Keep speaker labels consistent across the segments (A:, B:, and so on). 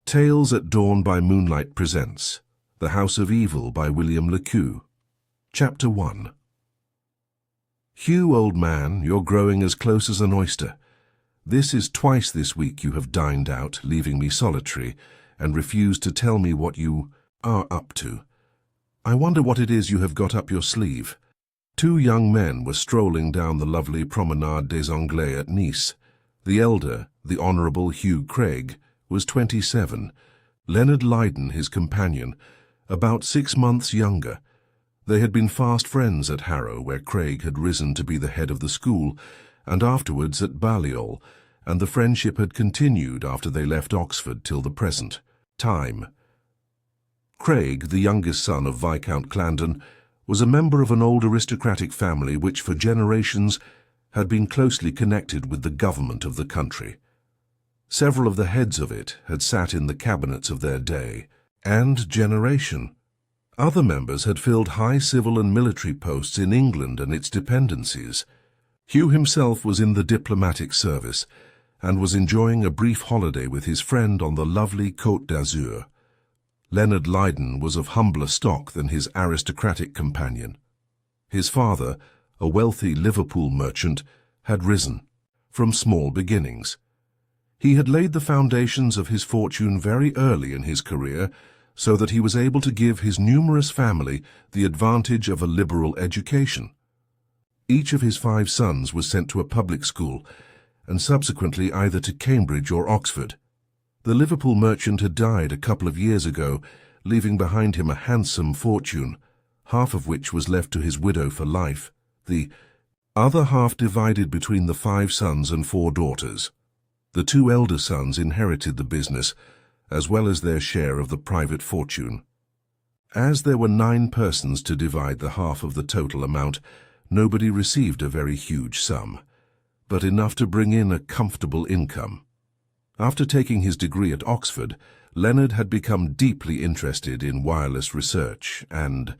A: Tales at Dawn by Moonlight presents The House of Evil by William Le Queux. Chapter 1. Hugh, old man, you're growing as close as an oyster. This is twice this week you have dined out, leaving me solitary, and refused to tell me what you are up to. I wonder what it is you have got up your sleeve. Two young men were strolling down the lovely Promenade des Anglais at Nice. The elder, the Honourable Hugh Craig, was 27, Leonard Leyden, his companion, about 6 months younger. They had been fast friends at Harrow, where Craig had risen to be the head of the school, and afterwards at Balliol, and the friendship had continued after they left Oxford till the present time. Craig, the youngest son of Viscount Clarendon, was a member of an old aristocratic family which for generations had been closely connected with the government of the country. Several of the heads of it had sat in the cabinets of their day and generation. Other members had filled high civil and military posts in England and its dependencies. Hugh himself was in the diplomatic service and was enjoying a brief holiday with his friend on the lovely Côte d'Azur. Leonard Leyden was of humbler stock than his aristocratic companion. His father, a wealthy Liverpool merchant, had risen from small beginnings. He had laid the foundations of his fortune very early in his career, so that he was able to give his numerous family the advantage of a liberal education. Each of his 5 sons was sent to a public school, and subsequently either to Cambridge or Oxford. The Liverpool merchant had died a couple of years ago, leaving behind him a handsome fortune, half of which was left to his widow for life, the other half divided between the 5 sons and 4 daughters. The 2 elder sons inherited the business, as well as their share of the private fortune. As there were 9 persons to divide the half of the total amount, nobody received a very huge sum, but enough to bring in a comfortable income. After taking his degree at Oxford, Leonard had become deeply interested in wireless research and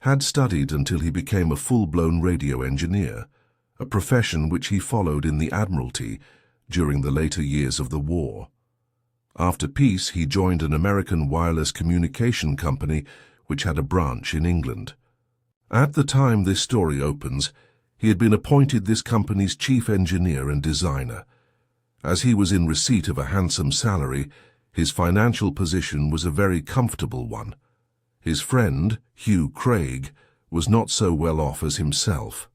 A: had studied until he became a full-blown radio engineer, a profession which he followed in the Admiralty during the later years of the war. After peace, he joined an American wireless communication company which had a branch in England. At the time this story opens, he had been appointed this company's chief engineer and designer. As he was in receipt of a handsome salary, his financial position was a very comfortable one. His friend, Hugh Craig, was not so well off as himself.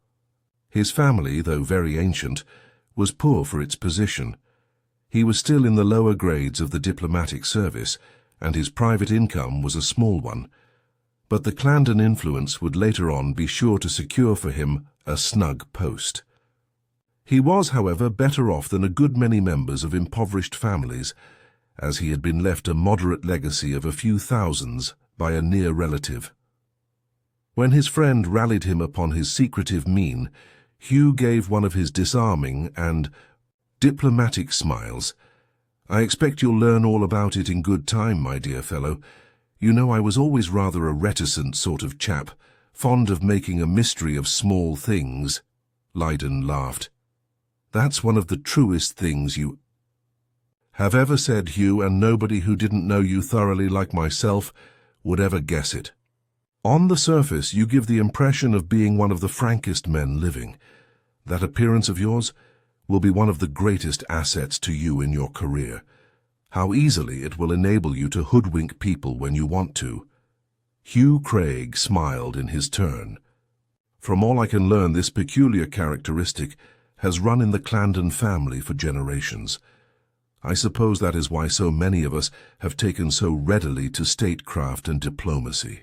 A: His family, though very ancient, was poor for its position. He was still in the lower grades of the diplomatic service, and his private income was a small one. But the Clarendon influence would later on be sure to secure for him a snug post. He was, however, better off than a good many members of impoverished families, as he had been left a moderate legacy of a few thousands by a near relative. When his friend rallied him upon his secretive mien, Hugh gave one of his disarming and diplomatic smiles. "I expect you'll learn all about it in good time, my dear fellow. You know I was always rather a reticent sort of chap, fond of making a mystery of small things." Leyden laughed. "That's one of the truest things you have ever said, Hugh, and nobody who didn't know you thoroughly like myself would ever guess it. On the surface, you give the impression of being one of the frankest men living. That appearance of yours will be one of the greatest assets to you in your career. How easily it will enable you to hoodwink people when you want to." Hugh Craig smiled in his turn. "From all I can learn, this peculiar characteristic has run in the Clarendon family for generations. I suppose that is why so many of us have taken so readily to statecraft and diplomacy."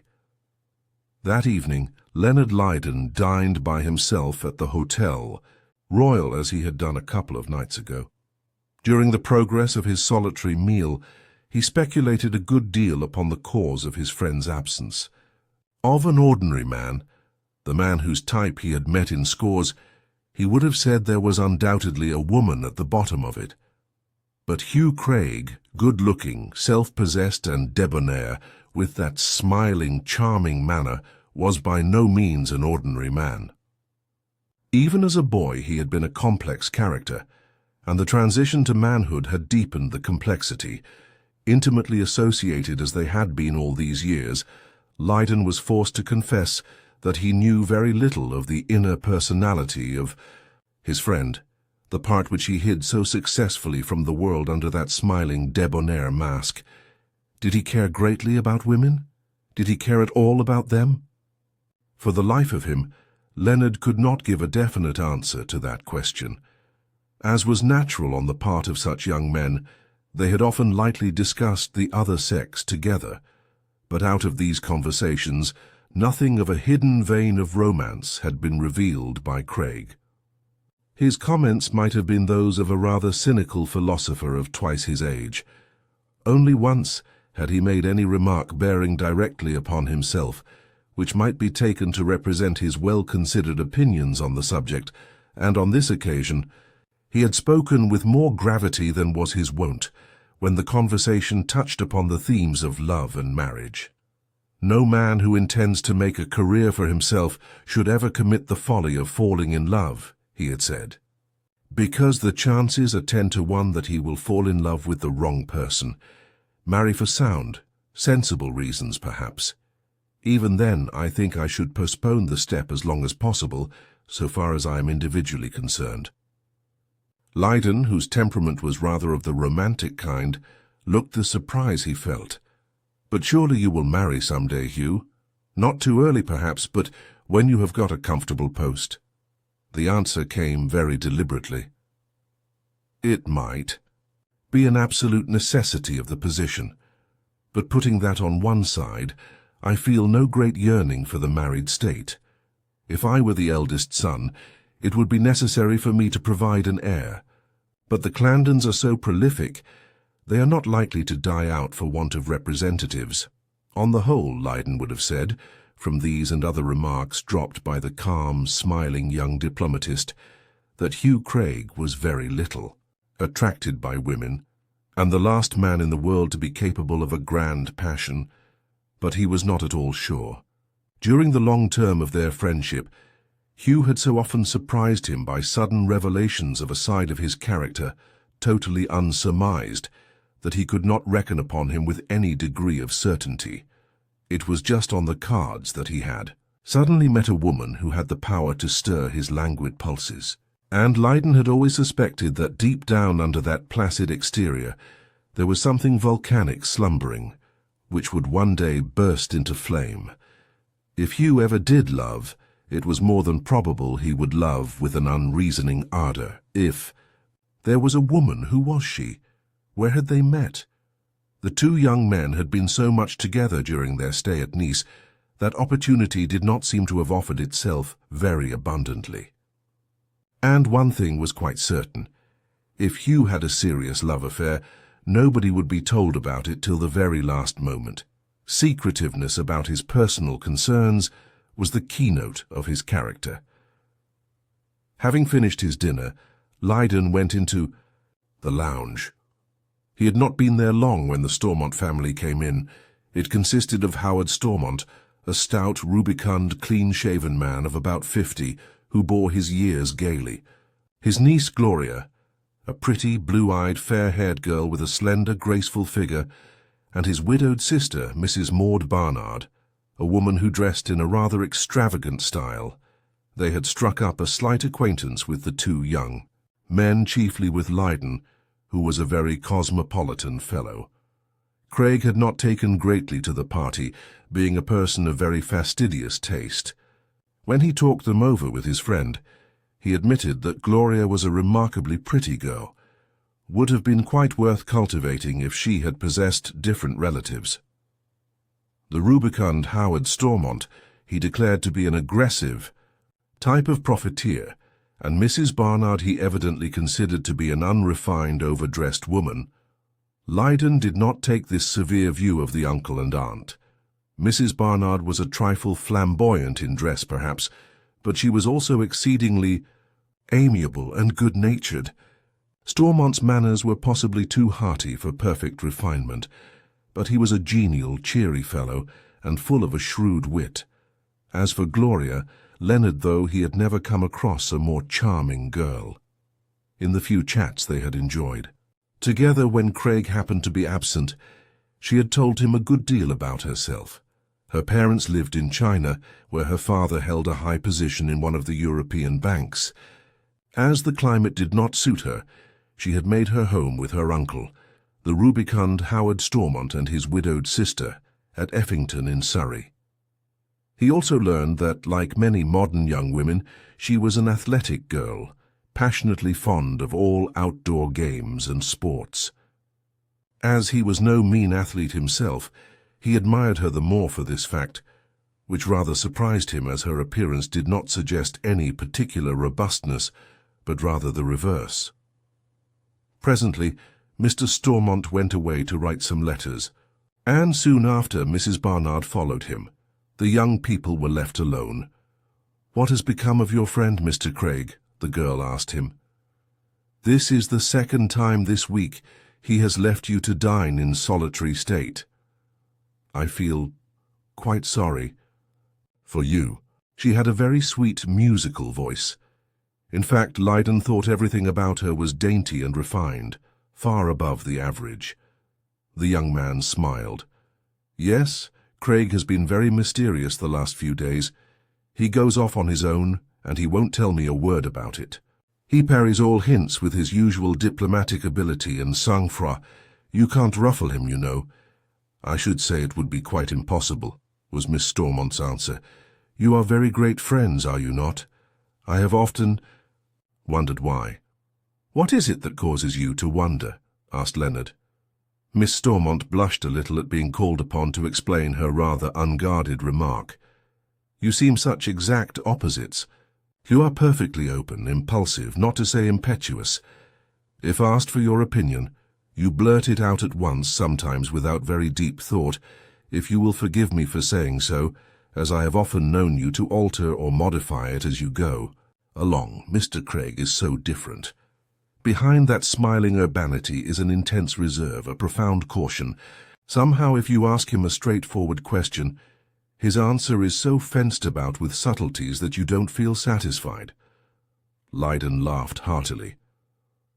A: That evening, Leonard Leyden dined by himself at the Hotel Royal as he had done a couple of nights ago. During the progress of his solitary meal, he speculated a good deal upon the cause of his friend's absence. Of an ordinary man, the man whose type he had met in scores, he would have said there was undoubtedly a woman at the bottom of it. But Hugh Craig, good-looking, self-possessed and debonair, with that smiling, charming manner, was by no means an ordinary man. Even as a boy he had been a complex character, and the transition to manhood had deepened the complexity. Intimately associated as they had been all these years, Lydon was forced to confess that he knew very little of the inner personality of his friend, the part which he hid so successfully from the world under that smiling, debonair mask. Did he care greatly about women? Did he care at all about them? For the life of him, Leonard could not give a definite answer to that question. As was natural on the part of such young men, they had often lightly discussed the other sex together, but out of these conversations, nothing of a hidden vein of romance had been revealed by Craig. His comments might have been those of a rather cynical philosopher of twice his age. Only once had he made any remark bearing directly upon himself, which might be taken to represent his well-considered opinions on the subject, and on this occasion he had spoken with more gravity than was his wont, when the conversation touched upon the themes of love and marriage. No man who intends to make a career for himself should ever commit the folly of falling in love, he had said, because the chances are 10 to 1 that he will fall in love with the wrong person, marry for sound, sensible reasons perhaps. Even then, I think I should postpone the step as long as possible, so far as I am individually concerned. Lydon, whose temperament was rather of the romantic kind, looked the surprise he felt. But surely you will marry some day, Hugh? Not too early, perhaps, but when you have got a comfortable post. The answer came very deliberately. It might be an absolute necessity of the position, but putting that on one side, I feel no great yearning for the married state. If I were the eldest son, it would be necessary for me to provide an heir. But the Clandons are so prolific, they are not likely to die out for want of representatives. On the whole, Lydon would have said, from these and other remarks dropped by the calm, smiling young diplomatist, that Hugh Craig was very little attracted by women, and the last man in the world to be capable of a grand passion, but he was not at all sure. During the long term of their friendship, Hugh had so often surprised him by sudden revelations of a side of his character, totally unsurmised, that he could not reckon upon him with any degree of certainty. It was just on the cards that he had suddenly met a woman who had the power to stir his languid pulses. And Lydon had always suspected that deep down under that placid exterior there was something volcanic slumbering, which would one day burst into flame. If Hugh ever did love, it was more than probable he would love with an unreasoning ardor. If there was a woman, who was she? Where had they met? The two young men had been so much together during their stay at Nice that opportunity did not seem to have offered itself very abundantly. And one thing was quite certain. If Hugh had a serious love affair, nobody would be told about it till the very last moment. Secretiveness about his personal concerns was the keynote of his character. Having finished his dinner, Lydon went into the lounge. He had not been there long when the Stormont family came in. It consisted of Howard Stormont, a stout, rubicund, clean-shaven man of about 50, who bore his years gaily. His niece Gloria, a pretty, blue-eyed, fair-haired girl with a slender, graceful figure, and his widowed sister, Mrs. Maud Barnard, a woman who dressed in a rather extravagant style. They had struck up a slight acquaintance with the two young men, chiefly with Lydon, who was a very cosmopolitan fellow. Craig had not taken greatly to the party, being a person of very fastidious taste. When he talked them over with his friend, he admitted that Gloria was a remarkably pretty girl, would have been quite worth cultivating if she had possessed different relatives. The rubicund Howard Stormont he declared to be an aggressive type of profiteer, and Mrs. Barnard he evidently considered to be an unrefined, overdressed woman. Lydon did not take this severe view of the uncle and aunt. Mrs. Barnard was a trifle flamboyant in dress, perhaps, but she was also exceedingly amiable and good-natured. Stormont's manners were possibly too hearty for perfect refinement, but he was a genial, cheery fellow, and full of a shrewd wit. As for Gloria, Leonard, though he had never come across a more charming girl, in the few chats they had enjoyed. Together, when Craig happened to be absent, she had told him a good deal about herself. Her parents lived in China, where her father held a high position in one of the European banks. As the climate did not suit her, she had made her home with her uncle, the rubicund Howard Stormont, and his widowed sister, at Effington in Surrey. He also learned that, like many modern young women, she was an athletic girl, passionately fond of all outdoor games and sports. As he was no mean athlete himself, he admired her the more for this fact, which rather surprised him, as her appearance did not suggest any particular robustness, but rather the reverse. Presently, Mr. Stormont went away to write some letters, and soon after Mrs. Barnard followed him. The young people were left alone. "What has become of your friend, Mr. Craig?" the girl asked him. "This is the second time this week he has left you to dine in solitary state. I feel quite sorry for you." She had a very sweet, musical voice. In fact, Lydon thought everything about her was dainty and refined, far above the average. The young man smiled. "Yes, Craig has been very mysterious the last few days. He goes off on his own, and he won't tell me a word about it. He parries all hints with his usual diplomatic ability and sang-froid. You can't ruffle him, you know." "I should say it would be quite impossible," was Miss Stormont's answer. "You are very great friends, are you not? I have often wondered why." "What is it that causes you to wonder?" asked Leonard. Miss Stormont blushed a little at being called upon to explain her rather unguarded remark. "You seem such exact opposites. You are perfectly open, impulsive, not to say impetuous. If asked for your opinion, you blurt it out at once, sometimes without very deep thought, if you will forgive me for saying so, as I have often known you to alter or modify it as you go along. Mr. Craig is so different. Behind that smiling urbanity is an intense reserve, a profound caution. Somehow, if you ask him a straightforward question, his answer is so fenced about with subtleties that you don't feel satisfied." Lydon laughed heartily.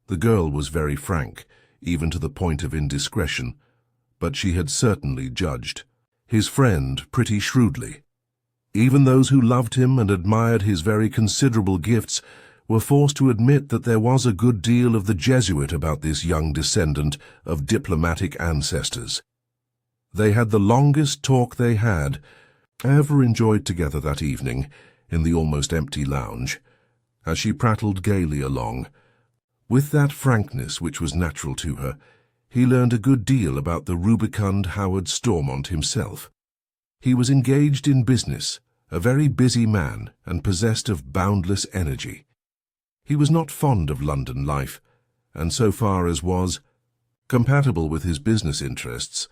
A: The girl was very frank, even to the point of indiscretion, but she had certainly judged his friend pretty shrewdly. Even those who loved him and admired his very considerable gifts were forced to admit that there was a good deal of the Jesuit about this young descendant of diplomatic ancestors. They had the longest talk they had ever enjoyed together that evening in the almost empty lounge, as she prattled gaily along. With that frankness which was natural to her, he learned a good deal about the rubicund Howard Stormont himself. He was engaged in business, a very busy man, and possessed of boundless energy. He was not fond of London life, and so far as was compatible with his business interests,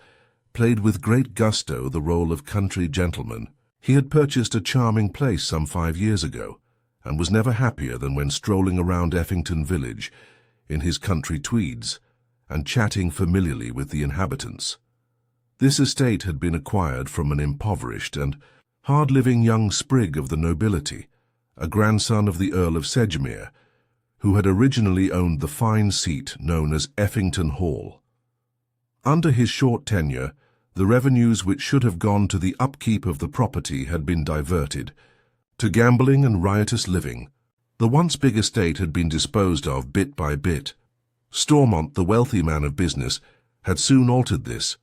A: played with great gusto the role of country gentleman. He had purchased a charming place some 5 years ago, and was never happier than when strolling around Effington village in his country tweeds, and chatting familiarly with the inhabitants. This estate had been acquired from an impoverished and hard-living young sprig of the nobility, a grandson of the Earl of Sedgemoor, who had originally owned the fine seat known as Effington Hall. Under his short tenure, the revenues which should have gone to the upkeep of the property had been diverted to gambling and riotous living. The once big estate had been disposed of bit by bit. Stormont, the wealthy man of business, had soon altered this.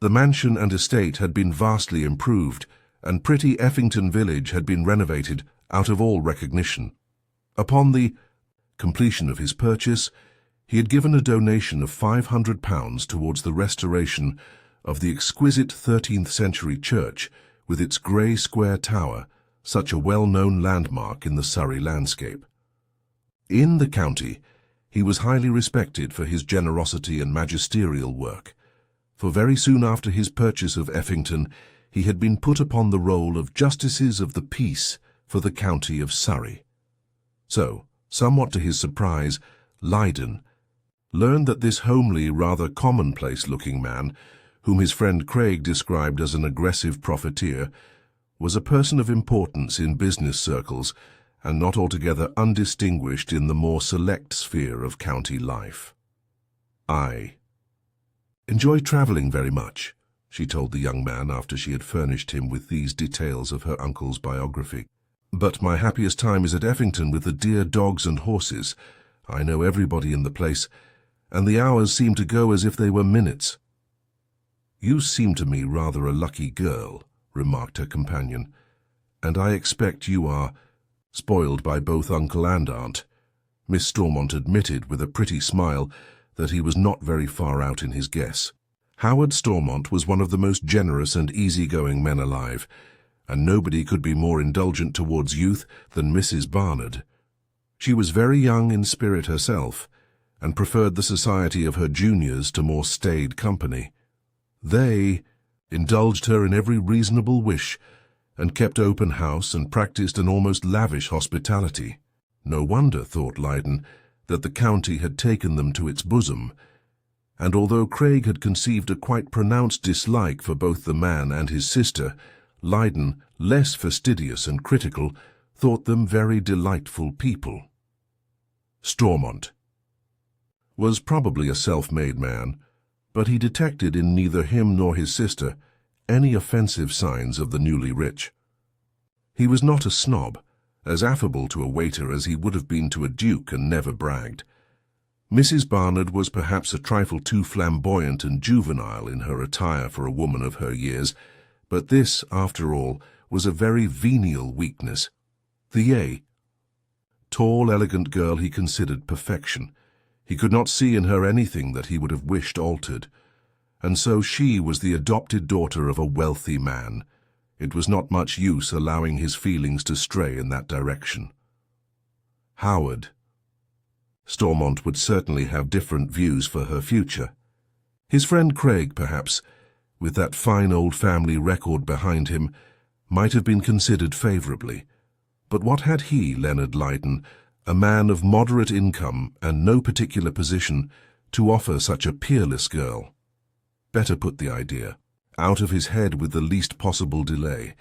A: The mansion and estate had been vastly improved, and pretty Effington village had been renovated out of all recognition. Upon the completion of his purchase, he had given a donation of £500 towards the restoration of the exquisite 13th-century church with its grey square tower, such a well-known landmark in the Surrey landscape. In the county, he was highly respected for his generosity and magisterial work, for very soon after his purchase of Effington, he had been put upon the roll of Justices of the Peace for the county of Surrey. So, somewhat to his surprise, Lydon learned that this homely, rather commonplace-looking man, whom his friend Craig described as an aggressive profiteer, was a person of importance in business circles and not altogether undistinguished in the more select sphere of county life. I enjoy travelling very much, she told the young man after she had furnished him with these details of her uncle's biography. But my happiest time is at Effington with the dear dogs and horses. I know everybody in the place, and the hours seem to go as if they were minutes. You seem to me rather a lucky girl, remarked her companion, and I expect you are spoiled by both uncle and aunt. Miss Stormont admitted with a pretty smile that he was not very far out in his guess. Howard Stormont was one of the most generous and easy-going men alive, and nobody could be more indulgent towards youth than Mrs. Barnard. She was very young in spirit herself, and preferred the society of her juniors to more staid company. They indulged her in every reasonable wish, and kept open house and practised an almost lavish hospitality. No wonder, thought Lydon, that the county had taken them to its bosom, and although Craig had conceived a quite pronounced dislike for both the man and his sister, Lydon, less fastidious and critical, thought them very delightful people. Stormont was probably a self-made man, but he detected in neither him nor his sister any offensive signs of the newly rich. He was not a snob, as affable to a waiter as he would have been to a duke, and never bragged. Mrs. Barnard was perhaps a trifle too flamboyant and juvenile in her attire for a woman of her years, but this, after all, was a very venial weakness. The tall, elegant girl he considered perfection. He could not see in her anything that he would have wished altered, and so she was the adopted daughter of a wealthy man. It was not much use allowing his feelings to stray in that direction. Howard. Stormont would certainly have different views for her future. His friend Craig, perhaps, with that fine old family record behind him, might have been considered favourably. But what had he, Leonard Lydon, a man of moderate income and no particular position, to offer such a peerless girl? Better put the idea out of his head with the least possible delay.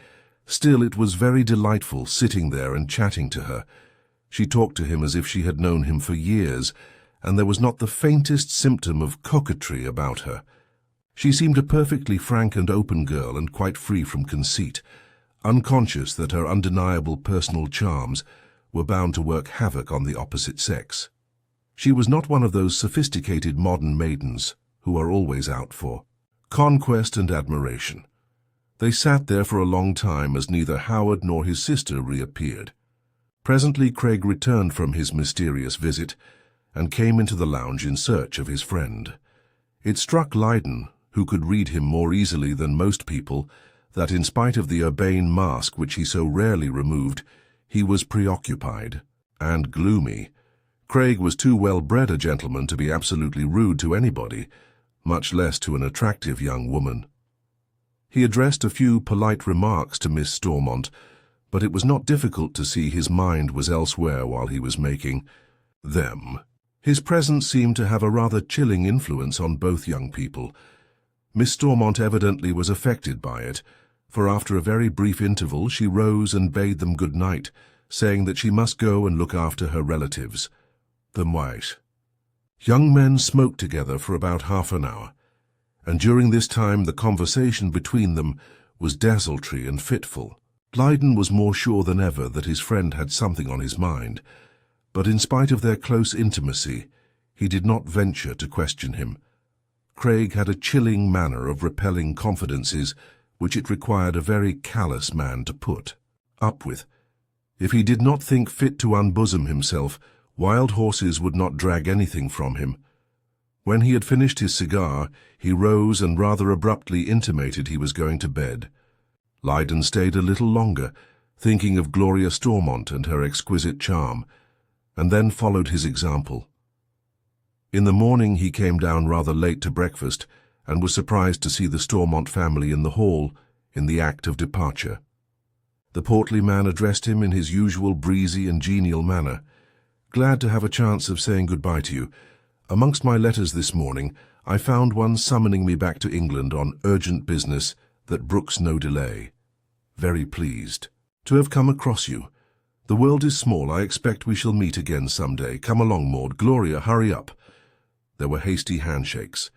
A: Still, it was very delightful sitting there and chatting to her. She talked to him as if she had known him for years, and there was not the faintest symptom of coquetry about her. She seemed a perfectly frank and open girl, and quite free from conceit, unconscious that her undeniable personal charms were bound to work havoc on the opposite sex. She was not one of those sophisticated modern maidens who are always out for conquest and admiration. They sat there for a long time as neither Howard nor his sister reappeared. Presently Craig returned from his mysterious visit and came into the lounge in search of his friend. It struck Lydon, who could read him more easily than most people, that in spite of the urbane mask which he so rarely removed, he was preoccupied and gloomy. Craig was too well-bred a gentleman to be absolutely rude to anybody, much less to an attractive young woman. He addressed a few polite remarks to Miss Stormont, but it was not difficult to see his mind was elsewhere while he was making them. His presence seemed to have a rather chilling influence on both young people. Miss Stormont evidently was affected by it, for after a very brief interval she rose and bade them good night, saying that she must go and look after her relatives. The young men smoked together for about half an hour, and during this time the conversation between them was desultory and fitful. Lydon was more sure than ever that his friend had something on his mind, but in spite of their close intimacy, he did not venture to question him. Craig had a chilling manner of repelling confidences which it required a very callous man to put up with. If he did not think fit to unbosom himself, wild horses would not drag anything from him. When he had finished his cigar, he rose and rather abruptly intimated he was going to bed. Lydon stayed a little longer, thinking of Gloria Stormont and her exquisite charm, and then followed his example. In the morning he came down rather late to breakfast, and was surprised to see the Stormont family in the hall, in the act of departure. The portly man addressed him in his usual breezy and genial manner. "Glad to have a chance of saying goodbye to you. Amongst my letters this morning, I found one summoning me back to England on urgent business that brooks no delay. Very pleased to have come across you. The world is small. I expect we shall meet again some day. Come along, Maud. Gloria, hurry up." There were hasty handshakes.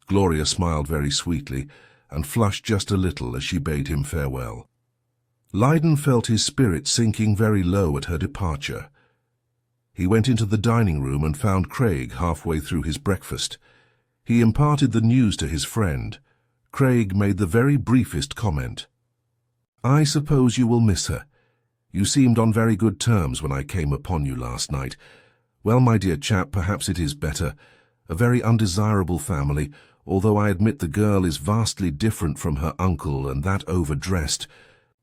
A: Gloria smiled very sweetly and flushed just a little as she bade him farewell. Lydon felt his spirit sinking very low at her departure. He went into the dining room and found Craig halfway through his breakfast. He imparted the news to his friend. Craig made the very briefest comment. "I suppose you will miss her. You seemed on very good terms when I came upon you last night. Well, my dear chap, perhaps it is better. A very undesirable family, although I admit the girl is vastly different from her uncle and that overdressed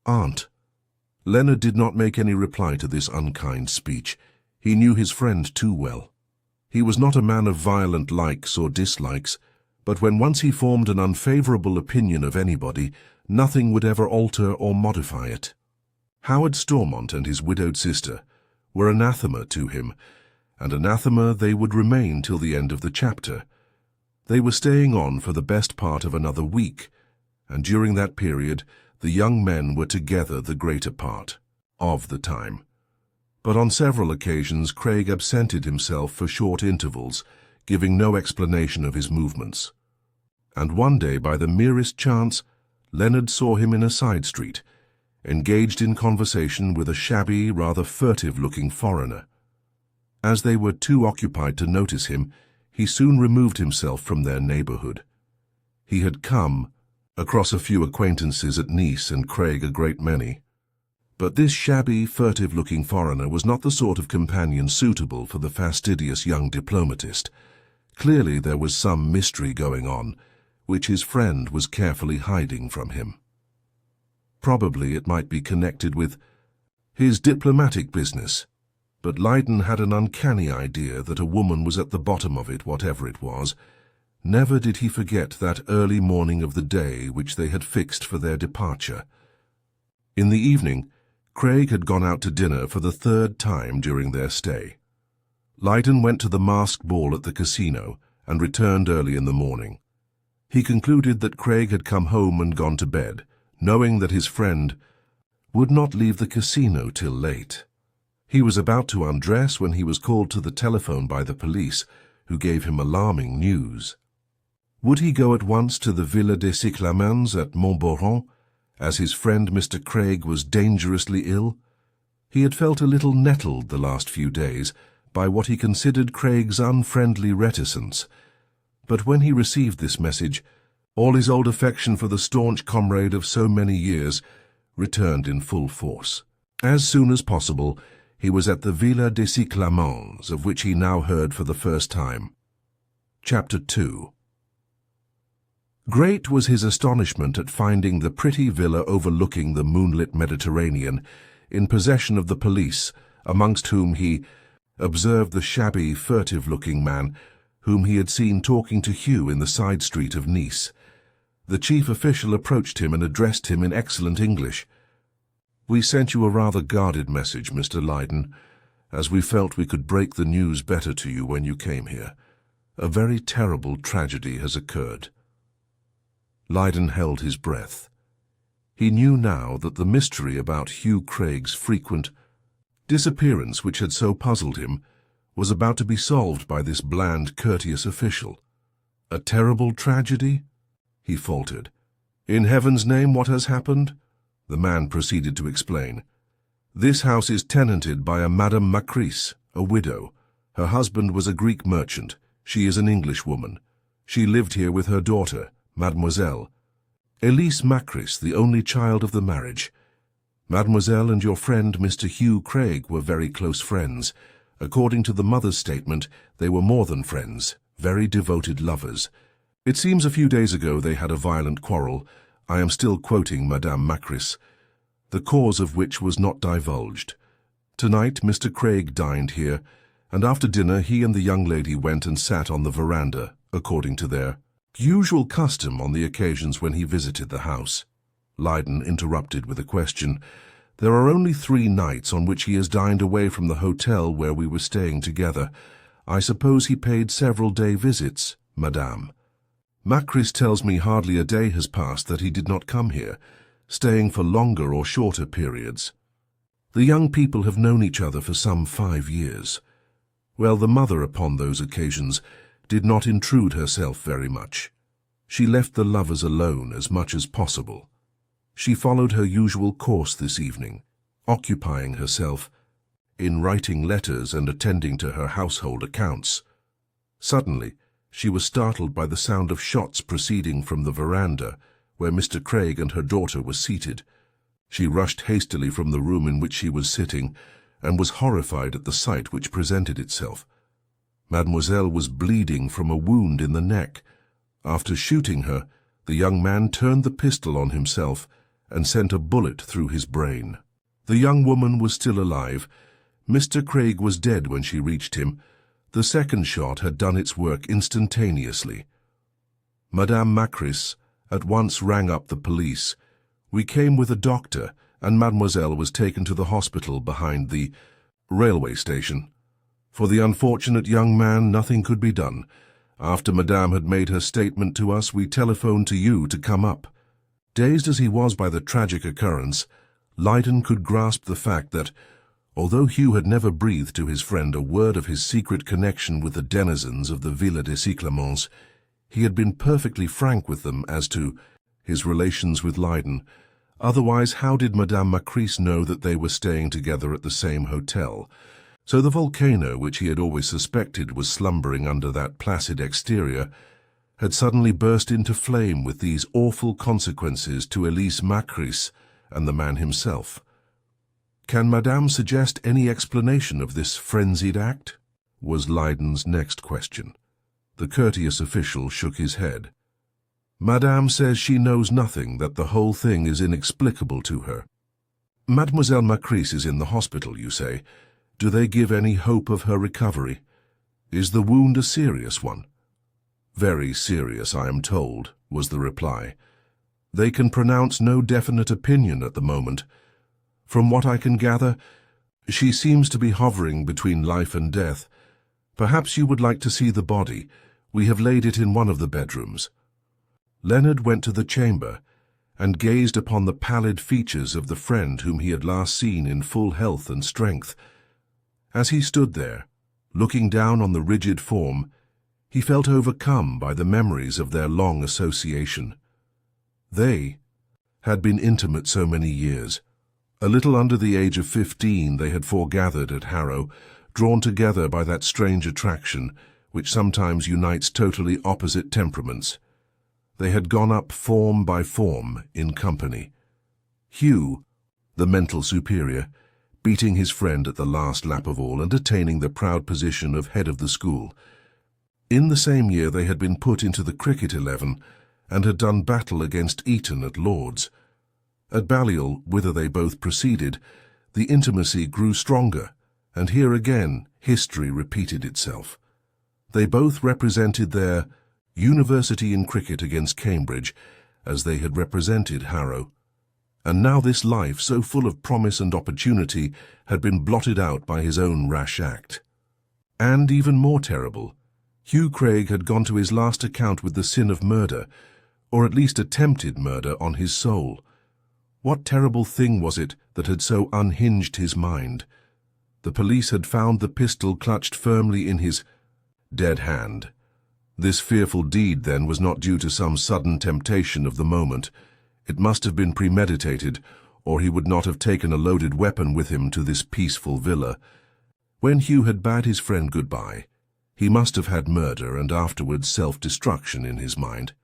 A: aunt." Leonard did not make any reply to this unkind speech. He knew his friend too well. He was not a man of violent likes or dislikes, but when once he formed an unfavorable opinion of anybody, nothing would ever alter or modify it. Howard Stormont and his widowed sister were anathema to him, and anathema they would remain till the end of the chapter. They were staying on for the best part of another week, and during that period the young men were together the greater part of the time. But on several occasions Craig absented himself for short intervals, giving no explanation of his movements. And one day, by the merest chance, Leonard saw him in a side street, engaged in conversation with a shabby, rather furtive-looking foreigner. As they were too occupied to notice him, he soon removed himself from their neighborhood. He had come across a few acquaintances at Nice and Craig a great many. But this shabby, furtive-looking foreigner was not the sort of companion suitable for the fastidious young diplomatist. Clearly there was some mystery going on, which his friend was carefully hiding from him. Probably it might be connected with his diplomatic business, but Lydon had an uncanny idea that a woman was at the bottom of it, whatever it was. Never did he forget that early morning of the day which they had fixed for their departure. In the evening, Craig had gone out to dinner for the third time during their stay. Lydon went to the masked ball at the casino and returned early in the morning. He concluded that Craig had come home and gone to bed, knowing that his friend would not leave the casino till late. He was about to undress when he was called to the telephone by the police, who gave him alarming news. Would he go at once to the Villa des Cyclamens at Montboron, as his friend Mr. Craig was dangerously ill? He had felt a little nettled the last few days by what he considered Craig's unfriendly reticence, but when he received this message, all his old affection for the staunch comrade of so many years returned in full force. As soon as possible, he was at the Villa des Cyclamens, of which he now heard for the first time. Chapter 2. Great was his astonishment at finding the pretty villa overlooking the moonlit Mediterranean in possession of the police, amongst whom he observed the shabby, furtive-looking man whom he had seen talking to Hugh in the side street of Nice. The chief official approached him and addressed him in excellent English. "We sent you a rather guarded message, Mr. Lydon, as we felt we could break the news better to you when you came here. A very terrible tragedy has occurred." Lydon held his breath. He knew now that the mystery about Hugh Craig's frequent disappearance, which had so puzzled him, was about to be solved by this bland, courteous official. "A terrible tragedy?" he faltered. "In heaven's name, what has happened?" The man proceeded to explain. "This house is tenanted by a Madame Macris, a widow. Her husband was a Greek merchant. She is an Englishwoman. She lived here with her daughter, Mademoiselle Elise Macris, the only child of the marriage. Mademoiselle and your friend Mr. Hugh Craig were very close friends. According to the mother's statement, they were more than friends, very devoted lovers. It seems a few days ago they had a violent quarrel. I am still quoting Madame Macris, the cause of which was not divulged. Tonight Mr. Craig dined here, and after dinner he and the young lady went and sat on the veranda, according to their usual custom on the occasions when he visited the house." Lydon interrupted with a question. "There are only 3 nights on which he has dined away from the hotel where we were staying together. I suppose he paid several-day visits, Madame." "Macris tells me hardly a day has passed that he did not come here, staying for longer or shorter periods. The young people have known each other for some 5 years. Well, the mother upon those occasions did not intrude herself very much. She left the lovers alone as much as possible. She followed her usual course this evening, occupying herself in writing letters and attending to her household accounts. Suddenly, she was startled by the sound of shots proceeding from the veranda, where Mr. Craig and her daughter were seated. She rushed hastily from the room in which she was sitting, and was horrified at the sight which presented itself. Mademoiselle was bleeding from a wound in the neck. After shooting her, the young man turned the pistol on himself and sent a bullet through his brain. The young woman was still alive. Mr. Craig was dead when she reached him. The second shot had done its work instantaneously. Madame Macris at once rang up the police. We came with a doctor, and Mademoiselle was taken to the hospital behind the railway station. For the unfortunate young man, nothing could be done. After Madame had made her statement to us, we telephoned to you to come up. Dazed as he was by the tragic occurrence, Leyden could grasp the fact that, although Hugh had never breathed to his friend a word of his secret connection with the denizens of the Villa des Cyclamens, he had been perfectly frank with them as to his relations with Leyden. Otherwise, how did Madame Macris know that they were staying together at the same hotel? So the volcano, which he had always suspected was slumbering under that placid exterior, had suddenly burst into flame with these awful consequences to Elise Macris and the man himself. Can Madame suggest any explanation of this frenzied act? Was Leyden's next question. The courteous official shook his head. Madame says she knows nothing, that the whole thing is inexplicable to her. Mademoiselle Macris is in the hospital, you say. Do they give any hope of her recovery? Is the wound a serious one? Very serious, I am told, was the reply. They can pronounce no definite opinion at the moment. From what I can gather, she seems to be hovering between life and death. Perhaps you would like to see the body. We have laid it in one of the bedrooms. Leonard went to the chamber and gazed upon the pallid features of the friend whom he had last seen in full health and strength. As he stood there, looking down on the rigid form, he felt overcome by the memories of their long association. They had been intimate so many years. A little under the age of 15 they had foregathered at Harrow, drawn together by that strange attraction which sometimes unites totally opposite temperaments. They had gone up form by form in company. Hugh, the mental superior, beating his friend at the last lap of all and attaining the proud position of head of the school. In the same year they had been put into the cricket 11 and had done battle against Eton at Lord's. At Balliol, whither they both proceeded, the intimacy grew stronger, and here again history repeated itself. They both represented their university in cricket against Cambridge, as they had represented Harrow. And now this life, so full of promise and opportunity, had been blotted out by his own rash act. And even more terrible, Hugh Craig had gone to his last account with the sin of murder, or at least attempted murder, on his soul. What terrible thing was it that had so unhinged his mind? The police had found the pistol clutched firmly in his dead hand. This fearful deed, then, was not due to some sudden temptation of the moment. It must have been premeditated, or he would not have taken a loaded weapon with him to this peaceful villa. When Hugh had bade his friend goodbye, he must have had murder and afterwards self-destruction in his mind.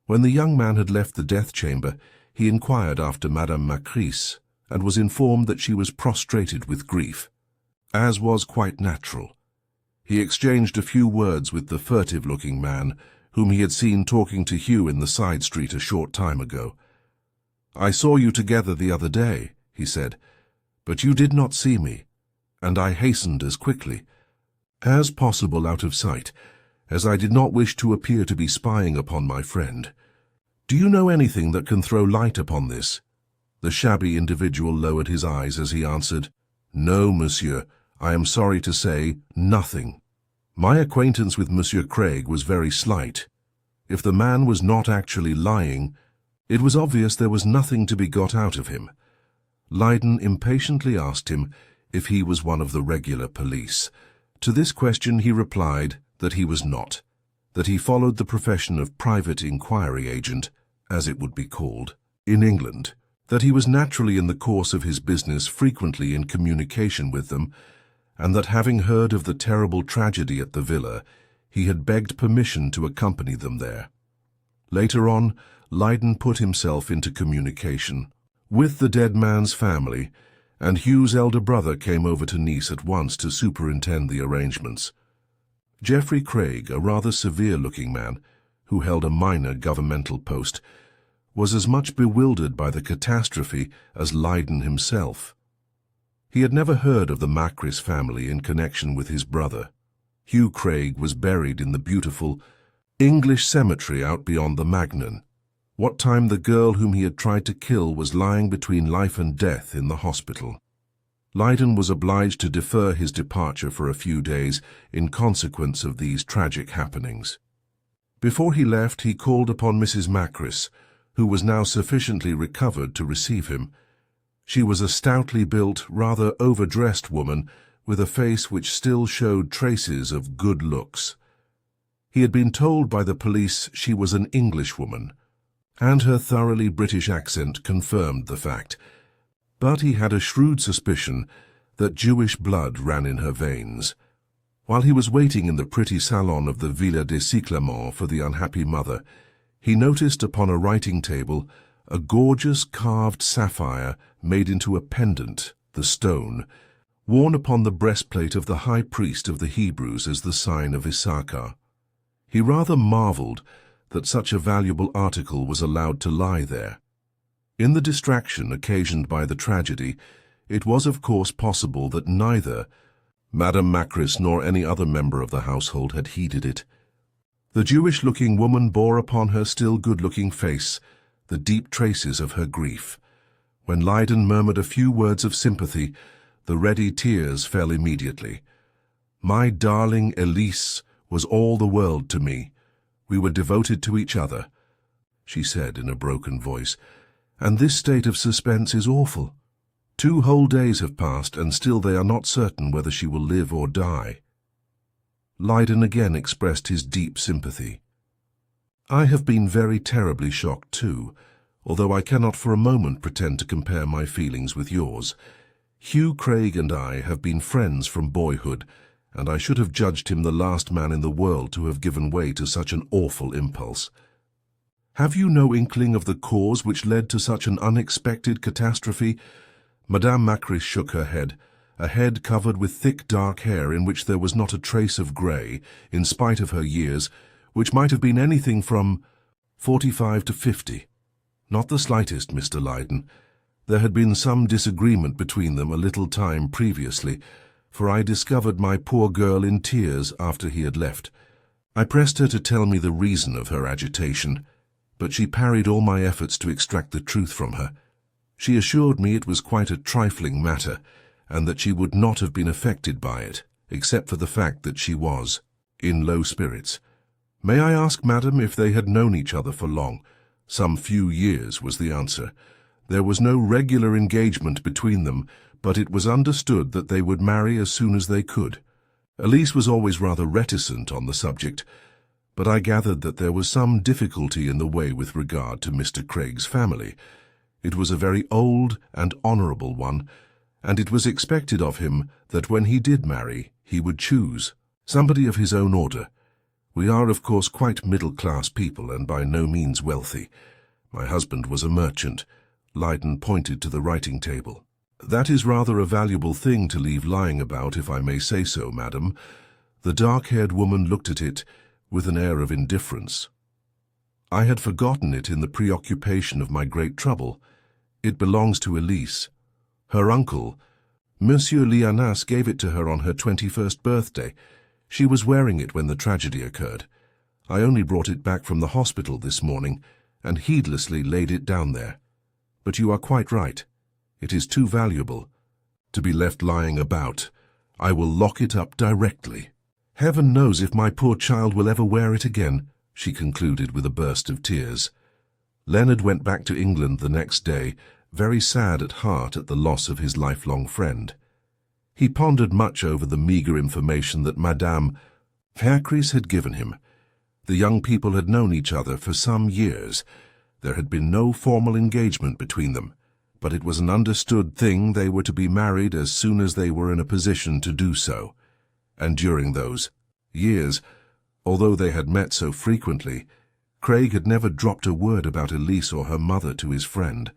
A: When the young man had left the death chamber, he inquired after Madame Macris, and was informed that she was prostrated with grief, as was quite natural. He exchanged a few words with the furtive-looking man, whom he had seen talking to Hugh in the side street a short time ago. "I saw you together the other day," he said, "but you did not see me, and I hastened as quickly as possible out of sight, as I did not wish to appear to be spying upon my friend. Do you know anything that can throw light upon this?" The shabby individual lowered his eyes as he answered, "No, monsieur, I am sorry to say, nothing. My acquaintance with Monsieur Craig was very slight. If the man was not actually lying, it was obvious there was nothing to be got out of him." Leyden impatiently asked him if he was one of the regular police. To this question he replied that he was not. that he followed the profession of private inquiry agent, as it would be called, in England, that he was naturally in the course of his business frequently in communication with them, and that having heard of the terrible tragedy at the villa, he had begged permission to accompany them there. Later on, Leyden put himself into communication with the dead man's family, and Hugh's elder brother came over to Nice at once to superintend the arrangements. Geoffrey Craig, a rather severe-looking man, who held a minor governmental post, was as much bewildered by the catastrophe as Leyden himself. He had never heard of the Macris family in connection with his brother. Hugh Craig was buried in the beautiful English cemetery out beyond the Magnan. What time the girl whom he had tried to kill was lying between life and death in the hospital. Leyden was obliged to defer his departure for a few days in consequence of these tragic happenings. Before he left, he called upon Mrs. Macris, who was now sufficiently recovered to receive him. She was a stoutly built, rather overdressed woman with a face which still showed traces of good looks. He had been told by the police she was an Englishwoman, and her thoroughly British accent confirmed the fact, but he had a shrewd suspicion that Jewish blood ran in her veins. While he was waiting in the pretty salon of the Villa des Cyclamens for the unhappy mother, he noticed upon a writing table a gorgeous carved sapphire made into a pendant, the stone, worn upon the breastplate of the high priest of the Hebrews as the sign of Issachar. He rather marveled that such a valuable article was allowed to lie there. In the distraction occasioned by the tragedy, it was of course possible that neither Madame Macris nor any other member of the household had heeded it. The Jewish-looking woman bore upon her still good-looking face the deep traces of her grief. When Leyden murmured a few words of sympathy, the ready tears fell immediately. "My darling Elise was all the world to me. We were devoted to each other," she said in a broken voice, "and this state of suspense is awful. 2 whole days have passed, and still they are not certain whether she will live or die." Leyden again expressed his deep sympathy. "I have been very terribly shocked too, although I cannot for a moment pretend to compare my feelings with yours. Hugh Craig and I have been friends from boyhood, and I should have judged him the last man in the world to have given way to such an awful impulse. Have you no inkling of the cause which led to such an unexpected catastrophe?" Madame Macris shook her head, a head covered with thick dark hair in which there was not a trace of grey, in spite of her years, which might have been anything from 45 to 50. "Not the slightest, Mr. Leyden. There had been some disagreement between them a little time previously, for I discovered my poor girl in tears after he had left. I pressed her to tell me the reason of her agitation, but she parried all my efforts to extract the truth from her. She assured me it was quite a trifling matter, and that she would not have been affected by it, except for the fact that she was in low spirits. May I ask, madam, if they had known each other for long?" "Some few years," was the answer. "There was no regular engagement between them, but it was understood that they would marry as soon as they could. Elise was always rather reticent on the subject, but I gathered that there was some difficulty in the way with regard to Mr. Craig's family. It was a very old and honourable one, and it was expected of him that when he did marry, he would choose somebody of his own order. We are, of course, quite middle-class people and by no means wealthy. My husband was a merchant." Leyden pointed to the writing table. "That is rather a valuable thing to leave lying about, if I may say so, madam." The dark-haired woman looked at it with an air of indifference. "I had forgotten it in the preoccupation of my great trouble. It belongs to Elise. Her uncle, Monsieur Lianas, gave it to her on her 21st birthday. She was wearing it when the tragedy occurred. I only brought it back from the hospital this morning and heedlessly laid it down there. But you are quite right. It is too valuable to be left lying about. I will lock it up directly. Heaven knows if my poor child will ever wear it again," she concluded with a burst of tears. Leonard went back to England the next day, very sad at heart at the loss of his lifelong friend. He pondered much over the meagre information that Madame Macris had given him. The young people had known each other for some years. There had been no formal engagement between them, but it was an understood thing they were to be married as soon as they were in a position to do so. And during those years, although they had met so frequently, Craig had never dropped a word about Elise or her mother to his friend.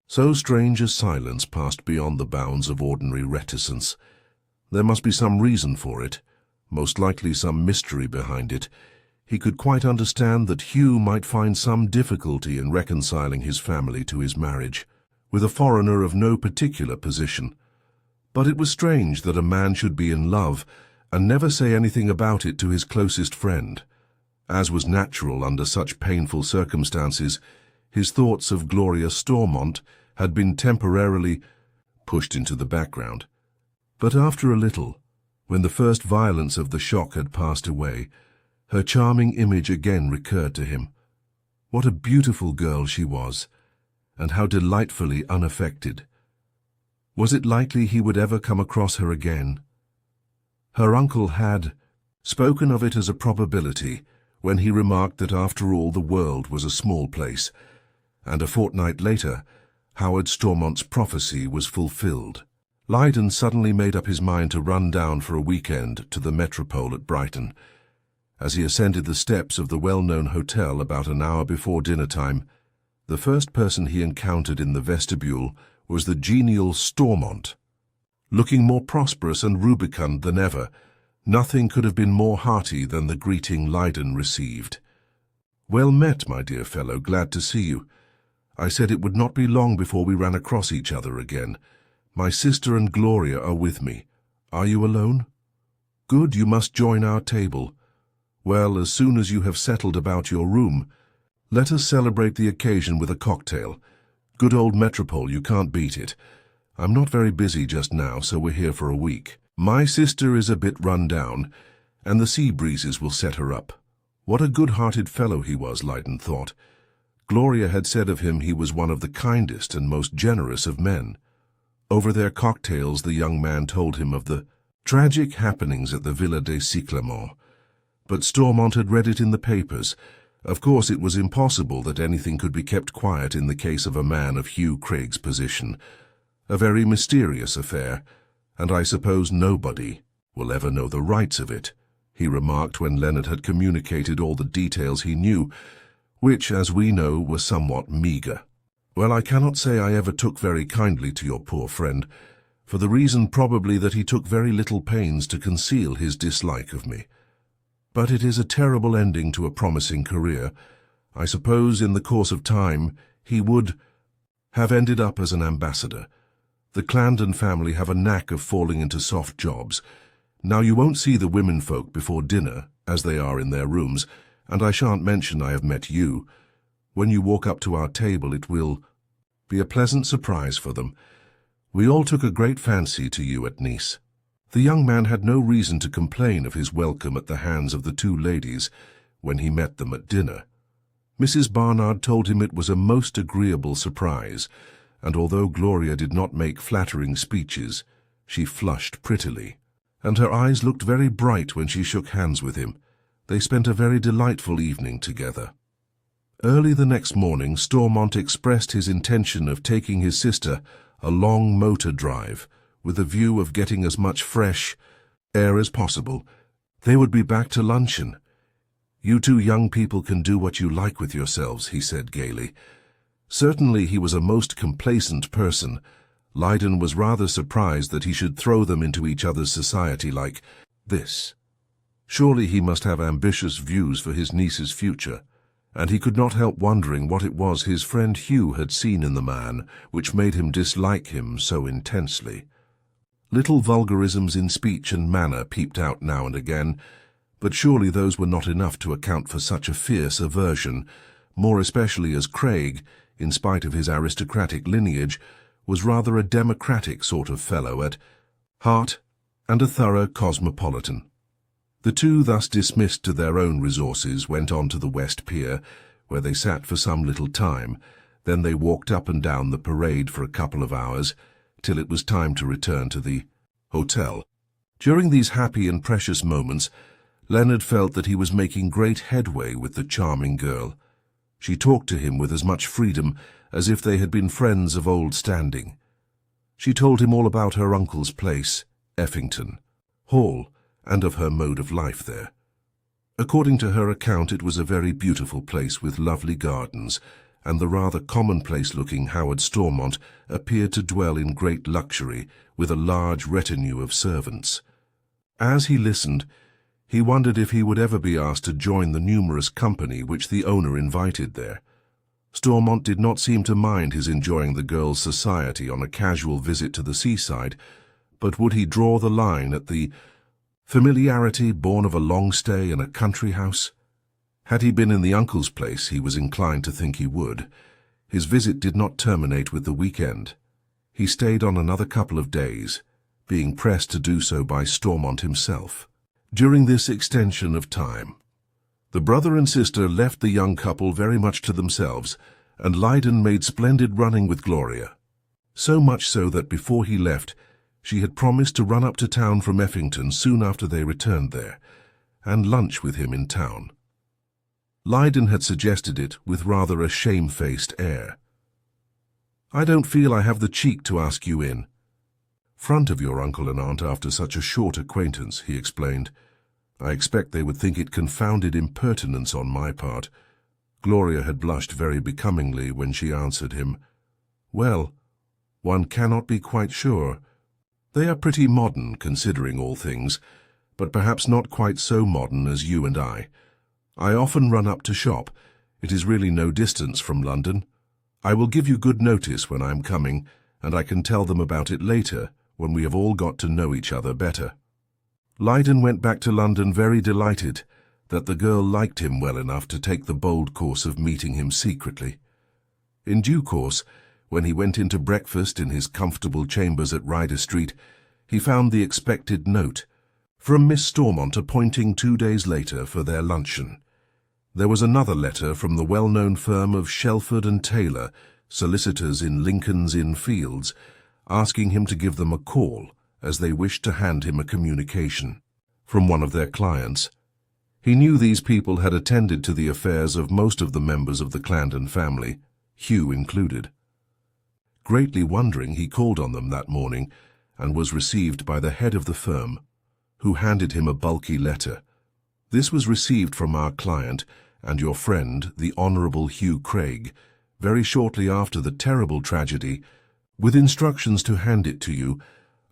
A: So strange a silence passed beyond the bounds of ordinary reticence. There must be some reason for it, most likely some mystery behind it. He could quite understand that Hugh might find some difficulty in reconciling his family to his marriage, with a foreigner of no particular position. But it was strange that a man should be in love and never say anything about it to his closest friend. As was natural under such painful circumstances, his thoughts of Gloria Stormont had been temporarily pushed into the background. But after a little, when the first violence of the shock had passed away, her charming image again recurred to him. What a beautiful girl she was, and how delightfully unaffected. Was it likely he would ever come across her again? Her uncle had spoken of it as a probability when he remarked that after all the world was a small place, and a fortnight later Howard Stormont's prophecy was fulfilled. Lydon suddenly made up his mind to run down for a weekend to the Metropole at Brighton. As he ascended the steps of the well-known hotel about an hour before dinner-time, the first person he encountered in the vestibule was the genial Stormont. Looking more prosperous and rubicund than ever, nothing could have been more hearty than the greeting Lydon received. "Well met, my dear fellow, glad to see you. I said it would not be long before we ran across each other again. My sister and Gloria are with me. Are you alone? Good, you must join our table. Well, as soon as you have settled about your room, let us celebrate the occasion with a cocktail. Good old Metropole, you can't beat it. I'm not very busy just now, so we're here for a week. My sister is a bit run down, and the sea breezes will set her up." What a good-hearted fellow he was, Lydon thought. Gloria had said of him he was one of the kindest and most generous of men. Over their cocktails the young man told him of the tragic happenings at the Villa des Cyclamens. But Stormont had read it in the papers. Of course it was impossible that anything could be kept quiet in the case of a man of Hugh Craig's position. A very mysterious affair, and I suppose nobody will ever know the rights of it, he remarked when Leonard had communicated all the details he knew, which, as we know, were somewhat meagre. "Well, I cannot say I ever took very kindly to your poor friend, for the reason probably that he took very little pains to conceal his dislike of me. But it is a terrible ending to a promising career. I suppose in the course of time he would have ended up as an ambassador. The Clarendon family have a knack of falling into soft jobs. Now you won't see the womenfolk before dinner, as they are in their rooms, and I shan't mention I have met you. When you walk up to our table it will be a pleasant surprise for them. We all took a great fancy to you at Nice." The young man had no reason to complain of his welcome at the hands of the two ladies when he met them at dinner. Mrs. Barnard told him it was a most agreeable surprise, and although Gloria did not make flattering speeches, she flushed prettily, and her eyes looked very bright when she shook hands with him. They spent a very delightful evening together. Early the next morning, Stormont expressed his intention of taking his sister a long motor drive, with a view of getting as much fresh air as possible. They would be back to luncheon. "You two young people can do what you like with yourselves," he said gaily. Certainly he was a most complacent person. Lydon was rather surprised that he should throw them into each other's society like this. Surely he must have ambitious views for his niece's future, and he could not help wondering what it was his friend Hugh had seen in the man which made him dislike him so intensely. Little vulgarisms in speech and manner peeped out now and again, but surely those were not enough to account for such a fierce aversion, more especially as Craig, in spite of his aristocratic lineage, was rather a democratic sort of fellow at heart and a thorough cosmopolitan. The two, thus dismissed to their own resources, went on to the West Pier, where they sat for some little time. Then they walked up and down the parade for a couple of hours, till it was time to return to the hotel. During these happy and precious moments, Leonard felt that he was making great headway with the charming girl. She talked to him with as much freedom as if they had been friends of old standing. She told him all about her uncle's place, Effington Hall, and of her mode of life there. According to her account, it was a very beautiful place with lovely gardens, and the rather commonplace-looking Howard Stormont appeared to dwell in great luxury with a large retinue of servants. As he listened, he wondered if he would ever be asked to join the numerous company which the owner invited there. Stormont did not seem to mind his enjoying the girl's society on a casual visit to the seaside, but would he draw the line at the familiarity born of a long stay in a country house? Had he been in the uncle's place, he was inclined to think he would. His visit did not terminate with the weekend. He stayed on another couple of days, being pressed to do so by Stormont himself. During this extension of time, the brother and sister left the young couple very much to themselves, and Lydon made splendid running with Gloria. So much so that before he left, she had promised to run up to town from Effington soon after they returned there, and lunch with him in town. Lydon had suggested it with rather a shamefaced air. "I don't feel I have the cheek to ask you in front of your uncle and aunt after such a short acquaintance," he explained. "I expect they would think it confounded impertinence on my part." Gloria had blushed very becomingly when she answered him, "Well, one cannot be quite sure. They are pretty modern, considering all things, but perhaps not quite so modern as you and I. I often run up to shop. It is really no distance from London. I will give you good notice when I am coming, and I can tell them about it later, when we have all got to know each other better." Lydon went back to London very delighted that the girl liked him well enough to take the bold course of meeting him secretly. In due course, when he went in to breakfast in his comfortable chambers at Ryder Street, he found the expected note from Miss Stormont appointing 2 days later for their luncheon. There was another letter from the well-known firm of Shelford and Taylor, solicitors in Lincoln's Inn Fields, asking him to give them a call, as they wished to hand him a communication from one of their clients. He knew these people had attended to the affairs of most of the members of the Clarendon family, Hugh included. Greatly wondering, he called on them that morning, and was received by the head of the firm, who handed him a bulky letter. "This was received from our client and your friend, the Honourable Hugh Craig, very shortly after the terrible tragedy, with instructions to hand it to you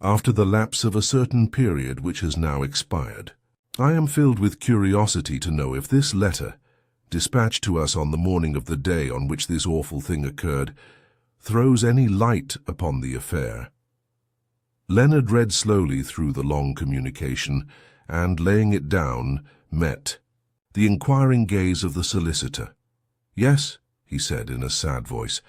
A: after the lapse of a certain period which has now expired. I am filled with curiosity to know if this letter, dispatched to us on the morning of the day on which this awful thing occurred, throws any light upon the affair." Leonard read slowly through the long communication, and, laying it down, met the inquiring gaze of the solicitor. "Yes," he said in a sad voice,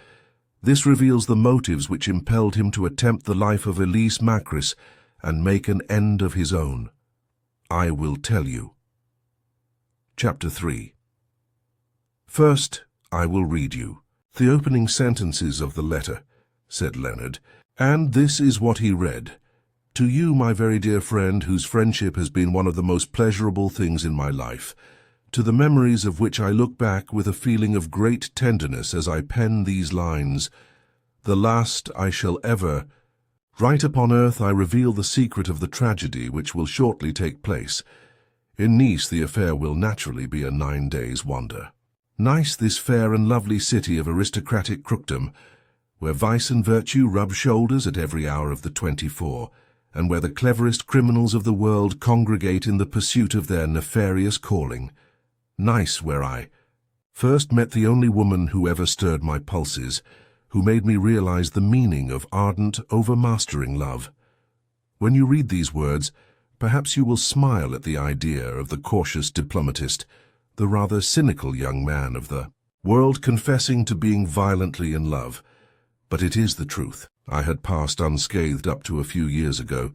A: "this reveals the motives which impelled him to attempt the life of Elise Macris and make an end of his own. I will tell you." Chapter 3. "First, I will read you the opening sentences of the letter," said Leonard, and this is what he read. "To you, my very dear friend, whose friendship has been one of the most pleasurable things in my life, to the memories of which I look back with a feeling of great tenderness as I pen these lines, the last I shall ever write upon earth, I reveal the secret of the tragedy which will shortly take place. In Nice the affair will naturally be a 9 days' wonder. Nice, this fair and lovely city of aristocratic crookdom, where vice and virtue rub shoulders at every hour of the 24, and where the cleverest criminals of the world congregate in the pursuit of their nefarious calling. Nice, where I first met the only woman who ever stirred my pulses, who made me realize the meaning of ardent, overmastering love. When you read these words, perhaps you will smile at the idea of the cautious diplomatist, the rather cynical young man of the world confessing to being violently in love. But it is the truth. I had passed unscathed up to a few years ago,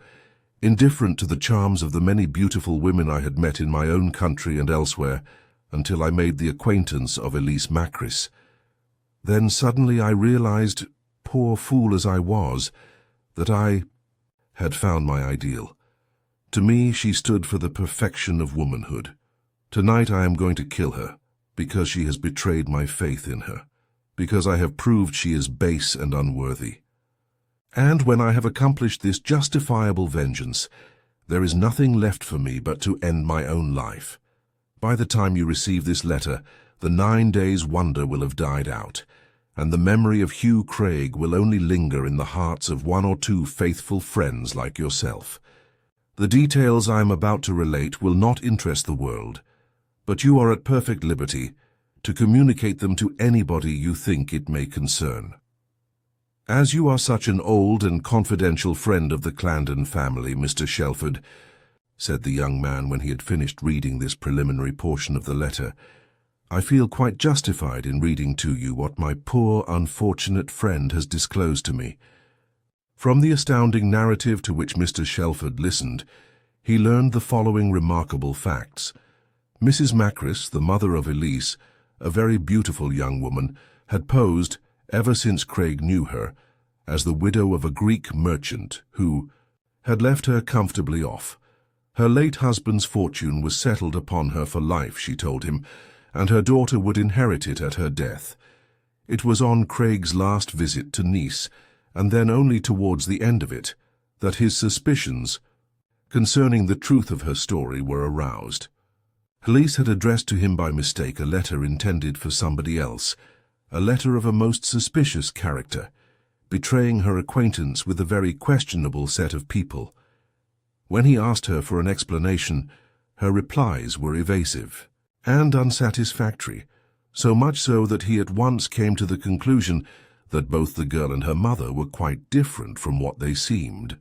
A: indifferent to the charms of the many beautiful women I had met in my own country and elsewhere, until I made the acquaintance of Elise Macris. Then suddenly I realized, poor fool as I was, that I had found my ideal. To me, she stood for the perfection of womanhood. Tonight I am going to kill her, because she has betrayed my faith in her, because I have proved she is base and unworthy. And when I have accomplished this justifiable vengeance, there is nothing left for me but to end my own life. By the time you receive this letter, the 9 days' wonder will have died out, and the memory of Hugh Craig will only linger in the hearts of 1 or 2 faithful friends like yourself. The details I am about to relate will not interest the world, but you are at perfect liberty to communicate them to anybody you think it may concern. As you are such an old and confidential friend of the Clarendon family, Mr. Shelford, said the young man when he had finished reading this preliminary portion of the letter, I feel quite justified in reading to you what my poor, unfortunate friend has disclosed to me. From the astounding narrative to which Mr. Shelford listened, he learned the following remarkable facts. Mrs. Macris, the mother of Elise, a very beautiful young woman, had posed, ever since Craig knew her, as the widow of a Greek merchant who had left her comfortably off. Her late husband's fortune was settled upon her for life, she told him, and her daughter would inherit it at her death. It was on Craig's last visit to Nice, and then only towards the end of it, that his suspicions concerning the truth of her story were aroused. Elise had addressed to him by mistake a letter intended for somebody else, a letter of a most suspicious character, betraying her acquaintance with a very questionable set of people. When he asked her for an explanation, her replies were evasive and unsatisfactory, so much so that he at once came to the conclusion that both the girl and her mother were quite different from what they seemed.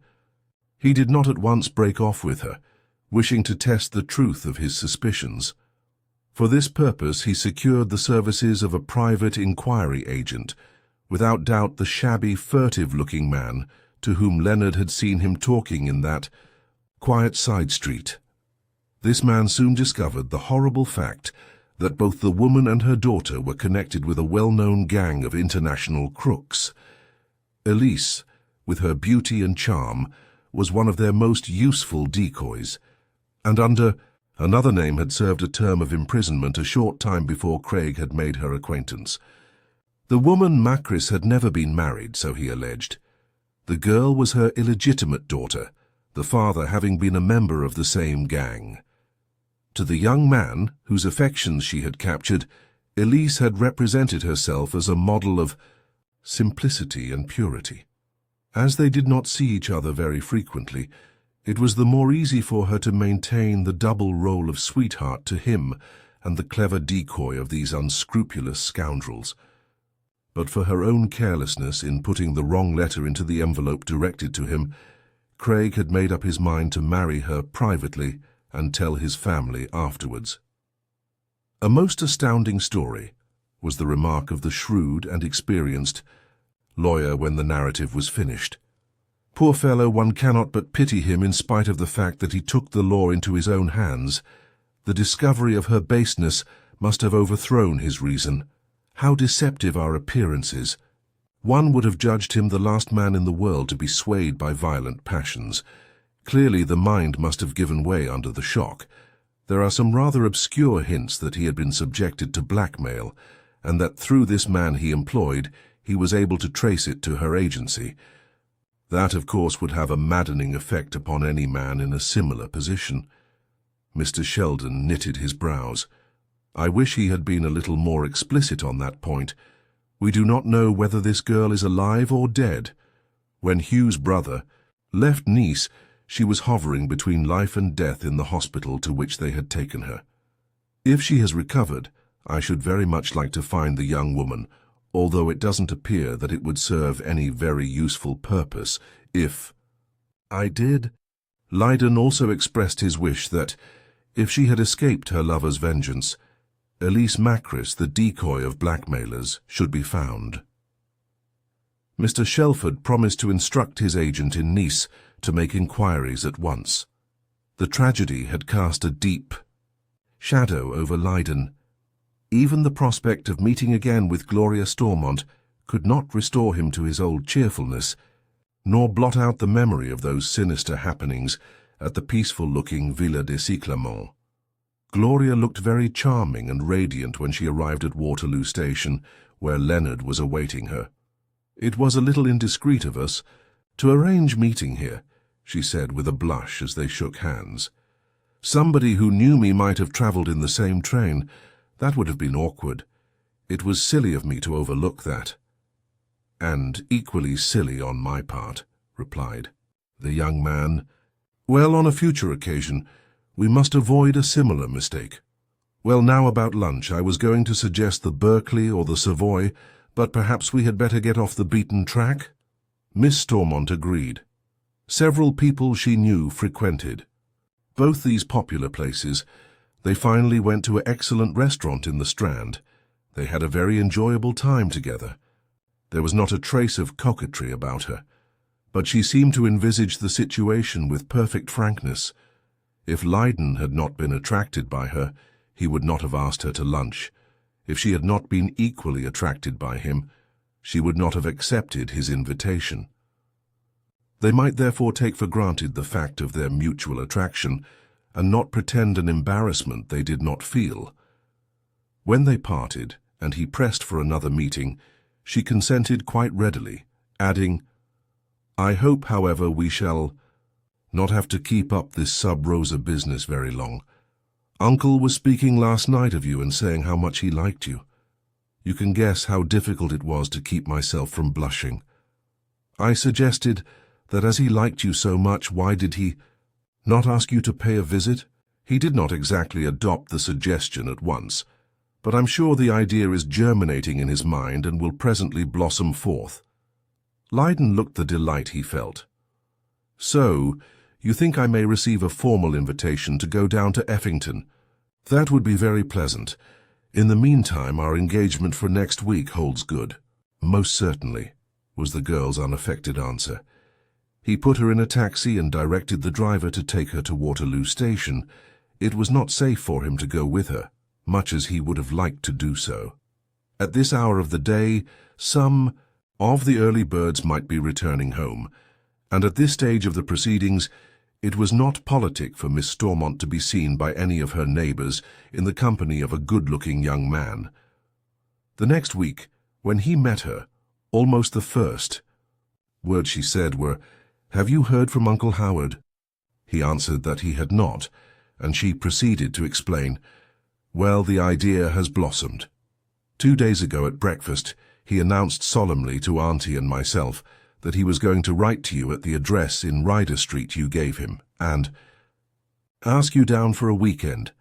A: He did not at once break off with her, wishing to test the truth of his suspicions. For this purpose he secured the services of a private inquiry agent, without doubt the shabby, furtive-looking man to whom Leonard had seen him talking in that quiet side street. This man soon discovered the horrible fact that both the woman and her daughter were connected with a well-known gang of international crooks. Elise, with her beauty and charm, was one of their most useful decoys, and under another name had served a term of imprisonment a short time before Craig had made her acquaintance. The woman Macris had never been married, so he alleged. The girl was her illegitimate daughter, the father having been a member of the same gang. To the young man, whose affections she had captured, Elise had represented herself as a model of simplicity and purity. As they did not see each other very frequently, it was the more easy for her to maintain the double role of sweetheart to him and the clever decoy of these unscrupulous scoundrels. But for her own carelessness in putting the wrong letter into the envelope directed to him, Craig had made up his mind to marry her privately and tell his family afterwards. A most astounding story, was the remark of the shrewd and experienced lawyer when the narrative was finished. Poor fellow, one cannot but pity him in spite of the fact that he took the law into his own hands. The discovery of her baseness must have overthrown his reason. How deceptive are appearances! One would have judged him the last man in the world to be swayed by violent passions. Clearly the mind must have given way under the shock. There are some rather obscure hints that he had been subjected to blackmail, and that through this man he employed, he was able to trace it to her agency. That, of course, would have a maddening effect upon any man in a similar position. Mr. Sheldon knitted his brows. I wish he had been a little more explicit on that point. We do not know whether this girl is alive or dead. When Hugh's brother left Nice, she was hovering between life and death in the hospital to which they had taken her. If she has recovered, I should very much like to find the young woman, although it doesn't appear that it would serve any very useful purpose if I did. Lydon also expressed his wish that, if she had escaped her lover's vengeance, Elise Macris, the decoy of blackmailers, should be found. Mr. Shelford promised to instruct his agent in Nice to make inquiries at once. The tragedy had cast a deep shadow over Lydon. Even the prospect of meeting again with Gloria Stormont could not restore him to his old cheerfulness, nor blot out the memory of those sinister happenings at the peaceful-looking Villa de Cyclamont. Gloria looked very charming and radiant when she arrived at Waterloo Station, where Leonard was awaiting her. "It was a little indiscreet of us to arrange meeting here," she said with a blush as they shook hands. "Somebody who knew me might have travelled in the same train. That would have been awkward. It was silly of me to overlook that." "And equally silly on my part," replied the young man. "Well, on a future occasion, we must avoid a similar mistake. Well, now about lunch. I was going to suggest the Berkeley or the Savoy, but perhaps we had better get off the beaten track?" Miss Stormont agreed. Several people she knew frequented both these popular places. They finally went to an excellent restaurant in the Strand. They had a very enjoyable time together. There was not a trace of coquetry about her, but she seemed to envisage the situation with perfect frankness. If Leyden had not been attracted by her, he would not have asked her to lunch. If she had not been equally attracted by him, she would not have accepted his invitation. They might therefore take for granted the fact of their mutual attraction, and not pretend an embarrassment they did not feel. When they parted, and he pressed for another meeting, she consented quite readily, adding, "I hope, however, we shall not have to keep up this sub-rosa business very long. Uncle was speaking last night of you and saying how much he liked you. You can guess how difficult it was to keep myself from blushing. I suggested that as he liked you so much, why did he not ask you to pay a visit? He did not exactly adopt the suggestion at once, but I'm sure the idea is germinating in his mind and will presently blossom forth." Leyden looked the delight he felt. "So, you think I may receive a formal invitation to go down to Effington? That would be very pleasant. In the meantime, our engagement for next week holds good." "Most certainly," was the girl's unaffected answer. He put her in a taxi and directed the driver to take her to Waterloo Station. It was not safe for him to go with her, much as he would have liked to do so. At this hour of the day, some of the early birds might be returning home, and at this stage of the proceedings, it was not politic for Miss Stormont to be seen by any of her neighbours in the company of a good-looking young man. The next week, when he met her, almost the first words she said were, "Have you heard from Uncle Howard?" He answered that he had not, and she proceeded to explain, "Well, the idea has blossomed. 2 days ago at breakfast, he announced solemnly to Auntie and myself that he was going to write to you at the address in Ryder Street you gave him, and ask you down for a weekend.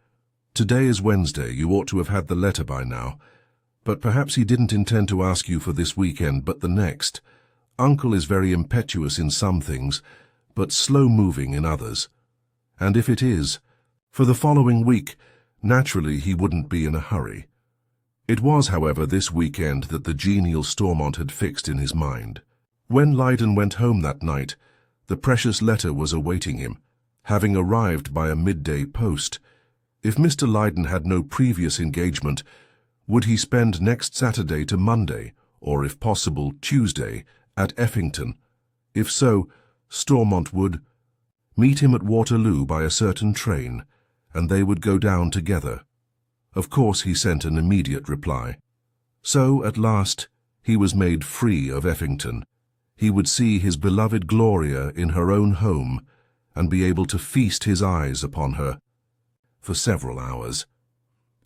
A: Today is Wednesday. You ought to have had the letter by now. But perhaps he didn't intend to ask you for this weekend, but the next. Uncle is very impetuous in some things, but slow-moving in others. And if it is, for the following week, naturally he wouldn't be in a hurry." It was, however, this weekend that the genial Stormont had fixed in his mind. When Leyden went home that night, the precious letter was awaiting him, having arrived by a midday post. If Mr. Leyden had no previous engagement, would he spend next Saturday to Monday, or if possible Tuesday, at Effington? If so, Stormont would meet him at Waterloo by a certain train, and they would go down together. Of course he sent an immediate reply. So, at last, he was made free of Effington. He would see his beloved Gloria in her own home, and be able to feast his eyes upon her for several hours.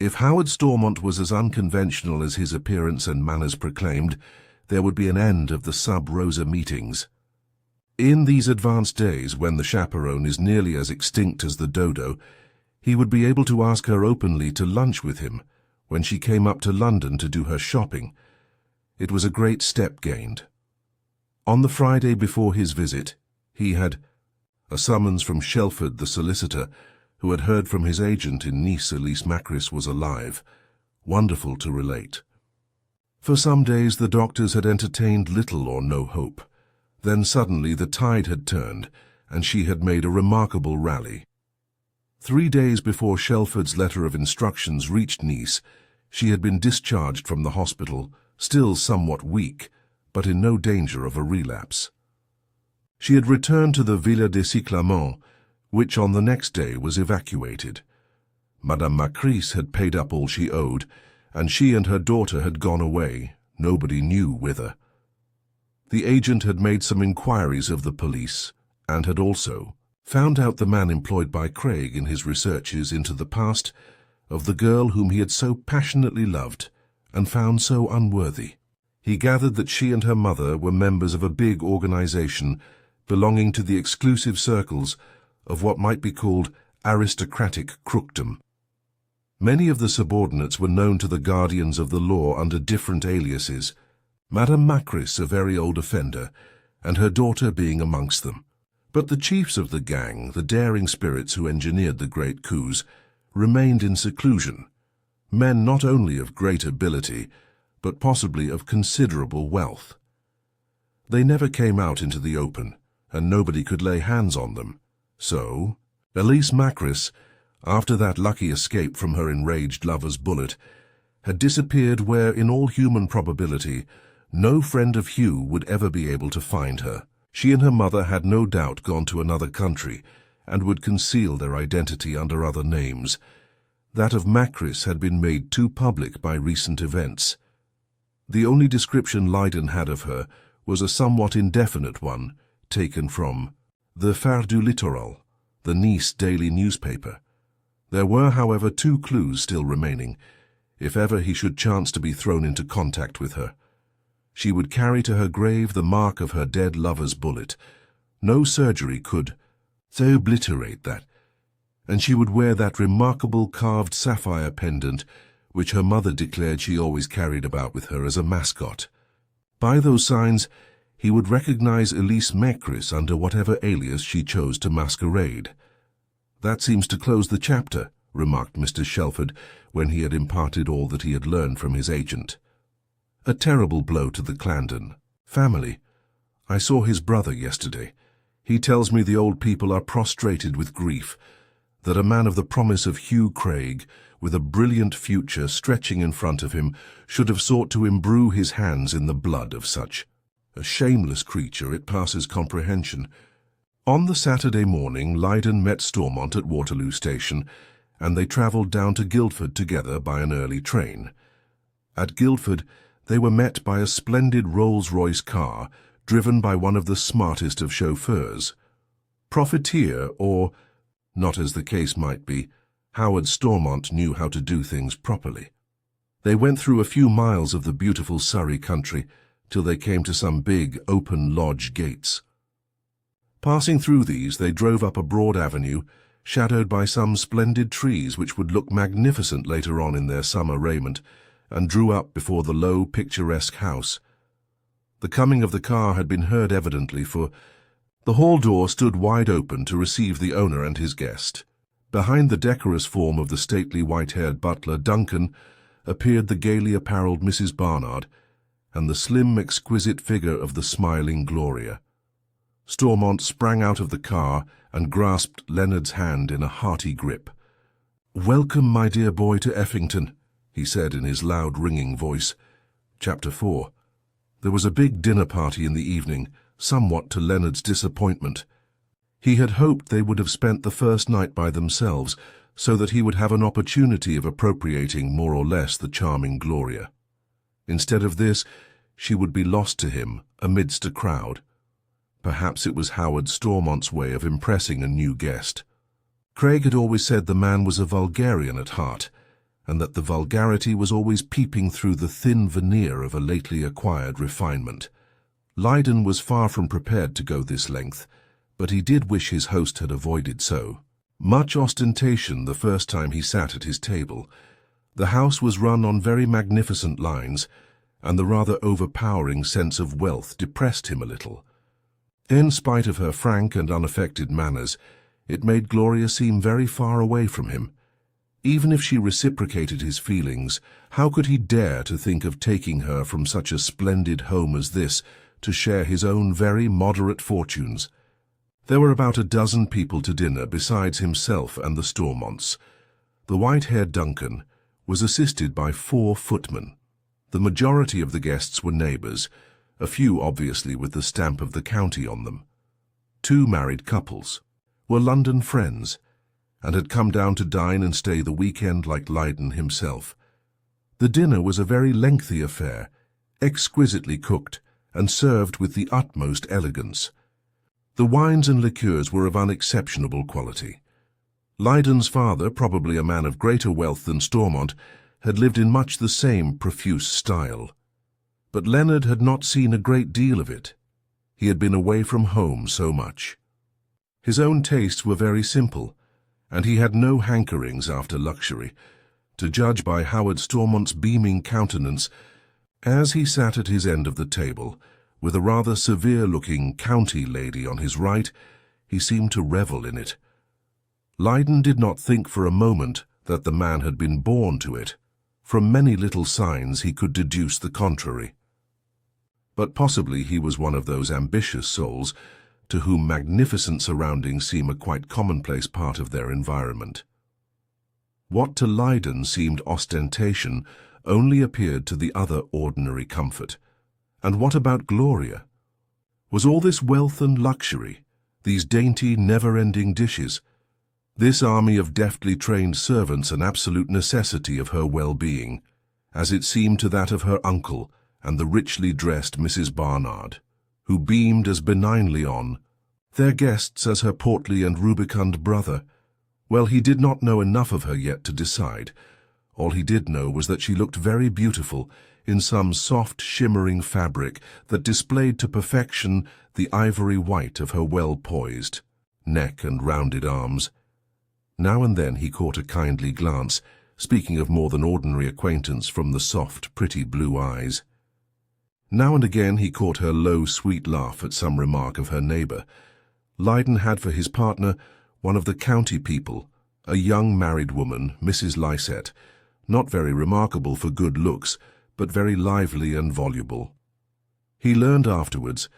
A: If Howard Stormont was as unconventional as his appearance and manners proclaimed, there would be an end of the sub-rosa meetings. In these advanced days, when the chaperone is nearly as extinct as the dodo, he would be able to ask her openly to lunch with him when she came up to London to do her shopping. It was a great step gained. On the Friday before his visit, he had a summons from Shelford, the solicitor, who had heard from his agent in Nice Elise Macris was alive. Wonderful to relate. For some days the doctors had entertained little or no hope. Then suddenly the tide had turned, and she had made a remarkable rally. 3 days before Shelford's letter of instructions reached Nice, she had been discharged from the hospital, still somewhat weak, but in no danger of a relapse. She had returned to the Villa de Cyclamont, which on the next day was evacuated. Madame Macris had paid up all she owed, and she and her daughter had gone away, nobody knew whither. The agent had made some inquiries of the police, and had also found out the man employed by Craig in his researches into the past of the girl whom he had so passionately loved and found so unworthy. He gathered that she and her mother were members of a big organization belonging to the exclusive circles of what might be called aristocratic crookdom. Many of the subordinates were known to the guardians of the law under different aliases, Madame Macris, a very old offender, and her daughter being amongst them. But the chiefs of the gang, the daring spirits who engineered the great coups, remained in seclusion, men not only of great ability, but possibly of considerable wealth. They never came out into the open, and nobody could lay hands on them. So, Elise Macris, after that lucky escape from her enraged lover's bullet, had disappeared where, in all human probability, no friend of Hugh would ever be able to find her. She and her mother had no doubt gone to another country, and would conceal their identity under other names. That of Macris had been made too public by recent events. The only description Leyden had of her was a somewhat indefinite one, taken from the Phare du Littoral, the Nice daily newspaper. There were, however, 2 clues still remaining, if ever he should chance to be thrown into contact with her. She would carry to her grave the mark of her dead lover's bullet. No surgery could so obliterate that, and she would wear that remarkable carved sapphire pendant which her mother declared she always carried about with her as a mascot. By those signs, he would recognize Elise Macris under whatever alias she chose to masquerade. "That seems to close the chapter," remarked Mr. Shelford when he had imparted all that he had learned from his agent. "A terrible blow to the Clandon family. I saw his brother yesterday. He tells me the old people are prostrated with grief, that a man of the promise of Hugh Craig, with a brilliant future stretching in front of him, should have sought to imbrue his hands in the blood of such a shameless creature. It passes comprehension." On the Saturday morning, Leyden met Stormont at Waterloo Station, and they travelled down to Guildford together by an early train. At Guildford, they were met by a splendid Rolls-Royce car, driven by one of the smartest of chauffeurs. Profiteer, or, not as the case might be, Howard Stormont knew how to do things properly. They went through a few miles of the beautiful Surrey country, till they came to some big, open lodge gates. Passing through these, they drove up a broad avenue, shadowed by some splendid trees which would look magnificent later on in their summer raiment, and drew up before the low, picturesque house. The coming of the car had been heard evidently, for the hall door stood wide open to receive the owner and his guest. Behind the decorous form of the stately white-haired butler, Duncan, appeared the gaily apparelled Mrs. Barnard, and the slim, exquisite figure of the smiling Gloria. Stormont sprang out of the car and grasped Leonard's hand in a hearty grip. "Welcome, my dear boy, to Effington," he said in his loud, ringing voice. Chapter 4. There was a big dinner party in the evening, somewhat to Leonard's disappointment. He had hoped they would have spent the first night by themselves, so that he would have an opportunity of appropriating more or less the charming Gloria. Instead of this, she would be lost to him amidst a crowd. Perhaps it was Howard Stormont's way of impressing a new guest. Craig had always said the man was a vulgarian at heart, and that the vulgarity was always peeping through the thin veneer of a lately acquired refinement. Leyden was far from prepared to go this length, but he did wish his host had avoided so. Much ostentation the first time he sat at his table. The house was run on very magnificent lines, and the rather overpowering sense of wealth depressed him a little. In spite of her frank and unaffected manners, it made Gloria seem very far away from him. Even if she reciprocated his feelings, how could he dare to think of taking her from such a splendid home as this to share his own very moderate fortunes? There were about a dozen people to dinner besides himself and the Stormonts. The white-haired Duncan was assisted by 4 footmen. The majority of the guests were neighbours, a few obviously with the stamp of the county on them. 2 married couples. were London friends, and had come down to dine and stay the weekend like Lydon himself. The dinner was a very lengthy affair, exquisitely cooked, and served with the utmost elegance. The wines and liqueurs were of unexceptionable quality. Lydon's father, probably a man of greater wealth than Stormont, had lived in much the same profuse style. But Leonard had not seen a great deal of it. He had been away from home so much. His own tastes were very simple, and he had no hankerings after luxury, to judge by Howard Stormont's beaming countenance as he sat at his end of the table, with a rather severe-looking county lady on his right. He seemed to revel in it. Lydon did not think for a moment that the man had been born to it. From many little signs he could deduce the contrary. But possibly he was one of those ambitious souls to whom magnificent surroundings seem a quite commonplace part of their environment. What to Lydon seemed ostentation only appeared to the other ordinary comfort. And what about Gloria? Was all this wealth and luxury, these dainty, never-ending dishes, this army of deftly trained servants, an absolute necessity of her well-being, as it seemed to that of her uncle and the richly dressed Mrs. Barnard, who beamed as benignly on their guests as her portly and rubicund brother? Well, he did not know enough of her yet to decide. All he did know was that she looked very beautiful in some soft, shimmering fabric that displayed to perfection the ivory white of her well-poised neck and rounded arms. Now and then he caught a kindly glance, speaking of more than ordinary acquaintance, from the soft, pretty blue eyes. Now and again he caught her low, sweet laugh at some remark of her neighbour. Lydon had for his partner one of the county people, a young married woman, Mrs. Lycett, not very remarkable for good looks, but very lively and voluble. He learned afterwards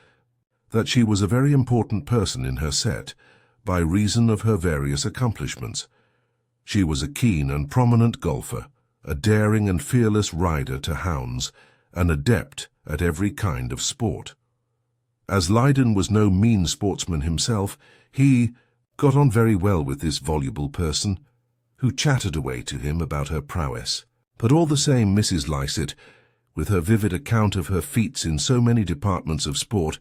A: that she was a very important person in her set, by reason of her various accomplishments. She was a keen and prominent golfer, a daring and fearless rider to hounds, an adept at every kind of sport. As Lydon was no mean sportsman himself, he got on very well with this voluble person, who chattered away to him about her prowess. But all the same, Mrs. Lycett, with her vivid account of her feats in so many departments of sport,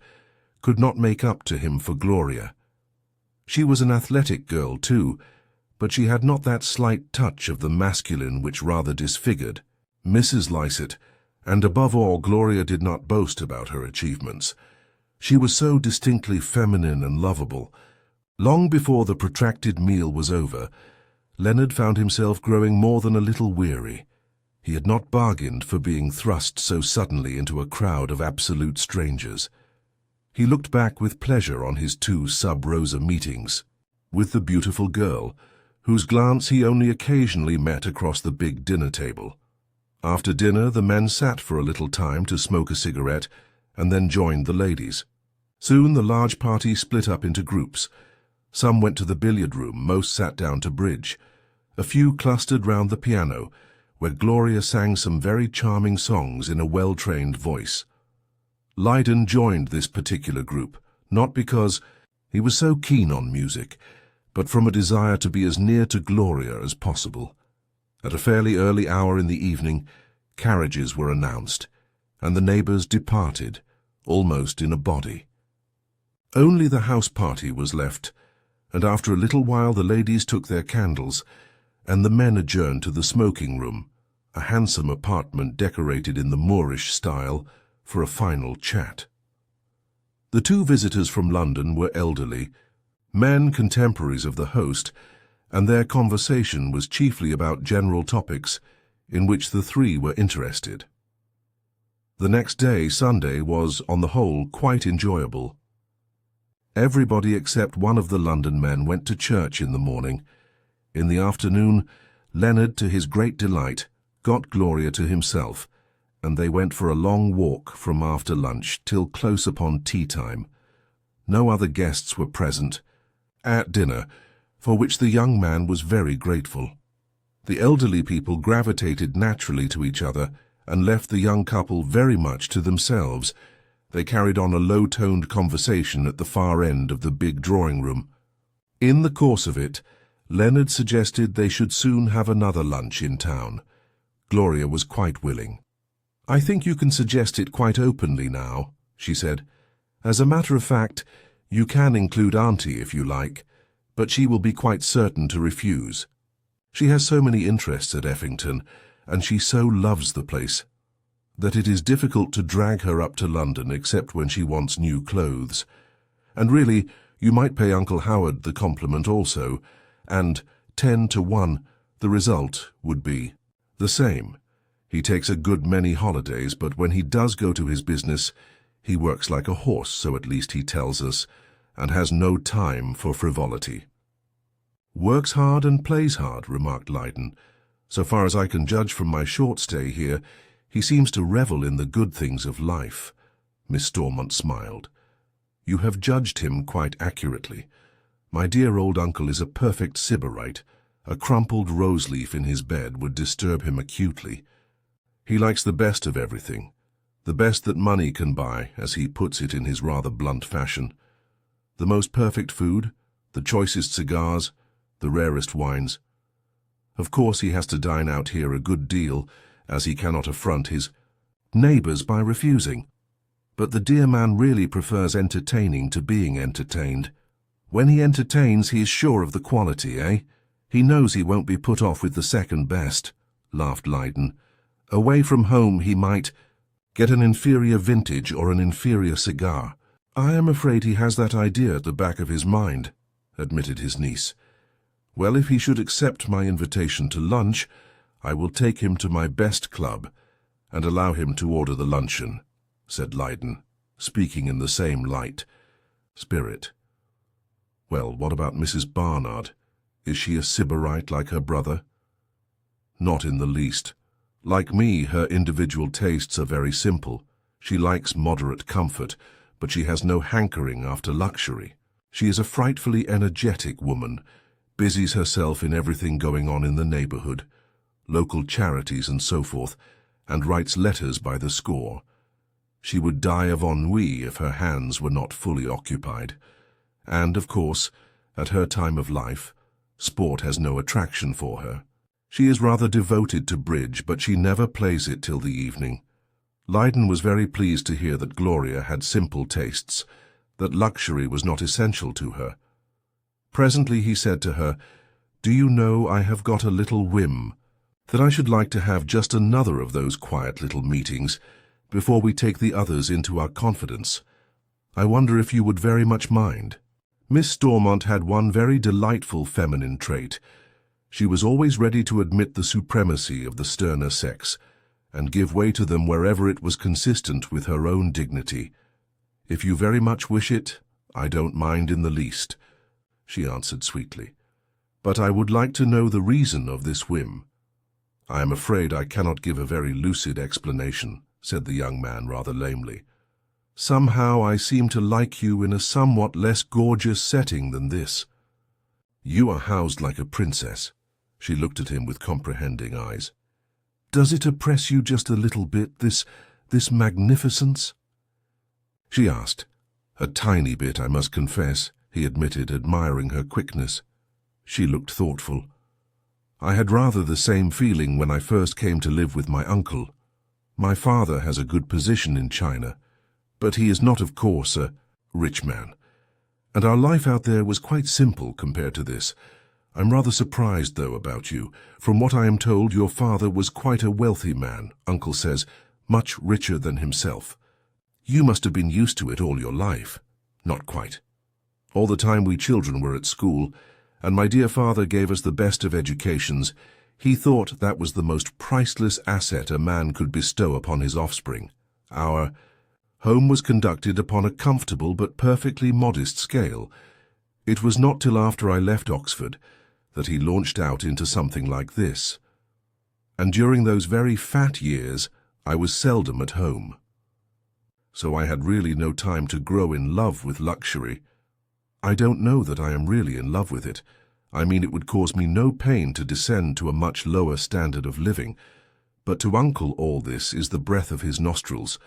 A: could not make up to him for Gloria. She was an athletic girl, too, but she had not that slight touch of the masculine which rather disfigured Mrs. Lycett, and above all, Gloria did not boast about her achievements. She was so distinctly feminine and lovable. Long before the protracted meal was over, Leonard found himself growing more than a little weary. He had not bargained for being thrust so suddenly into a crowd of absolute strangers. He looked back with pleasure on his 2 sub-rosa meetings with the beautiful girl, whose glance he only occasionally met across the big dinner table. After dinner, the men sat for a little time to smoke a cigarette and then joined the ladies. Soon the large party split up into groups. Some went to the billiard room, most sat down to bridge. A few clustered round the piano, where Gloria sang some very charming songs in a well-trained voice. Lydon joined this particular group, not because he was so keen on music, but from a desire to be as near to Gloria as possible. At a fairly early hour in the evening, carriages were announced, and the neighbours departed, almost in a body. Only the house party was left, and after a little while the ladies took their candles, and the men adjourned to the smoking room, a handsome apartment decorated in the Moorish style, for a final chat. The 2 visitors from London were elderly, men contemporaries of the host, and their conversation was chiefly about general topics in which the 3 were interested. The next day, Sunday, was, on the whole, quite enjoyable. Everybody except one of the London men went to church in the morning. In the afternoon, Leonard, to his great delight, got Gloria to himself, and they went for a long walk from after lunch till close upon tea-time. No other guests were present at dinner, for which the young man was very grateful. The elderly people gravitated naturally to each other and left the young couple very much to themselves. They carried on a low-toned conversation at the far end of the big drawing-room. In the course of it, Leonard suggested they should soon have another lunch in town. Gloria was quite willing. "I think you can suggest it quite openly now," she said. "As a matter of fact, you can include Auntie if you like, but she will be quite certain to refuse. She has so many interests at Effington, and she so loves the place, that it is difficult to drag her up to London except when she wants new clothes. And really, you might pay Uncle Howard the compliment also, and 10 to 1, the result would be the same. He takes a good many holidays, but when he does go to his business, he works like a horse, so at least he tells us, and has no time for frivolity." "Works hard and plays hard," remarked Leyden. "So far as I can judge from my short stay here, he seems to revel in the good things of life." Miss Stormont smiled. "You have judged him quite accurately. My dear old uncle is a perfect sybarite. A crumpled rose-leaf in his bed would disturb him acutely. He likes the best of everything, the best that money can buy, as he puts it in his rather blunt fashion. The most perfect food, the choicest cigars, the rarest wines. Of course he has to dine out here a good deal, as he cannot affront his neighbours by refusing. But the dear man really prefers entertaining to being entertained. When he entertains, he is sure of the quality, eh? He knows he won't be put off with the second best," laughed Leyden. "Away from home he might get an inferior vintage or an inferior cigar." "I am afraid he has that idea at the back of his mind," admitted his niece. "Well, if he should accept my invitation to lunch, I will take him to my best club and allow him to order the luncheon," said Leyden, speaking in the same light spirit. "Well, what about Mrs. Barnard? Is she a sybarite like her brother?" "Not in the least. Like me, her individual tastes are very simple. She likes moderate comfort, but she has no hankering after luxury. She is a frightfully energetic woman, busies herself in everything going on in the neighbourhood, local charities and so forth, and writes letters by the score. She would die of ennui if her hands were not fully occupied. And, of course, at her time of life, sport has no attraction for her. She is rather devoted to bridge, but she never plays it till the evening." Leyden was very pleased to hear that Gloria had simple tastes, that luxury was not essential to her. Presently he said to her, "Do you know, I have got a little whim, that I should like to have just another of those quiet little meetings before we take the others into our confidence. I wonder if you would very much mind." Miss Stormont had one very delightful feminine trait. She was always ready to admit the supremacy of the sterner sex, and give way to them wherever it was consistent with her own dignity. "If you very much wish it, I don't mind in the least," she answered sweetly. "But I would like to know the reason of this whim." "I am afraid I cannot give a very lucid explanation," said the young man rather lamely. "Somehow I seem to like you in a somewhat less gorgeous setting than this. You are housed like a princess." She looked at him with comprehending eyes. "Does it oppress you just a little bit, this magnificence?" she asked. "A tiny bit, I must confess," he admitted, admiring her quickness. She looked thoughtful. "I had rather the same feeling when I first came to live with my uncle. My father has a good position in China, but he is not, of course, a rich man. And our life out there was quite simple compared to this. I'm rather surprised, though, about you. From what I am told, your father was quite a wealthy man, Uncle says, much richer than himself. You must have been used to it all your life." "Not quite. All the time we children were at school, and my dear father gave us the best of educations, he thought that was the most priceless asset a man could bestow upon his offspring. Our home was conducted upon a comfortable but perfectly modest scale. It was not till after I left Oxford that he launched out into something like this. And during those very fat years, I was seldom at home. So I had really no time to grow in love with luxury. I don't know that I am really in love with it. I mean, it would cause me no pain to descend to a much lower standard of living. But to Uncle all this is the breath of his nostrils.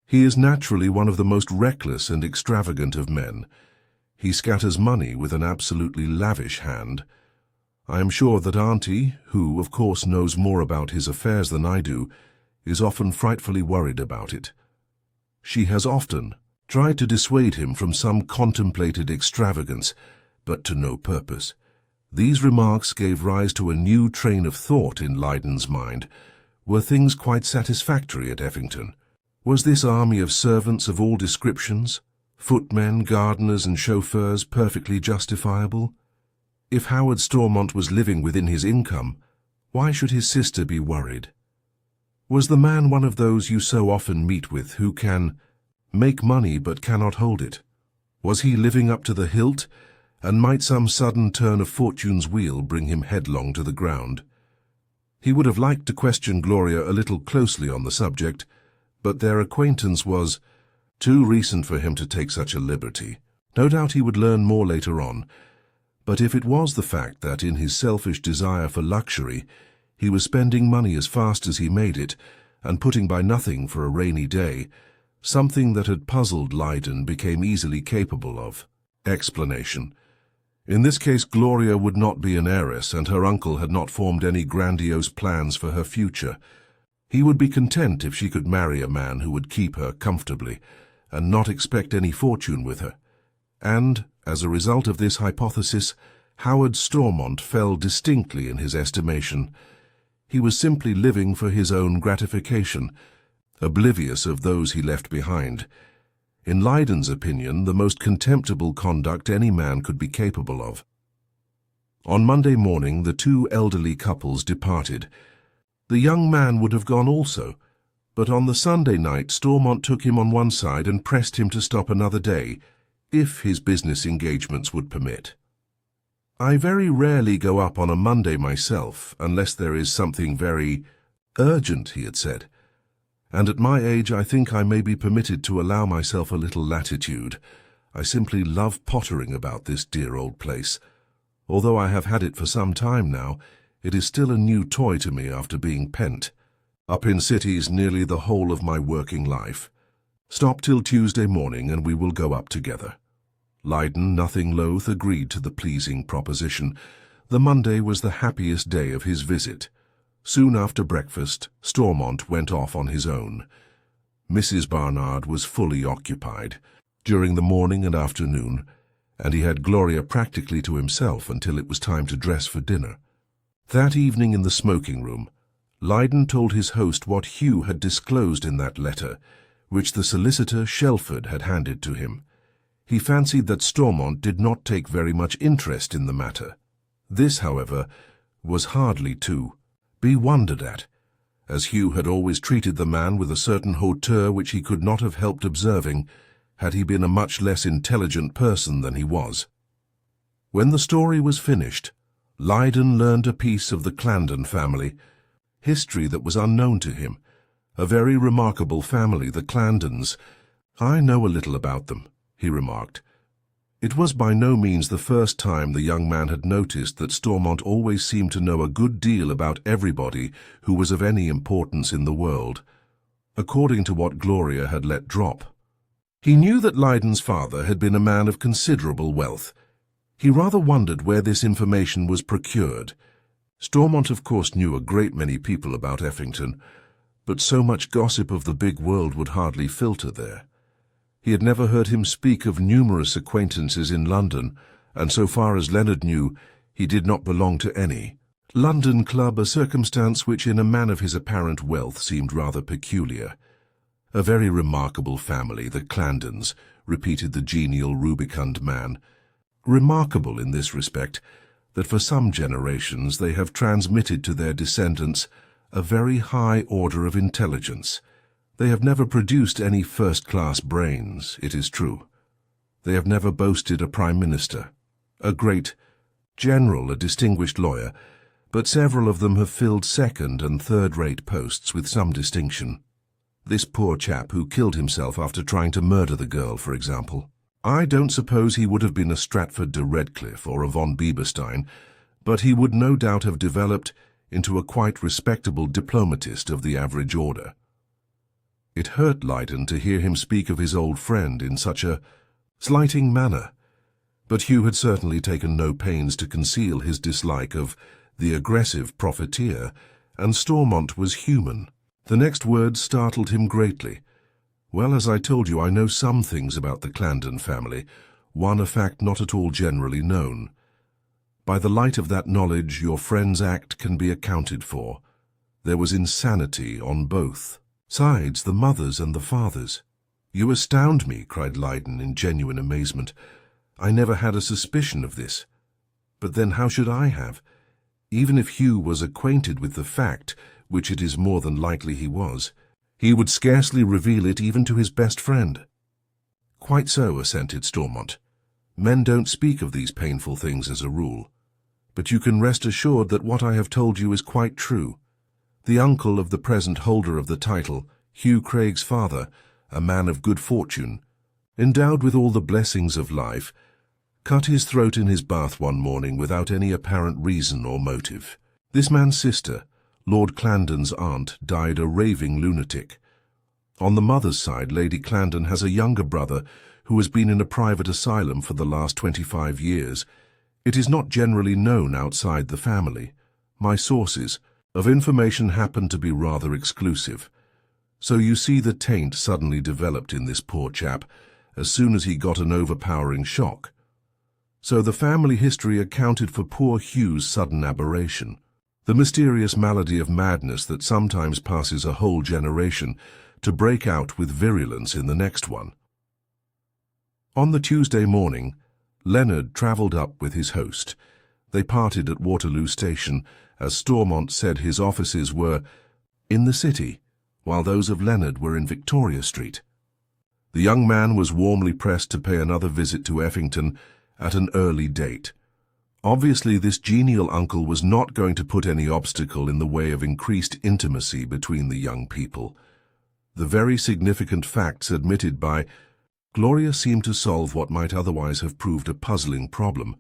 A: He is naturally one of the most reckless and extravagant of men. He scatters money with an absolutely lavish hand. I am sure that Auntie, who of course knows more about his affairs than I do, is often frightfully worried about it. She has often tried to dissuade him from some contemplated extravagance, but to no purpose. These remarks gave rise to a new train of thought in Leyden's mind. Were things quite satisfactory at Effington? Was this army of servants of all descriptions, footmen, gardeners and chauffeurs, perfectly justifiable? If Howard Stormont was living within his income, why should his sister be worried? Was the man one of those you so often meet with who can make money but cannot hold it? Was he living up to the hilt, and might some sudden turn of fortune's wheel bring him headlong to the ground? He would have liked to question Gloria a little closely on the subject, but their acquaintance was too recent for him to take such a liberty. No doubt he would learn more later on, but if it was the fact that in his selfish desire for luxury he was spending money as fast as he made it and putting by nothing for a rainy day, something that had puzzled Leyden became easily capable of explanation. In this case, Gloria would not be an heiress, and her uncle had not formed any grandiose plans for her future. He would be content if she could marry a man who would keep her comfortably and not expect any fortune with her. And, as a result of this hypothesis, Howard Stormont fell distinctly in his estimation. He was simply living for his own gratification, oblivious of those he left behind. In Leyden's opinion, the most contemptible conduct any man could be capable of. On Monday morning, the two elderly couples departed. The young man would have gone also, but on the Sunday night Stormont took him on one side and pressed him to stop another day, if his business engagements would permit. I very rarely go up on a Monday myself, unless there is something very urgent, he had said. And at my age I think I may be permitted to allow myself a little latitude. I simply love pottering about this dear old place. Although I have had it for some time now, it is still a new toy to me after being pent. Up in cities nearly the whole of my working life. Stop till Tuesday morning and we will go up together. Leyden, nothing loath, agreed to the pleasing proposition. The Monday was the happiest day of his visit. Soon after breakfast, Stormont went off on his own. Mrs. Barnard was fully occupied during the morning and afternoon, and he had Gloria practically to himself until it was time to dress for dinner. That evening in the smoking room, Leyden told his host what Hugh had disclosed in that letter, which the solicitor Shelford had handed to him. He fancied that Stormont did not take very much interest in the matter. This, however, was hardly to be wondered at, as Hugh had always treated the man with a certain hauteur which he could not have helped observing had he been a much less intelligent person than he was. When the story was finished, Leyden learned a piece of the Clarendon family, history that was unknown to him. A very remarkable family, the Clarendons. I know a little about them, he remarked. It was by no means the first time the young man had noticed that Stormont always seemed to know a good deal about everybody who was of any importance in the world, according to what Gloria had let drop. He knew that Leyden's father had been a man of considerable wealth. He rather wondered where this information was procured. Stormont, of course, knew a great many people about Effington, but so much gossip of the big world would hardly filter there. He had never heard him speak of numerous acquaintances in London, and so far as Leonard knew, he did not belong to any. London Club, a circumstance which in a man of his apparent wealth seemed rather peculiar. A very remarkable family, the Clarendons, repeated the genial, rubicund man. Remarkable in this respect, that for some generations they have transmitted to their descendants a very high order of intelligence. They have never produced any first-class brains, it is true. They have never boasted a prime minister, a great general, a distinguished lawyer, but several of them have filled second- and third-rate posts with some distinction. This poor chap who killed himself after trying to murder the girl, for example. I don't suppose he would have been a Stratford de Redcliffe or a von Bieberstein, but he would no doubt have developed into a quite respectable diplomatist of the average order. It hurt Leyden to hear him speak of his old friend in such a slighting manner. But Hugh had certainly taken no pains to conceal his dislike of the aggressive profiteer, and Stormont was human. The next words startled him greatly. "Well, as I told you, I know some things about the Clandon family, one a fact not at all generally known. By the light of that knowledge, your friend's act can be accounted for. There was insanity on both sides, the mother's and the father's." "You astound me," cried Leyden in genuine amazement. "I never had a suspicion of this. But then how should I have? Even if Hugh was acquainted with the fact, which it is more than likely he was, he would scarcely reveal it even to his best friend." "Quite so," assented Stormont. "Men don't speak of these painful things as a rule. But you can rest assured that what I have told you is quite true. The uncle of the present holder of the title, Hugh Craig's father, a man of good fortune, endowed with all the blessings of life, cut his throat in his bath one morning without any apparent reason or motive. This man's sister, Lord Clandon's aunt, died a raving lunatic. On the mother's side, Lady Clandon has a younger brother who has been in a private asylum for the last 25 years. It is not generally known outside the family. My sources of information happen to be rather exclusive. So you see the taint suddenly developed in this poor chap as soon as he got an overpowering shock. So the family history accounted for poor Hugh's sudden aberration, the mysterious malady of madness that sometimes passes a whole generation to break out with virulence in the next one. On the Tuesday morning, Leonard travelled up with his host. They parted at Waterloo Station, as Stormont said his offices were in the city, while those of Leonard were in Victoria Street. The young man was warmly pressed to pay another visit to Effington at an early date. Obviously, this genial uncle was not going to put any obstacle in the way of increased intimacy between the young people. The very significant facts admitted by Gloria seemed to solve what might otherwise have proved a puzzling problem.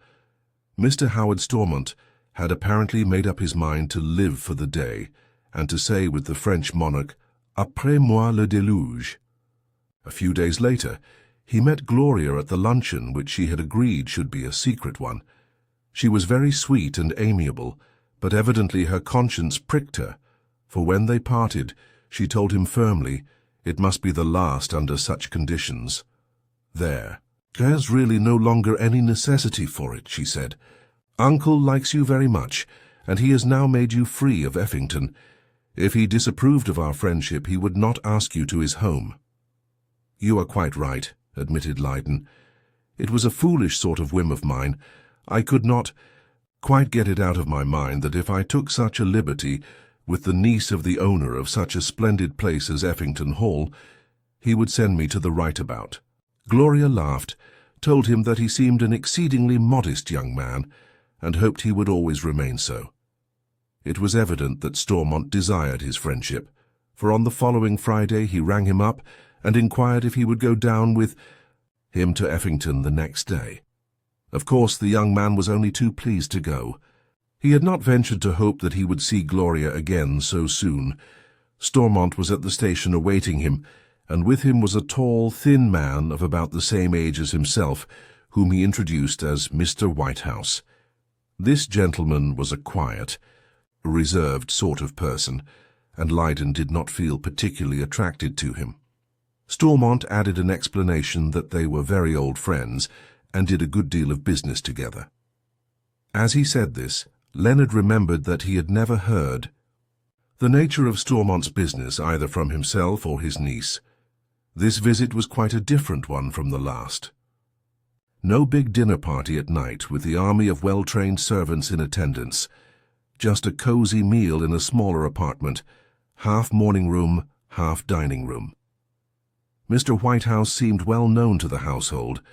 A: Mr. Howard Stormont had apparently made up his mind to live for the day, and to say with the French monarch, "Après moi le déluge." A few days later, he met Gloria at the luncheon which she had agreed should be a secret one. She was very sweet and amiable, but evidently her conscience pricked her, for when they parted, she told him firmly it must be the last under such conditions. "There's really no longer any necessity for it," she said. "Uncle likes you very much, and he has now made you free of Effington. If he disapproved of our friendship, he would not ask you to his home." "You are quite right," admitted Leyden. "It was a foolish sort of whim of mine. I could not quite get it out of my mind that if I took such a liberty with the niece of the owner of such a splendid place as Effington Hall, he would send me to the right-about." Gloria laughed, told him that he seemed an exceedingly modest young man, and hoped he would always remain so. It was evident that Stormont desired his friendship, for on the following Friday he rang him up and inquired if he would go down with him to Effington the next day. Of course, the young man was only too pleased to go. He had not ventured to hope that he would see Gloria again so soon. Stormont was at the station awaiting him, and with him was a tall, thin man of about the same age as himself, whom he introduced as Mr. Whitehouse. This gentleman was a quiet, reserved sort of person, and Leyden did not feel particularly attracted to him. Stormont added an explanation that they were very old friends, and did a good deal of business together. As he said this, Leonard remembered that he had never heard the nature of Stormont's business either from himself or his niece. This visit was quite a different one from the last. No big dinner party at night with the army of well-trained servants in attendance, just a cosy meal in a smaller apartment, half morning room, half dining room. Mr. Whitehouse seemed well known to the household,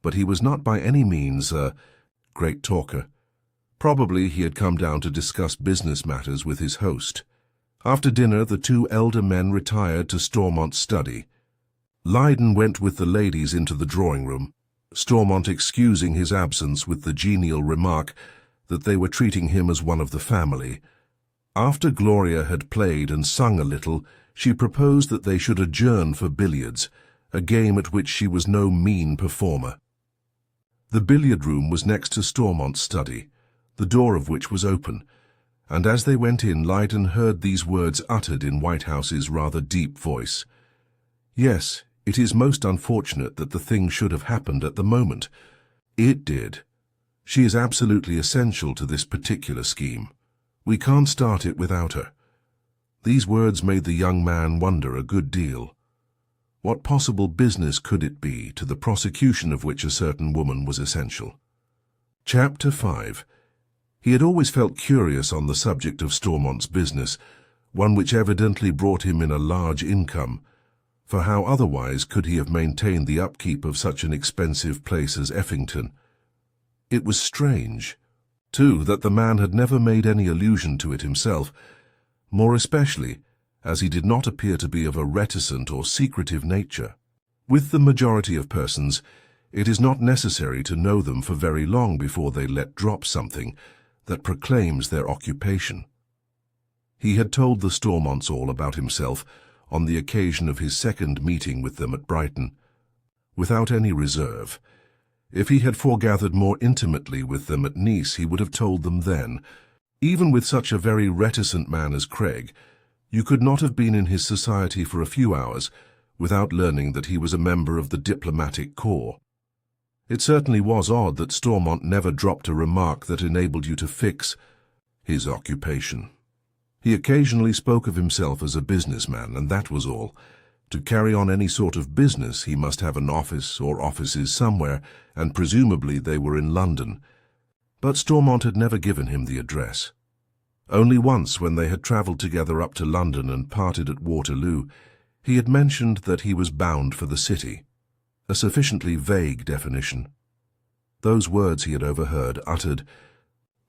A: but he was not by any means a great talker. Probably he had come down to discuss business matters with his host. After dinner, the two elder men retired to Stormont's study. Leyden went with the ladies into the drawing-room, Stormont excusing his absence with the genial remark that they were treating him as one of the family. After Gloria had played and sung a little, she proposed that they should adjourn for billiards, a game at which she was no mean performer. The billiard room was next to Stormont's study, the door of which was open, and as they went in, Leyden heard these words uttered in Whitehouse's rather deep voice. "Yes, it is most unfortunate that the thing should have happened at the moment. It did. She is absolutely essential to this particular scheme. We can't start it without her." These words made the young man wonder a good deal. What possible business could it be to the prosecution of which a certain woman was essential? Chapter 5. He had always felt curious on the subject of Stormont's business, one which evidently brought him in a large income, for how otherwise could he have maintained the upkeep of such an expensive place as Effington? It was strange, too, that the man had never made any allusion to it himself, more especially as he did not appear to be of a reticent or secretive nature. With the majority of persons, it is not necessary to know them for very long before they let drop something that proclaims their occupation. He had told the Stormonts all about himself on the occasion of his second meeting with them at Brighton, without any reserve. If he had foregathered more intimately with them at Nice, he would have told them then. Even with such a very reticent man as Craig, you could not have been in his society for a few hours without learning that he was a member of the diplomatic corps. It certainly was odd that Stormont never dropped a remark that enabled you to fix his occupation. He occasionally spoke of himself as a businessman, and that was all. To carry on any sort of business, he must have an office or offices somewhere, and presumably they were in London. But Stormont had never given him the address. Only once, when they had travelled together up to London and parted at Waterloo, he had mentioned that he was bound for the city, a sufficiently vague definition. Those words he had overheard, uttered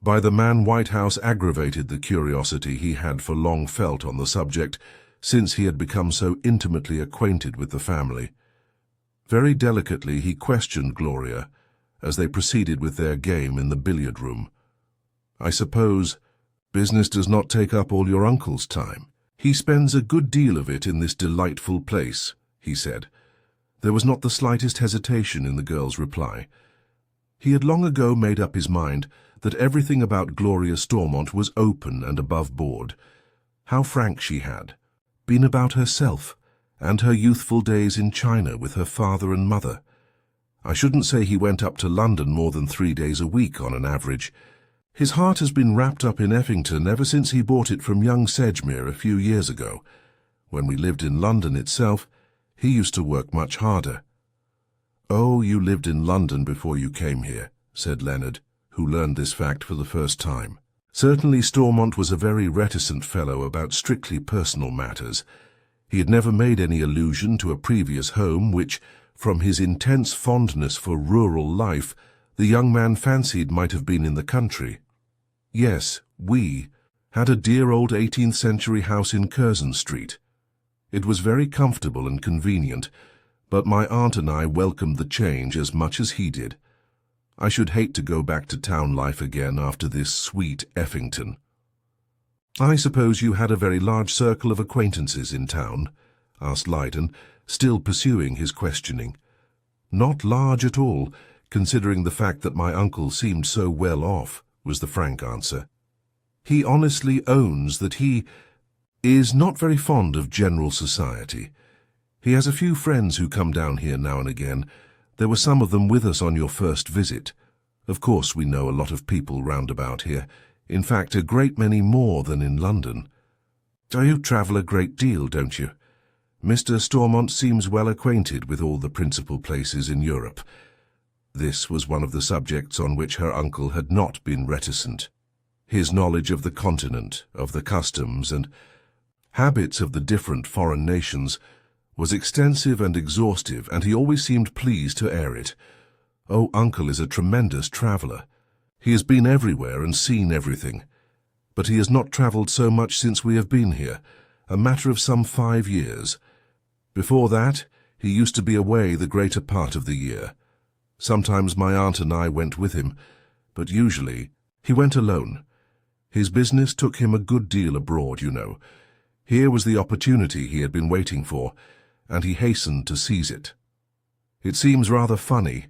A: by the man Whitehouse, aggravated the curiosity he had for long felt on the subject, since he had become so intimately acquainted with the family. Very delicately he questioned Gloria as they proceeded with their game in the billiard room. "I suppose business does not take up all your uncle's time. He spends a good deal of it in this delightful place," he said. There was not the slightest hesitation in the girl's reply. He had long ago made up his mind that everything about Gloria Stormont was open and above board. How frank she had been about herself and her youthful days in China with her father and mother. I shouldn't say he went up to London more than 3 days a week on an average. His heart has been wrapped up in Effington ever since he bought it from young Sedgemoor a few years ago. When we lived in London itself, he used to work much harder. "Oh, you lived in London before you came here," said Leonard, who learned this fact for the first time. Certainly Stormont was a very reticent fellow about strictly personal matters. He had never made any allusion to a previous home which, from his intense fondness for rural life, the young man fancied might have been in the country. "Yes, we had a dear old 18th-century house in Curzon Street. It was very comfortable and convenient, but my aunt and I welcomed the change as much as he did. I should hate to go back to town life again after this sweet Effington." "I suppose you had a very large circle of acquaintances in town?" asked Leyden, still pursuing his questioning. "Not large at all, considering the fact that my uncle seemed so well off," was the frank answer. "He honestly owns that he is not very fond of general society. He has a few friends who come down here now and again. There were some of them with us on your first visit. Of course we know a lot of people round about here, in fact a great many more than in London. You travel a great deal, don't you? Mr. Stormont seems well acquainted with all the principal places in Europe." This was one of the subjects on which her uncle had not been reticent. His knowledge of the continent, of the customs and habits of the different foreign nations, was extensive and exhaustive, and he always seemed pleased to air it. "Oh, Uncle is a tremendous traveller. He has been everywhere and seen everything. But he has not travelled so much since we have been here, a matter of some 5 years. Before that, he used to be away the greater part of the year. Sometimes my aunt and I went with him, but usually he went alone. His business took him a good deal abroad, you know. Here was the opportunity he had been waiting for, and he hastened to seize it. It seems rather funny,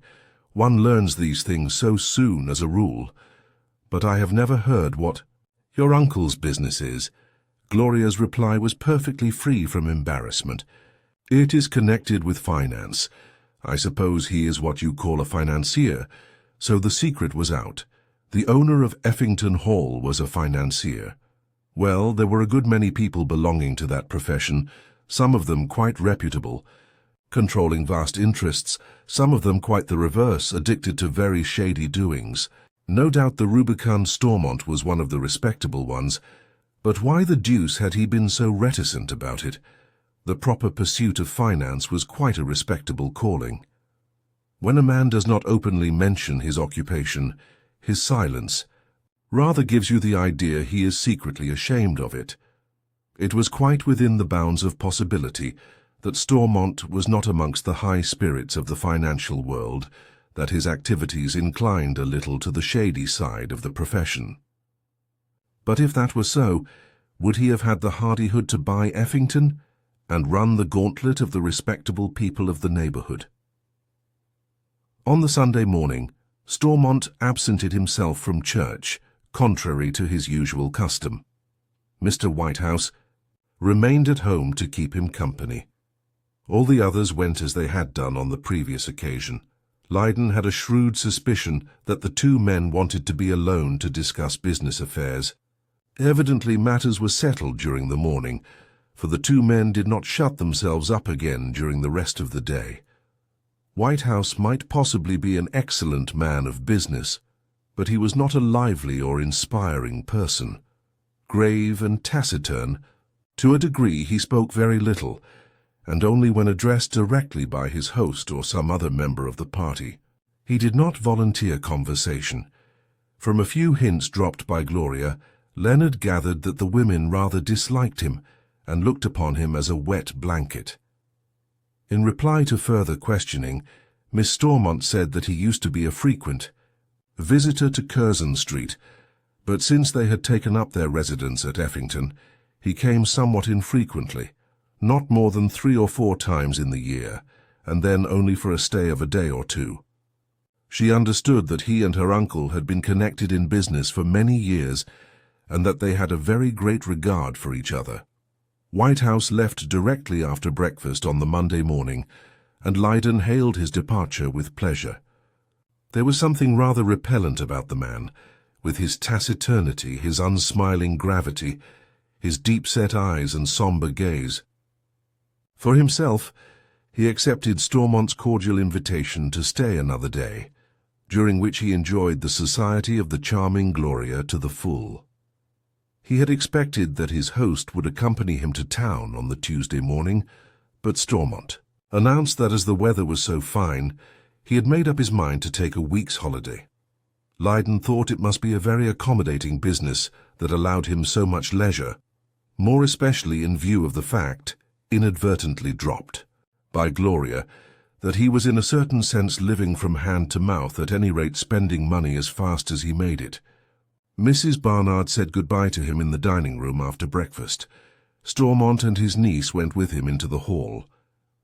A: One learns these things so soon as a rule. But I have never heard what your uncle's business is. Gloria's reply was perfectly free from embarrassment. It is connected with finance. I suppose he is what you call a financier. So the secret was out. The owner of Effington Hall was a financier. Well, there were a good many people belonging to that profession, some of them quite reputable, controlling vast interests, some of them quite the reverse, addicted to very shady doings. No doubt the rubicund Stormont was one of the respectable ones, but why the deuce had he been so reticent about it? The proper pursuit of finance was quite a respectable calling. When a man does not openly mention his occupation, his silence rather gives you the idea he is secretly ashamed of it. It was quite within the bounds of possibility that Stormont was not amongst the high spirits of the financial world, that his activities inclined a little to the shady side of the profession. But if that were so, would he have had the hardihood to buy Effington and run the gauntlet of the respectable people of the neighbourhood? On the Sunday morning, Stormont absented himself from church, contrary to his usual custom. Mr. Whitehouse remained at home to keep him company. All the others went as they had done on the previous occasion. Leyden had a shrewd suspicion that the two men wanted to be alone to discuss business affairs. Evidently matters were settled during the morning, for the two men did not shut themselves up again during the rest of the day. Whitehouse might possibly be an excellent man of business, but he was not a lively or inspiring person. Grave and taciturn, to a degree he spoke very little, and only when addressed directly by his host or some other member of the party. He did not volunteer conversation. From a few hints dropped by Gloria, Leonard gathered that the women rather disliked him and looked upon him as a wet blanket. In reply to further questioning, Miss Stormont said that he used to be a frequent visitor to Curzon Street, but since they had taken up their residence at Effington, he came somewhat infrequently, not more than 3 or 4 times in the year, and then only for a stay of a day or two. She understood that he and her uncle had been connected in business for many years, and that they had a very great regard for each other. Whitehouse left directly after breakfast on the Monday morning, and Leyden hailed his departure with pleasure. There was something rather repellent about the man, with his taciturnity, his unsmiling gravity, his deep-set eyes and sombre gaze. For himself, he accepted Stormont's cordial invitation to stay another day, during which he enjoyed the society of the charming Gloria to the full. He had expected that his host would accompany him to town on the Tuesday morning, but Stormont announced that as the weather was so fine, he had made up his mind to take a week's holiday. Leyden thought it must be a very accommodating business that allowed him so much leisure, more especially in view of the fact, inadvertently dropped by Gloria, that he was in a certain sense living from hand to mouth, at any rate spending money as fast as he made it. Mrs. Barnard said goodbye to him in the dining-room after breakfast. Stormont and his niece went with him into the hall.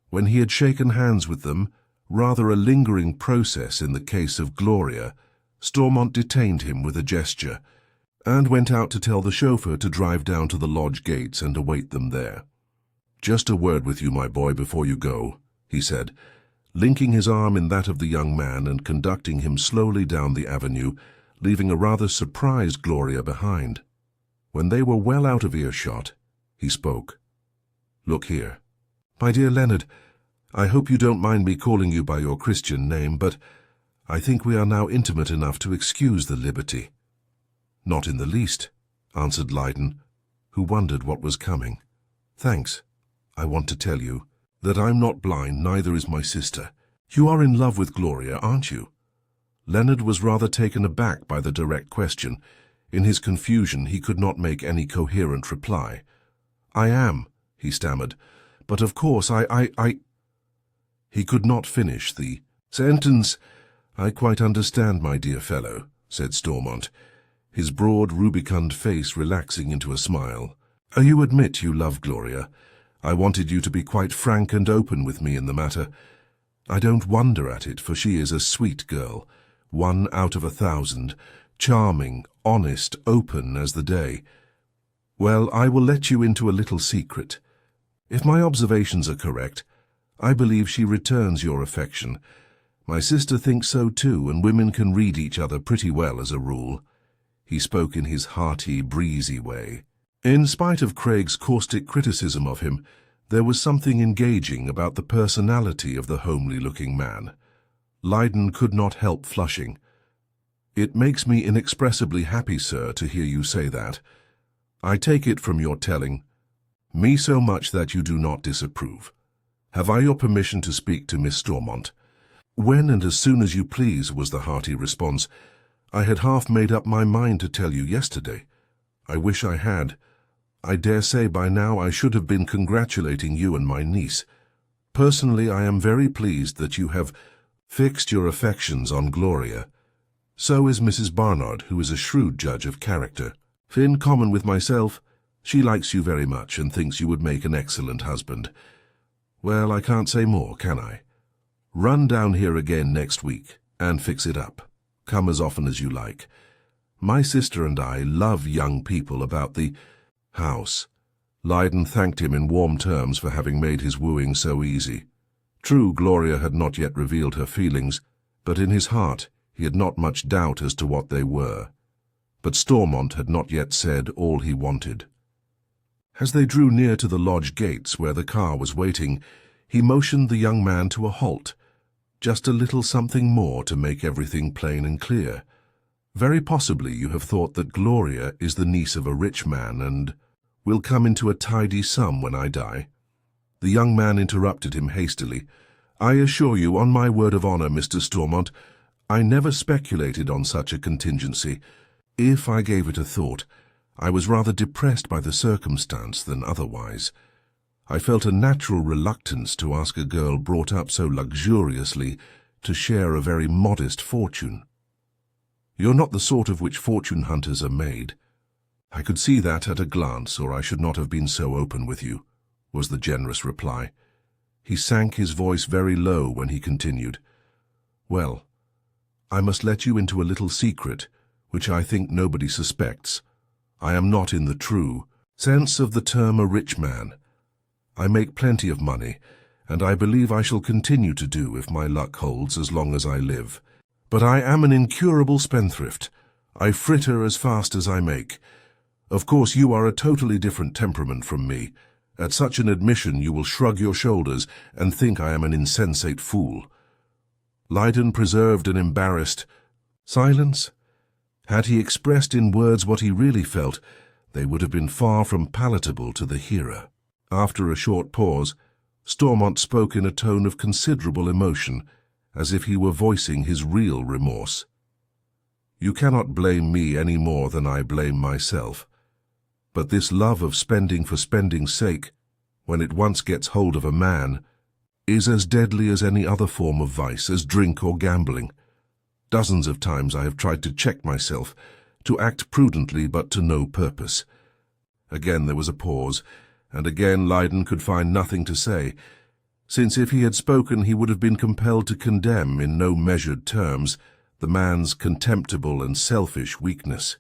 A: When he had shaken hands with them, rather a lingering process in the case of Gloria, Stormont detained him with a gesture, and went out to tell the chauffeur to drive down to the lodge gates and await them there. "Just a word with you, my boy, before you go," he said, linking his arm in that of the young man and conducting him slowly down the avenue, leaving a rather surprised Gloria behind. When they were well out of earshot, he spoke. "Look here. My dear Leonard, I hope you don't mind me calling you by your Christian name, but I think we are now intimate enough to excuse the liberty." "Not in the least," answered Leyden, who wondered what was coming. "Thanks. I want to tell you that I'm not blind, neither is my sister. You are in love with Gloria, aren't you?" Leonard was rather taken aback by the direct question. In his confusion, he could not make any coherent reply. "I am," he stammered, "but of course I—" He could not finish the sentence. "I quite understand, my dear fellow," said Stormont, his broad, rubicund face relaxing into a smile. "You admit you love Gloria. I wanted you to be quite frank and open with me in the matter. I don't wonder at it, for she is a sweet girl, 1 out of 1,000, charming, honest, open as the day. Well, I will let you into a little secret. If my observations are correct, I believe she returns your affection. My sister thinks so too, and women can read each other pretty well as a rule." He spoke in his hearty, breezy way. In spite of Craig's caustic criticism of him, there was something engaging about the personality of the homely-looking man. Lydon could not help flushing. "It makes me inexpressibly happy, sir, to hear you say that. I take it from your telling me so much that you do not disapprove. Have I your permission to speak to Miss Stormont?" "When and as soon as you please," was the hearty response. "I had half made up my mind to tell you yesterday. I wish I had. I dare say by now I should have been congratulating you and my niece. Personally, I am very pleased that you have fixed your affections on Gloria. So is Mrs. Barnard, who is a shrewd judge of character. In common with myself, she likes you very much and thinks you would make an excellent husband. Well, I can't say more, can I? Run down here again next week and fix it up. Come as often as you like. My sister and I love young people about the house." Lydon thanked him in warm terms for having made his wooing so easy. True, Gloria had not yet revealed her feelings, but in his heart he had not much doubt as to what they were. But Stormont had not yet said all he wanted. As they drew near to the lodge gates where the car was waiting, he motioned the young man to a halt. Just a little something more to make everything plain and clear. "Very possibly you have thought that Gloria is the niece of a rich man and will come into a tidy sum when I die." The young man interrupted him hastily. "I assure you, on my word of honor, Mr. Stormont, I never speculated on such a contingency. If I gave it a thought, I was rather depressed by the circumstance than otherwise. I felt a natural reluctance to ask a girl brought up so luxuriously to share a very modest fortune. You're not the sort of which fortune hunters are made. I could see that at a glance, or I should not have been so open with you," was the generous reply. He sank his voice very low when he continued. "Well, I must let you into a little secret, which I think nobody suspects. I am not in the true sense of the term a rich man. I make plenty of money, and I believe I shall continue to do if my luck holds as long as I live. But I am an incurable spendthrift. I fritter as fast as I make. Of course, you are a totally different temperament from me. At such an admission you will shrug your shoulders and think I am an insensate fool." Lydon preserved an embarrassed silence. Had he expressed in words what he really felt, they would have been far from palatable to the hearer. After a short pause, Stormont spoke in a tone of considerable emotion, as if he were voicing his real remorse. "You cannot blame me any more than I blame myself. But this love of spending for spending's sake, when it once gets hold of a man, is as deadly as any other form of vice, as drink or gambling. Dozens of times I have tried to check myself, to act prudently, but to no purpose." Again there was a pause, and again Lydon could find nothing to say, since if he had spoken he would have been compelled to condemn in no measured terms the man's contemptible and selfish weakness.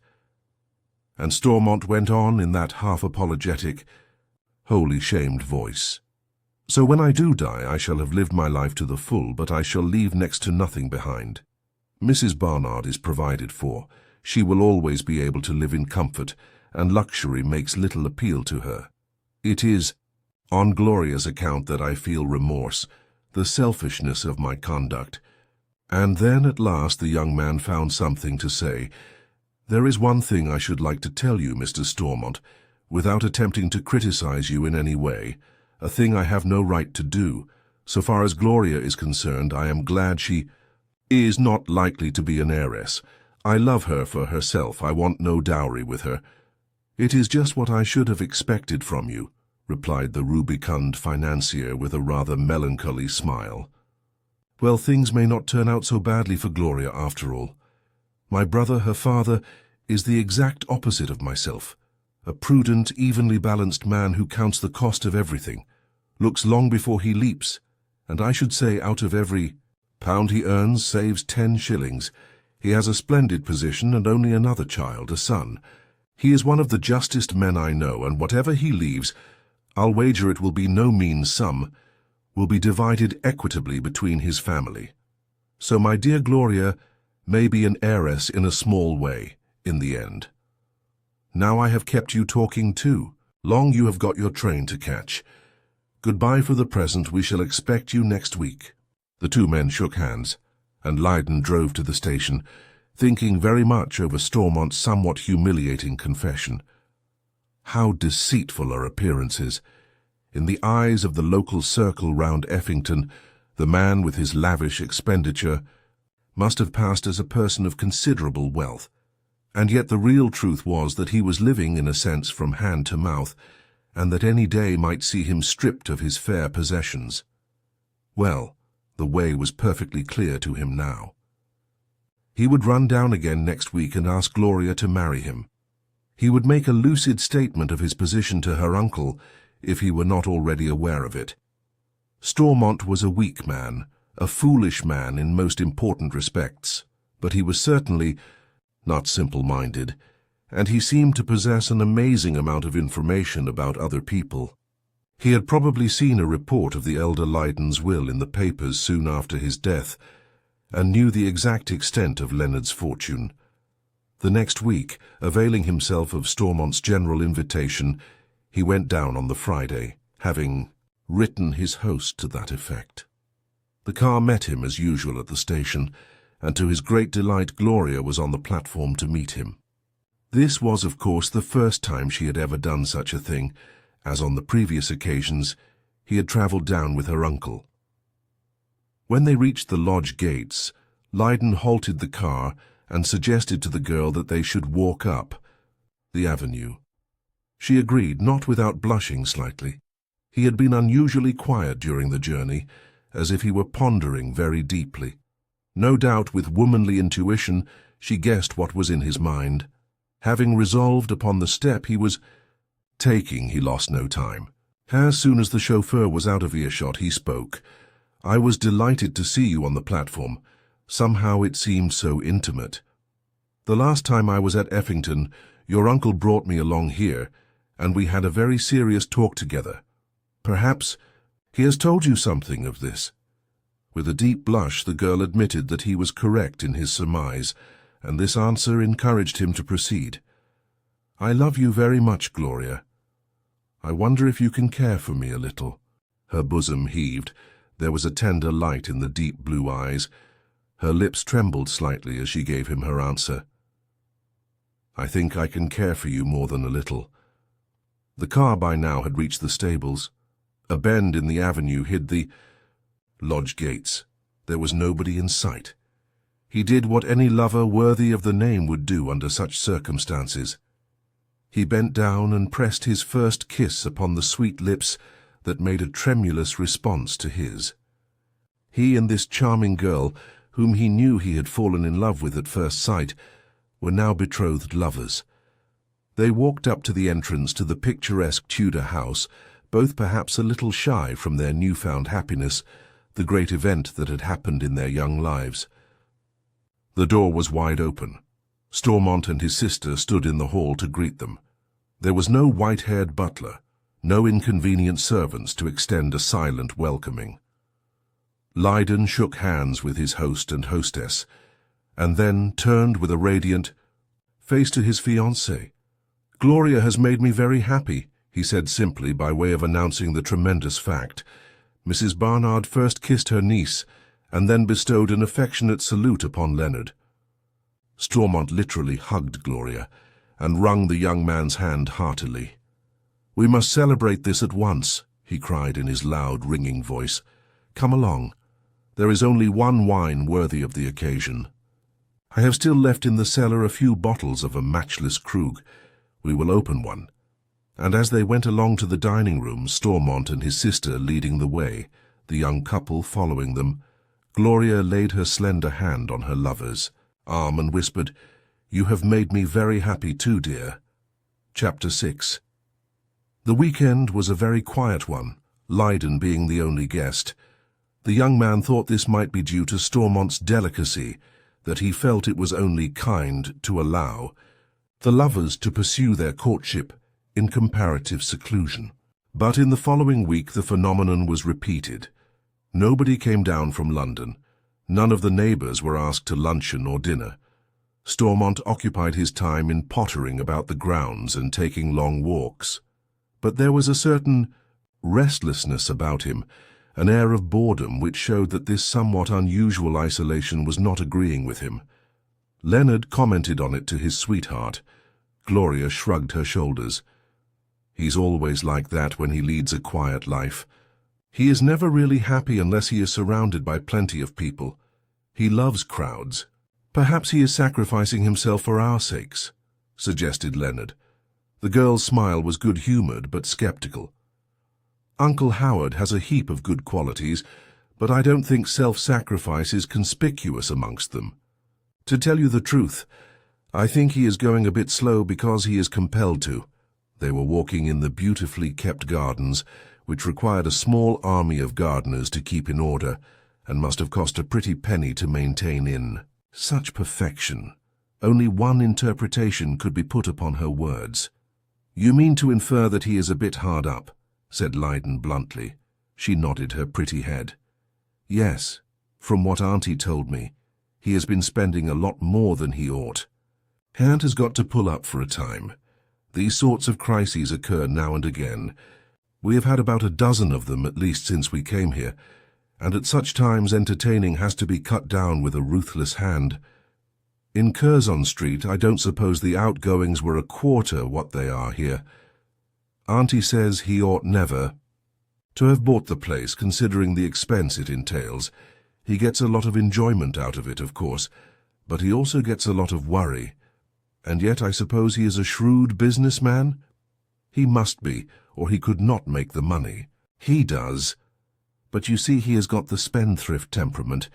A: And Stormont went on in that half-apologetic, wholly shamed voice. "So when I do die I shall have lived my life to the full, but I shall leave next to nothing behind. Mrs. Barnard is provided for. She will always be able to live in comfort, and luxury makes little appeal to her. It is on Gloria's account that I feel remorse, the selfishness of my conduct." And then at last the young man found something to say. "There is one thing I should like to tell you, Mr. Stormont, without attempting to criticize you in any way, a thing I have no right to do. So far as Gloria is concerned, I am glad she is not likely to be an heiress. I love her for herself. I want no dowry with her." "It is just what I should have expected from you," replied the rubicund financier with a rather melancholy smile. "Well, things may not turn out so badly for Gloria after all. My brother, her father, is the exact opposite of myself, a prudent, evenly balanced man who counts the cost of everything, looks long before he leaps, And I should say out of every pound he earns saves 10 shillings. He has a splendid position and only another child, a son. He is one of the justest men I know, and whatever he leaves, I'll wager it will be no mean sum, will be divided equitably between his family. So my dear Gloria may be an heiress in a small way, in the end. Now I have kept you talking too. Long you have got your train to catch. Goodbye for the present, we shall expect you next week. The two men shook hands, and Leyden drove to the station, thinking very much over Stormont's somewhat humiliating confession. How deceitful are appearances! In the eyes of the local circle round Effington, the man with his lavish expenditure must have passed as a person of considerable wealth, and yet the real truth was that he was living, in a sense, from hand to mouth, and that any day might see him stripped of his fair possessions. Well, the way was perfectly clear to him now. He would run down again next week and ask Gloria to marry him. He would make a lucid statement of his position to her uncle, if he were not already aware of it. Stormont was a weak man, a foolish man in most important respects, but he was certainly not simple-minded, and he seemed to possess an amazing amount of information about other people. He had probably seen a report of the elder Leyden's will in the papers soon after his death, and knew the exact extent of Leonard's fortune. The next week, availing himself of Stormont's general invitation, he went down on the Friday, having written his host to that effect. The car met him as usual at the station, and to his great delight Gloria was on the platform to meet him. This was, of course, the first time she had ever done such a thing, as on the previous occasions he had travelled down with her uncle. When they reached the lodge gates, Leyden halted the car and suggested to the girl that they should walk up the avenue. She agreed, not without blushing slightly. He had been unusually quiet during the journey, as if he were pondering very deeply. No doubt with womanly intuition she guessed what was in his mind. Having resolved upon the step he was taking, he lost no time. As soon as the chauffeur was out of earshot, he spoke. "I was delighted to see you on the platform. Somehow it seemed so intimate. The last time I was at Effington, your uncle brought me along here, and we had a very serious talk together. Perhaps he has told you something of this." With a deep blush, the girl admitted that he was correct in his surmise, and this answer encouraged him to proceed. "I love you very much, Gloria. I wonder if you can care for me a little." Her bosom heaved. There was a tender light in the deep blue eyes. Her lips trembled slightly as she gave him her answer. "I think I can care for you more than a little." The car by now had reached the stables. A bend in the avenue hid the lodge gates. There was nobody in sight. He did what any lover worthy of the name would do under such circumstances. He bent down and pressed his first kiss upon the sweet lips that made a tremulous response to his. He and this charming girl, whom he knew he had fallen in love with at first sight, were now betrothed lovers. They walked up to the entrance to the picturesque Tudor house, both perhaps a little shy from their newfound happiness, the great event that had happened in their young lives. The door was wide open. Stormont and his sister stood in the hall to greet them. There was no white-haired butler, no inconvenient servants to extend a silent welcoming. Leyden shook hands with his host and hostess, and then turned with a radiant face to his fiancée. "Gloria has made me very happy," he said simply by way of announcing the tremendous fact. Mrs. Barnard first kissed her niece, and then bestowed an affectionate salute upon Leonard. Stormont literally hugged Gloria, and wrung the young man's hand heartily. "We must celebrate this at once," he cried in his loud, ringing voice. "Come along. There is only one wine worthy of the occasion. I have still left in the cellar a few bottles of a matchless Krug. We will open one." And as they went along to the dining room, Stormont and his sister leading the way, the young couple following them, Gloria laid her slender hand on her lover's arm and whispered, "You have made me very happy too, dear." Chapter 6. The weekend was a very quiet one, Leyden being the only guest. The young man thought this might be due to Stormont's delicacy, that he felt it was only kind to allow the lovers to pursue their courtship in comparative seclusion. But in the following week the phenomenon was repeated. Nobody came down from London. None of the neighbours were asked to luncheon or dinner. Stormont occupied his time in pottering about the grounds and taking long walks. But there was a certain restlessness about him, an air of boredom which showed that this somewhat unusual isolation was not agreeing with him. Leonard commented on it to his sweetheart. Gloria shrugged her shoulders. He's always like that when he leads a quiet life. He is never really happy unless he is surrounded by plenty of people. He loves crowds. Perhaps he is sacrificing himself for our sakes, suggested Leonard. The girl's smile was good-humoured but sceptical. Uncle Howard has a heap of good qualities, but I don't think self-sacrifice is conspicuous amongst them. To tell you the truth, I think he is going a bit slow because he is compelled to. They were walking in the beautifully kept gardens, which required a small army of gardeners to keep in order, and must have cost a pretty penny to maintain in such perfection. Only one interpretation could be put upon her words. "You mean to infer that he is a bit hard up?" said Lydon bluntly. She nodded her pretty head. "Yes, from what Auntie told me, he has been spending a lot more than he ought. Hand has got to pull up for a time. These sorts of crises occur now and again. We have had about a dozen of them at least since we came here, and at such times entertaining has to be cut down with a ruthless hand. In Curzon Street I don't suppose the outgoings were a quarter what they are here. Auntie says he ought never to have bought the place, considering the expense it entails. He gets a lot of enjoyment out of it, of course, but he also gets a lot of worry. And yet I suppose he is a shrewd businessman? He must be, or he could not make the money. He does. But you see, he has got the spendthrift temperament.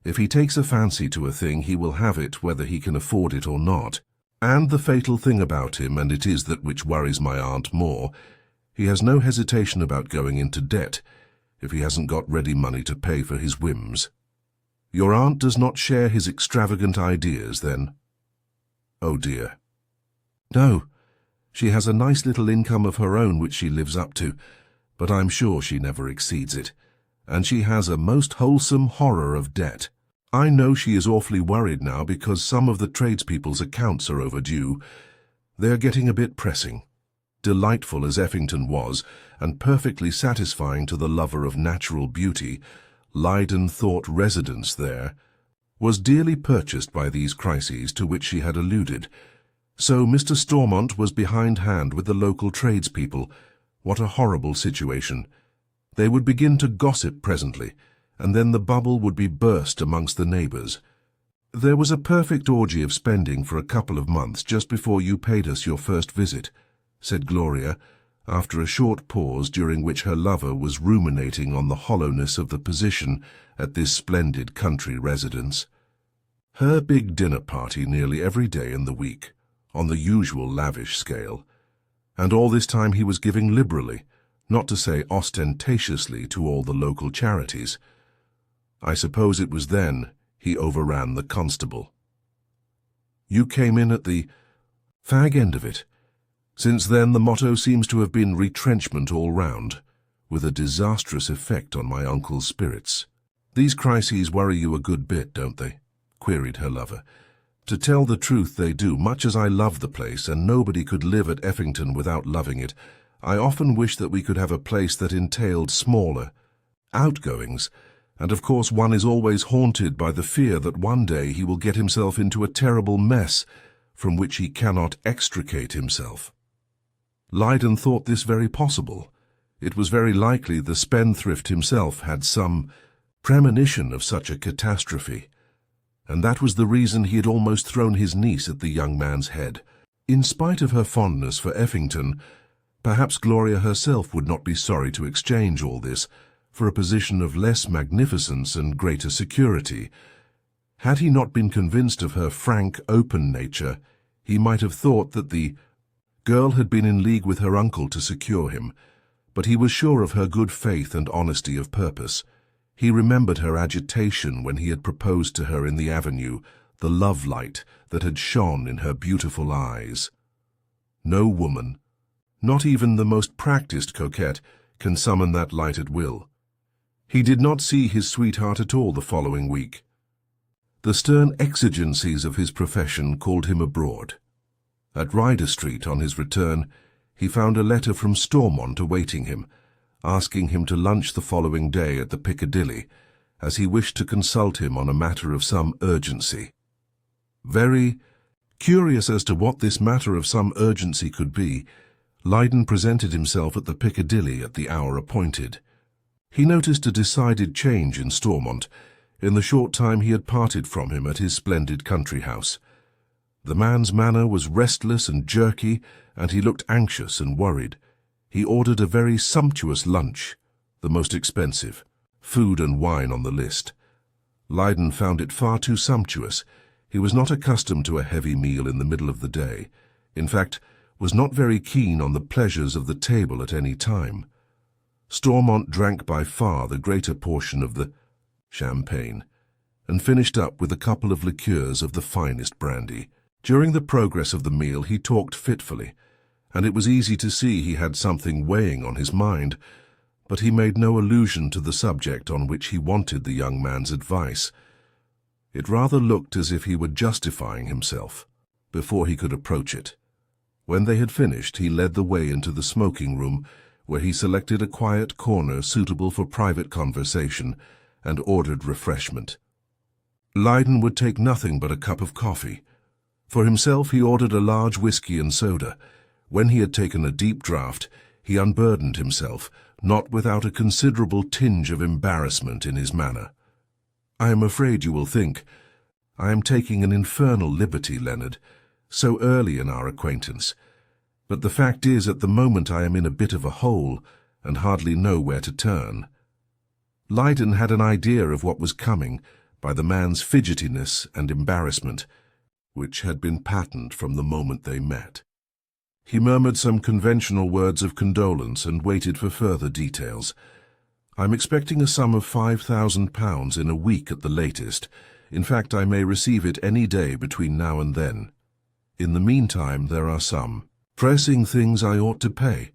A: If he takes a fancy to a thing, he will have it whether he can afford it or not. And the fatal thing about him, and it is that which worries my aunt more, he has no hesitation about going into debt, if he hasn't got ready money to pay for his whims. Your aunt does not share his extravagant ideas, then? Oh dear. No, she has a nice little income of her own which she lives up to, but I'm sure she never exceeds it, and she has a most wholesome horror of debt. I know she is awfully worried now because some of the tradespeople's accounts are overdue. They are getting a bit pressing. Delightful as Effington was, and perfectly satisfying to the lover of natural beauty, Lydon thought residence there was dearly purchased by these crises to which she had alluded. So Mr. Stormont was behindhand with the local tradespeople. What a horrible situation. They would begin to gossip presently, and then the bubble would be burst amongst the neighbours. There was a perfect orgy of spending for a couple of months just before you paid us your first visit, said Gloria, after a short pause during which her lover was ruminating on the hollowness of the position at this splendid country residence. Her big dinner party nearly every day in the week, on the usual lavish scale, and all this time he was giving liberally, not to say ostentatiously, to all the local charities. I suppose it was then he overran the constable. You came in at the fag end of it. Since then the motto seems to have been retrenchment all round, with a disastrous effect on my uncle's spirits. These crises worry you a good bit, don't they? Queried her lover. To tell the truth, they do. Much as I love the place, and nobody could live at Effington without loving it, I often wish that we could have a place that entailed smaller outgoings, and of course one is always haunted by the fear that one day he will get himself into a terrible mess from which he cannot extricate himself. Lydon thought this very possible. It was very likely the spendthrift himself had some premonition of such a catastrophe, and that was the reason he had almost thrown his niece at the young man's head. In spite of her fondness for Effington, perhaps Gloria herself would not be sorry to exchange all this for a position of less magnificence and greater security. Had he not been convinced of her frank, open nature, he might have thought that the girl had been in league with her uncle to secure him, but he was sure of her good faith and honesty of purpose. He remembered her agitation when he had proposed to her in the avenue, the love light that had shone in her beautiful eyes. No woman, not even the most practiced coquette, can summon that light at will. He did not see his sweetheart at all the following week. The stern exigencies of his profession called him abroad. At Ryder Street on his return, he found a letter from Stormont awaiting him, asking him to lunch the following day at the Piccadilly, as he wished to consult him on a matter of some urgency. Very curious as to what this matter of some urgency could be, Leyden presented himself at the Piccadilly at the hour appointed. He noticed a decided change in Stormont in the short time he had parted from him at his splendid country house. The man's manner was restless and jerky, and he looked anxious and worried. He ordered a very sumptuous lunch, the most expensive, food and wine on the list. Leyden found it far too sumptuous. He was not accustomed to a heavy meal in the middle of the day. In fact, was not very keen on the pleasures of the table at any time. Stormont drank by far the greater portion of the champagne, and finished up with a couple of liqueurs of the finest brandy. During the progress of the meal he talked fitfully, and it was easy to see he had something weighing on his mind, but he made no allusion to the subject on which he wanted the young man's advice. It rather looked as if he were justifying himself before he could approach it. When they had finished, he led the way into the smoking room, where he selected a quiet corner suitable for private conversation and ordered refreshment. Leyden would take nothing but a cup of coffee. For himself he ordered a large whiskey and soda. When he had taken a deep draught, he unburdened himself, not without a considerable tinge of embarrassment in his manner. "I am afraid you will think I am taking an infernal liberty, Leonard, so early in our acquaintance. But the fact is, at the moment I am in a bit of a hole and hardly know where to turn." Leyden had an idea of what was coming by the man's fidgetiness and embarrassment, which had been patent from the moment they met. He murmured some conventional words of condolence and waited for further details. "I'm expecting a sum of £5,000 in a week at the latest. In fact, I may receive it any day between now and then. In the meantime, there are some pressing things I ought to pay.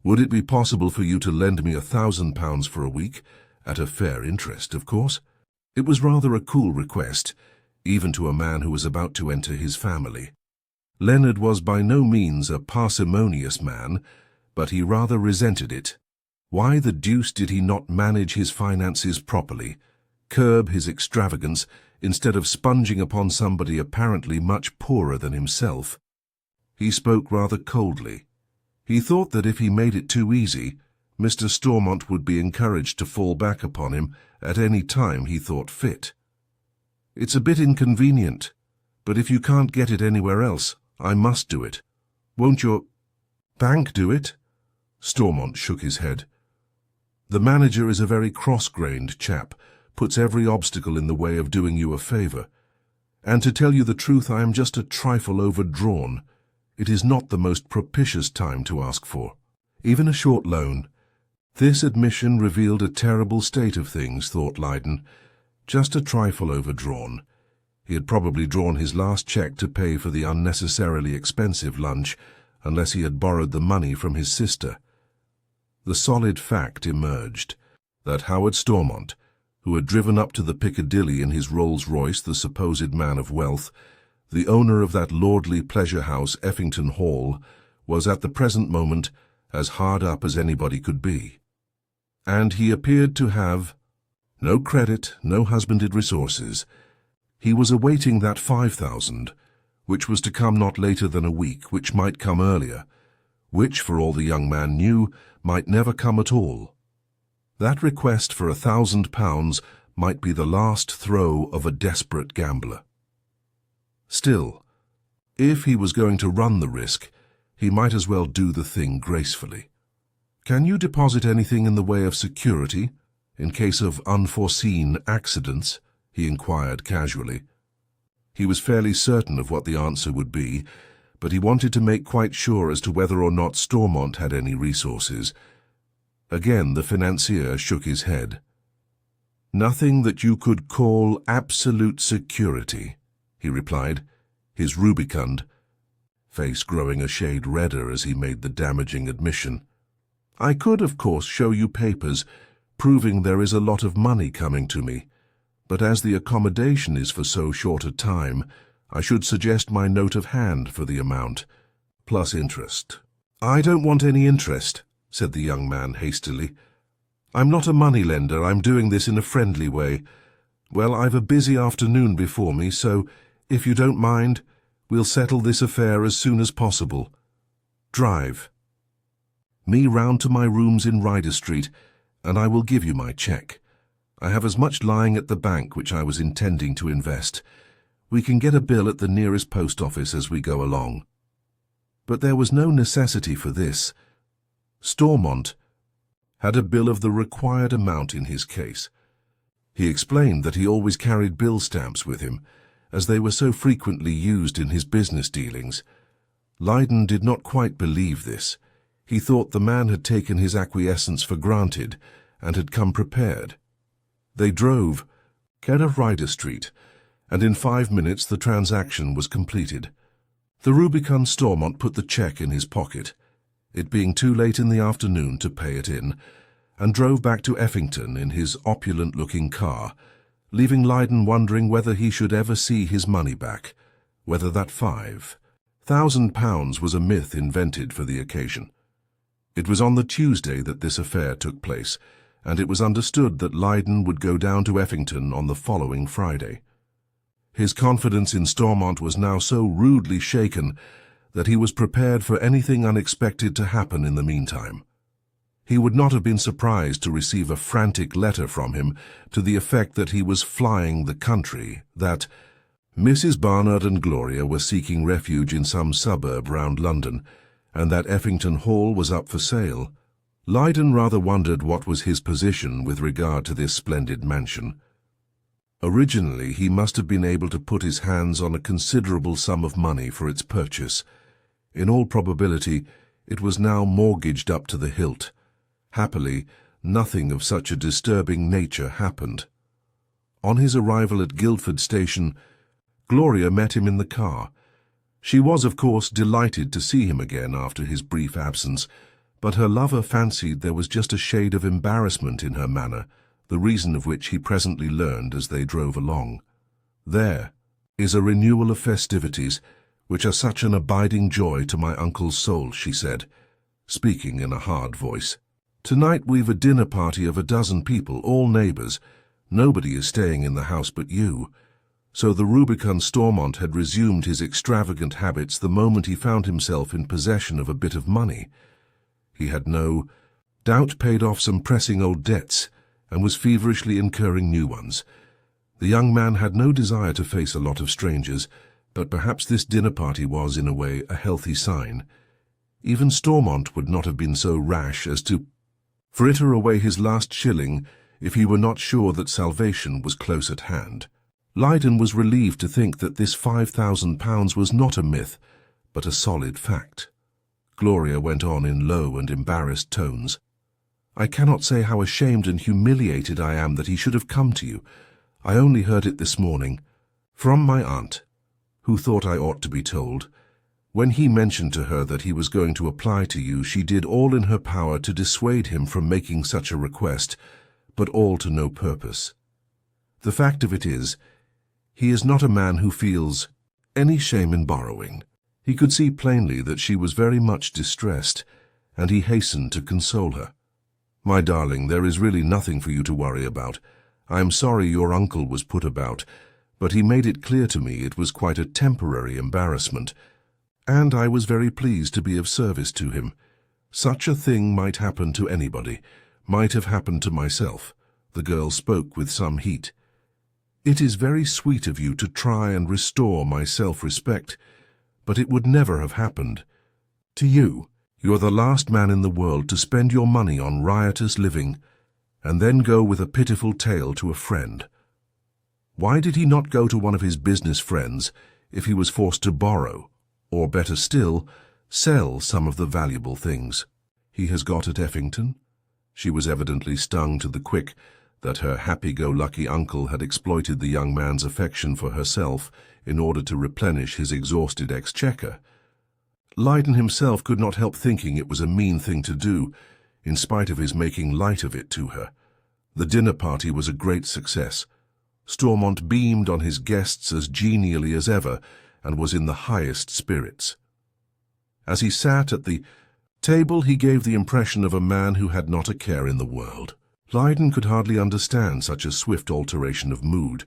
A: Would it be possible for you to lend me £1,000 for a week, at a fair interest, of course?" It was rather a cool request, even to a man who was about to enter his family. Leonard was by no means a parsimonious man, but he rather resented it. Why the deuce did he not manage his finances properly, curb his extravagance, instead of sponging upon somebody apparently much poorer than himself? He spoke rather coldly. He thought that if he made it too easy, Mr. Stormont would be encouraged to fall back upon him at any time he thought fit. "It's a bit inconvenient, but if you can't get it anywhere else, I must do it. Won't your bank do it?" Stormont shook his head. "The manager is a very cross-grained chap, puts every obstacle in the way of doing you a favour. And to tell you the truth, I am just a trifle overdrawn. It is not the most propitious time to ask for even a short loan." This admission revealed a terrible state of things, thought Leyden. Just a trifle overdrawn. He had probably drawn his last cheque to pay for the unnecessarily expensive lunch, unless he had borrowed the money from his sister. The solid fact emerged that Howard Stormont, who had driven up to the Piccadilly in his Rolls-Royce, the supposed man of wealth, the owner of that lordly pleasure house, Effington Hall, was at the present moment as hard up as anybody could be. And he appeared to have no credit, no husbanded resources. He was awaiting that 5,000, which was to come not later than a week, which might come earlier, which, for all the young man knew, might never come at all. That request for £1,000 might be the last throw of a desperate gambler. Still, if he was going to run the risk, he might as well do the thing gracefully. "Can you deposit anything in the way of security, in case of unforeseen accidents?" he inquired casually. He was fairly certain of what the answer would be, but he wanted to make quite sure as to whether or not Stormont had any resources. Again the financier shook his head. "Nothing that you could call absolute security," he replied, his rubicund face growing a shade redder as he made the damaging admission. "I could, of course, show you papers proving there is a lot of money coming to me, but as the accommodation is for so short a time, I should suggest my note of hand for the amount, plus interest." "I don't want any interest," said the young man hastily. "I'm not a moneylender. I'm doing this in a friendly way. Well, I've a busy afternoon before me, so, if you don't mind, we'll settle this affair as soon as possible. Drive me round to my rooms in Ryder Street, and I will give you my cheque. I have as much lying at the bank which I was intending to invest. We can get a bill at the nearest post office as we go along." But there was no necessity for this. Stormont had a bill of the required amount in his case. He explained that he always carried bill stamps with him, as they were so frequently used in his business dealings. Lydon did not quite believe this. He thought the man had taken his acquiescence for granted and had come prepared. They drove out of Ryder Street, and in 5 minutes the transaction was completed. The rubicund Stormont put the cheque in his pocket, it being too late in the afternoon to pay it in, and drove back to Effington in his opulent-looking car, leaving Lydon wondering whether he should ever see his money back, whether that £5,000 was a myth invented for the occasion. It was on the Tuesday that this affair took place, and it was understood that Lydon would go down to Effington on the following Friday. His confidence in Stormont was now so rudely shaken that he was prepared for anything unexpected to happen in the meantime. He would not have been surprised to receive a frantic letter from him to the effect that he was flying the country, that Mrs. Barnard and Gloria were seeking refuge in some suburb round London, and that Effington Hall was up for sale. Lydon rather wondered what was his position with regard to this splendid mansion. Originally, he must have been able to put his hands on a considerable sum of money for its purchase. In all probability, it was now mortgaged up to the hilt. Happily, nothing of such a disturbing nature happened. On his arrival at Guildford Station, Gloria met him in the car. She was, of course, delighted to see him again after his brief absence, but her lover fancied there was just a shade of embarrassment in her manner, the reason of which he presently learned as they drove along. "There is a renewal of festivities, which are such an abiding joy to my uncle's soul," she said, speaking in a hard voice. "Tonight we've a dinner party of 12 people, all neighbours. Nobody is staying in the house but you." So the rubicund Stormont had resumed his extravagant habits the moment he found himself in possession of a bit of money. He had no doubt paid off some pressing old debts, and was feverishly incurring new ones. The young man had no desire to face a lot of strangers, but perhaps this dinner party was, in a way, a healthy sign. Even Stormont would not have been so rash as to fritter away his last shilling if he were not sure that salvation was close at hand. Lydon was relieved to think that this £5,000 was not a myth, but a solid fact. Gloria went on in low and embarrassed tones. "I cannot say how ashamed and humiliated I am that he should have come to you. I only heard it this morning, from my aunt, who thought I ought to be told. When he mentioned to her that he was going to apply to you, she did all in her power to dissuade him from making such a request, but all to no purpose. The fact of it is, he is not a man who feels any shame in borrowing." He could see plainly that she was very much distressed, and he hastened to console her. "My darling, there is really nothing for you to worry about. I am sorry your uncle was put about, but he made it clear to me it was quite a temporary embarrassment, and I was very pleased to be of service to him. Such a thing might happen to anybody, might have happened to myself." The girl spoke with some heat. "It is very sweet of you to try and restore my self-respect, but it would never have happened. To you, you're the last man in the world to spend your money on riotous living, and then go with a pitiful tale to a friend. Why did he not go to one of his business friends if he was forced to borrow, or better still, sell some of the valuable things he has got at Effington?" She was evidently stung to the quick. that her happy-go-lucky uncle had exploited the young man's affection for herself in order to replenish his exhausted exchequer. Leyden himself could not help thinking it was a mean thing to do, in spite of his making light of it to her. The dinner party was a great success. Stormont beamed on his guests as genially as ever and was in the highest spirits. As he sat at the table, he gave the impression of a man who had not a care in the world. Leyden could hardly understand such a swift alteration of mood,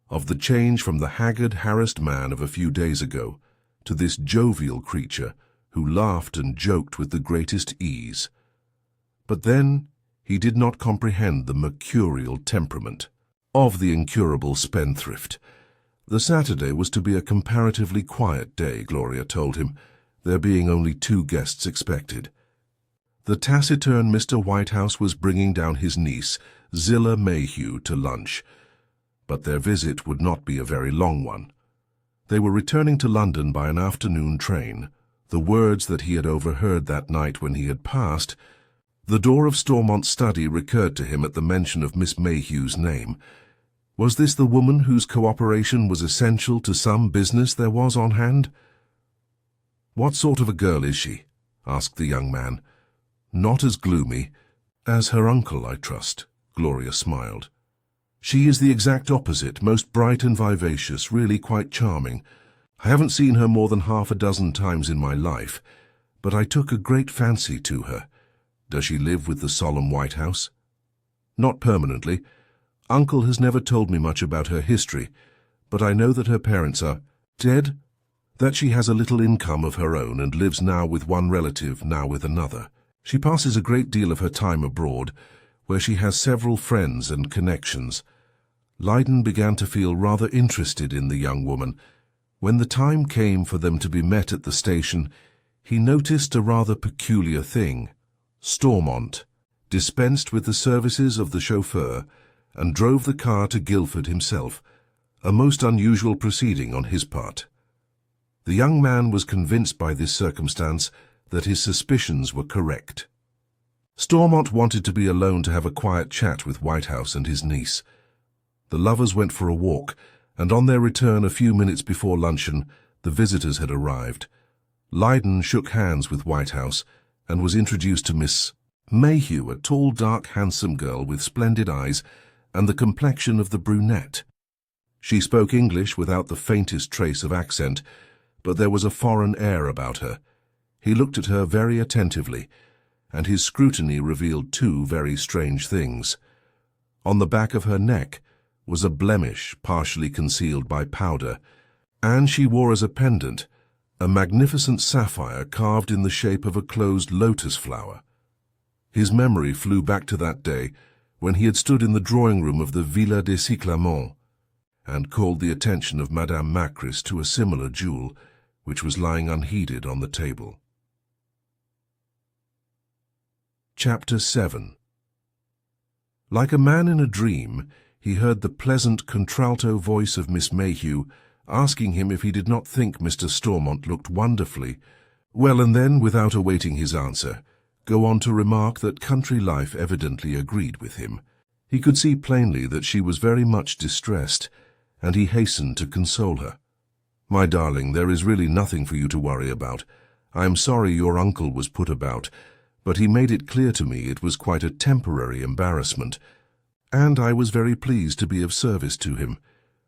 A: of the change from the haggard, harassed man of a few days ago to this jovial creature who laughed and joked with the greatest ease. But then he did not comprehend the mercurial temperament of the incurable spendthrift. The Saturday was to be a comparatively quiet day, Gloria told him, there being only 2 guests expected. The taciturn Mr. Whitehouse was bringing down his niece, Zillah Mayhew, to lunch, but their visit would not be a very long one. They were returning to London by an afternoon train. The words that he had overheard that night when he had passed, the door of Stormont's study recurred to him at the mention of Miss Mayhew's name. Was this the woman whose cooperation was essential to some business there was on hand? "What sort of a girl is she?" asked the young man. "Not as gloomy as her uncle, I trust," Gloria smiled. "She is the exact opposite, most bright and vivacious, really quite charming. I haven't seen her more than 6 times in my life, but I took a great fancy to her. Does she live with the solemn Whitehouse?" "Not permanently. Uncle has never told me much about her history, but I know that her parents are dead, that she has a little income of her own and lives now with one relative, now with another. She passes a great deal of her time abroad, where she has several friends and connections." Leyden began to feel rather interested in the young woman. When the time came for them to be met at the station, he noticed a rather peculiar thing. Stormont dispensed with the services of the chauffeur and drove the car to Guildford himself, a most unusual proceeding on his part. The young man was convinced by this circumstance that his suspicions were correct. Stormont wanted to be alone to have a quiet chat with Whitehouse and his niece. The lovers went for a walk, and on their return a few minutes before luncheon, the visitors had arrived. Leyden shook hands with Whitehouse and was introduced to Miss Mayhew, a tall, dark, handsome girl with splendid eyes and the complexion of the brunette. She spoke English without the faintest trace of accent, but there was a foreign air about her. He looked at her very attentively, and his scrutiny revealed 2 very strange things. On the back of her neck was a blemish partially concealed by powder, and she wore as a pendant a magnificent sapphire carved in the shape of a closed lotus flower. His memory flew back to that day when he had stood in the drawing-room of the Villa des Cyclamens and called the attention of Madame Macris to a similar jewel, which was lying unheeded on the table. Chapter 7. Like a man in a dream, he heard the pleasant contralto voice of Miss Mayhew asking him if he did not think Mr. Stormont looked wonderfully well, and then, without awaiting his answer, go on to remark that country life evidently agreed with him. He could see plainly that she was very much distressed, and he hastened to console her. "My darling, there is really nothing for you to worry about. I am sorry your uncle was put about, but he made it clear to me it was quite a temporary embarrassment, and I was very pleased to be of service to him.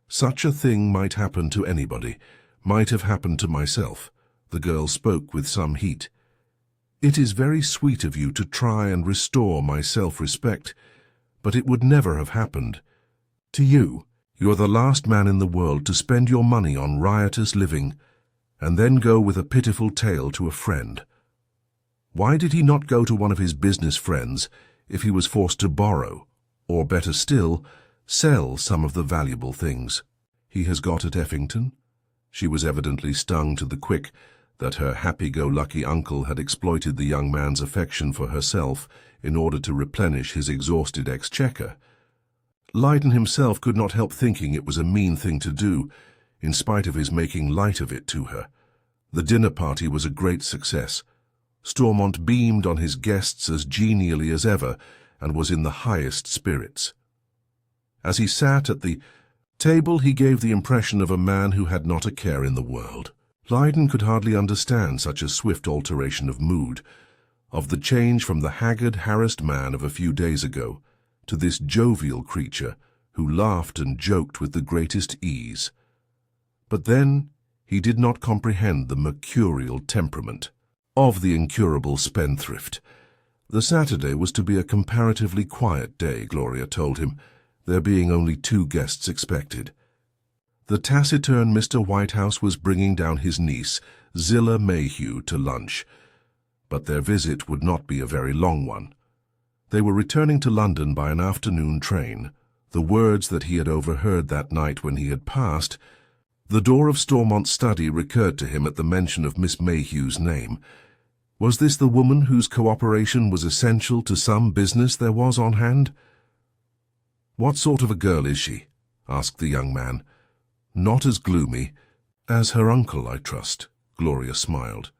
A: Such a thing might happen to anybody, might have happened to myself." The girl spoke with some heat. "It is very sweet of you to try and restore my self-respect, but it would never have happened. To you, you're the last man in the world to spend your money on riotous living, and then go with a pitiful tale to a friend. Why did he not go to one of his business friends if he was forced to borrow, or better still, sell some of the valuable things he has got at Effington?" She was evidently stung to the quick that her happy-go-lucky uncle had exploited the young man's affection for herself in order to replenish his exhausted exchequer. Leyden himself could not help thinking it was a mean thing to do, in spite of his making light of it to her. The dinner party was a great success. Stormont beamed on his guests as genially as ever and was in the highest spirits. As he sat at the table, he gave the impression of a man who had not a care in the world. Lydon could hardly understand such a swift alteration of mood, of the change from the haggard, harassed man of a few days ago to this jovial creature who laughed and joked with the greatest ease. But then he did not comprehend the mercurial temperament of the incurable spendthrift. The Saturday was to be a comparatively quiet day, Gloria told him, there being only 2 guests expected. The taciturn Mr. Whitehouse was bringing down his niece, Zillah Mayhew, to lunch, but their visit would not be a very long one. They were returning to London by an afternoon train. The words that he had overheard that night when he had passed the door of Stormont's study recurred to him at the mention of Miss Mayhew's name. Was this the woman whose cooperation was essential to some business there was on hand? "What sort of a girl is she?" asked the young man. "Not as gloomy as her uncle, I trust," Gloria smiled.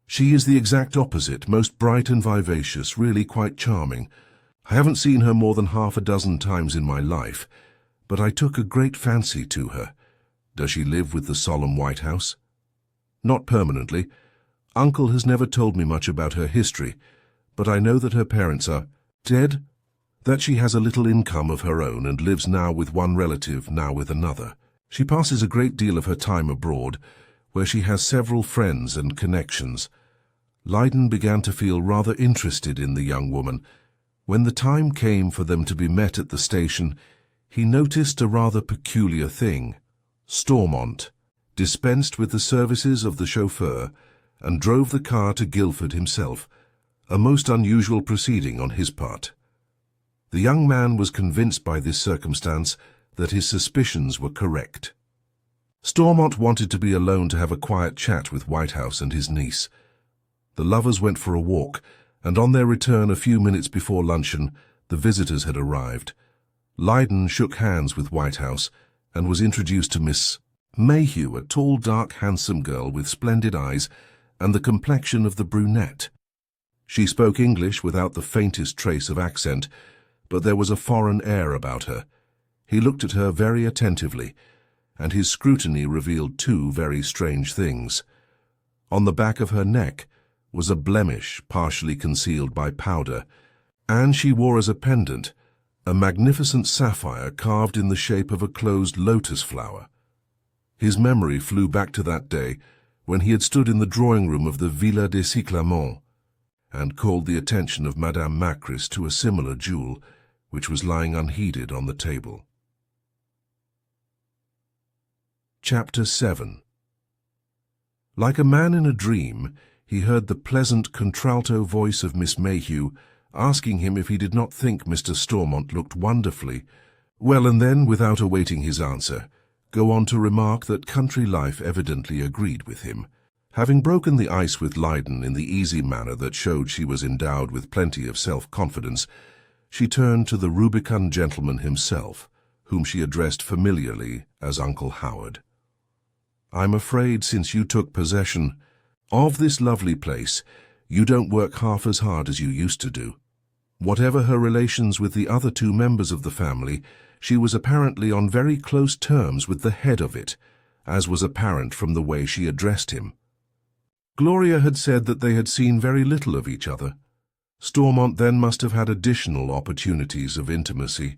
A: "She is the exact opposite, most bright and vivacious, really quite charming. I haven't seen her more than 6 times in my life, but I took a great fancy to her. Does she live with the solemn Whitehouse?" "Not permanently. Uncle has never told me much about her history, but I know that her parents are dead, that she has a little income of her own and lives now with one relative, now with another. She passes a great deal of her time abroad, where she has several friends and connections." Lydon began to feel rather interested in the young woman. When the time came for them to be met at the station, he noticed a rather peculiar thing. Stormont dispensed with the services of the chauffeur and drove the car to Guildford himself, a most unusual proceeding on his part. The young man was convinced by this circumstance that his suspicions were correct. Stormont wanted to be alone to have a quiet chat with Whitehouse and his niece. The lovers went for a walk, and on their return a few minutes before luncheon, the visitors had arrived. Lydon shook hands with Whitehouse and was introduced to Miss Mayhew, a tall, dark, handsome girl with splendid eyes and the complexion of the brunette. She spoke English without the faintest trace of accent, but there was a foreign air about her. He looked at her very attentively, and his scrutiny revealed 2 very strange things. On the back of her neck was a blemish partially concealed by powder, and she wore as a pendant a magnificent sapphire carved in the shape of a closed lotus flower. His memory flew back to that day when he had stood in the drawing-room of the Villa des Cyclamens and called the attention of Madame Macris to a similar jewel, which was lying unheeded on the table. Chapter 7. Like a man in a dream, he heard the pleasant contralto voice of Miss Mayhew asking him if he did not think Mr. Stormont looked wonderfully well, and then, without awaiting his answer, go on to remark that country life evidently agreed with him. Having broken the ice with Lydon in the easy manner that showed she was endowed with plenty of self-confidence, she turned to the rubicund gentleman himself, whom she addressed familiarly as Uncle Howard. "I'm afraid since you took possession of this lovely place, you don't work half as hard as you used to do." Whatever her relations with the other 2 members of the family, she was apparently on very close terms with the head of it, as was apparent from the way she addressed him. Gloria had said that they had seen very little of each other. Stormont then must have had additional opportunities of intimacy.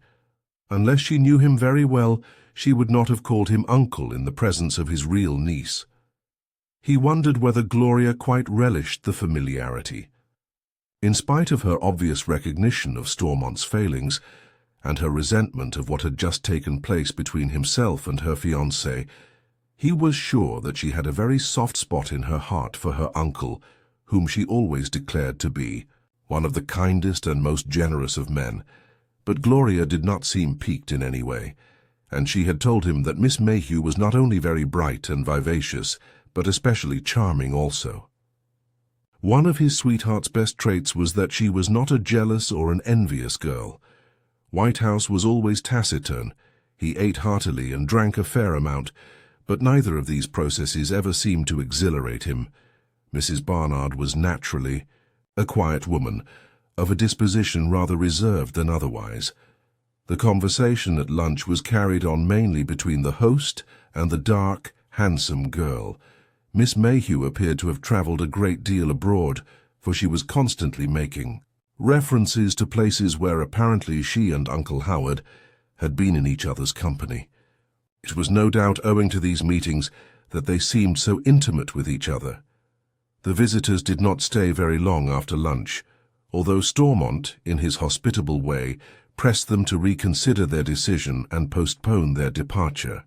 A: Unless she knew him very well, she would not have called him uncle in the presence of his real niece. He wondered whether Gloria quite relished the familiarity. In spite of her obvious recognition of Stormont's failings, and her resentment of what had just taken place between himself and her fiancé, he was sure that she had a very soft spot in her heart for her uncle, whom she always declared to be one of the kindest and most generous of men. But Gloria did not seem piqued in any way, and she had told him that Miss Mayhew was not only very bright and vivacious, but especially charming also. One of his sweetheart's best traits was that she was not a jealous or an envious girl. Whitehouse was always taciturn. He ate heartily and drank a fair amount, but neither of these processes ever seemed to exhilarate him. Mrs. Barnard was naturally a quiet woman, of a disposition rather reserved than otherwise. The conversation at lunch was carried on mainly between the host and the dark, handsome girl. Miss Mayhew appeared to have travelled a great deal abroad, for she was constantly making references to places where apparently she and Uncle Howard had been in each other's company. It was no doubt owing to these meetings that they seemed so intimate with each other. The visitors did not stay very long after lunch, although Stormont, in his hospitable way, pressed them to reconsider their decision and postpone their departure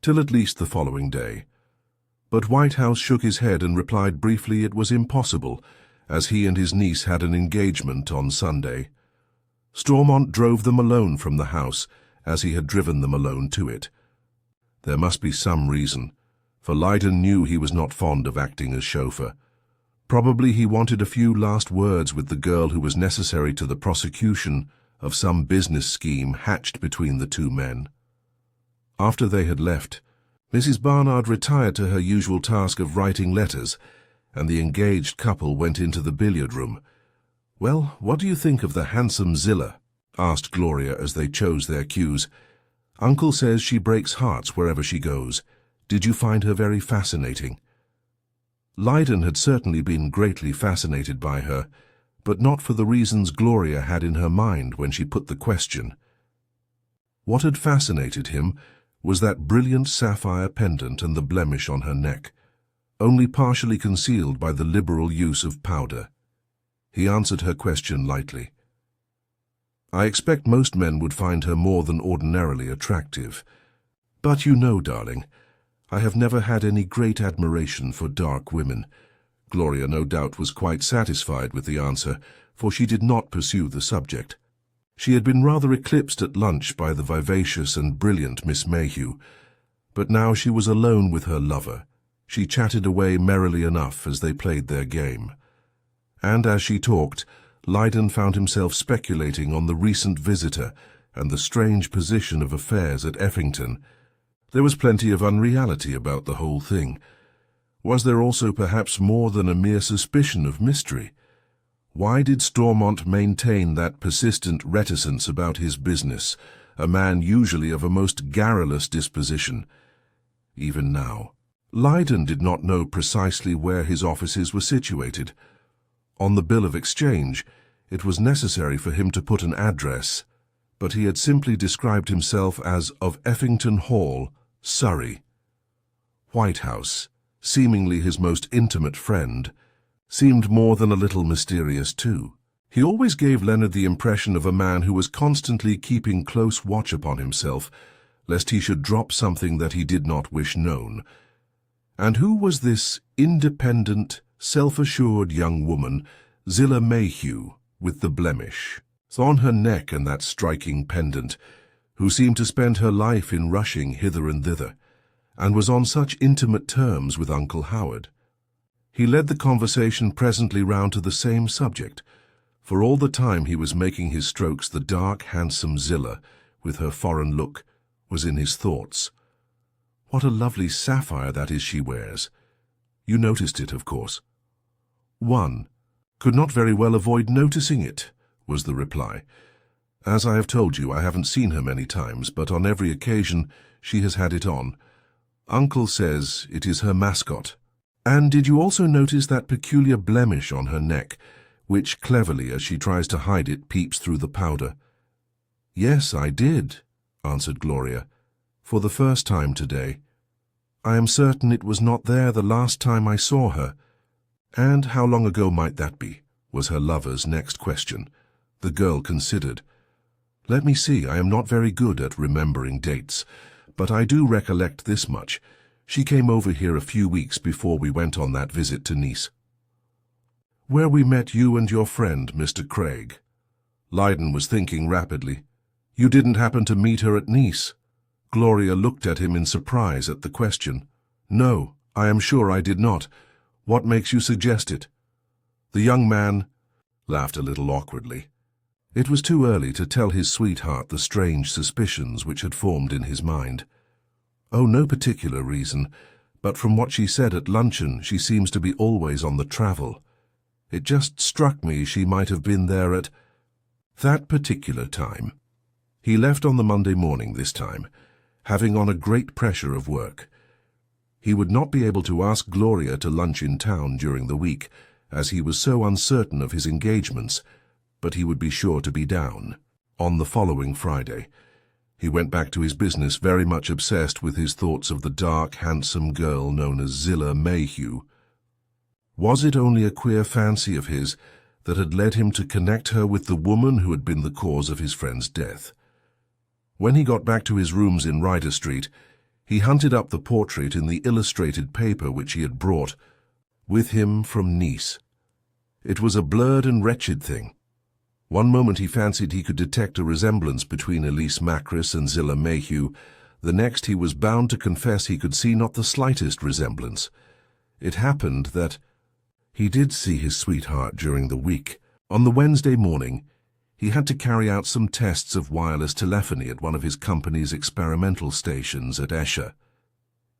A: till at least the following day. But Whitehouse shook his head and replied briefly it was impossible, as he and his niece had an engagement on Sunday. Stormont drove them alone from the house, as he had driven them alone to it. There must be some reason, for Lydon knew he was not fond of acting as chauffeur. Probably he wanted a few last words with the girl who was necessary to the prosecution of some business scheme hatched between the two men. After they had left, Mrs. Barnard retired to her usual task of writing letters, and the engaged couple went into the billiard room. "Well, what do you think of the handsome Zillah?" asked Gloria as they chose their cues. "Uncle says she breaks hearts wherever she goes. Did you find her very fascinating?" Lydon had certainly been greatly fascinated by her, but not for the reasons Gloria had in her mind when she put the question. What had fascinated him was that brilliant sapphire pendant and the blemish on her neck, only partially concealed by the liberal use of powder. He answered her question lightly. "I expect most men would find her more than ordinarily attractive. But you know, darling, I have never had any great admiration for dark women." Gloria no doubt was quite satisfied with the answer, for she did not pursue the subject. She had been rather eclipsed at lunch by the vivacious and brilliant Miss Mayhew, but now she was alone with her lover. She chatted away merrily enough as they played their game. And as she talked, Lydon found himself speculating on the recent visitor and the strange position of affairs at Effington. There was plenty of unreality about the whole thing. Was there also perhaps more than a mere suspicion of mystery? Why did Stormont maintain that persistent reticence about his business, a man usually of a most garrulous disposition? Even now, Lydon did not know precisely where his offices were situated. On the bill of exchange, it was necessary for him to put an address, but he had simply described himself as of Effington Hall, Surrey. Whitehouse, seemingly his most intimate friend, seemed more than a little mysterious too. He always gave Leonard the impression of a man who was constantly keeping close watch upon himself, lest he should drop something that he did not wish known. And who was this independent, self-assured young woman, Zillah Mayhew, with the blemish on her neck and that striking pendant, who seemed to spend her life in rushing hither and thither, and was on such intimate terms with Uncle Howard? He led the conversation presently round to the same subject. For all the time he was making his strokes, the dark, handsome Zillah, with her foreign look, was in his thoughts. "What a lovely sapphire that is she wears. You noticed it, of course." "One could not very well avoid noticing it," was the reply. "As I have told you, I haven't seen her many times, but on every occasion she has had it on. Uncle says it is her mascot." "And did you also notice that peculiar blemish on her neck, which cleverly, as she tries to hide it, peeps through the powder?" "Yes, I did," answered Gloria, "for the first time today. I am certain it was not there the last time I saw her." "And how long ago might that be?" was her lover's next question. The girl considered. "Let me see, I am not very good at remembering dates, but I do recollect this much. She came over here a few weeks before we went on that visit to Nice, where we met you and your friend, Mr. Craig." Lydon was thinking rapidly. "You didn't happen to meet her at Nice?" Gloria looked at him in surprise at the question. "No, I am sure I did not. What makes you suggest it?" The young man laughed a little awkwardly. It was too early to tell his sweetheart the strange suspicions which had formed in his mind. "Oh, no particular reason, but from what she said at luncheon, she seems to be always on the travel. It just struck me she might have been there at that particular time." He left on the Monday morning this time, having on a great pressure of work. He would not be able to ask Gloria to lunch in town during the week, as he was so uncertain of his engagements, but he would be sure to be down. On the following Friday, he went back to his business very much obsessed with his thoughts of the dark, handsome girl known as Zillah Mayhew. Was it only a queer fancy of his that had led him to connect her with the woman who had been the cause of his friend's death? When he got back to his rooms in Ryder Street, he hunted up the portrait in the illustrated paper which he had brought with him from Nice. It was a blurred and wretched thing. One moment he fancied he could detect a resemblance between Elise Macris and Zillah Mayhew. The next he was bound to confess he could see not the slightest resemblance. It happened that he did see his sweetheart during the week. On the Wednesday morning, he had to carry out some tests of wireless telephony at one of his company's experimental stations at Esher.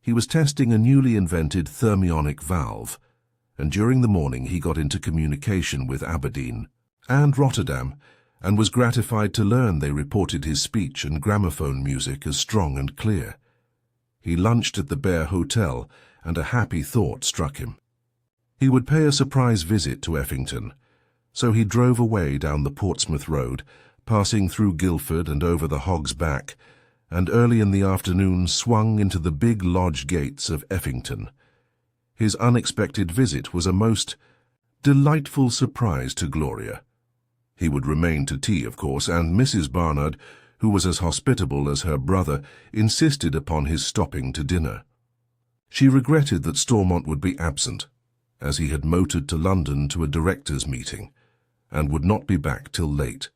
A: He was testing a newly invented thermionic valve, and during the morning he got into communication with Aberdeen and Rotterdam, and was gratified to learn they reported his speech and gramophone music as strong and clear. He lunched at the Bear Hotel, and a happy thought struck him. He would pay a surprise visit to Effington, so he drove away down the Portsmouth Road, passing through Guildford and over the Hog's Back, and early in the afternoon swung into the big lodge gates of Effington. His unexpected visit was a most delightful surprise to Gloria. He would remain to tea, of course, and Mrs. Barnard, who was as hospitable as her brother, insisted upon his stopping to dinner. She regretted that Stormont would be absent, as he had motored to London to a directors' meeting, and would not be back till late.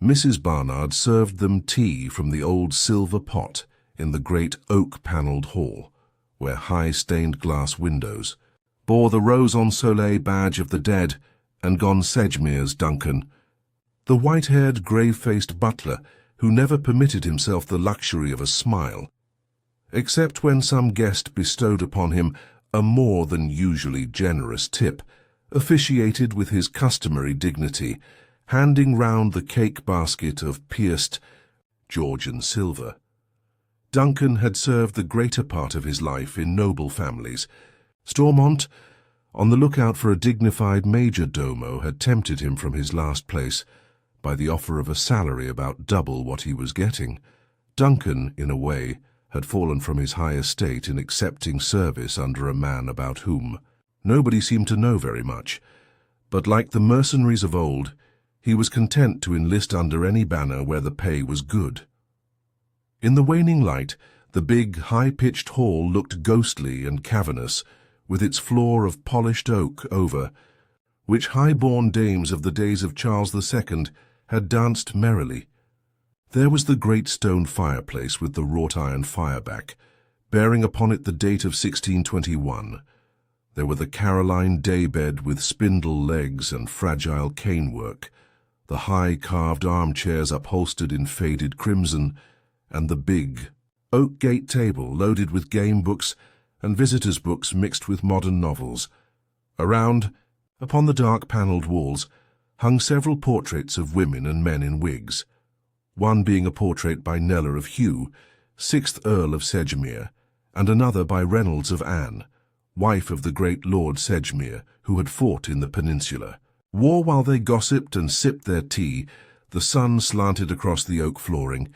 A: Mrs. Barnard served them tea from the old silver pot in the great oak-panelled hall, where high stained-glass windows bore the Rose en Soleil badge of the dead and gone Sedgemore's Duncan, the white-haired, grave-faced butler who never permitted himself the luxury of a smile, except when some guest bestowed upon him a more than usually generous tip, officiated with his customary dignity, handing round the cake basket of pierced Georgian silver. Duncan had served the greater part of his life in noble families. Stormont, on the lookout for a dignified major domo, had tempted him from his last place by the offer of a salary about double what he was getting. Duncan, in a way, had fallen from his high estate in accepting service under a man about whom nobody seemed to know very much, but like the mercenaries of old, he was content to enlist under any banner where the pay was good. In the waning light, the big, high-pitched hall looked ghostly and cavernous, with its floor of polished oak over, which high-born dames of the days of Charles II had danced merrily. There was the great stone fireplace with the wrought-iron fireback, bearing upon it the date of 1621. There were the Caroline daybed with spindle legs and fragile canework, the high carved armchairs upholstered in faded crimson, and the big oak-gate table loaded with game books and visitors' books mixed with modern novels. Around, upon the dark-panelled walls, hung several portraits of women and men in wigs, one being a portrait by Kneller of Hugh, 6th Earl of Sedgemoor, and another by Reynolds of Anne, wife of the great Lord Sedgemoor, who had fought in the Peninsula. While they gossiped and sipped their tea, the sun slanted across the oak flooring,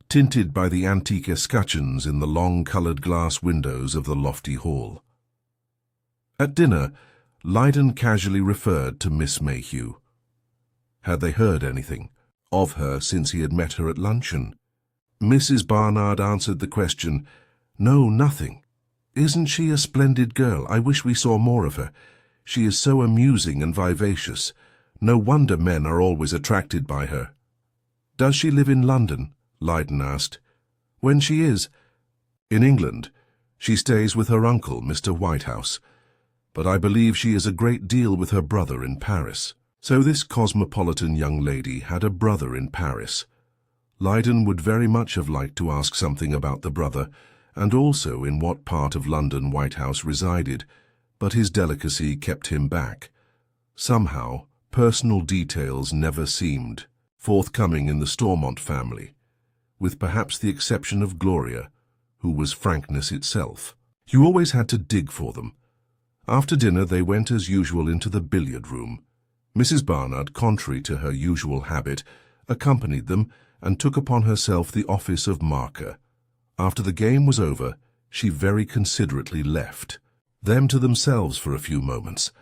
A: tinted by the antique escutcheons in the long-coloured glass windows of the lofty hall. At dinner, Lydon casually referred to Miss Mayhew. Had they heard anything of her since he had met her at luncheon? Mrs. Barnard answered the question, "No, nothing. Isn't she a splendid girl? I wish we saw more of her. She is so amusing and vivacious. No wonder men are always attracted by her." "Does she live in London?" Lydon asked. "When she is in England, she stays with her uncle, Mr. Whitehouse, but I believe she is a great deal with her brother in Paris." So this cosmopolitan young lady had a brother in Paris. Lydon would very much have liked to ask something about the brother, and also in what part of London Whitehouse resided, but his delicacy kept him back. Somehow, personal details never seemed forthcoming in the Stormont family, with perhaps the exception of Gloria, who was frankness itself. You always had to dig for them. After dinner they went as usual into the billiard room. Mrs. Barnard, contrary to her usual habit, accompanied them and took upon herself the office of marker. After the game was over, she very considerately left them to themselves for a few moments.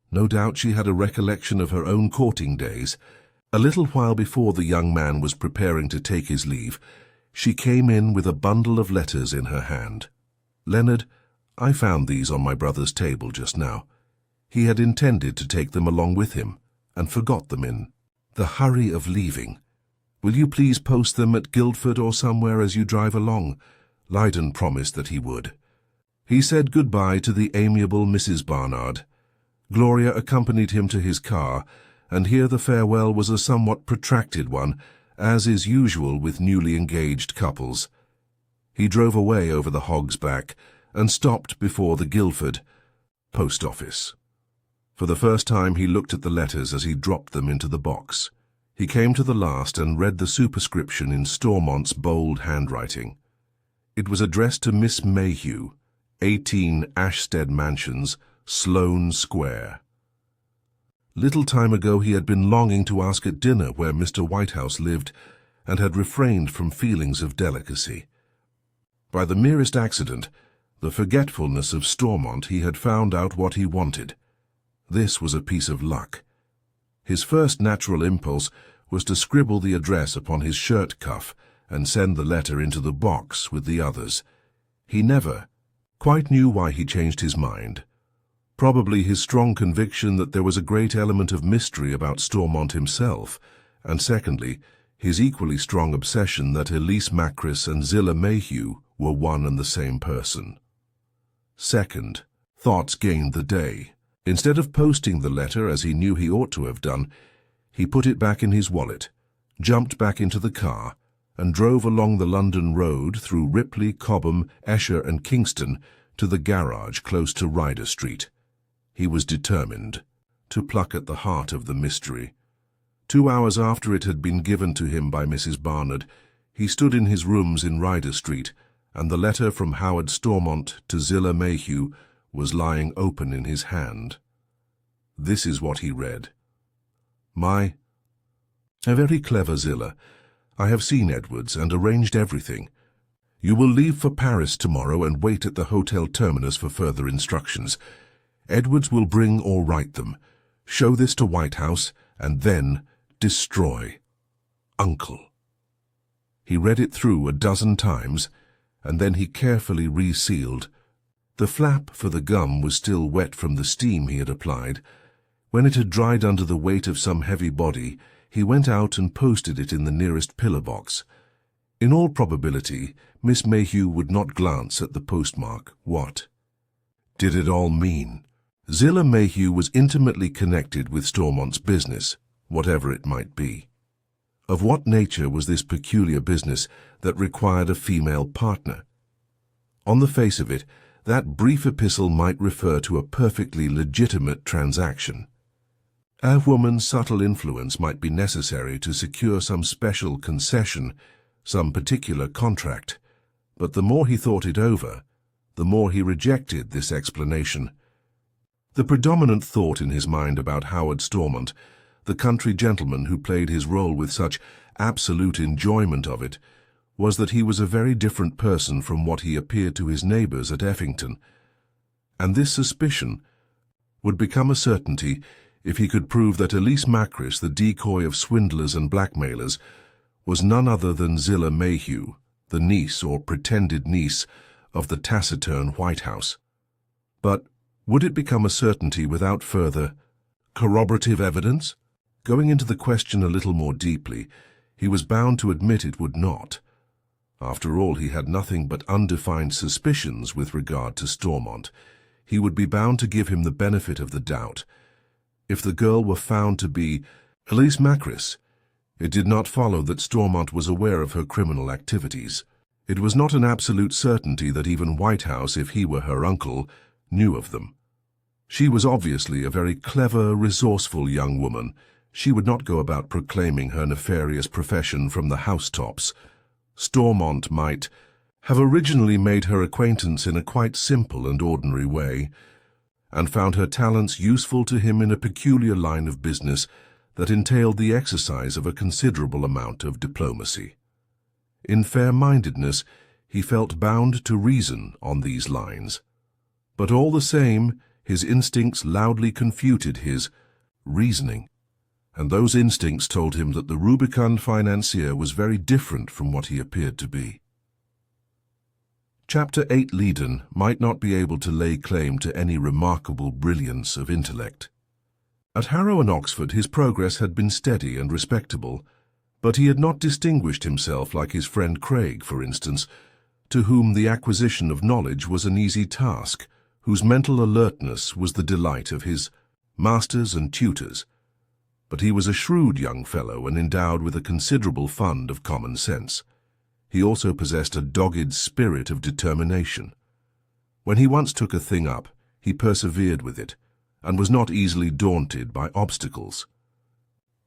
A: No doubt she had a recollection of her own courting days. A little while before the young man was preparing to take his leave, she came in with a bundle of letters in her hand. "Leonard, I found these on my brother's table just now. He had intended to take them along with him, and forgot them in the hurry of leaving. Will you please post them at Guildford or somewhere as you drive along?" Lydon promised that he would. He said goodbye to the amiable Mrs. Barnard. Gloria accompanied him to his car, and here the farewell was a somewhat protracted one, as is usual with newly engaged couples. He drove away over the Hog's Back and stopped before the Guildford post office. For the first time he looked at the letters as he dropped them into the box. He came to the last and read the superscription in Stormont's bold handwriting. It was addressed to Miss Mayhew, 18 Ashstead Mansions, Sloane Square. Little time ago he had been longing to ask at dinner where Mr. Whitehouse lived, and had refrained from feelings of delicacy. By the merest accident, the forgetfulness of Stormont, he had found out what he wanted. This was a piece of luck. His first natural impulse was to scribble the address upon his shirt cuff and send the letter into the box with the others. He never quite knew why he changed his mind. Probably his strong conviction that there was a great element of mystery about Stormont himself, and secondly, his equally strong obsession that Elise Macris and Zillah Mayhew were one and the same person. Second, thoughts gained the day. Instead of posting the letter as he knew he ought to have done, he put it back in his wallet, jumped back into the car, and drove along the London road through Ripley, Cobham, Esher and Kingston to the garage close to Ryder Street. He was determined to pluck at the heart of the mystery. 2 hours after it had been given to him by Mrs. Barnard, he stood in his rooms in Ryder Street, and the letter from Howard Stormont to Zillah Mayhew was lying open in his hand. This is what he read. A very clever Zillah. I have seen Edwards and arranged everything. You will leave for Paris tomorrow and wait at the Hotel Terminus for further instructions. Edwards will bring or write them. Show this to Whitehouse, and then destroy. Uncle. He read it through a dozen times, and then he carefully resealed. The flap for the gum was still wet from the steam he had applied. When it had dried under the weight of some heavy body, he went out and posted it in the nearest pillar box. In all probability, Miss Mayhew would not glance at the postmark. What did it all mean? Zillah Mayhew was intimately connected with Stormont's business, whatever it might be. Of what nature was this peculiar business that required a female partner? On the face of it, that brief epistle might refer to a perfectly legitimate transaction. A woman's subtle influence might be necessary to secure some special concession, some particular contract, but the more he thought it over, the more he rejected this explanation. The predominant thought in his mind about Howard Stormont, the country gentleman who played his role with such absolute enjoyment of it, was that he was a very different person from what he appeared to his neighbours at Effington, and this suspicion would become a certainty if he could prove that Elise Macris, the decoy of swindlers and blackmailers, was none other than Zillah Mayhew, the niece or pretended niece of the taciturn Whitehouse. But would it become a certainty without further corroborative evidence? Going into the question a little more deeply, he was bound to admit it would not. After all, he had nothing but undefined suspicions with regard to Stormont. He would be bound to give him the benefit of the doubt. If the girl were found to be Elise Macris, it did not follow that Stormont was aware of her criminal activities. It was not an absolute certainty that even Whitehouse, if he were her uncle, knew of them. She was obviously a very clever, resourceful young woman, She would not go about proclaiming her nefarious profession from the housetops. Stormont might have originally made her acquaintance in a quite simple and ordinary way, and found her talents useful to him in a peculiar line of business that entailed the exercise of a considerable amount of diplomacy. In fair-mindedness, he felt bound to reason on these lines. But all the same, his instincts loudly confuted his reasoning, and those instincts told him that the rubicund financier was very different from what he appeared to be. Chapter 8 Leiden might not be able to lay claim to any remarkable brilliance of intellect. At Harrow and Oxford his progress had been steady and respectable, but he had not distinguished himself like his friend Craig, for instance, to whom the acquisition of knowledge was an easy task, whose mental alertness was the delight of his masters and tutors. But he was a shrewd young fellow and endowed with a considerable fund of common sense. He also possessed a dogged spirit of determination. When he once took a thing up, he persevered with it, and was not easily daunted by obstacles.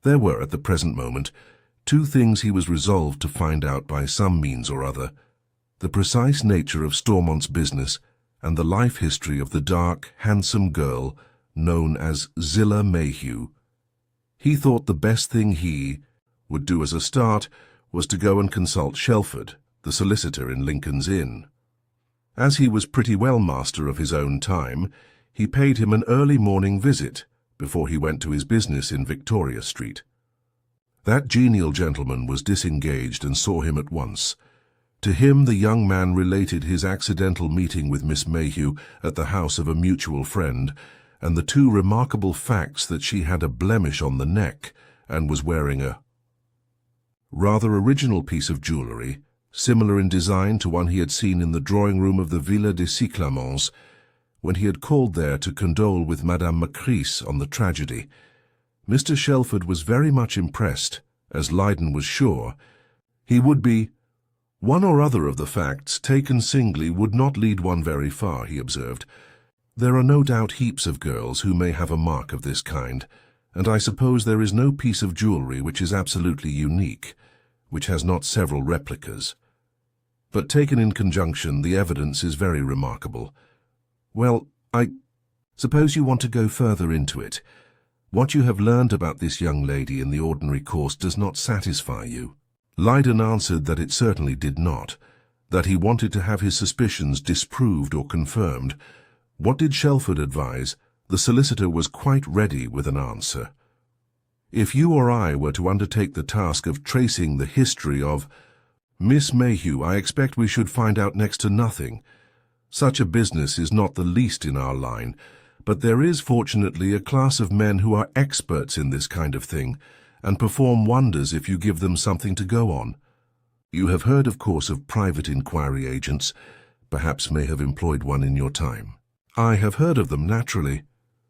A: There were, at the present moment, two things he was resolved to find out by some means or other: the precise nature of Stormont's business, and the life history of the dark, handsome girl known as Zillah Mayhew. He thought the best thing he would do as a start was to go and consult Shelford, the solicitor in Lincoln's Inn. As he was pretty well master of his own time, he paid him an early morning visit before he went to his business in Victoria Street. That genial gentleman was disengaged and saw him at once. To him the young man related his accidental meeting with Miss Mayhew at the house of a mutual friend, and the two remarkable facts that she had a blemish on the neck and was wearing a rather original piece of jewellery, similar in design to one he had seen in the drawing-room of the Villa des Cyclamens, when he had called there to condole with Madame Macris on the tragedy. Mr. Shelford was very much impressed, as Leiden was sure. He would be. One or other of the facts, taken singly, would not lead one very far, he observed. There are no doubt heaps of girls who may have a mark of this kind, and I suppose there is no piece of jewellery which is absolutely unique, which has not several replicas. But taken in conjunction, the evidence is very remarkable. Well, I suppose you want to go further into it. What you have learned about this young lady in the ordinary course does not satisfy you. Leiden answered that it certainly did not, that he wanted to have his suspicions disproved or confirmed. What did Shelford advise? The solicitor was quite ready with an answer. If you or I were to undertake the task of tracing the history of Miss Mayhew, I expect we should find out next to nothing. Such a business is not the least in our line, but there is fortunately a class of men who are experts in this kind of thing, and perform wonders if you give them something to go on. You have heard, of course, of private inquiry agents, perhaps may have employed one in your time. I have heard of them, naturally.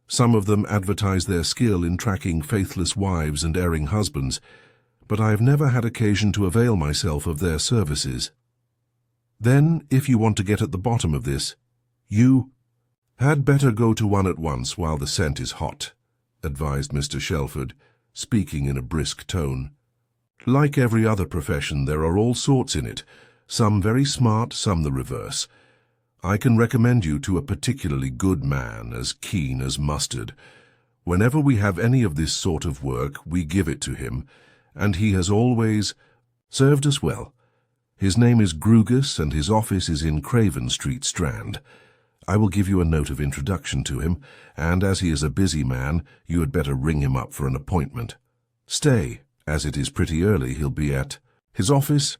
A: Some of them advertise their skill in tracking faithless wives and erring husbands, but I have never had occasion to avail myself of their services. Then, if you want to get at the bottom of this, you had better go to one at once while the scent is hot, advised Mr. Shelford, speaking in a brisk tone. Like every other profession, there are all sorts in it, some very smart, some the reverse. I can recommend you to a particularly good man, as keen as mustard. Whenever we have any of this sort of work, we give it to him, and he has always served us well. His name is Grugus, and his office is in Craven Street, Strand. I will give you a note of introduction to him, and as he is a busy man, you had better ring him up for an appointment. Stay, as it is pretty early, he'll be at his office.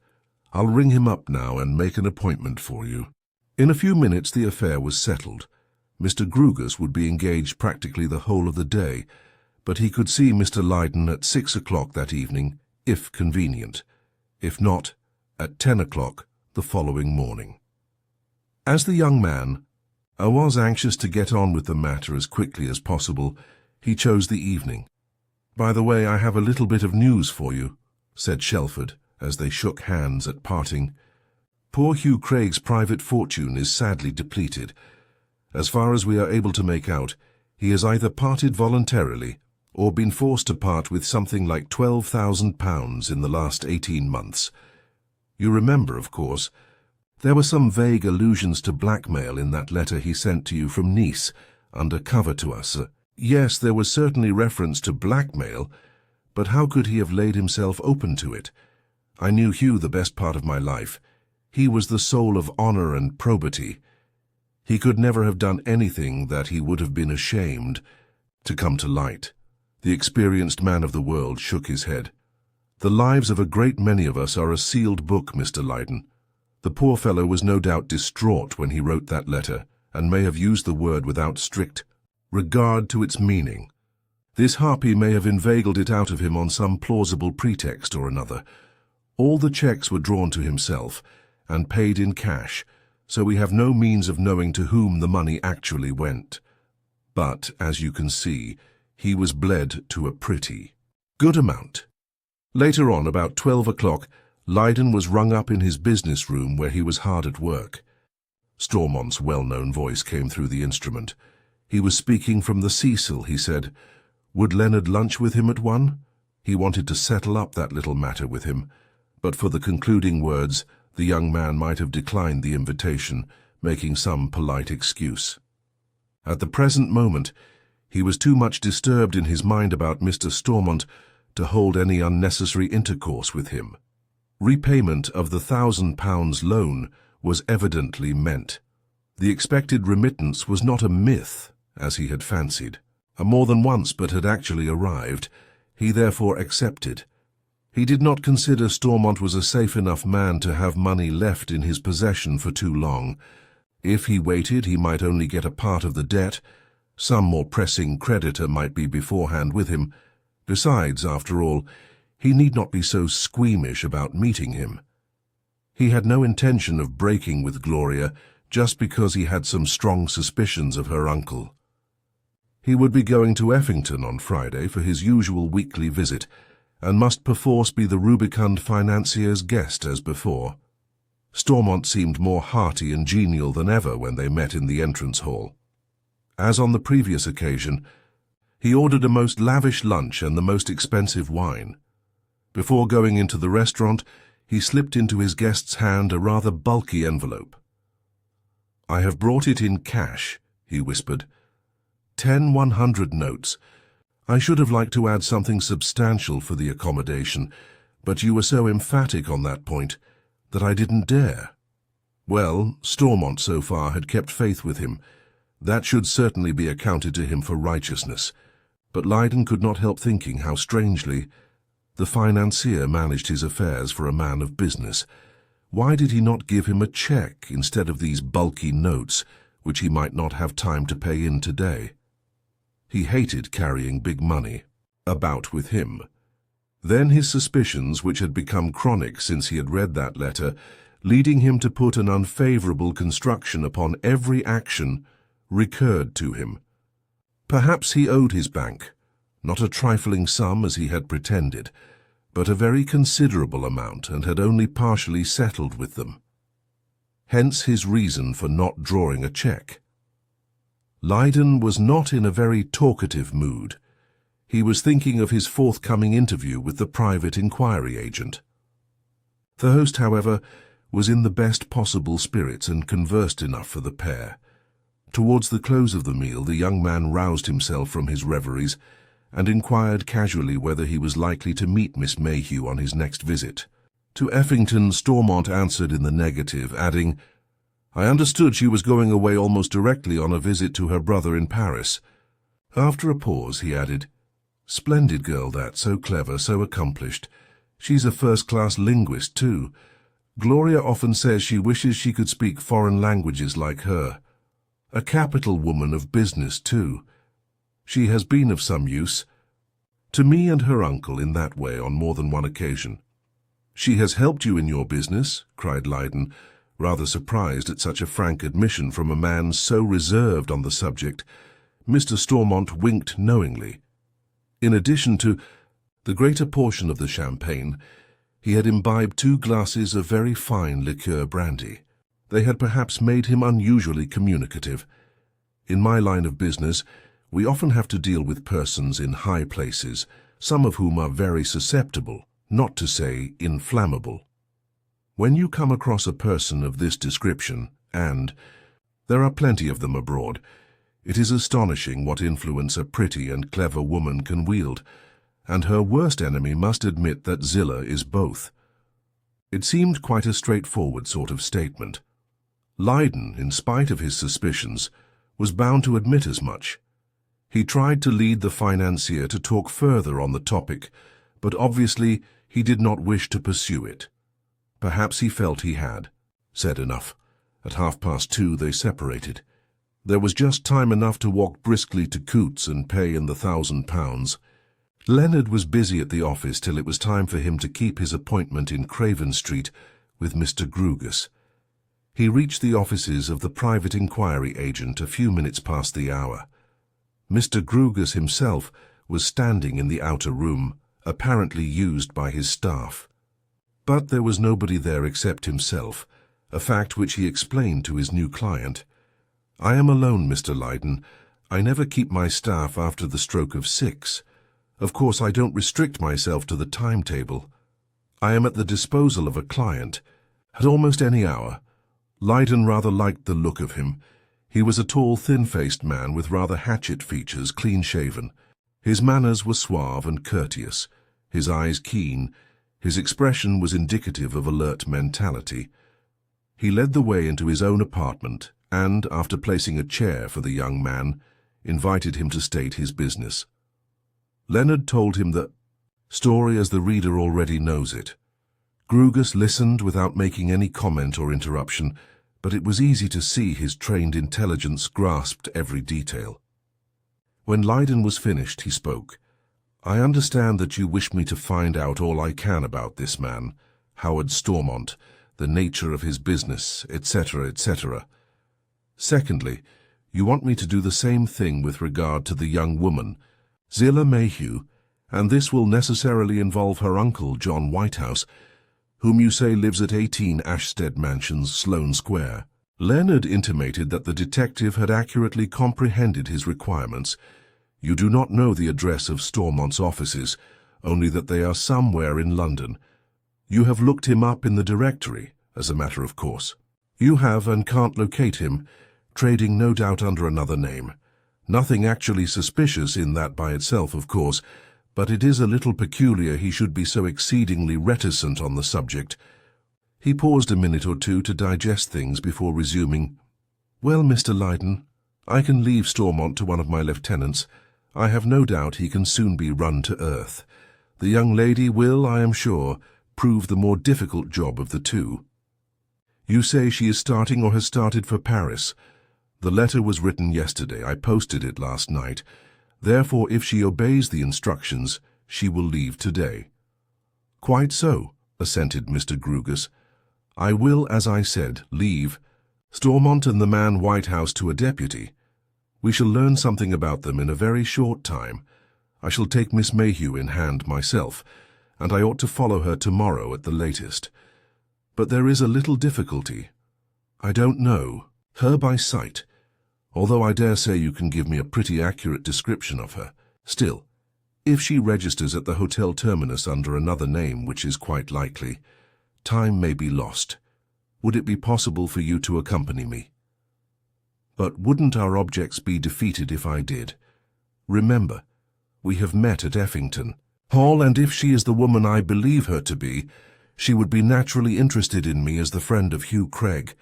A: I'll ring him up now and make an appointment for you. In a few minutes the affair was settled. Mr. Grugus would be engaged practically the whole of the day, but he could see Mr. Leiden at 6 o'clock that evening, if convenient. If not, at 10 o'clock the following morning. As the young man was anxious to get on with the matter as quickly as possible, he chose the evening. "By the way, I have a little bit of news for you," said Shelford, as they shook hands at parting. "Poor Hugh Craig's private fortune is sadly depleted. As far as we are able to make out, he has either parted voluntarily or been forced to part with something like £12,000 in the last 18 months. You remember, of course, there were some vague allusions to blackmail in that letter he sent to you from Nice, under cover to us. Yes, there was certainly reference to blackmail, but how could he have laid himself open to it? I knew Hugh the best part of my life. He was the soul of honour and probity. He could never have done anything that he would have been ashamed to come to light. The experienced man of the world shook his head. The lives of a great many of us are a sealed book, Mr. Leyden. The poor fellow was no doubt distraught when he wrote that letter, and may have used the word without strict regard to its meaning. This harpy may have inveigled it out of him on some plausible pretext or another. All the cheques were drawn to himself, and paid in cash, so we have no means of knowing to whom the money actually went. But, as you can see, he was bled to a pretty good amount. Later on, about 12 o'clock, Leyden was rung up in his business room where he was hard at work. Stormont's well-known voice came through the instrument. He was speaking from the Cecil, he said. Would Leonard lunch with him at 1? He wanted to settle up that little matter with him, but for the concluding words, the young man might have declined the invitation, making some polite excuse. At the present moment, he was too much disturbed in his mind about Mr. Stormont to hold any unnecessary intercourse with him. Repayment of the £1,000 loan was evidently meant. The expected remittance was not a myth, as he had fancied. More than once, but had actually arrived. He therefore accepted. He did not consider Stormont was a safe enough man to have money left in his possession for too long. If he waited, he might only get a part of the debt. Some more pressing creditor might be beforehand with him. Besides, after all, he need not be so squeamish about meeting him. He had no intention of breaking with Gloria just because he had some strong suspicions of her uncle. He would be going to Effington on Friday for his usual weekly visit, and must perforce be the rubicund financier's guest as before. Stormont seemed more hearty and genial than ever when they met in the entrance hall. As on the previous occasion, he ordered a most lavish lunch and the most expensive wine. Before going into the restaurant, he slipped into his guest's hand a rather bulky envelope. "I have brought it in cash," he whispered. 10 100 notes. I should have liked to add something substantial for the accommodation, but you were so emphatic on that point that I didn't dare. Well, Stormont so far had kept faith with him. That should certainly be accounted to him for righteousness, but Leyden could not help thinking how strangely the financier managed his affairs for a man of business. Why did he not give him a cheque instead of these bulky notes, which he might not have time to pay in today? He hated carrying big money about with him. Then his suspicions, which had become chronic since he had read that letter, leading him to put an unfavourable construction upon every action, recurred to him. Perhaps he owed his bank, not a trifling sum as he had pretended, but a very considerable amount, and had only partially settled with them. Hence his reason for not drawing a cheque. Leyden was not in a very talkative mood. He was thinking of his forthcoming interview with the private inquiry agent. The host, however, was in the best possible spirits and conversed enough for the pair. Towards the close of the meal, the young man roused himself from his reveries and inquired casually whether he was likely to meet Miss Mayhew on his next visit. To Effington, Stormont answered in the negative, adding, "I understood she was going away almost directly on a visit to her brother in Paris." After a pause, he added, "Splendid girl that, so clever, so accomplished. She's a first-class linguist, too. Gloria often says she wishes she could speak foreign languages like her. A capital woman of business, too. She has been of some use to me and her uncle in that way on more than one occasion." "She has helped you in your business?" cried Leyden, rather surprised at such a frank admission from a man so reserved on the subject. Mr. Stormont winked knowingly. In addition to the greater portion of the champagne, he had imbibed 2 glasses of very fine liqueur brandy. They had perhaps made him unusually communicative. In my line of business, We often have to deal with persons in high places, some of whom are very susceptible, not to say inflammable. When you come across a person of this description, and there are plenty of them abroad, it is astonishing what influence a pretty and clever woman can wield, and her worst enemy must admit that Zillah is both. It seemed quite a straightforward sort of statement. Lydon, in spite of his suspicions, was bound to admit as much. He tried to lead the financier to talk further on the topic, but obviously he did not wish to pursue it. Perhaps he felt he had said enough. At 2:30 they separated. There was just time enough to walk briskly to Coots and pay in the £1,000. Leonard was busy at the office till it was time for him to keep his appointment in Craven Street with Mr. Grugus. He reached the offices of the private inquiry agent a few minutes past the hour. Mr. Grugus himself was standing in the outer room, apparently used by his staff. But there was nobody there except himself, a fact which he explained to his new client. "I am alone, Mr. Lydon. I never keep my staff after the stroke of 6. Of course, I don't restrict myself to the timetable. I am at the disposal of a client, at almost any hour." Lydon rather liked the look of him. He was a tall, thin-faced man with rather hatchet features, clean-shaven. His manners were suave and courteous, his eyes keen. His expression was indicative of alert mentality. He led the way into his own apartment and, after placing a chair for the young man, invited him to state his business. Leonard told him the story as the reader already knows it. Grugus listened without making any comment or interruption, but it was easy to see his trained intelligence grasped every detail. When Lydon was finished, he spoke. "I understand that you wish me to find out all I can about this man, Howard Stormont, the nature of his business, etc., etc. Secondly, you want me to do the same thing with regard to the young woman, Zillah Mayhew, and this will necessarily involve her uncle, John Whitehouse, whom you say lives at 18 Ashstead Mansions, Sloane Square." Leonard intimated that the detective had accurately comprehended his requirements. "You do not know the address of Stormont's offices, only that they are somewhere in London. You have looked him up in the directory, as a matter of course. You have and can't locate him, trading no doubt under another name. Nothing actually suspicious in that by itself, of course, but it is a little peculiar he should be so exceedingly reticent on the subject." He paused a minute or two to digest things before resuming. "Well, Mr. Lydon, I can leave Stormont to one of my lieutenants. I have no doubt he can soon be run to earth. The young lady will, I am sure, prove the more difficult job of the two. You say she is starting or has started for Paris. The letter was written yesterday. I posted it last night. Therefore, if she obeys the instructions, she will leave today." "Quite so," assented Mr. Grugus. "I will, as I said, leave Stormont and the man Whitehouse to a deputy. We shall learn something about them in a very short time. I shall take Miss Mayhew in hand myself, and I ought to follow her tomorrow at the latest. But there is a little difficulty. I don't know her by sight, although I dare say you can give me a pretty accurate description of her. Still, if she registers at the Hotel Terminus under another name, which is quite likely, time may be lost. Would it be possible for you to accompany me? But wouldn't our objects be defeated if I did? Remember, we have met at Effington Hall, and if she is the woman I believe her to be, she would be naturally interested in me as the friend of Hugh Craig.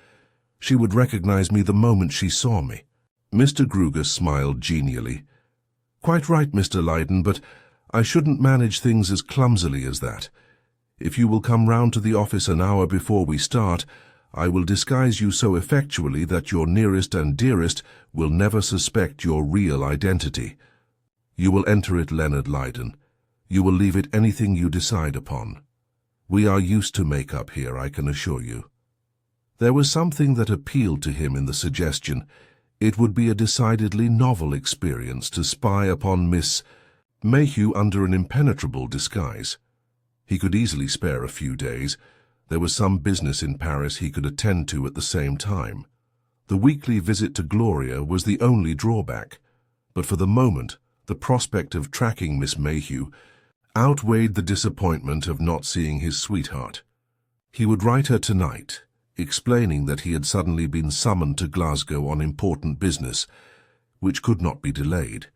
A: She would recognize me the moment she saw me." Mr. Grugus smiled genially. "Quite right, Mr. Lydon, but I shouldn't manage things as clumsily as that. If you will come round to the office an hour before we start, I will disguise you so effectually that your nearest and dearest will never suspect your real identity. You will enter it Leonard Lydon. You will leave it anything you decide upon. We are used to make-up here, I can assure you." There was something that appealed to him in the suggestion. It would be a decidedly novel experience to spy upon Miss Mayhew under an impenetrable disguise. He could easily spare a few days. There was some business in Paris he could attend to at the same time. The weekly visit to Gloria was the only drawback. but for the moment, the prospect of tracking Miss Mayhew outweighed the disappointment of not seeing his sweetheart. He would write her tonight, explaining that he had suddenly been summoned to Glasgow on important business, which could not be delayed.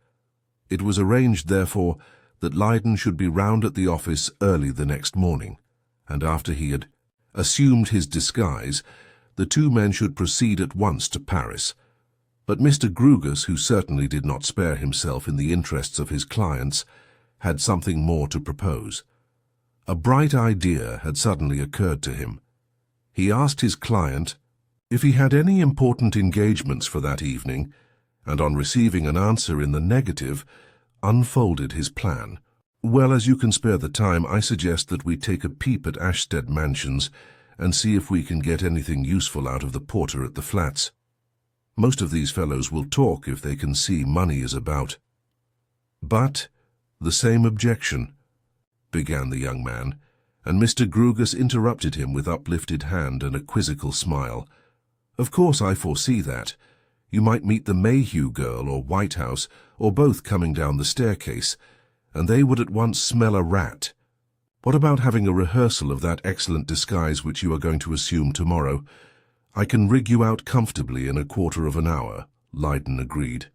A: It was arranged, therefore, that Lydon should be round at the office early the next morning, and after he had assumed his disguise, the two men should proceed at once to Paris. But Mr. Grugus, who certainly did not spare himself in the interests of his clients, had something more to propose. A bright idea had suddenly occurred to him. He asked his client if he had any important engagements for that evening, and on receiving an answer in the negative, unfolded his plan. "Well, as you can spare the time, I suggest that we take a peep at Ashstead Mansions and see if we can get anything useful out of the porter at the flats. Most of these fellows will talk if they can see money is about." "But the same objection," began the young man, and Mr. Grugus interrupted him with uplifted hand and a quizzical smile. "Of course I foresee that. You might meet the Mayhew girl or Whitehouse, or both coming down the staircase, and they would at once smell a rat. What about having a rehearsal of that excellent disguise which you are going to assume tomorrow? I can rig you out comfortably in a quarter of an hour," Lydon agreed.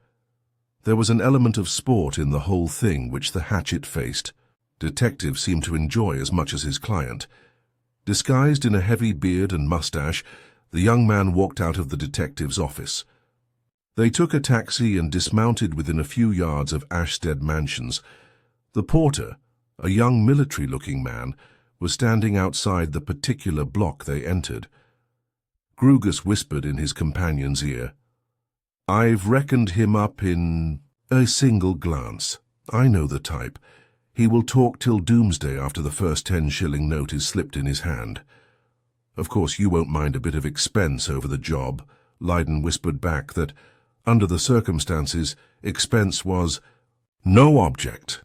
A: There was an element of sport in the whole thing which the hatchet-faced detective seemed to enjoy as much as his client. Disguised in a heavy beard and mustache, the young man walked out of the detective's office. They took a taxi and dismounted within a few yards of Ashstead Mansions. The porter, a young military-looking man, was standing outside the particular block they entered. Grugus whispered in his companion's ear, "I've reckoned him up in a single glance. I know the type. He will talk till doomsday after the first 10-shilling note is slipped in his hand. Of course you won't mind a bit of expense over the job." Lydon whispered back that, under the circumstances, expense was no object.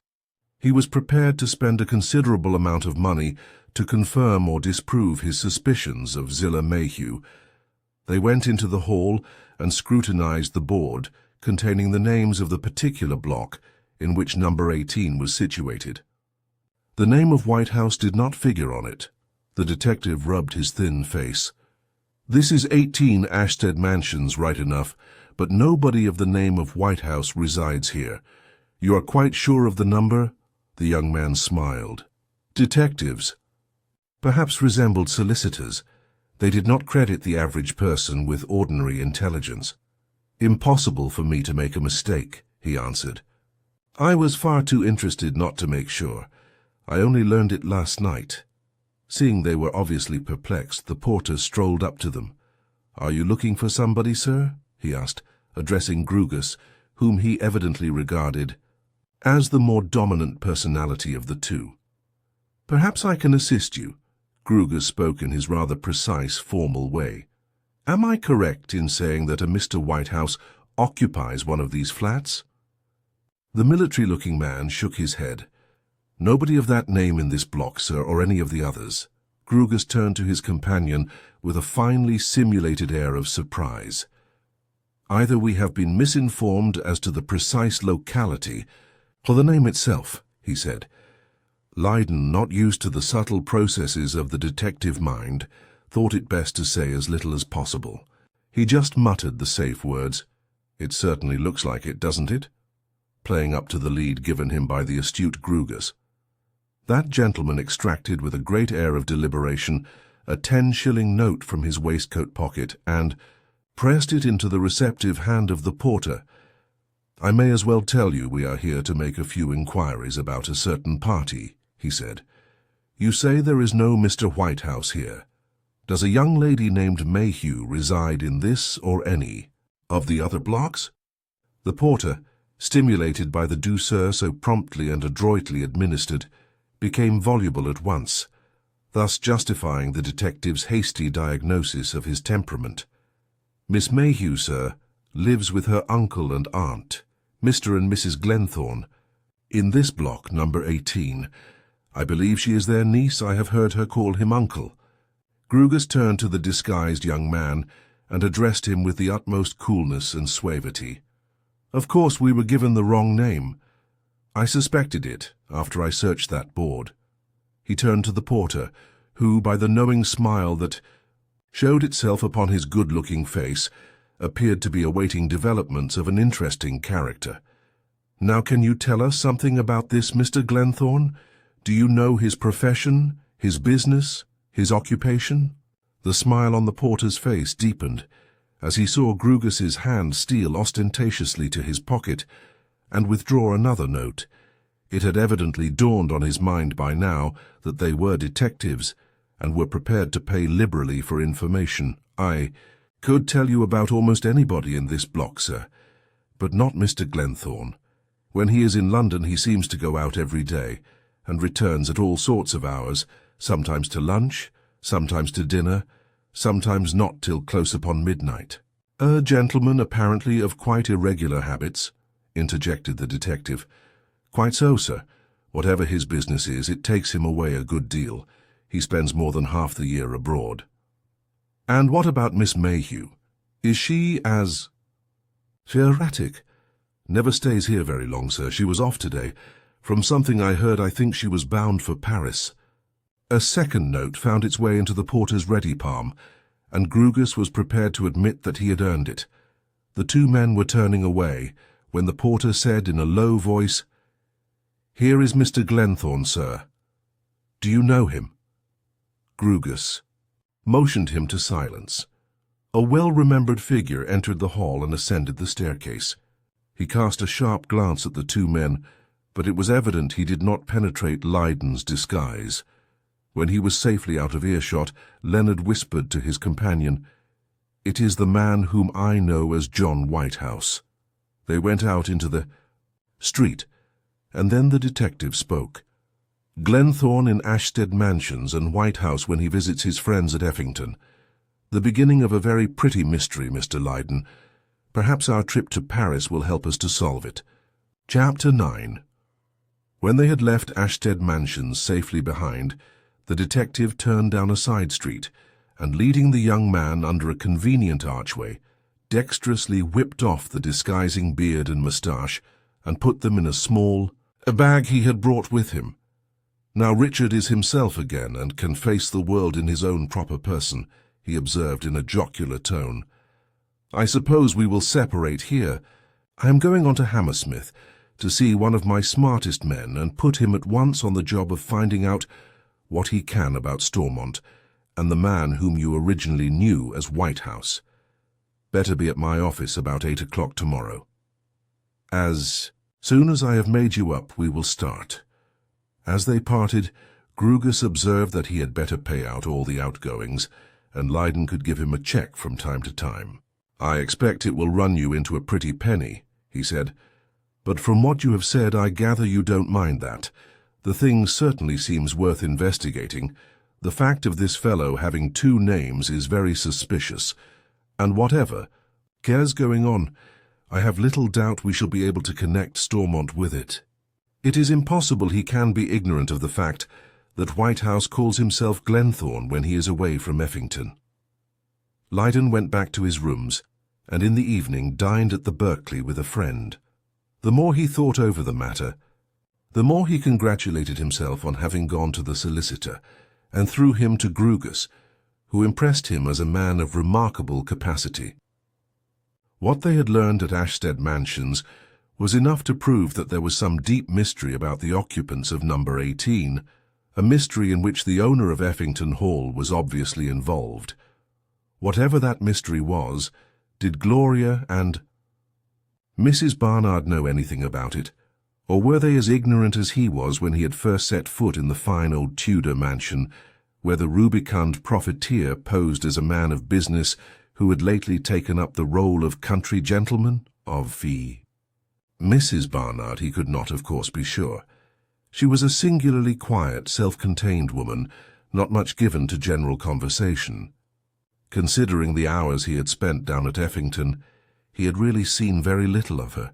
A: He was prepared to spend a considerable amount of money to confirm or disprove his suspicions of Zillah Mayhew. They went into the hall and scrutinized the board containing the names of the particular block in which number 18 was situated. The name of Whitehouse did not figure on it. The detective rubbed his thin face. "This is 18 Ashstead Mansions, right enough, but nobody of the name of Whitehouse resides here. You are quite sure of the number?" The young man smiled. Detectives perhaps resembled solicitors. They did not credit the average person with ordinary intelligence. "Impossible for me to make a mistake," he answered. "I was far too interested not to make sure. I only learned it last night." Seeing they were obviously perplexed, the porter strolled up to them. "Are you looking for somebody, sir?" he asked, addressing Grugus, whom he evidently regarded as the more dominant personality of the two. "Perhaps I can assist you." Grugus spoke in his rather precise, formal way. "Am I correct in saying that a Mr. Whitehouse occupies one of these flats?" The military-looking man shook his head. "Nobody of that name in this block, sir, or any of the others." Grugus turned to his companion with a finely simulated air of surprise. "Either we have been misinformed as to the precise locality, or the name itself," he said. Lydon, not used to the subtle processes of the detective mind, thought it best to say as little as possible. He just muttered the safe words, "It certainly looks like it, doesn't it?" playing up to the lead given him by the astute Grugus. That gentleman extracted with a great air of deliberation a 10-shilling note from his waistcoat pocket and pressed it into the receptive hand of the porter. "I may as well tell you we are here to make a few inquiries about a certain party," he said. "You say there is no Mr. Whitehouse here. Does a young lady named Mayhew reside in this or any of the other blocks?" The porter, stimulated by the douceur so promptly and adroitly administered, became voluble at once, thus justifying the detective's hasty diagnosis of his temperament. "Miss Mayhew, sir, lives with her uncle and aunt, Mr. and Mrs. Glenthorne, in this block, number 18. I believe she is their niece. I have heard her call him uncle." Grugus turned to the disguised young man and addressed him with the utmost coolness and suavity. Of course, we were given the wrong name. I suspected it after I searched that board." He turned to the porter, who, by the knowing smile that showed itself upon his good-looking face, appeared to be awaiting developments of an interesting character. "Now, can you tell us something about this Mr. Glenthorne? Do you know his profession, his business, his occupation?" The smile on the porter's face deepened as he saw Grugus's hand steal ostentatiously to his pocket and withdraw another note. It had evidently dawned on his mind by now that they were detectives and were prepared to pay liberally for information. "I could tell you about almost anybody in this block, sir, but not Mr. Glenthorne. When he is in London, he seems to go out every day and returns at all sorts of hours, sometimes to lunch, sometimes to dinner, sometimes not till close upon midnight." "A gentleman apparently of quite irregular habits," interjected the detective. "Quite so, sir. Whatever his business is, it takes him away a good deal. He spends more than half the year abroad." "And what about Miss Mayhew? Is she as—" "Erratic. Never stays here very long, sir. She was off today. From something I heard, I think she was bound for Paris." A second note found its way into the porter's ready palm, and Grugus was prepared to admit that he had earned it. The two men were turning away when the porter said in a low voice, "Here is Mr. Glenthorne, sir. Do you know him?" Grugus motioned him to silence. A well-remembered figure entered the hall and ascended the staircase. He cast a sharp glance at the two men, but it was evident he did not penetrate Leyden's disguise. When he was safely out of earshot, Leonard whispered to his companion, "It is the man whom I know as John Whitehouse." They went out into the street, and then the detective spoke. "Glenthorne in Ashstead Mansions and Whitehouse when he visits his friends at Effington. The beginning of a very pretty mystery, Mr. Leyden. Perhaps our trip to Paris will help us to solve it." Chapter 9. When they had left Ashstead Mansions safely behind, the detective turned down a side street, and leading the young man under a convenient archway, dexterously whipped off the disguising beard and moustache and put them in a small bag he had brought with him. "Now Richard is himself again and can face the world in his own proper person," he observed in a jocular tone. "I suppose we will separate here. I am going on to Hammersmith to see one of my smartest men and put him at once on the job of finding out what he can about Stormont and the man whom you originally knew as Whitehouse. Better be at my office about 8 o'clock tomorrow. As soon as I have made you up, we will start." As they parted, Grugus observed that he had better pay out all the outgoings, and Leyden could give him a cheque from time to time. "I expect it will run you into a pretty penny," he said, "but from what you have said, I gather you don't mind that. The thing certainly seems worth investigating. The fact of this fellow having two names is very suspicious, and whatever cares going on, I have little doubt we shall be able to connect Stormont with it. It is impossible he can be ignorant of the fact that Whitehouse calls himself Glenthorne when he is away from Effington." Leyden went back to his rooms, and in the evening dined at the Berkeley with a friend. The more he thought over the matter, the more he congratulated himself on having gone to the solicitor, and through him to Grugus, who impressed him as a man of remarkable capacity. What they had learned at Ashstead Mansions was enough to prove that there was some deep mystery about the occupants of number 18, a mystery in which the owner of Effington Hall was obviously involved. Whatever that mystery was, did Gloria and Mrs. Barnard know anything about it, or were they as ignorant as he was when he had first set foot in the fine old Tudor mansion, where the rubicund profiteer posed as a man of business who had lately taken up the role of country gentleman of fee? Mrs. Barnard he could not, of course, be sure. She was a singularly quiet, self-contained woman, not much given to general conversation. Considering the hours he had spent down at Effington, he had really seen very little of her.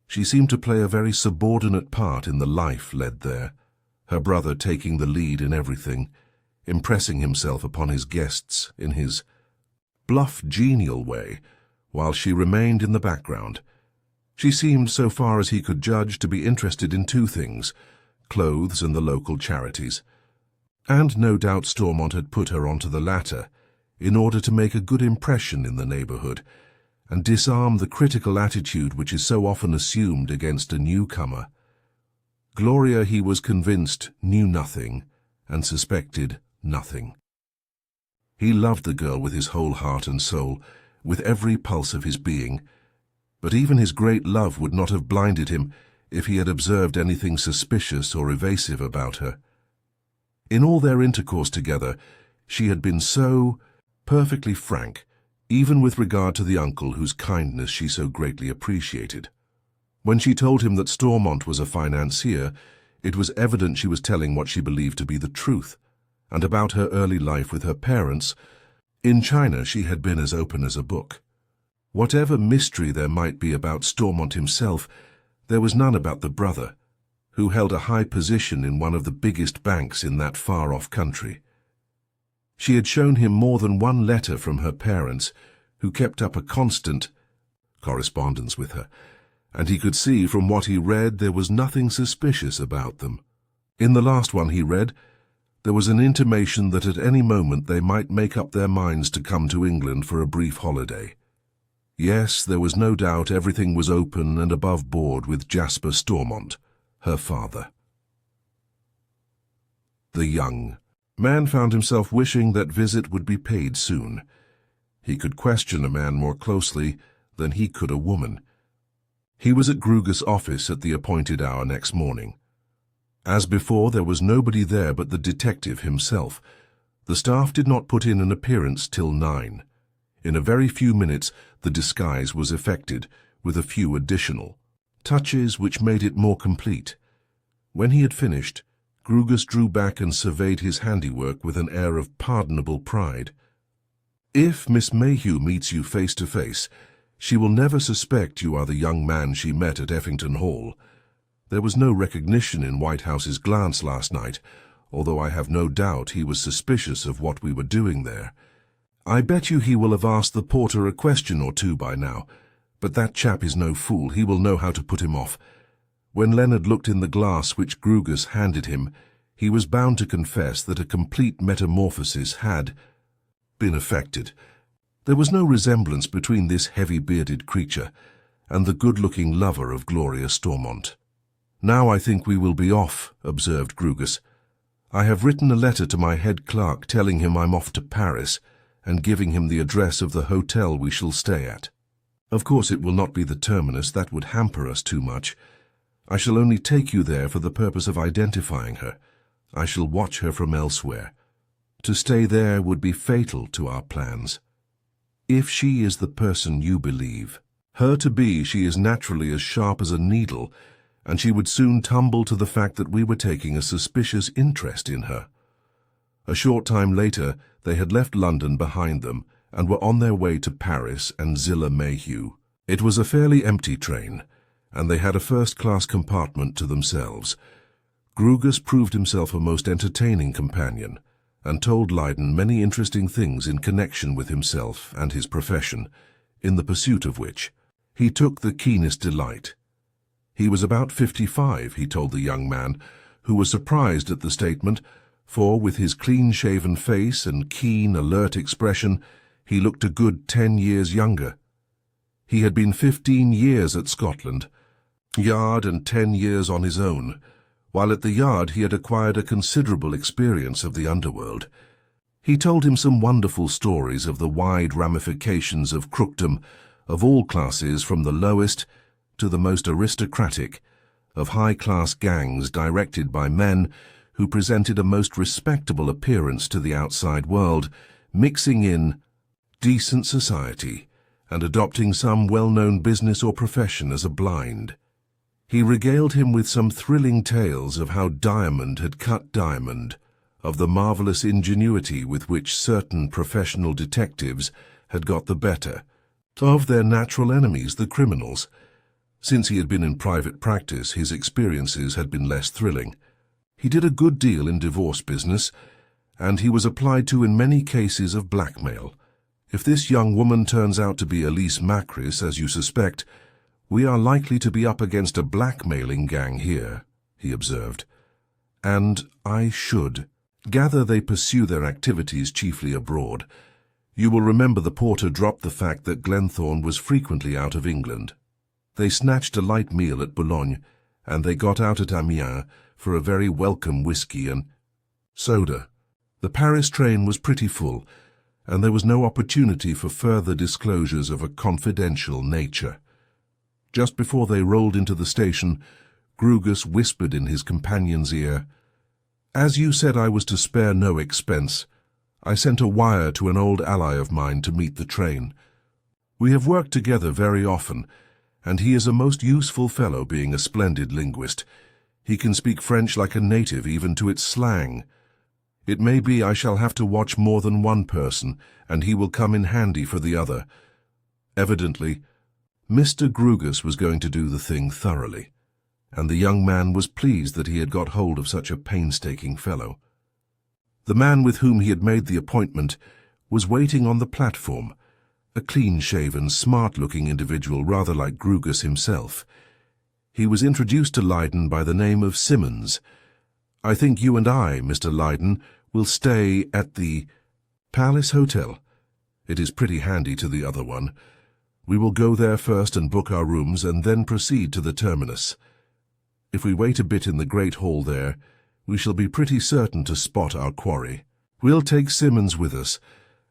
A: She seemed to play a very subordinate part in the life led there, her brother taking the lead in everything, impressing himself upon his guests in his bluff, genial way, while she remained in the background. She seemed, so far as he could judge, to be interested in two things: clothes and the local charities. And no doubt Stormont had put her onto the latter in order to make a good impression in the neighborhood and disarm the critical attitude which is so often assumed against a newcomer. Gloria, he was convinced, knew nothing and suspected nothing. He loved the girl with his whole heart and soul, with every pulse of his being, but even his great love would not have blinded him if he had observed anything suspicious or evasive about her. In all their intercourse together, she had been so perfectly frank, even with regard to the uncle whose kindness she so greatly appreciated. When she told him that Stormont was a financier, it was evident she was telling what she believed to be the truth, and about her early life with her parents. In China she had been as open as a book. Whatever mystery there might be about Stormont himself, there was none about the brother, who held a high position in one of the biggest banks in that far-off country. She had shown him more than one letter from her parents, who kept up a constant correspondence with her, and he could see from what he read there was nothing suspicious about them. In the last one he read, there was an intimation that at any moment they might make up their minds to come to England for a brief holiday. Yes, there was no doubt everything was open and above board with Jasper Stormont, her father. The young man found himself wishing that visit would be paid soon. He could question a man more closely than he could a woman. He was at Gruger's office at the appointed hour next morning. As before, there was nobody there but the detective himself. The staff did not put in an appearance till 9. In a very few minutes, the disguise was effected, with a few additional touches which made it more complete. When he had finished, Gruger drew back and surveyed his handiwork with an air of pardonable pride. If Miss Mayhew meets you face to face, she will never suspect you are the young man she met at Effington Hall. There was no recognition in Whitehouse's glance last night, although I have no doubt he was suspicious of what we were doing there. I bet you he will have asked the porter a question or two by now, but that chap is no fool. He will know how to put him off. When Leonard looked in the glass which Gruger handed him, he was bound to confess that a complete metamorphosis had been effected. There was no resemblance between this heavy-bearded creature and the good-looking lover of Gloria Stormont. "Now I think we will be off," observed Gruger. "I have written a letter to my head clerk telling him I'm off to Paris and giving him the address of the hotel we shall stay at. Of course it will not be the terminus, that would hamper us too much. I shall only take you there for the purpose of identifying her. I shall watch her from elsewhere. To stay there would be fatal to our plans. If she is the person you believe her to be, she is naturally as sharp as a needle, and she would soon tumble to the fact that we were taking a suspicious interest in her." A short time later, they had left London behind them and were on their way to Paris and Zillah Mayhew. It was a fairly empty train, and they had a first-class compartment to themselves. Gruger proved himself a most entertaining companion, and told Lydon many interesting things in connection with himself and his profession, in the pursuit of which he took the keenest delight. He was about 55, he told the young man, who was surprised at the statement, for with his clean-shaven face and keen, alert expression, he looked a good 10 years younger. He had been 15 years at Scotland Yard and 10 years on his own. While at the Yard he had acquired a considerable experience of the underworld. He told him some wonderful stories of the wide ramifications of crookdom, of all classes from the lowest to the most aristocratic, of high-class gangs directed by men who presented a most respectable appearance to the outside world, mixing in decent society and adopting some well-known business or profession as a blind. He regaled him with some thrilling tales of how diamond had cut diamond, of the marvelous ingenuity with which certain professional detectives had got the better of their natural enemies, the criminals. Since he had been in private practice, his experiences had been less thrilling. He did a good deal in divorce business, and he was applied to in many cases of blackmail. If this young woman turns out to be Elise Macris, as you suspect, "We are likely to be up against a blackmailing gang here," he observed. "And I should gather they pursue their activities chiefly abroad. You will remember the porter dropped the fact that Glenthorne was frequently out of England. They snatched a light meal at Boulogne, and they got out at Amiens for a very welcome whisky and soda. The Paris train was pretty full, and there was no opportunity for further disclosures of a confidential nature. Just before they rolled into the station, Grugus whispered in his companion's ear, 'As you said I was to spare no expense, I sent a wire to an old ally of mine to meet the train. We have worked together very often, and he is a most useful fellow, being a splendid linguist. He can speak French like a native, even to its slang. It may be I shall have to watch more than one person, and he will come in handy for the other.' Evidently, Mr. Grugus was going to do the thing thoroughly, and the young man was pleased that he had got hold of such a painstaking fellow. The man with whom he had made the appointment was waiting on the platform, a clean-shaven, smart-looking individual rather like Grugus himself. He was introduced to Leyden by the name of Simmons. "I think you and I, Mr. Leyden, will stay at the Palace Hotel. It is pretty handy to the other one. We will go there first and book our rooms, and then proceed to the terminus. If we wait a bit in the great hall there, we shall be pretty certain to spot our quarry. We'll take Simmons with us,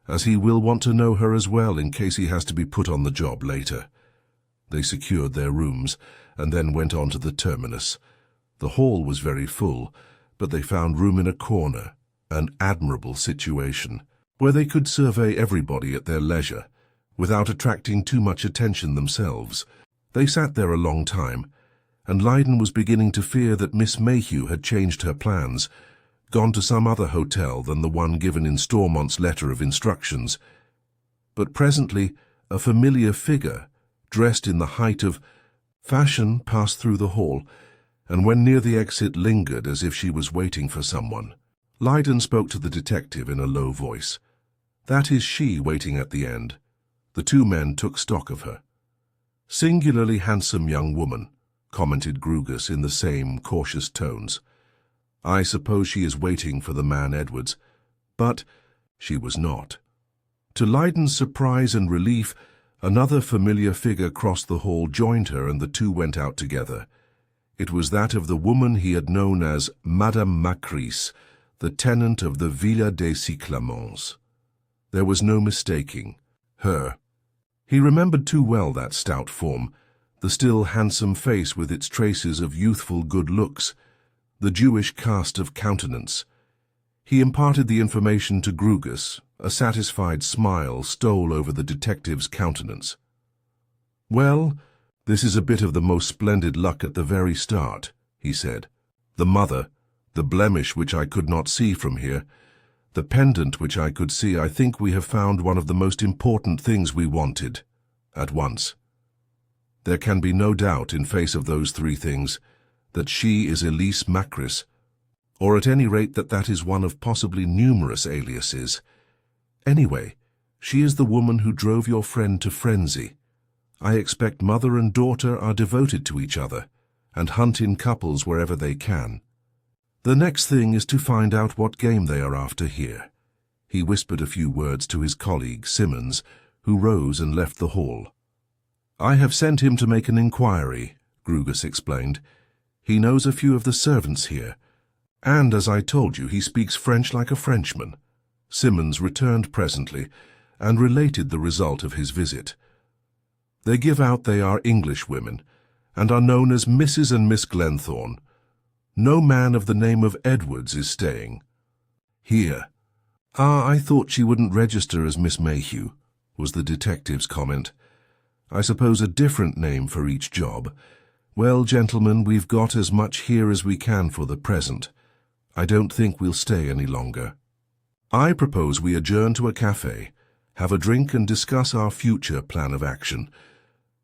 A: as he will want to know her as well in case he has to be put on the job later." They secured their rooms, and then went on to the terminus. The hall was very full, but they found room in a corner, an admirable situation, where they could survey everybody at their leisure, without attracting too much attention themselves. They sat there a long time, and Leyden was beginning to fear that Miss Mayhew had changed her plans, gone to some other hotel than the one given in Stormont's letter of instructions. But presently a familiar figure, dressed in the height of fashion, passed through the hall, and when near the exit lingered as if she was waiting for someone. Leyden spoke to the detective in a low voice. "That is she waiting at the end." The two men took stock of her. "Singularly handsome young woman," commented Grugus in the same cautious tones. "I suppose she is waiting for the man Edwards." But she was not. To Leyden's surprise and relief, another familiar figure crossed the hall, joined her, and the two went out together. It was that of the woman he had known as Madame Macris, the tenant of the Villa des Cyclamens. There was no mistaking her. He remembered too well that stout form, the still handsome face with its traces of youthful good looks, the Jewish cast of countenance. He imparted the information to Grugus. A satisfied smile stole over the detective's countenance. "Well, this is a bit of the most splendid luck at the very start," he said. "The mother, the blemish which I could not see from here, the pendant which I could see. I think we have found one of the most important things we wanted, at once. There can be no doubt, in face of those three things, that she is Elise Macris, or at any rate that is one of possibly numerous aliases. Anyway, she is the woman who drove your friend to frenzy. I expect mother and daughter are devoted to each other, and hunt in couples wherever they can. The next thing is to find out what game they are after here." He whispered a few words to his colleague, Simmons, who rose and left the hall. "I have sent him to make an inquiry," Grugus explained. "He knows a few of the servants here, and, as I told you, he speaks French like a Frenchman." Simmons returned presently, and related the result of his visit. "They give out they are English women, and are known as Mrs. and Miss Glenthorne. No man of the name of Edwards is staying here." "Ah, I thought she wouldn't register as Miss Mayhew," was the detective's comment. "I suppose a different name for each job. Well, gentlemen, we've got as much here as we can for the present. I don't think we'll stay any longer. I propose we adjourn to a cafe, have a drink, and discuss our future plan of action."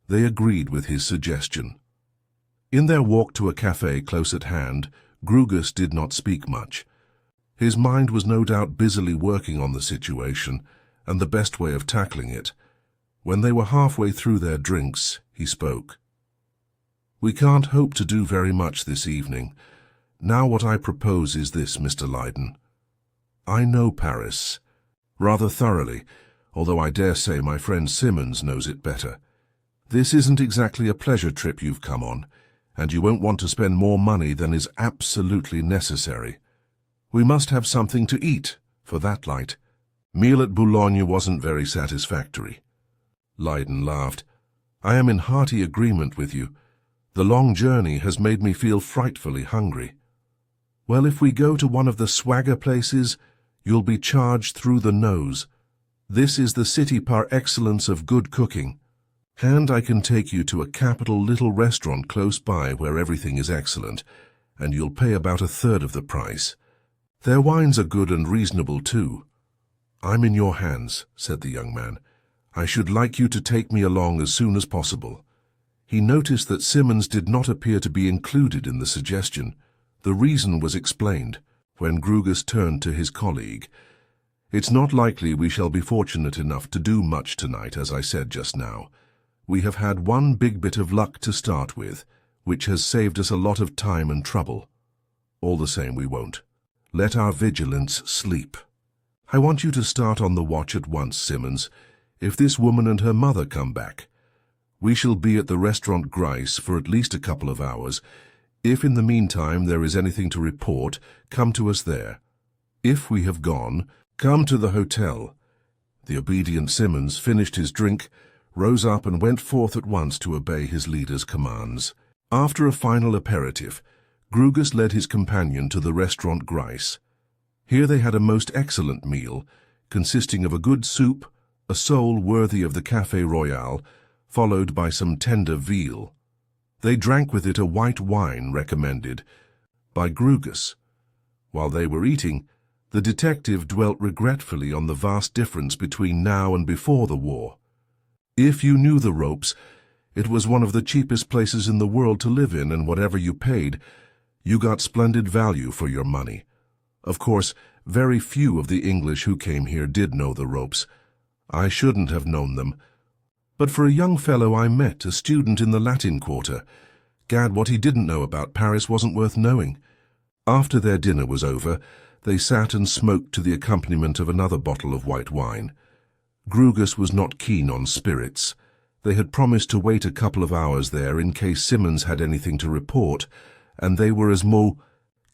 A: They agreed with his suggestion. In their walk to a cafe close at hand, Grugus did not speak much. His mind was no doubt busily working on the situation and the best way of tackling it. When they were halfway through their drinks, he spoke. We can't hope to do very much this evening. Now what I propose is this, Mr. Leyden. I know Paris rather thoroughly, although I dare say my friend Simmons knows it better. This isn't exactly a pleasure trip you've come on, and you won't want to spend more money than is absolutely necessary. We must have something to eat, for that light. Meal at Boulogne wasn't very satisfactory. Leyden laughed. I am in hearty agreement with you. The long journey has made me feel frightfully hungry. Well, if we go to one of the swagger places, you'll be charged through the nose. This is the city par excellence of good cooking. And I can take you to a capital little restaurant close by where everything is excellent, and you'll pay about a third of the price. Their wines are good and reasonable too. I'm in your hands, said the young man. I should like you to take me along as soon as possible. He noticed that Simmons did not appear to be included in the suggestion. The reason was explained when Grugus turned to his colleague. It's not likely we shall be fortunate enough to do much tonight, as I said just now. We have had one big bit of luck to start with, which has saved us a lot of time and trouble. All the same, we won't. Let our vigilance sleep. I want you to start on the watch at once, Simmons, if this woman and her mother come back. We shall be at the restaurant Grice for at least a couple of hours. If in the meantime there is anything to report, come to us there. If we have gone, come to the hotel. The obedient Simmons finished his drink, rose up and went forth at once to obey his leader's commands. After a final aperitif, Grugus led his companion to the restaurant Grice. Here they had a most excellent meal, consisting of a good soup, a sole worthy of the Café Royal, followed by some tender veal. They drank with it a white wine recommended by Grugus. While they were eating, the detective dwelt regretfully on the vast difference between now and before the war. If you knew the ropes, it was one of the cheapest places in the world to live in, and whatever you paid, you got splendid value for your money. Of course, very few of the English who came here did know the ropes. I shouldn't have known them. But for a young fellow I met, a student in the Latin Quarter, gad, what he didn't know about Paris wasn't worth knowing. After their dinner was over, they sat and smoked to the accompaniment of another bottle of white wine. Grugus was not keen on spirits. They had promised to wait a couple of hours there in case Simmons had anything to report, and they were as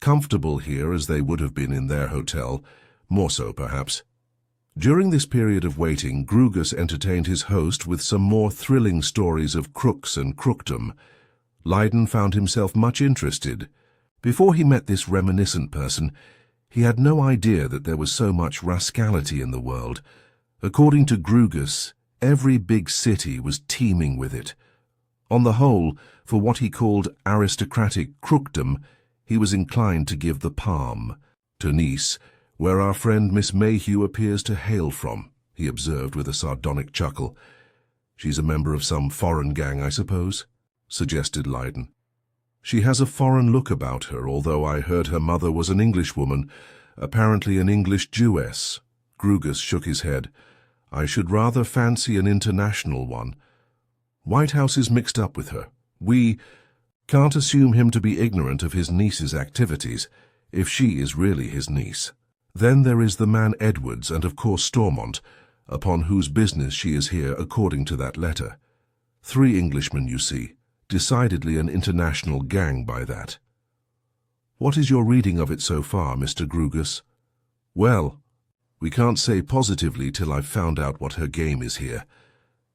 A: comfortable here as they would have been in their hotel, more so perhaps. During this period of waiting, Grugus entertained his host with some more thrilling stories of crooks and crookdom. Leyden found himself much interested. Before he met this reminiscent person, he had no idea that there was so much rascality in the world. According to Grugus, every big city was teeming with it. On the whole, for what he called aristocratic crookdom, he was inclined to give the palm. To Nice, where our friend Miss Mayhew appears to hail from, he observed with a sardonic chuckle. She's a member of some foreign gang, I suppose, suggested Leyden. She has a foreign look about her, although I heard her mother was an Englishwoman, apparently an English Jewess. Grugus shook his head. I should rather fancy an international one. White House is mixed up with her. We can't assume him to be ignorant of his niece's activities, if she is really his niece. Then there is the man Edwards, and of course Stormont, upon whose business she is here according to that letter. 3 Englishmen, you see. Decidedly an international gang by that. What is your reading of it so far, Mr. Grugus? Well, we can't say positively till I've found out what her game is here.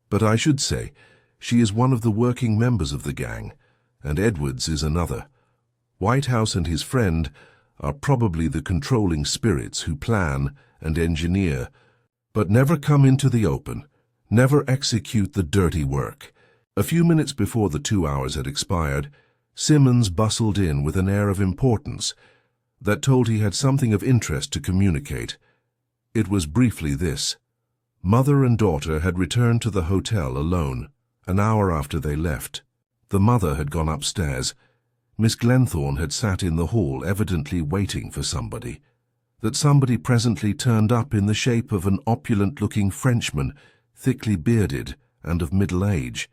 A: But I should say, she is one of the working members of the gang, and Edwards is another. White House and his friend are probably the controlling spirits who plan and engineer, but never come into the open, never execute the dirty work. A few minutes before the 2 hours had expired, Simmons bustled in with an air of importance that told he had something of interest to communicate. It was briefly this. Mother and daughter had returned to the hotel alone, an hour after they left. The mother had gone upstairs. Miss Glenthorne had sat in the hall, evidently waiting for somebody. That somebody presently turned up in the shape of an opulent-looking Frenchman, thickly bearded and of middle age.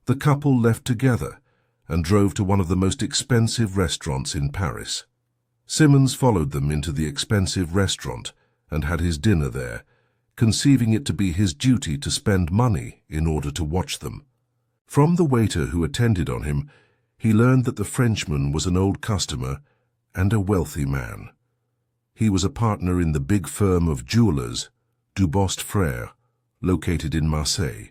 A: The couple left together, and drove to one of the most expensive restaurants in Paris. Simmons followed them into the expensive restaurant and had his dinner there, conceiving it to be his duty to spend money in order to watch them. From the waiter who attended on him, he learned that the Frenchman was an old customer and a wealthy man. He was a partner in the big firm of jewelers, Dubost Frères, located in Marseille.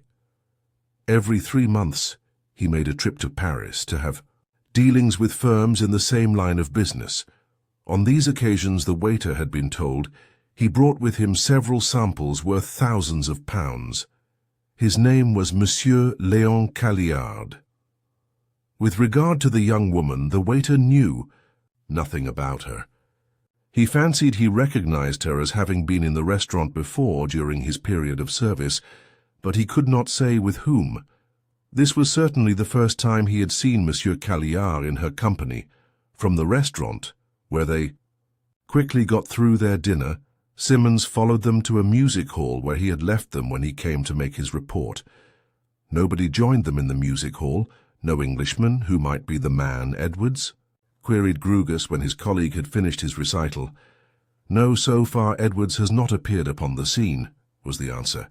A: Every 3 months, he made a trip to Paris to have dealings with firms in the same line of business. On these occasions, the waiter had been told, he brought with him several samples worth thousands of pounds. His name was Monsieur Léon Calliard. With regard to the young woman, the waiter knew nothing about her. He fancied he recognized her as having been in the restaurant before during his period of service, but he could not say with whom. This was certainly the first time he had seen Monsieur Calliard in her company. From the restaurant, where they quickly got through their dinner, Simmons followed them to a music hall where he had left them when he came to make his report. Nobody joined them in the music hall, no Englishman who might be the man Edwards? Queried Grugus when his colleague had finished his recital. No, so far Edwards has not appeared upon the scene, was the answer.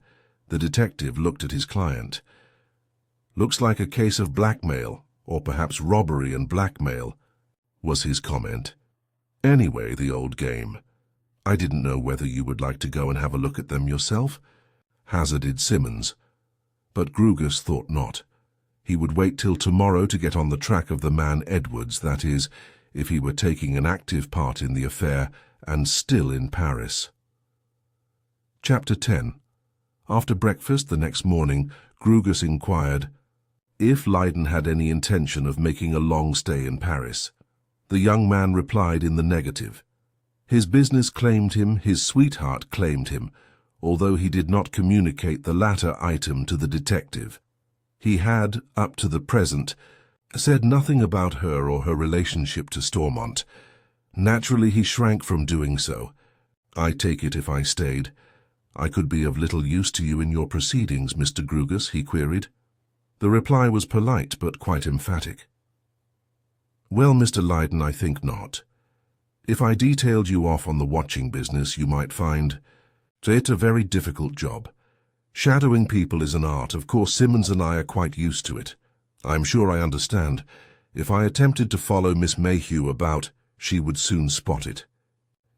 A: The detective looked at his client. Looks like a case of blackmail, or perhaps robbery and blackmail, was his comment. Anyway, the old game. I didn't know whether you would like to go and have a look at them yourself, hazarded Simmons. But Grugus thought not. He would wait till tomorrow to get on the track of the man Edwards, that is, if he were taking an active part in the affair and still in Paris. Chapter 10. After breakfast the next morning, Grugus inquired if Leyden had any intention of making a long stay in Paris. The young man replied in the negative. His business claimed him, his sweetheart claimed him, although he did not communicate the latter item to the detective. He had, up to the present, said nothing about her or her relationship to Stormont. Naturally, he shrank from doing so. I take it if I stayed, I could be of little use to you in your proceedings, Mr. Grugus, he queried. The reply was polite but quite emphatic. Well, Mr. Leyden, I think not. If I detailed you off on the watching business, you might find it a very difficult job. Shadowing people is an art. Of course, Simmons and I are quite used to it. I'm sure I understand. If I attempted to follow Miss Mayhew about, she would soon spot it.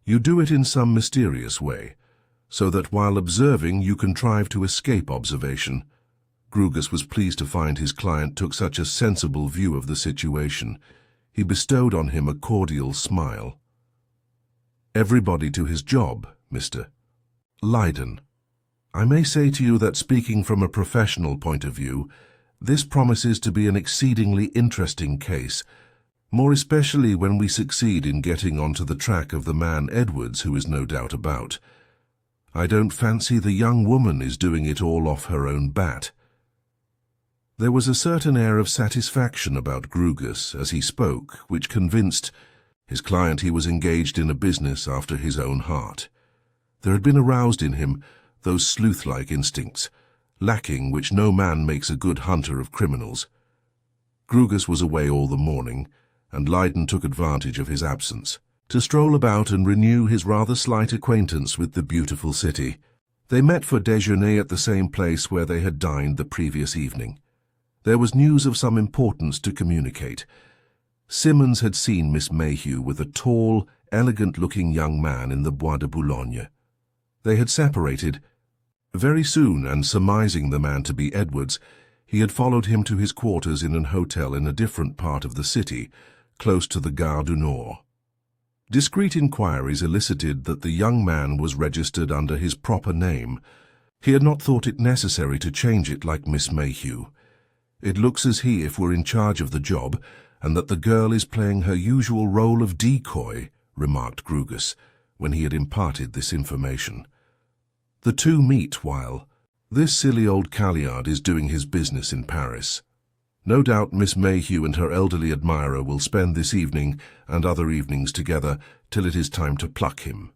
A: You do it in some mysterious way, so that while observing you contrive to escape observation. Grugus was pleased to find his client took such a sensible view of the situation. He bestowed on him a cordial smile. Everybody to his job, Mr. Leyden. I may say to you that speaking from a professional point of view, this promises to be an exceedingly interesting case, more especially when we succeed in getting onto the track of the man Edwards, who is no doubt about. I don't fancy the young woman is doing it all off her own bat. There was a certain air of satisfaction about Grugus as he spoke, which convinced his client he was engaged in a business after his own heart. There had been aroused in him those sleuth-like instincts, lacking which no man makes a good hunter of criminals. Grugus was away all the morning, and Leyden took advantage of his absence to stroll about and renew his rather slight acquaintance with the beautiful city. They met for déjeuner at the same place where they had dined the previous evening. There was news of some importance to communicate. Simmons had seen Miss Mayhew with a tall, elegant-looking young man in the Bois de Boulogne. They had separated very soon, and surmising the man to be Edwards, he had followed him to his quarters in an hotel in a different part of the city, close to the Gare du Nord. Discreet inquiries elicited that the young man was registered under his proper name. He had not thought it necessary to change it like Miss Mayhew. It looks as if were in charge of the job, and that the girl is playing her usual role of decoy, remarked Grugus, when he had imparted this information. The two meet while this silly old Calliard is doing his business in Paris. No doubt Miss Mayhew and her elderly admirer will spend this evening and other evenings together till it is time to pluck him.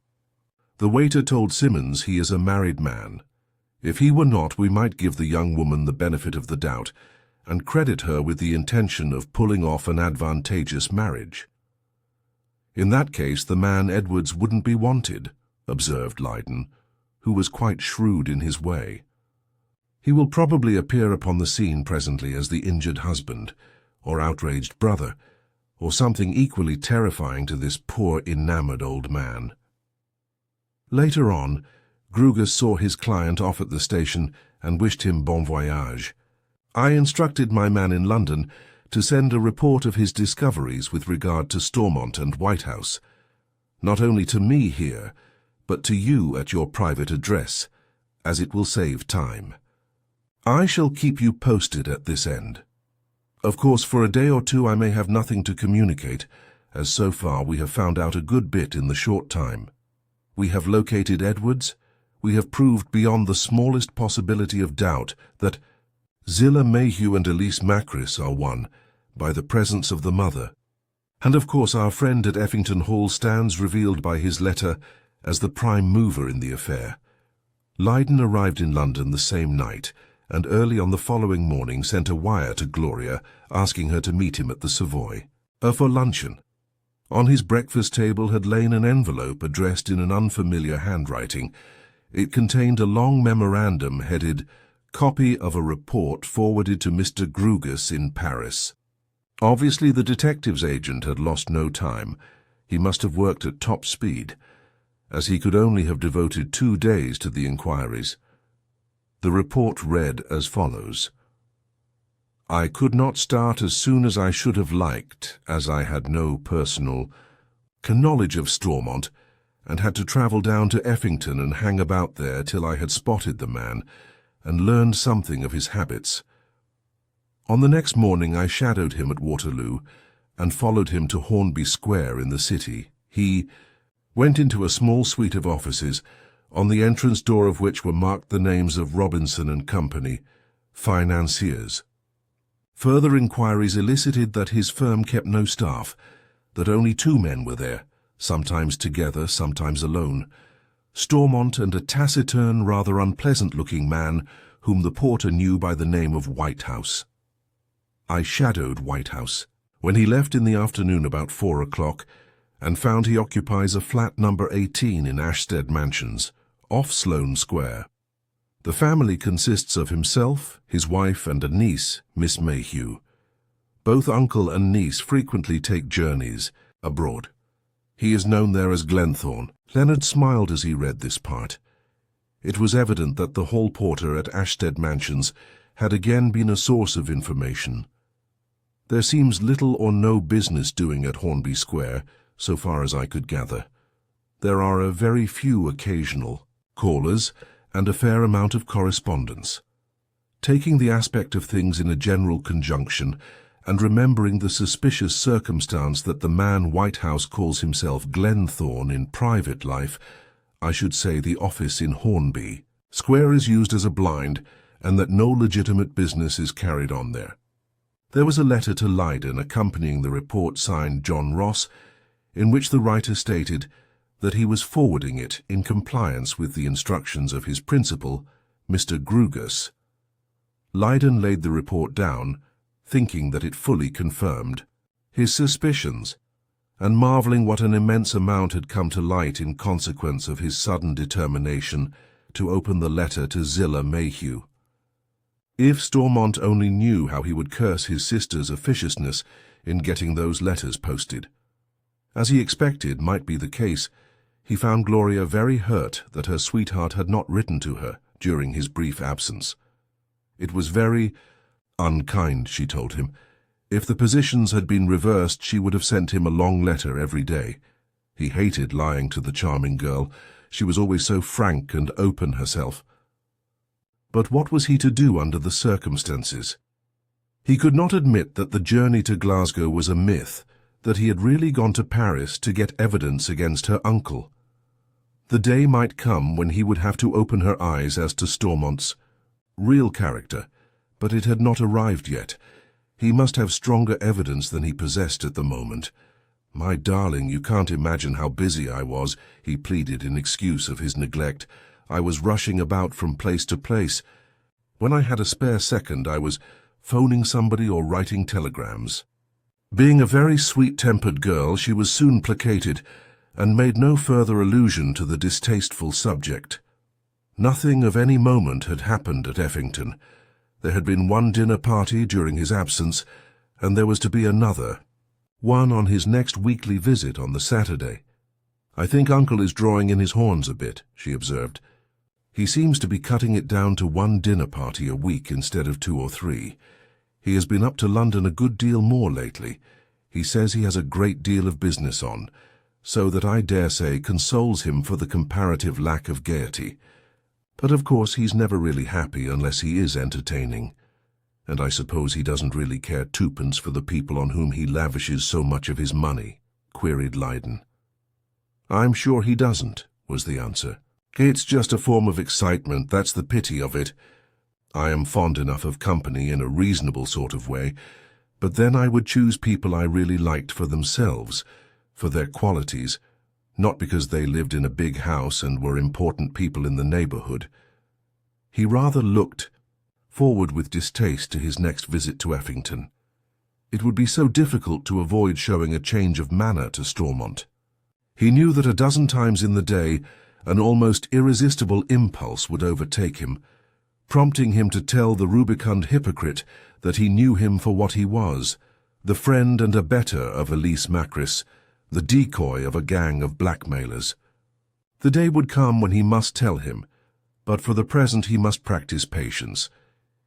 A: The waiter told Simmons he is a married man. If he were not, we might give the young woman the benefit of the doubt, and credit her with the intention of pulling off an advantageous marriage. In that case, the man Edwards wouldn't be wanted, observed Lydon, who was quite shrewd in his way. He will probably appear upon the scene presently as the injured husband, or outraged brother, or something equally terrifying to this poor enamoured old man. Later on, Grugus saw his client off at the station and wished him bon voyage. I instructed my man in London to send a report of his discoveries with regard to Stormont and Whitehouse, not only to me here, but to you at your private address, as it will save time. I shall keep you posted at this end. Of course, for a day or two I may have nothing to communicate, as so far we have found out a good bit in the short time. We have located Edwards. We have proved beyond the smallest possibility of doubt that Zillah Mayhew and Elise Macris are one, by the presence of the mother. And of course our friend at Effington Hall stands revealed by his letter as the prime mover in the affair. Lydon arrived in London the same night, and early on the following morning sent a wire to Gloria asking her to meet him at the Savoy, for luncheon. On his breakfast table had lain an envelope addressed in an unfamiliar handwriting. It contained a long memorandum headed, "Copy of a report forwarded to Mr. Grugus in Paris." Obviously the detective's agent had lost no time. He must have worked at top speed, as he could only have devoted 2 days to the inquiries. The report read as follows. I could not start as soon as I should have liked, as I had no personal knowledge of Stormont, and had to travel down to Effington and hang about there till I had spotted the man and learned something of his habits. On the next morning I shadowed him at Waterloo and followed him to Hornby Square in the city. He went into a small suite of offices, on the entrance door of which were marked the names of Robinson and Company, financiers. Further inquiries elicited that his firm kept no staff, that only 2 men were there, sometimes together, sometimes alone, Stormont and a taciturn, rather unpleasant-looking man whom the porter knew by the name of Whitehouse. I shadowed Whitehouse when he left in the afternoon about 4 o'clock, and found he occupies a flat number 18 in Ashstead Mansions, off Sloane Square. The family consists of himself, his wife, and a niece, Miss Mayhew. Both uncle and niece frequently take journeys abroad. He is known there as Glenthorne. Leonard smiled as he read this part. It was evident that the hall porter at Ashstead Mansions had again been a source of information. There seems little or no business doing at Hornby Square, so far as I could gather. There are a very few occasional callers and a fair amount of correspondence. Taking the aspect of things in a general conjunction, and remembering the suspicious circumstance that the man Whitehouse calls himself Glenthorne in private life, I should say the office in Hornby Square is used as a blind, and that no legitimate business is carried on there. There was a letter to Lydon accompanying the report signed John Ross, in which the writer stated that he was forwarding it in compliance with the instructions of his principal, Mr. Grugus. Lydon laid the report down, thinking that it fully confirmed his suspicions, and marvelling what an immense amount had come to light in consequence of his sudden determination to open the letter to Zillah Mayhew. If Stormont only knew how he would curse his sister's officiousness in getting those letters posted. As he expected might be the case, he found Gloria very hurt that her sweetheart had not written to her during his brief absence. It was very unkind, she told him. If the positions had been reversed, she would have sent him a long letter every day. He hated lying to the charming girl. She was always so frank and open herself. But what was he to do under the circumstances? He could not admit that the journey to Glasgow was a myth, that he had really gone to Paris to get evidence against her uncle. The day might come when he would have to open her eyes as to Stormont's real character, but it had not arrived yet. He must have stronger evidence than he possessed at the moment. "My darling, you can't imagine how busy I was," he pleaded in excuse of his neglect. "I was rushing about from place to place. When I had a spare second, I was phoning somebody or writing telegrams. Being a very sweet-tempered girl, she was soon placated and made no further allusion to the distasteful subject. Nothing of any moment had happened at Effington. There had been one dinner party during his absence, and there was to be another, one on his next weekly visit on the Saturday. "I think Uncle is drawing in his horns a bit," she observed. "He seems to be cutting it down to one dinner party a week instead of 2 or 3. He has been up to London a good deal more lately. He says he has a great deal of business on, so that I dare say consoles him for the comparative lack of gaiety. But of course he's never really happy unless he is entertaining. And I suppose he doesn't really care twopence for the people on whom he lavishes so much of his money?" queried Lydon. "I'm sure he doesn't," was the answer. "It's just a form of excitement, that's the pity of it. I am fond enough of company in a reasonable sort of way, but then I would choose people I really liked for themselves, for their qualities, not because they lived in a big house and were important people in the neighbourhood." He rather looked forward with distaste to his next visit to Effington. It would be so difficult to avoid showing a change of manner to Stormont. He knew that a dozen times in the day an almost irresistible impulse would overtake him, prompting him to tell the rubicund hypocrite that he knew him for what he was, the friend and abettor of Elise Macris, the decoy of a gang of blackmailers. The day would come when he must tell him, but for the present he must practice patience.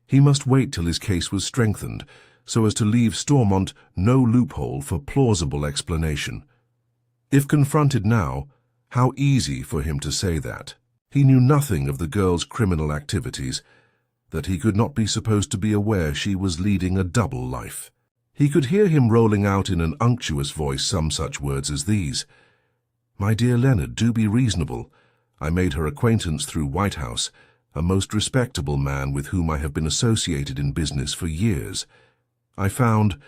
A: He must wait till his case was strengthened, so as to leave Stormont no loophole for plausible explanation. If confronted now, how easy for him to say that. He knew nothing of the girl's criminal activities, that he could not be supposed to be aware she was leading a double life. He could hear him rolling out in an unctuous voice some such words as these: "My dear Leonard, do be reasonable. I made her acquaintance through Whitehouse, a most respectable man with whom I have been associated in business for years. I found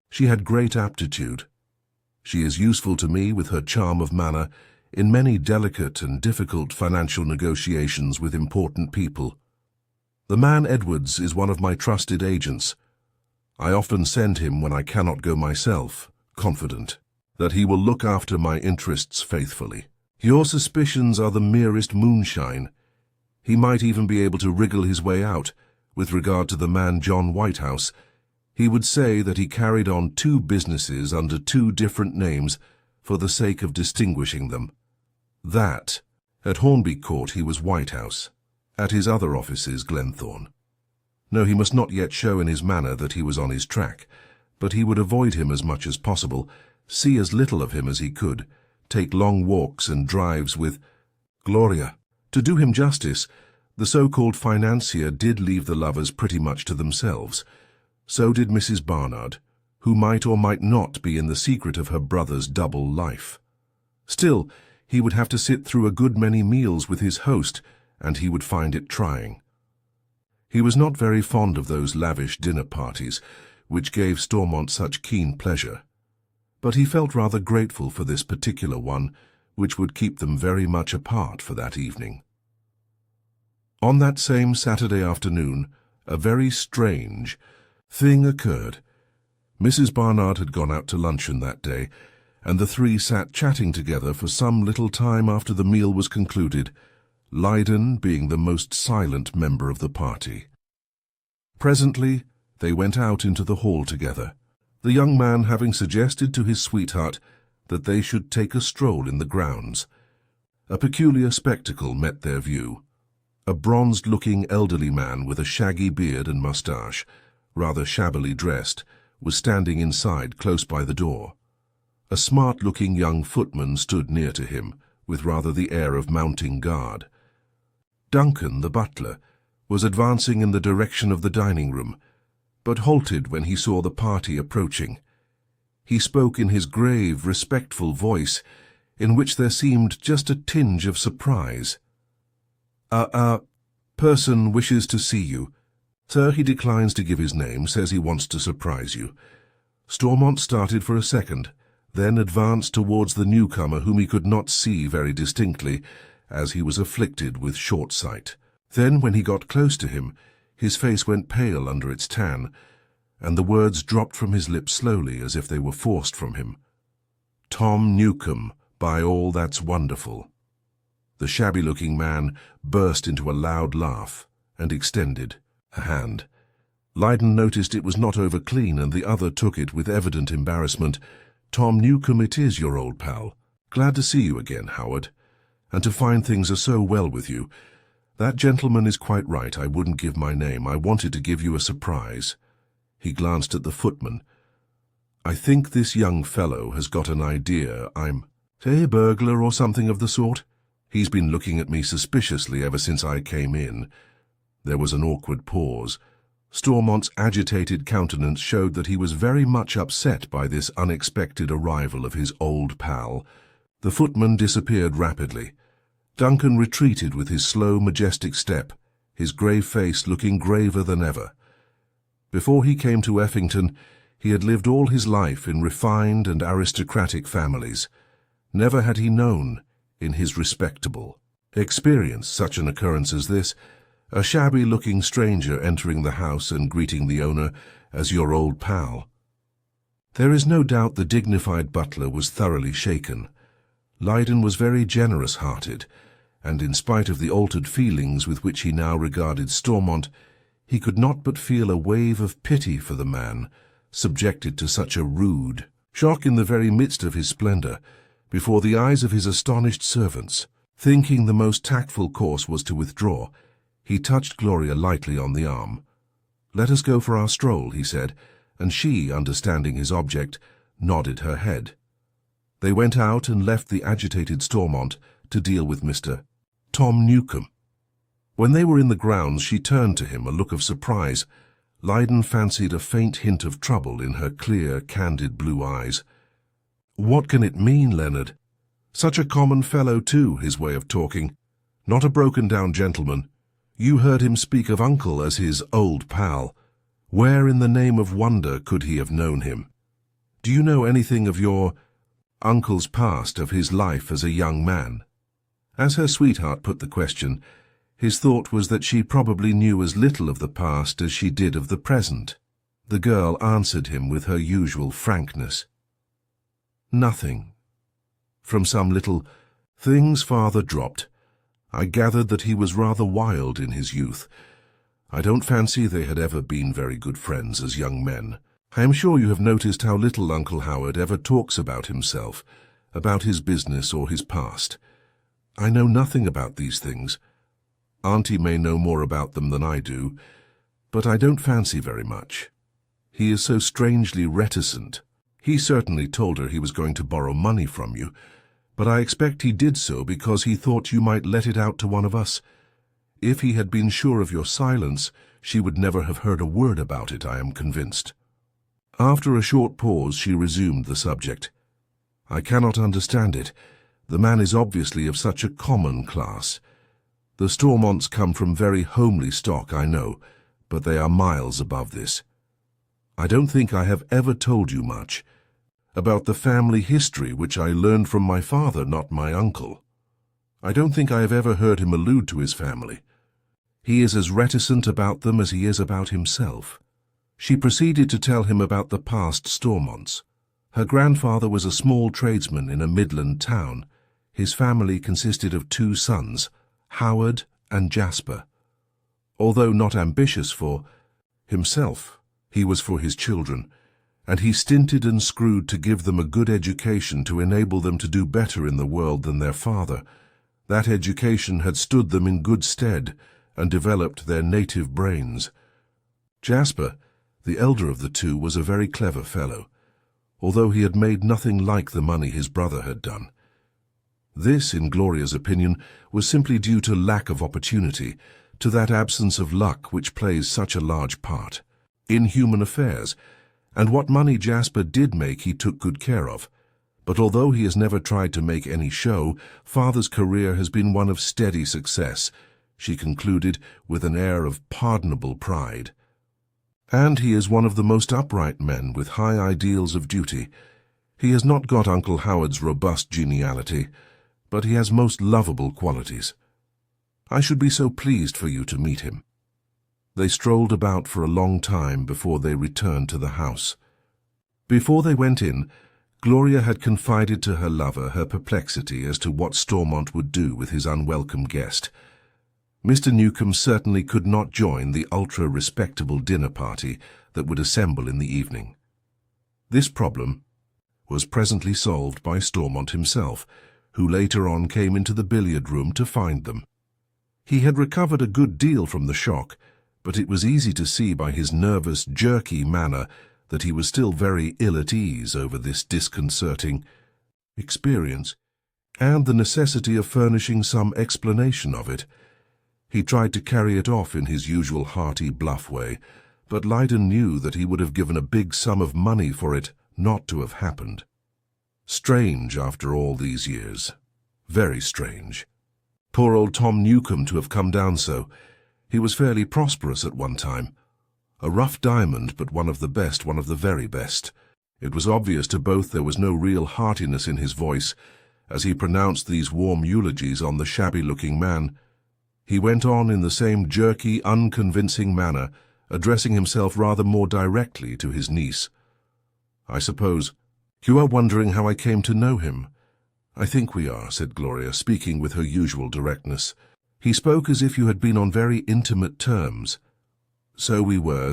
A: she had great aptitude. She is useful to me with her charm of manner in many delicate and difficult financial negotiations with important people. The man Edwards is one of my trusted agents. I often send him when I cannot go myself, confident that he will look after my interests faithfully. Your suspicions are the merest moonshine. He might even be able to wriggle his way out. With regard to the man John Whitehouse, he would say that he carried on 2 businesses under 2 different names for the sake of distinguishing them. That, at Hornby Court he was Whitehouse, at his other offices Glenthorne. No, he must not yet show in his manner that he was on his track, but he would avoid him as much as possible, see as little of him as he could, take long walks and drives with Gloria. To do him justice, the so-called financier did leave the lovers pretty much to themselves. So did Mrs. Barnard, who might or might not be in the secret of her brother's double life. Still, he would have to sit through a good many meals with his host, and he would find it trying. He was not very fond of those lavish dinner parties, which gave Stormont such keen pleasure, but he felt rather grateful for this particular one, which would keep them very much apart for that evening. On that same Saturday afternoon, a very strange thing occurred. Mrs. Barnard had gone out to luncheon that day, and the 3 sat chatting together for some little time after the meal was concluded, Lydon being the most silent member of the party. Presently, they went out into the hall together, the young man having suggested to his sweetheart that they should take a stroll in the grounds. A peculiar spectacle met their view. A bronzed-looking elderly man with a shaggy beard and moustache, rather shabbily dressed, was standing inside close by the door. A smart-looking young footman stood near to him, with rather the air of mounting guard. Duncan, the butler, was advancing in the direction of the dining-room, but halted when he saw the party approaching. He spoke in his grave, respectful voice, in which there seemed just a tinge of surprise. A person wishes to see you. Sir, he declines to give his name, says he wants to surprise you." Stormont started for a second, then advanced towards the newcomer, whom he could not see very distinctly, as he was afflicted with short sight. Then, when he got close to him, his face went pale under its tan, and the words dropped from his lips slowly as if they were forced from him. "Tom Newcombe, by all that's wonderful." The shabby-looking man burst into a loud laugh and extended a hand. Lydon noticed it was not over clean, and the other took it with evident embarrassment. "Tom Newcombe, it is your old pal. Glad to see you again, Howard, and to find things are so well with you. That gentleman is quite right. I wouldn't give my name. I wanted to give you a surprise." He glanced at the footman. "I think this young fellow has got an idea I'm, say, a burglar or something of the sort. He's been looking at me suspiciously ever since I came in." There was an awkward pause. Stormont's agitated countenance showed that he was very much upset by this unexpected arrival of his old pal. The footman disappeared rapidly. Duncan retreated with his slow, majestic step, his grave face looking graver than ever. Before he came to Effington, he had lived all his life in refined and aristocratic families. Never had he known, in his respectable experience, such an occurrence as this, a shabby-looking stranger entering the house and greeting the owner as "your old pal." There is no doubt the dignified butler was thoroughly shaken. Lydon was very generous-hearted, and in spite of the altered feelings with which he now regarded Stormont, he could not but feel a wave of pity for the man, subjected to such a rude shock in the very midst of his splendour, before the eyes of his astonished servants. Thinking the most tactful course was to withdraw, he touched Gloria lightly on the arm. "Let us go for our stroll," he said, and she, understanding his object, nodded her head. They went out and left the agitated Stormont to deal with Mr. Tom Newcombe. When they were in the grounds, she turned to him, a look of surprise. Lydon fancied a faint hint of trouble in her clear, candid blue eyes. "What can it mean, Leonard? Such a common fellow, too, his way of talking. Not a broken-down gentleman. You heard him speak of Uncle as his old pal. Where in the name of wonder could he have known him? Do you know anything of your uncle's past, of his life as a young man?" As her sweetheart put the question, his thought was that she probably knew as little of the past as she did of the present. The girl answered him with her usual frankness. "Nothing. From some little things father dropped, I gathered that he was rather wild in his youth. I don't fancy they had ever been very good friends as young men. I am sure you have noticed how little Uncle Howard ever talks about himself, about his business or his past. I know nothing about these things. Auntie may know more about them than I do, but I don't fancy very much. He is so strangely reticent. He certainly told her he was going to borrow money from you, but I expect he did so because he thought you might let it out to one of us. If he had been sure of your silence, she would never have heard a word about it, I am convinced." After a short pause, she resumed the subject. "I cannot understand it. The man is obviously of such a common class. The Stormonts come from very homely stock, I know, but they are miles above this. I don't think I have ever told you much about the family history which I learned from my father, not my uncle. I don't think I have ever heard him allude to his family. He is as reticent about them as he is about himself." She proceeded to tell him about the past Stormonts. Her grandfather was a small tradesman in a Midland town. His family consisted of 2 sons, Howard and Jasper. Although not ambitious for himself, he was for his children, and he stinted and screwed to give them a good education to enable them to do better in the world than their father. That education had stood them in good stead and developed their native brains. Jasper, the elder of the 2, was a very clever fellow, although he had made nothing like the money his brother had done. This, in Gloria's opinion, was simply due to lack of opportunity, to that absence of luck which plays such a large part in human affairs, and what money Jasper did make he took good care of. But although he has never tried to make any show, Father's career has been one of steady success, she concluded with an air of pardonable pride. And he is one of the most upright men with high ideals of duty. He has not got Uncle Howard's robust geniality, but he has most lovable qualities. I should be so pleased for you to meet him." They strolled about for a long time before they returned to the house. Before they went in, Gloria had confided to her lover her perplexity as to what Stormont would do with his unwelcome guest. Mr. Newcombe certainly could not join the ultra-respectable dinner party that would assemble in the evening. This problem was presently solved by Stormont himself, who later on came into the billiard room to find them. He had recovered a good deal from the shock, but it was easy to see by his nervous, jerky manner that he was still very ill at ease over this disconcerting experience, and the necessity of furnishing some explanation of it. He tried to carry it off in his usual hearty, bluff way, but Lydon knew that he would have given a big sum of money for it not to have happened. Strange after all these years. Very strange. Poor old Tom Newcombe to have come down so. He was fairly prosperous at one time. A rough diamond, but one of the best, one of the very best. It was obvious to both there was no real heartiness in his voice as he pronounced these warm eulogies on the shabby-looking man. He went on in the same jerky, unconvincing manner, addressing himself rather more directly to his niece. "I suppose you are wondering how I came to know him." "I think we are," said Gloria, speaking with her usual directness. "He spoke as if you had been on very intimate terms." So we were,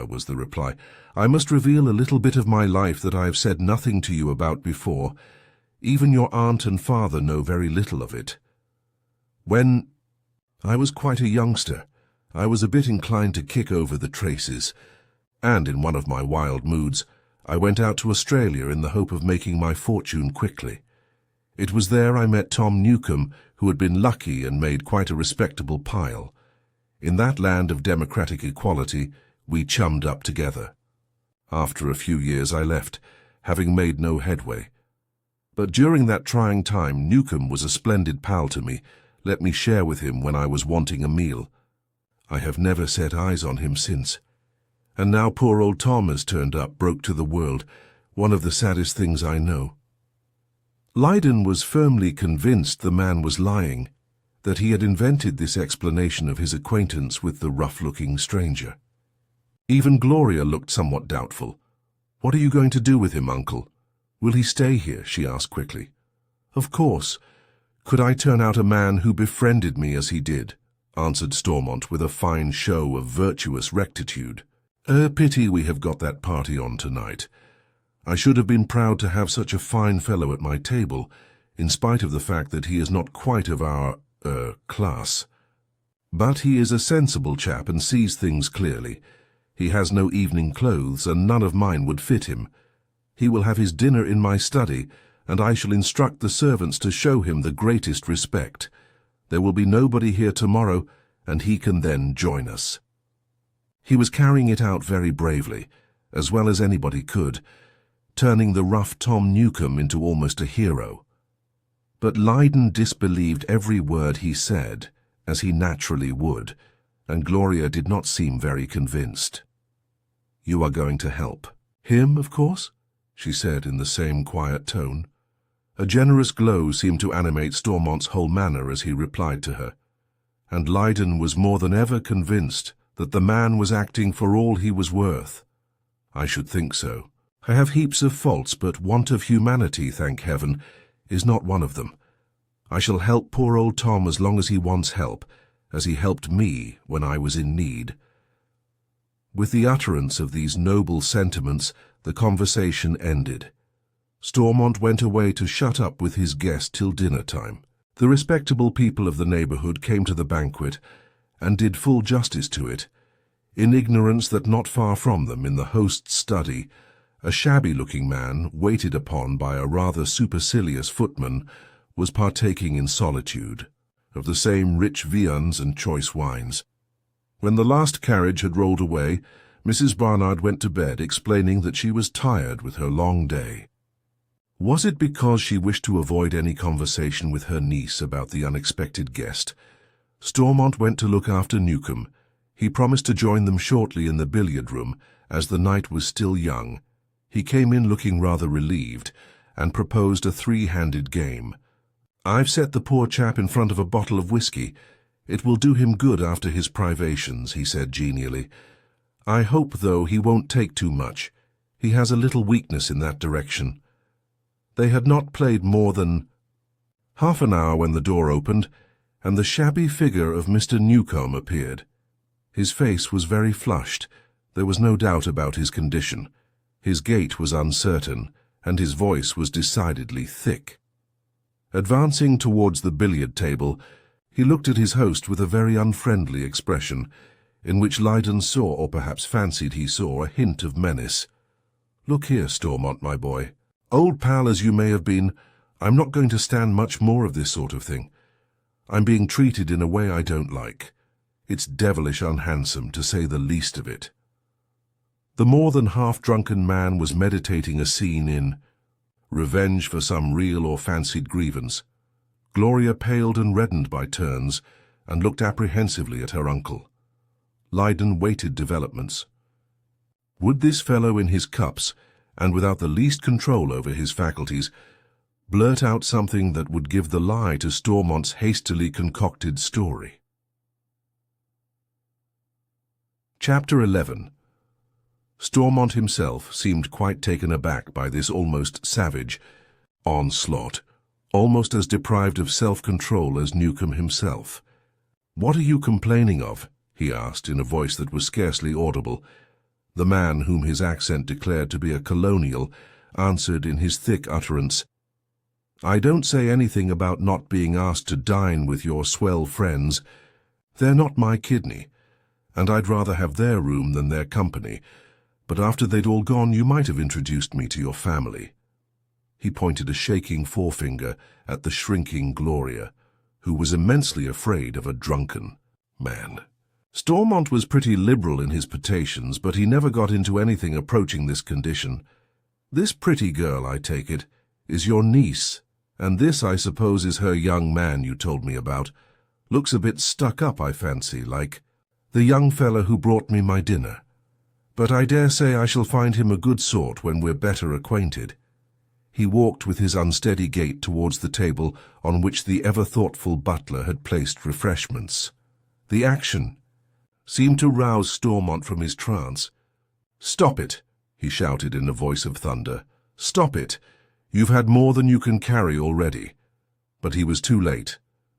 A: was the reply. "I must reveal a little bit of my life that I have said nothing to you about before. Even your aunt and father know very little of it. When I was quite a youngster, I was a bit inclined to kick over the traces, and in one of my wild moods, I went out to Australia in the hope of making my fortune quickly. It was there I met Tom Newcombe, who had been lucky and made quite a respectable pile. In that land of democratic equality, we chummed up together. After a few years I left, having made no headway. But during that trying time, Newcombe was a splendid pal to me, let me share with him when I was wanting a meal. I have never set eyes on him since. And now poor old Tom has turned up, broke to the world, one of the saddest things I know." Lydon was firmly convinced the man was lying, that he had invented this explanation of his acquaintance with the rough-looking stranger. Even Gloria looked somewhat doubtful. "What are you going to do with him, Uncle? Will he stay here?" she asked quickly. "Of course. Could I turn out a man who befriended me as he did?" answered Stormont with a fine show of virtuous rectitude. "A pity we have got that party on tonight. I should have been proud to have such a fine fellow at my table, in spite of the fact that he is not quite of our, class. But he is a sensible chap and sees things clearly. He has no evening clothes, and none of mine would fit him. He will have his dinner in my study, and I shall instruct the servants to show him the greatest respect. There will be nobody here tomorrow, and he can then join us." He was carrying it out very bravely, as well as anybody could, turning the rough Tom Newcombe into almost a hero. But Lydon disbelieved every word he said, as he naturally would, and Gloria did not seem very convinced. "You are going to help him, of course?" she said in the same quiet tone. A generous glow seemed to animate Stormont's whole manner as he replied to her, and Lydon was more than ever convinced that the man was acting for all he was worth. "I should think so. I have heaps of faults, but want of humanity, thank heaven, is not one of them. I shall help poor old Tom as long as he wants help, as he helped me when I was in need." With the utterance of these noble sentiments, the conversation ended. Stormont went away to shut up with his guest till dinner time. The respectable people of the neighbourhood came to the banquet, and did full justice to it, in ignorance that not far from them, in the host's study, a shabby-looking man, waited upon by a rather supercilious footman, was partaking in solitude of the same rich viands and choice wines. When the last carriage had rolled away, Mrs. Barnard went to bed, explaining that she was tired with her long day. Was it because she wished to avoid any conversation with her niece about the unexpected guest? Stormont went to look after Newcombe. He promised to join them shortly in the billiard-room, as the night was still young. He came in looking rather relieved, and proposed a three-handed game. "I've set the poor chap in front of a bottle of whisky. "It will do him good after his privations," he said genially. "I hope, though, he won't take too much. He has a little weakness in that direction." They had not played more than half an hour when the door opened, and the shabby figure of Mr. Newcombe appeared. His face was very flushed. There was no doubt about his condition. His gait was uncertain, and his voice was decidedly thick. Advancing towards the billiard table, he looked at his host with a very unfriendly expression, in which Lydon saw, or perhaps fancied he saw, a hint of menace. "Look here, Stormont, my boy. Old pal as you may have been, I'm not going to stand much more of this sort of thing. I'm being treated in a way I don't like. It's devilish unhandsome, to say the least of it." The more than half-drunken man was meditating a scene in revenge for some real or fancied grievance. Gloria paled and reddened by turns, and looked apprehensively at her uncle. Lydon waited developments. Would this fellow in his cups, and without the least control over his faculties, blurt out something that would give the lie to Stormont's hastily concocted story? Chapter 11. Stormont himself seemed quite taken aback by this almost savage onslaught, almost as deprived of self-control as Newcombe himself. "What are you complaining of?" he asked in a voice that was scarcely audible. The man, whom his accent declared to be a colonial, answered in his thick utterance, "I don't say anything about not being asked to dine with your swell friends. They're not my kidney, and I'd rather have their room than their company. But after they'd all gone, you might have introduced me to your family." He pointed a shaking forefinger at the shrinking Gloria, who was immensely afraid of a drunken man. Stormont was pretty liberal in his potations, but he never got into anything approaching this condition. "This pretty girl, I take it, is your niece, and this, I suppose, is her young man you told me about. Looks a bit stuck up, I fancy, like the young fellow who brought me my dinner. But I dare say I shall find him a good sort when we're better acquainted." He walked with his unsteady gait towards the table on which the ever-thoughtful butler had placed refreshments. The action seemed to rouse Stormont from his trance. "Stop it!" he shouted in a voice of thunder. "Stop it! You've had more than you can carry already." But he was too late.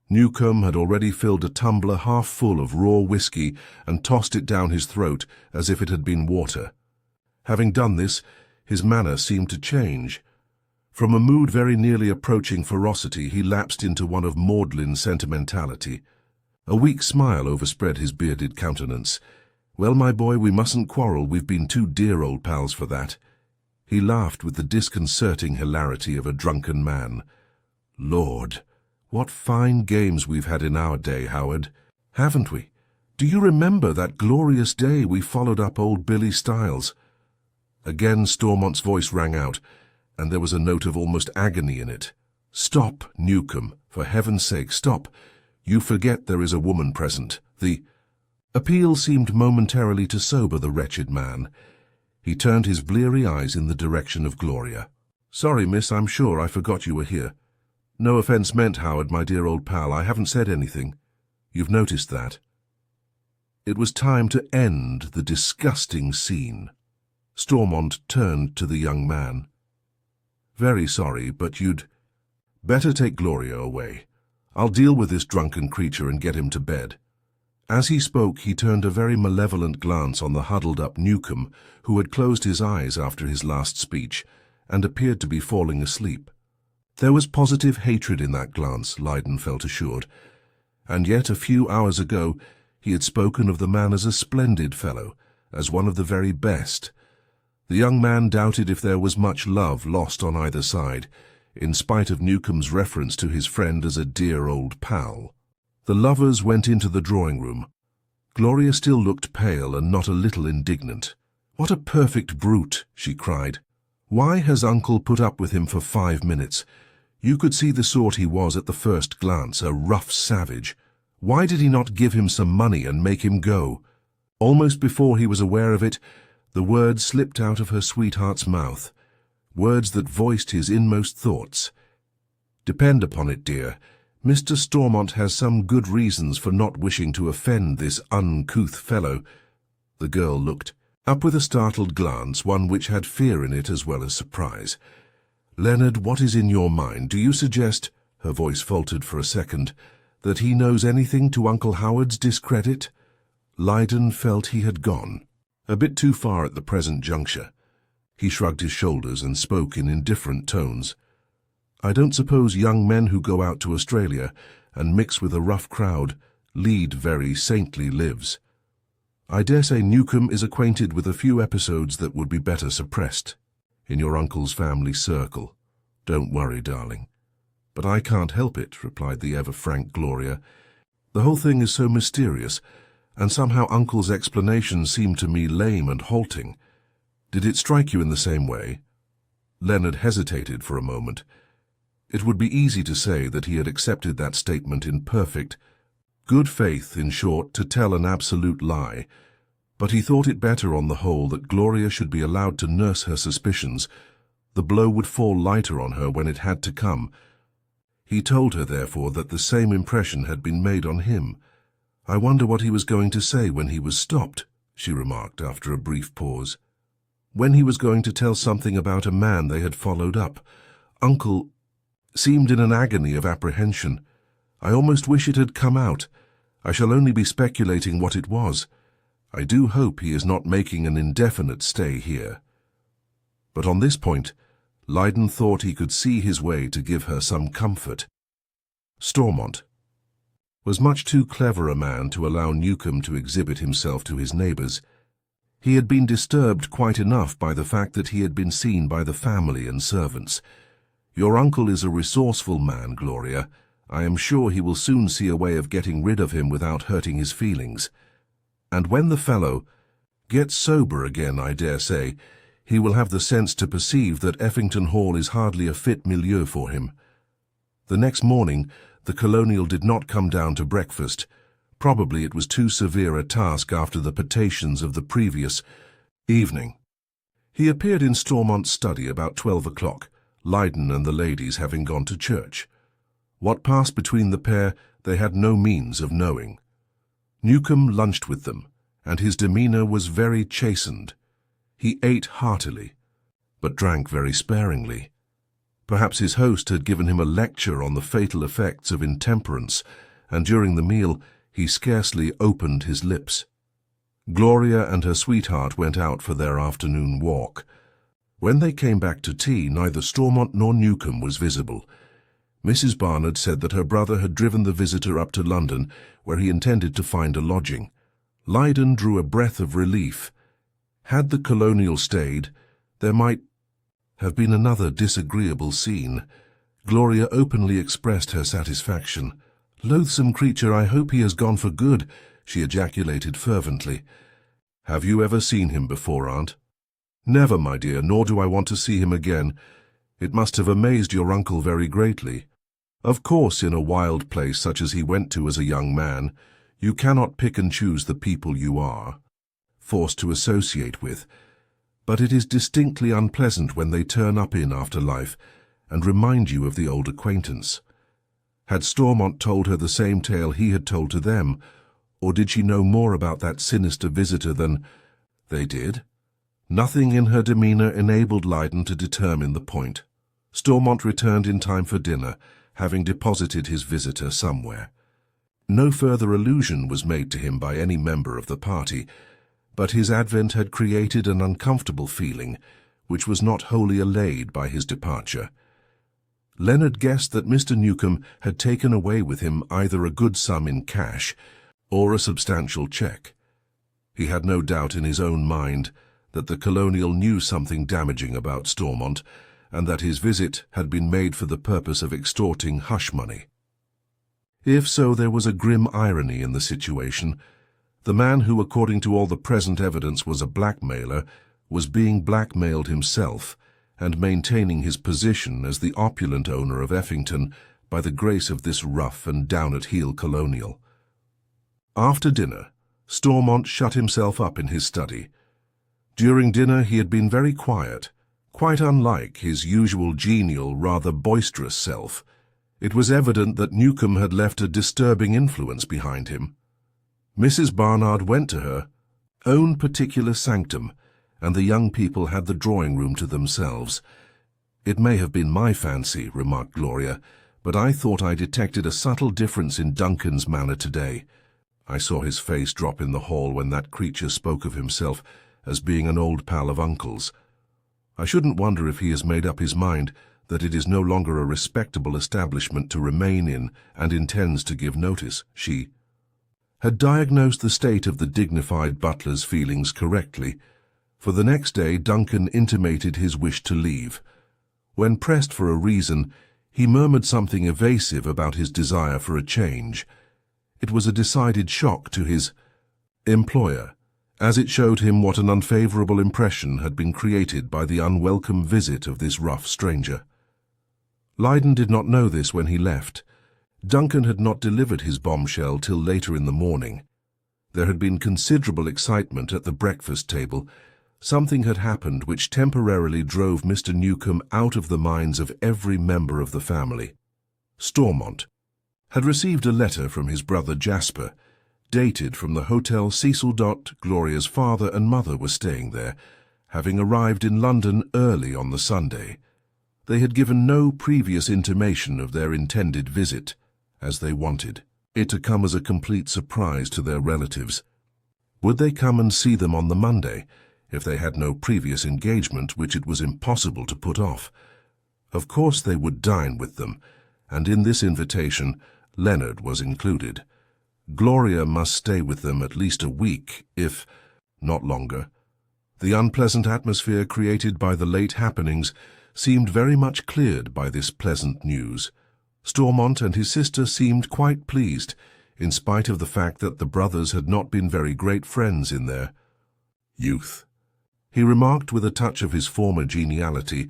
A: Newcombe had already filled a tumbler half full of raw whiskey and tossed it down his throat as if it had been water. Having done this, his manner seemed to change. From a mood very nearly approaching ferocity, he lapsed into one of maudlin sentimentality. A weak smile overspread his bearded countenance. "Well, my boy, we mustn't quarrel. We've been two dear old pals for that." He laughed with the disconcerting hilarity of a drunken man. "Lord, what fine games we've had in our day, Howard, haven't we? Do you remember that glorious day we followed up old Billy Stiles?" Again Stormont's voice rang out, and there was a note of almost agony in it. "Stop, Newcombe, for heaven's sake, stop. You forget there is a woman present." The appeal seemed momentarily to sober the wretched man. He turned his bleary eyes in the direction of Gloria. "Sorry, miss, I'm sure I forgot you were here. No offence meant, Howard, my dear old pal. I haven't said anything. You've noticed that." It was time to end the disgusting scene. Stormont turned to the young man. "Very sorry, but you'd better take Gloria away. I'll deal with this drunken creature and get him to bed." As he spoke, he turned a very malevolent glance on the huddled-up Newcombe, who had closed his eyes after his last speech, and appeared to be falling asleep. There was positive hatred in that glance, Lydon felt assured, and yet a few hours ago he had spoken of the man as a splendid fellow, as one of the very best. The young man doubted if there was much love lost on either side, in spite of Newcombe's reference to his friend as a dear old pal. The lovers went into the drawing-room. Gloria still looked pale and not a little indignant. "What a perfect brute!" she cried. "Why has Uncle put up with him for 5 minutes? You could see the sort he was at the first glance, a rough savage. Why did he not give him some money and make him go?" Almost before he was aware of it, the words slipped out of her sweetheart's mouth, words that voiced his inmost thoughts. "Depend upon it, dear, Mr. Stormont has some good reasons for not wishing to offend this uncouth fellow. The girl looked up with a startled glance, one which had fear in it as well as surprise. "Leonard, what is in your mind? Do you suggest," her voice faltered for a second, "that he knows anything to Uncle Howard's discredit?" Lydon felt he had gone a bit too far at the present juncture. He shrugged his shoulders and spoke in indifferent tones. "I don't suppose young men who go out to Australia and mix with a rough crowd lead very saintly lives. I dare say Newcombe is acquainted with a few episodes that would be better suppressed in your uncle's family circle. Don't worry, darling." "But I can't help it," replied the ever-frank Gloria. "The whole thing is so mysterious, and somehow Uncle's explanations seem to me lame and halting. Did it strike you in the same way?" Leonard hesitated for a moment. It would be easy to say that he had accepted that statement in perfect good faith, in short, to tell an absolute lie, but he thought it better on the whole that Gloria should be allowed to nurse her suspicions. The blow would fall lighter on her when it had to come. He told her, therefore, that the same impression had been made on him. "I wonder what he was going to say when he was stopped," she remarked after a brief pause. "When he was going to tell something about a man they had followed up. Uncle seemed in an agony of apprehension. I almost wish it had come out. I shall only be speculating what it was. I do hope he is not making an indefinite stay here." But on this point, Lydon thought he could see his way to give her some comfort. Stormont was much too clever a man to allow Newcombe to exhibit himself to his neighbours. He had been disturbed quite enough by the fact that he had been seen by the family and servants. "Your uncle is a resourceful man, Gloria. I am sure he will soon see a way of getting rid of him without hurting his feelings. And when the fellow gets sober again, I dare say, he will have the sense to perceive that Effington Hall is hardly a fit milieu for him." The next morning, the colonial did not come down to breakfast. Probably it was too severe a task after the potations of the previous evening. He appeared in Stormont's study about 12 o'clock, Lydon and the ladies having gone to church. What passed between the pair they had no means of knowing. Newcombe lunched with them, and his demeanour was very chastened. He ate heartily, but drank very sparingly. Perhaps his host had given him a lecture on the fatal effects of intemperance, and during the meal he scarcely opened his lips. Gloria and her sweetheart went out for their afternoon walk. When they came back to tea, neither Stormont nor Newcombe was visible. Mrs. Barnard said that her brother had driven the visitor up to London, where he intended to find a lodging. Lydon drew a breath of relief. Had the colonial stayed, there might have been another disagreeable scene. Gloria openly expressed her satisfaction. "Loathsome creature, I hope he has gone for good," she ejaculated fervently. "Have you ever seen him before, Aunt?" "Never, my dear, nor do I want to see him again. It must have amazed your uncle very greatly. Of course, in a wild place such as he went to as a young man, you cannot pick and choose the people you are forced to associate with, but it is distinctly unpleasant when they turn up in after life and remind you of the old acquaintance. Had Stormont told her the same tale he had told to them, or did she know more about that sinister visitor than they did? Nothing in her demeanour enabled Lydon to determine the point. Stormont returned in time for dinner, having deposited his visitor somewhere. No further allusion was made to him by any member of the party, but his advent had created an uncomfortable feeling, which was not wholly allayed by his departure. Leonard guessed that Mr. Newcombe had taken away with him either a good sum in cash or a substantial cheque. He had no doubt in his own mind that the colonial knew something damaging about Stormont, and that his visit had been made for the purpose of extorting hush money. If so, there was a grim irony in the situation. The man who, according to all the present evidence, was a blackmailer, was being blackmailed himself, and maintaining his position as the opulent owner of Effington by the grace of this rough and down-at-heel colonial. After dinner, Stormont shut himself up in his study. During dinner he had been very quiet, quite unlike his usual genial, rather boisterous self. It was evident that Newcombe had left a disturbing influence behind him. Mrs. Barnard went to her own particular sanctum, and the young people had the drawing-room to themselves. "It may have been my fancy," remarked Gloria, "but I thought I detected a subtle difference in Duncan's manner today. I saw his face drop in the hall when that creature spoke of himself as being an old pal of Uncle's. I shouldn't wonder if he has made up his mind that it is no longer a respectable establishment to remain in and intends to give notice." She had diagnosed the state of the dignified butler's feelings correctly, for the next day Duncan intimated his wish to leave. When pressed for a reason, he murmured something evasive about his desire for a change. It was a decided shock to his employer, as it showed him what an unfavorable impression had been created by the unwelcome visit of this rough stranger. Leyden did not know this when he left. Duncan had not delivered his bombshell till later in the morning. There had been considerable excitement at the breakfast table. Something had happened which temporarily drove Mr. Newcombe out of the minds of every member of the family. Stormont had received a letter from his brother Jasper, dated from the Hotel Cecil. Gloria's father and mother were staying there, having arrived in London early on the Sunday. They had given no previous intimation of their intended visit, as they wanted it to come as a complete surprise to their relatives. Would they come and see them on the Monday, if they had no previous engagement which it was impossible to put off? Of course they would dine with them, and in this invitation Leonard was included. Gloria must stay with them at least a week, if not longer. The unpleasant atmosphere created by the late happenings seemed very much cleared by this pleasant news. Stormont and his sister seemed quite pleased, in spite of the fact that the brothers had not been very great friends in their youth. He remarked with a touch of his former geniality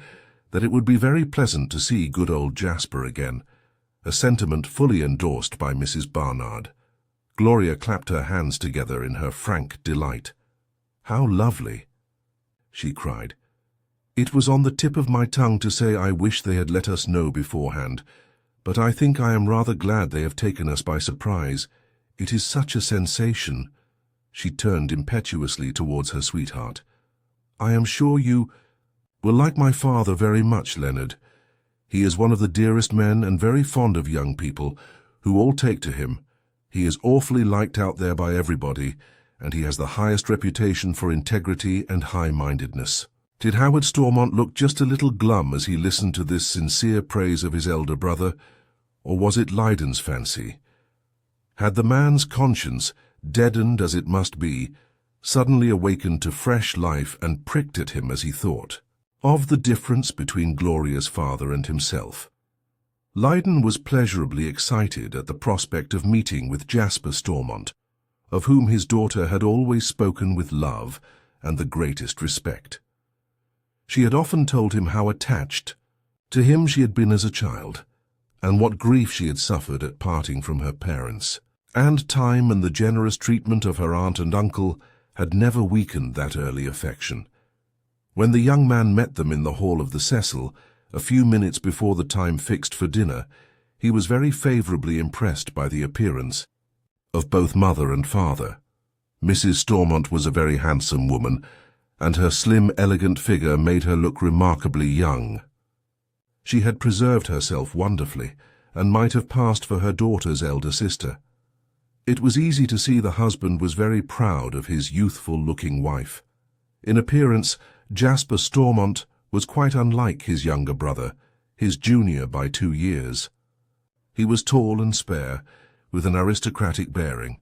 A: that it would be very pleasant to see good old Jasper again, a sentiment fully endorsed by Mrs. Barnard. Gloria clapped her hands together in her frank delight. "How lovely!" she cried. "It was on the tip of my tongue to say I wish they had let us know beforehand, but I think I am rather glad they have taken us by surprise. It is such a sensation." She turned impetuously towards her sweetheart. "I am sure you will like my father very much, Leonard. He is one of the dearest men and very fond of young people, who all take to him. He is awfully liked out there by everybody, and he has the highest reputation for integrity and high-mindedness." Did Howard Stormont look just a little glum as he listened to this sincere praise of his elder brother, or was it Leyden's fancy? Had the man's conscience, deadened as it must be, suddenly awakened to fresh life and pricked at him as he thought of the difference between Gloria's father and himself? Leyden was pleasurably excited at the prospect of meeting with Jasper Stormont, of whom his daughter had always spoken with love and the greatest respect. She had often told him how attached to him she had been as a child, and what grief she had suffered at parting from her parents. And time and the generous treatment of her aunt and uncle had never weakened that early affection. When the young man met them in the hall of the Cecil, a few minutes before the time fixed for dinner, he was very favourably impressed by the appearance of both mother and father. Mrs. Stormont was a very handsome woman, and her slim, elegant figure made her look remarkably young. She had preserved herself wonderfully, and might have passed for her daughter's elder sister. It was easy to see the husband was very proud of his youthful-looking wife. In appearance, Jasper Stormont was quite unlike his younger brother, his junior by 2 years. He was tall and spare, with an aristocratic bearing.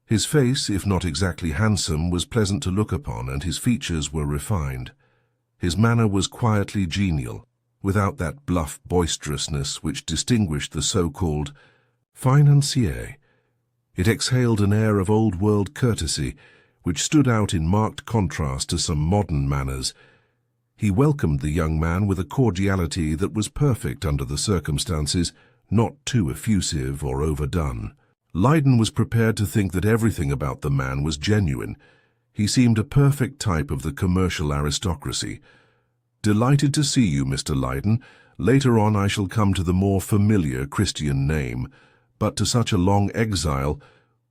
A: His face, if not exactly handsome, was pleasant to look upon, and his features were refined. His manner was quietly genial, without that bluff boisterousness which distinguished the so-called financier. It exhaled an air of old-world courtesy, which stood out in marked contrast to some modern manners. He welcomed the young man with a cordiality that was perfect under the circumstances, not too effusive or overdone. Leyden was prepared to think that everything about the man was genuine. He seemed a perfect type of the commercial aristocracy. "Delighted to see you, Mr. Leyden. Later on I shall come to the more familiar Christian name, but to such a long exile,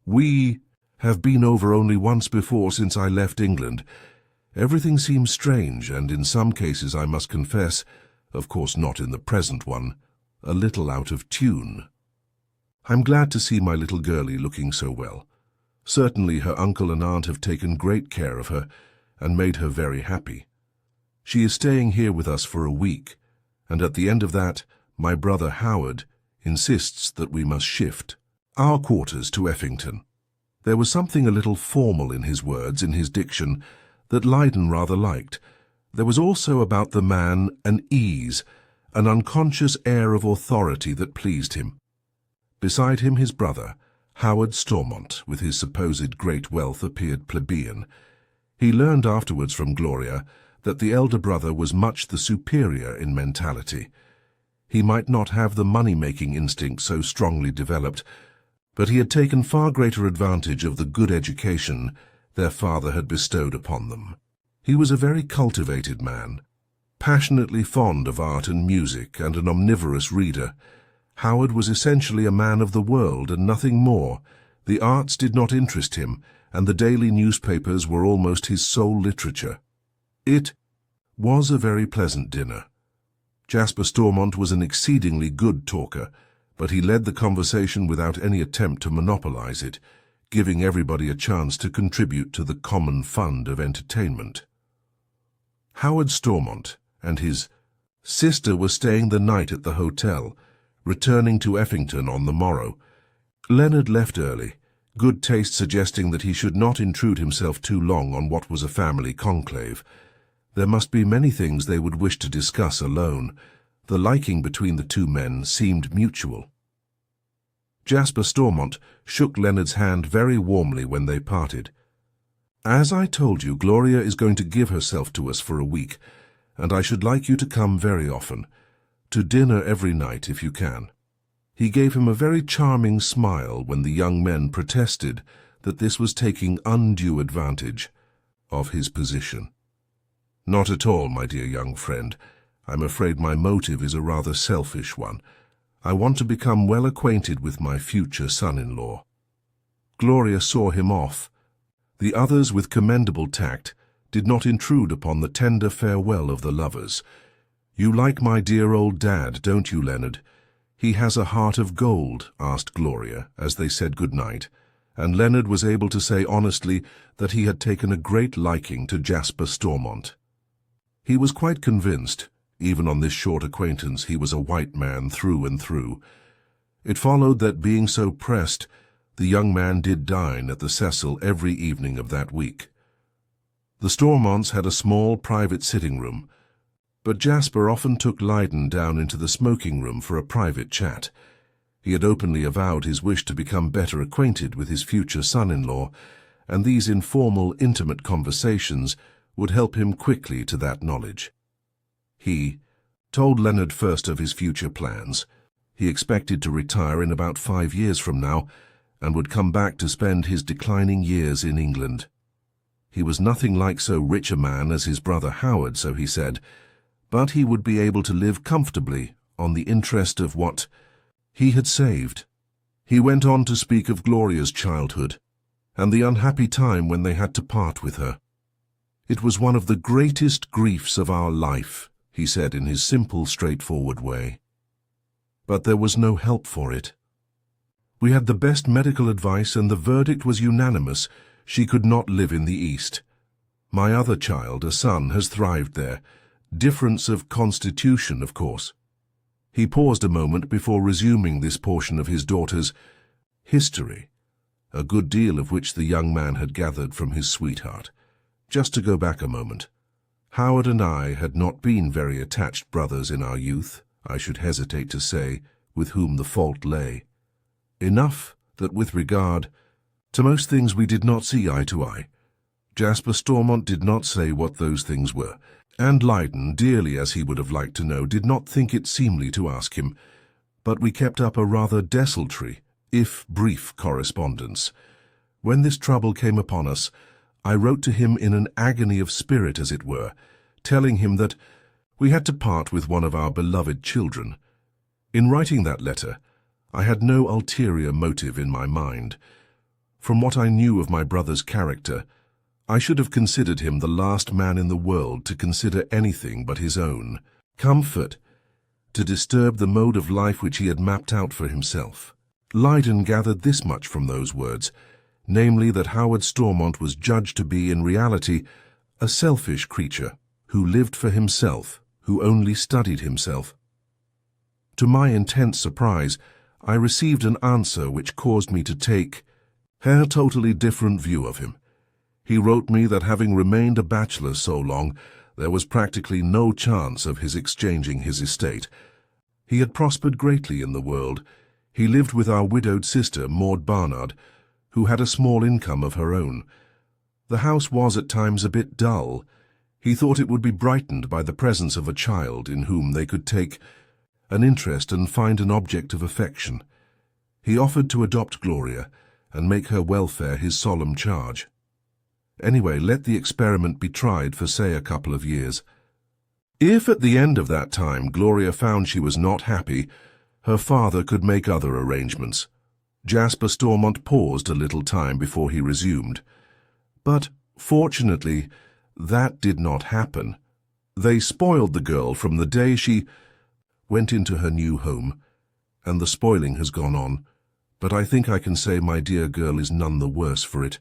A: we have been over only once before since I left England. Everything seems strange, and in some cases I must confess, of course not in the present one, a little out of tune. I'm glad to see my little girlie looking so well. Certainly her uncle and aunt have taken great care of her and made her very happy. She is staying here with us for a week, and at the end of that, my brother Howard insists that we must shift our quarters to Effington. There was something a little formal in his words, in his diction, that Lydon rather liked. There was also about the man an ease, an unconscious air of authority that pleased him. Beside him his brother, Howard Stormont, with his supposed great wealth, appeared plebeian. He learned afterwards from Gloria that the elder brother was much the superior in mentality. He might not have the money-making instinct so strongly developed, but he had taken far greater advantage of the good education their father had bestowed upon them. He was a very cultivated man, passionately fond of art and music, and an omnivorous reader. Howard was essentially a man of the world and nothing more. The arts did not interest him, and the daily newspapers were almost his sole literature. It was a very pleasant dinner. Jasper Stormont was an exceedingly good talker, but he led the conversation without any attempt to monopolize it, giving everybody a chance to contribute to the common fund of entertainment. Howard Stormont and his sister were staying the night at the hotel, returning to Effington on the morrow. Leonard left early, good taste suggesting that he should not intrude himself too long on what was a family conclave. There must be many things they would wish to discuss alone. The liking between the two men seemed mutual. Jasper Stormont shook Leonard's hand very warmly when they parted. "As I told you, Gloria is going to give herself to us for a week, and I should like you to come very often, to dinner every night if you can." He gave him a very charming smile when the young men protested that this was taking undue advantage of his position. "Not at all, my dear young friend. I'm afraid my motive is a rather selfish one. I want to become well acquainted with my future son-in-law." Gloria saw him off. The others, with commendable tact, did not intrude upon the tender farewell of the lovers. "You like my dear old dad, don't you, Leonard? He has a heart of gold," asked Gloria, as they said good night, and Leonard was able to say honestly that he had taken a great liking to Jasper Stormont. He was quite convinced, even on this short acquaintance, he was a white man through and through. It followed that, being so pressed, the young man did dine at the Cecil every evening of that week. The Stormonts had a small private sitting room, but Jasper often took Lydon down into the smoking room for a private chat. He had openly avowed his wish to become better acquainted with his future son-in-law, and these informal, intimate conversations would help him quickly to that knowledge. He told Leonard first of his future plans. He expected to retire in about 5 years from now, and would come back to spend his declining years in England. He was nothing like so rich a man as his brother Howard, so he said, but he would be able to live comfortably on the interest of what he had saved. He went on to speak of Gloria's childhood, and the unhappy time when they had to part with her. "It was one of the greatest griefs of our life," he said in his simple, straightforward way. "But there was no help for it. We had the best medical advice, and the verdict was unanimous. She could not live in the East. My other child, a son, has thrived there. Difference of constitution, of course." He paused a moment before resuming this portion of his daughter's history, a good deal of which the young man had gathered from his sweetheart. Just to go back a moment, Howard and I had not been very attached brothers in our youth, I should hesitate to say with whom the fault lay. Enough that with regard to most things we did not see eye to eye. Jasper Stormont did not say what those things were, and Lydon, dearly as he would have liked to know, did not think it seemly to ask him, but we kept up a rather desultory, if brief, correspondence. When this trouble came upon us, I wrote to him in an agony of spirit, as it were, telling him that, We had to part with one of our beloved children. In writing that letter, I had no ulterior motive in my mind. From what I knew of my brother's character, I should have considered him the last man in the world to consider anything but his own comfort, to disturb the mode of life which he had mapped out for himself. Lydon gathered this much from those words, namely that Howard Stormont was judged to be, in reality, a selfish creature, who lived for himself, who only studied himself. To my intense surprise, I received an answer which caused me to take a totally different view of him. He wrote me that having remained a bachelor so long, there was practically no chance of his exchanging his estate. He had prospered greatly in the world. He lived with our widowed sister, Maud Barnard, who had a small income of her own. The house was at times a bit dull. He thought it would be brightened by the presence of a child in whom they could take an interest and find an object of affection. He offered to adopt Gloria and make her welfare his solemn charge. Anyway, let the experiment be tried for, say, a couple of years. If at the end of that time Gloria found she was not happy, her father could make other arrangements. Jasper Stormont paused a little time before he resumed. But, fortunately, that did not happen. They spoiled the girl from the day she went into her new home, and the spoiling has gone on, but I think I can say my dear girl is none the worse for it.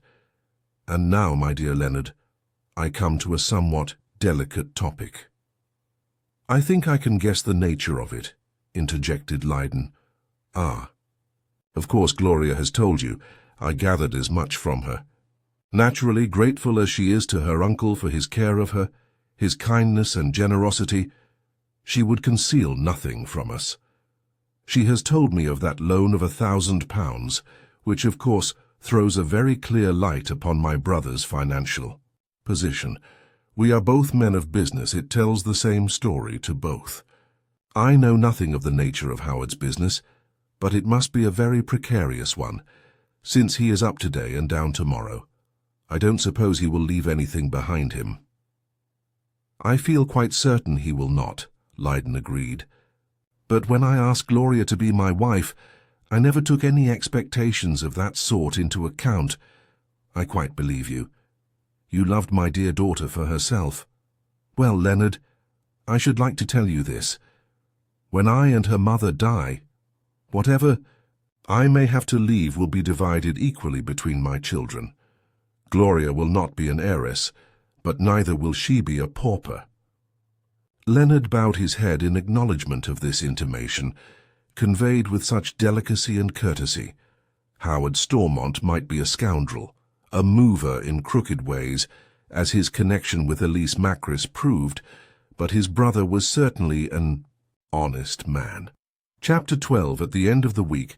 A: And now, my dear Leonard, I come to a somewhat delicate topic. I think I can guess the nature of it, interjected Lydon. Ah. Of course Gloria has told you. I gathered as much from her. Naturally, grateful as she is to her uncle for his care of her, his kindness and generosity, she would conceal nothing from us. She has told me of that loan of £1,000, which of course throws a very clear light upon my brother's financial position. We are both men of business. It tells the same story to both. I know nothing of the nature of Howard's business, but it must be a very precarious one, since he is up today and down tomorrow. I don't suppose he will leave anything behind him. I feel quite certain he will not, Lydon agreed. But when I asked Gloria to be my wife, I never took any expectations of that sort into account. I quite believe you. You loved my dear daughter for herself. Well, Leonard, I should like to tell you this. When I and her mother die, whatever I may have to leave will be divided equally between my children. Gloria will not be an heiress, but neither will she be a pauper. Leonard bowed his head in acknowledgment of this intimation, conveyed with such delicacy and courtesy. Howard Stormont might be a scoundrel, a mover in crooked ways, as his connection with Elise Macris proved, but his brother was certainly an honest man. Chapter 12. At the end of the week,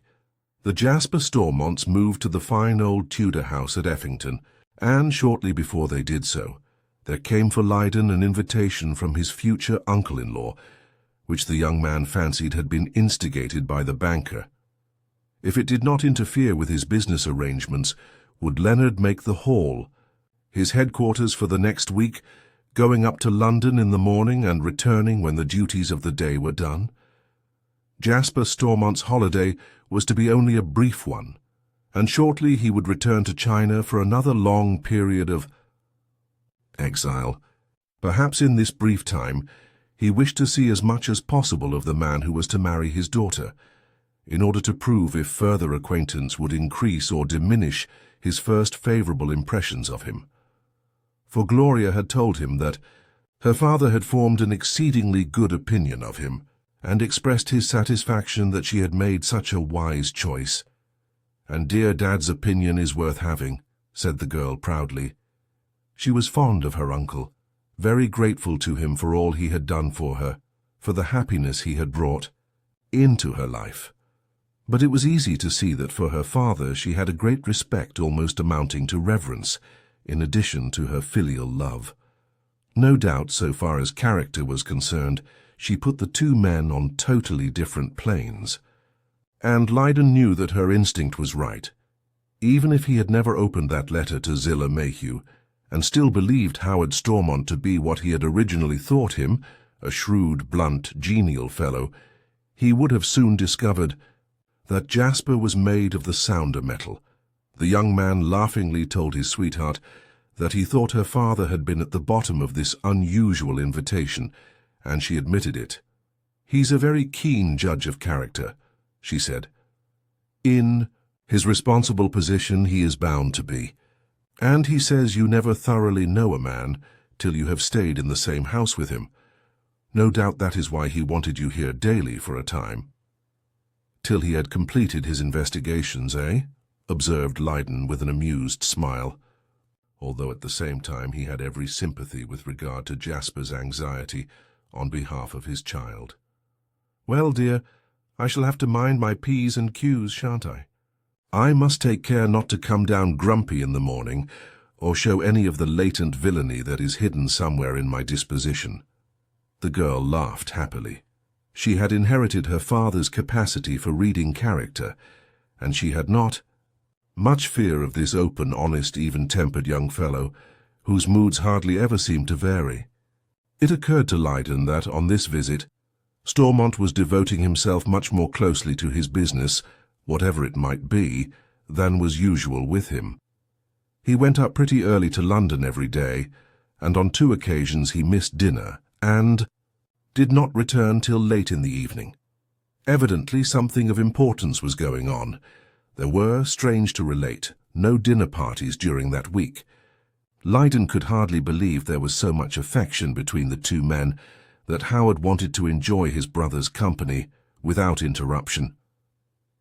A: the Jasper Stormonts moved to the fine old Tudor house at Effington, and shortly before they did so, there came for Lydon an invitation from his future uncle-in-law, which the young man fancied had been instigated by the banker. If it did not interfere with his business arrangements, would Leonard make the Hall his headquarters for the next week, going up to London in the morning and returning when the duties of the day were done? Jasper Stormont's holiday was to be only a brief one, and shortly he would return to China for another long period of exile. Perhaps in this brief time he wished to see as much as possible of the man who was to marry his daughter, in order to prove if further acquaintance would increase or diminish his first favourable impressions of him. For Gloria had told him that her father had formed an exceedingly good opinion of him, and expressed his satisfaction that she had made such a wise choice. "And dear Dad's opinion is worth having," said the girl proudly. She was fond of her uncle, very grateful to him for all he had done for her, for the happiness he had brought into her life. But it was easy to see that for her father she had a great respect almost amounting to reverence, in addition to her filial love. No doubt, so far as character was concerned, she put the two men on totally different planes. And Lydon knew that her instinct was right. Even if he had never opened that letter to Zillah Mayhew, and still believed Howard Stormont to be what he had originally thought him, a shrewd, blunt, genial fellow, he would have soon discovered that Jasper was made of the sounder metal. The young man laughingly told his sweetheart that he thought her father had been at the bottom of this unusual invitation, and she admitted it. "He's a very keen judge of character," she said. "In his responsible position he is bound to be. And he says you never thoroughly know a man till you have stayed in the same house with him. No doubt that is why he wanted you here daily for a time." "Till he had completed his investigations, eh?" observed Lydon with an amused smile, although at the same time he had every sympathy with regard to Jasper's anxiety on behalf of his child. "Well, dear, I shall have to mind my P's and Q's, shan't I? I must take care not to come down grumpy in the morning, or show any of the latent villainy that is hidden somewhere in my disposition." The girl laughed happily. She had inherited her father's capacity for reading character, and she had not much fear of this open, honest, even-tempered young fellow, whose moods hardly ever seemed to vary. It occurred to Lydon that, on this visit, Stormont was devoting himself much more closely to his business, whatever it might be, than was usual with him. He went up pretty early to London every day, and on 2 occasions he missed dinner, and did not return till late in the evening. Evidently something of importance was going on. There were, strange to relate, no dinner parties during that week. Lydon could hardly believe there was so much affection between the two men that Howard wanted to enjoy his brother's company without interruption.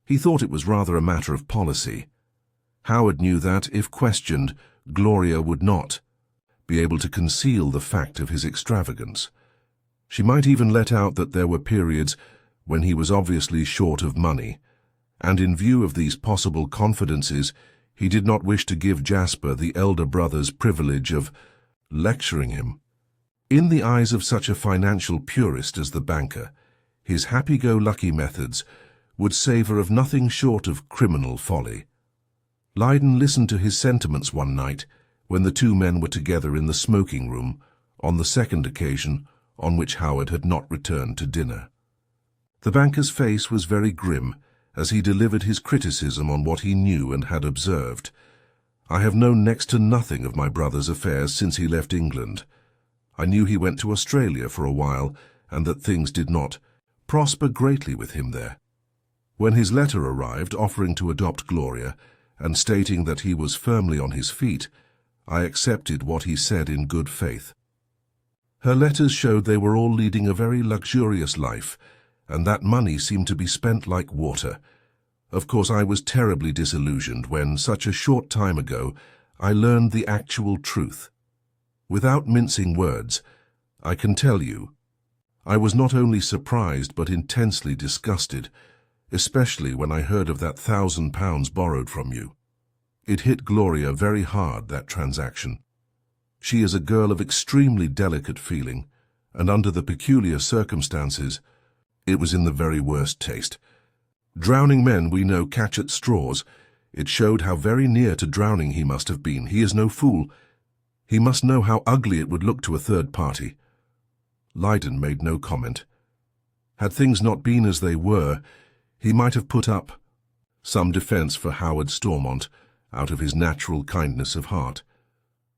A: He thought it was rather a matter of policy. Howard knew that, if questioned, Gloria would not be able to conceal the fact of his extravagance. She might even let out that there were periods when he was obviously short of money, and in view of these possible confidences, he did not wish to give Jasper the elder brother's privilege of lecturing him. In the eyes of such a financial purist as the banker, his happy-go-lucky methods would savour of nothing short of criminal folly. Lydon listened to his sentiments one night when the two men were together in the smoking-room on the second occasion on which Howard had not returned to dinner. The banker's face was very grim as he delivered his criticism on what he knew and had observed. "I have known next to nothing of my brother's affairs since he left England. I knew he went to Australia for a while, and that things did not prosper greatly with him there. When his letter arrived offering to adopt Gloria, and stating that he was firmly on his feet, I accepted what he said in good faith. Her letters showed they were all leading a very luxurious life, and that money seemed to be spent like water. Of course, I was terribly disillusioned when, such a short time ago, I learned the actual truth. Without mincing words, I can tell you, I was not only surprised but intensely disgusted, especially when I heard of that £1,000 borrowed from you. It hit Gloria very hard, that transaction. She is a girl of extremely delicate feeling, and under the peculiar circumstances, it was in the very worst taste. Drowning men, we know, catch at straws. It showed how very near to drowning he must have been. He is no fool. He must know how ugly it would look to a third party." Lydon made no comment. Had things not been as they were, he might have put up some defence for Howard Stormont out of his natural kindness of heart,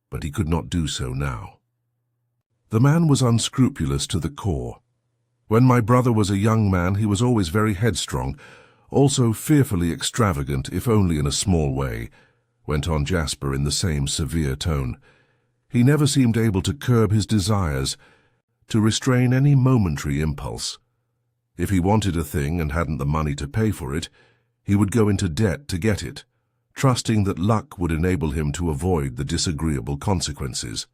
A: but he could not do so now. The man was unscrupulous to the core. "When my brother was a young man, he was always very headstrong, also fearfully extravagant, if only in a small way," went on Jasper in the same severe tone. "He never seemed able to curb his desires, to restrain any momentary impulse. If he wanted a thing and hadn't the money to pay for it, he would go into debt to get it, trusting that luck would enable him to avoid the disagreeable consequences.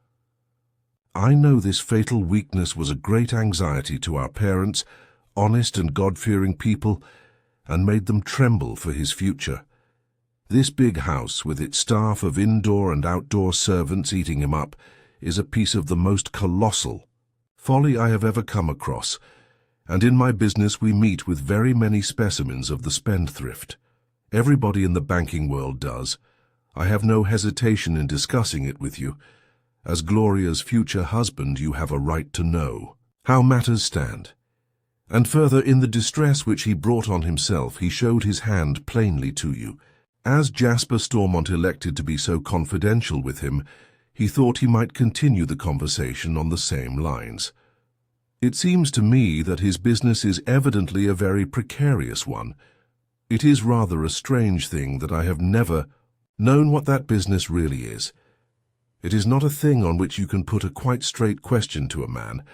A: I know this fatal weakness was a great anxiety to our parents, honest and God-fearing people, and made them tremble for his future. This big house, with its staff of indoor and outdoor servants eating him up, is a piece of the most colossal folly I have ever come across, and in my business we meet with very many specimens of the spendthrift. Everybody in the banking world does. I have no hesitation in discussing it with you. As Gloria's future husband, you have a right to know." how matters stand. And further, in the distress which he brought on himself, he showed his hand plainly to you. As Jasper Stormont elected to be so confidential with him, he thought he might continue the conversation on the same lines. It seems to me that his business is evidently a very precarious one. It is rather a strange thing that I have never known what that business really is. It is not a thing on which you can put a quite straight question to a man,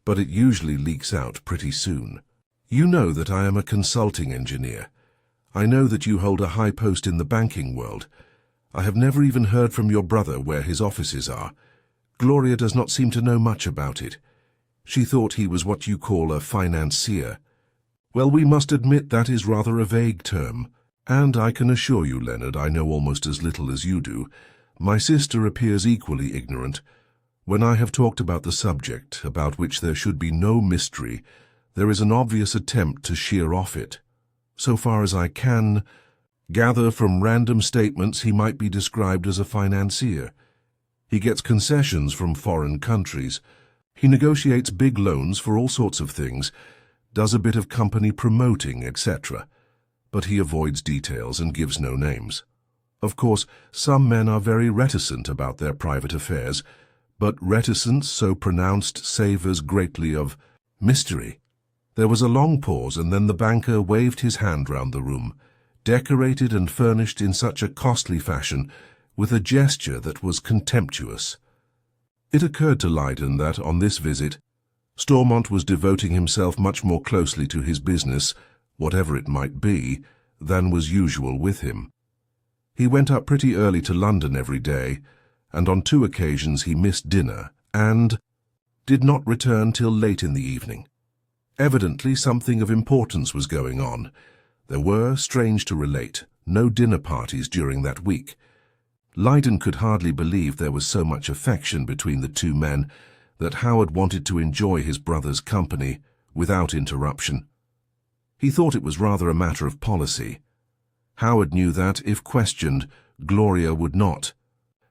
A: but it usually leaks out pretty soon. You know that I am a consulting engineer. I know that you hold a high post in the banking world. I have never even heard from your brother where his offices are. Gloria does not seem to know much about it. She thought he was what you call a financier. Well, we must admit that is rather a vague term, and I can assure you, Leonard, I know almost as little as you do. My sister appears equally ignorant. When I have talked about the subject, about which there should be no mystery, there is an obvious attempt to sheer off it. So far as I can gather from random statements, he might be described as a financier. He gets concessions from foreign countries. He negotiates big loans for all sorts of things, does a bit of company promoting, etc. But he avoids details and gives no names. Of course, some men are very reticent about their private affairs, but reticence so pronounced savours greatly of mystery. There was a long pause, and then the banker waved his hand round the room, decorated and furnished in such a costly fashion, with a gesture that was contemptuous. It occurred to Lydon that, on this visit, Stormont was devoting himself much more closely to his business, whatever it might be, than was usual with him. He went up pretty early to London every day, and on 2 occasions he missed dinner, and did not return till late in the evening. Evidently something of importance was going on. There were, strange to relate, no dinner parties during that week. Lydon could hardly believe there was so much affection between the two men, that Howard wanted to enjoy his brother's company without interruption. He thought it was rather a matter of policy. Howard knew that, if questioned, Gloria would not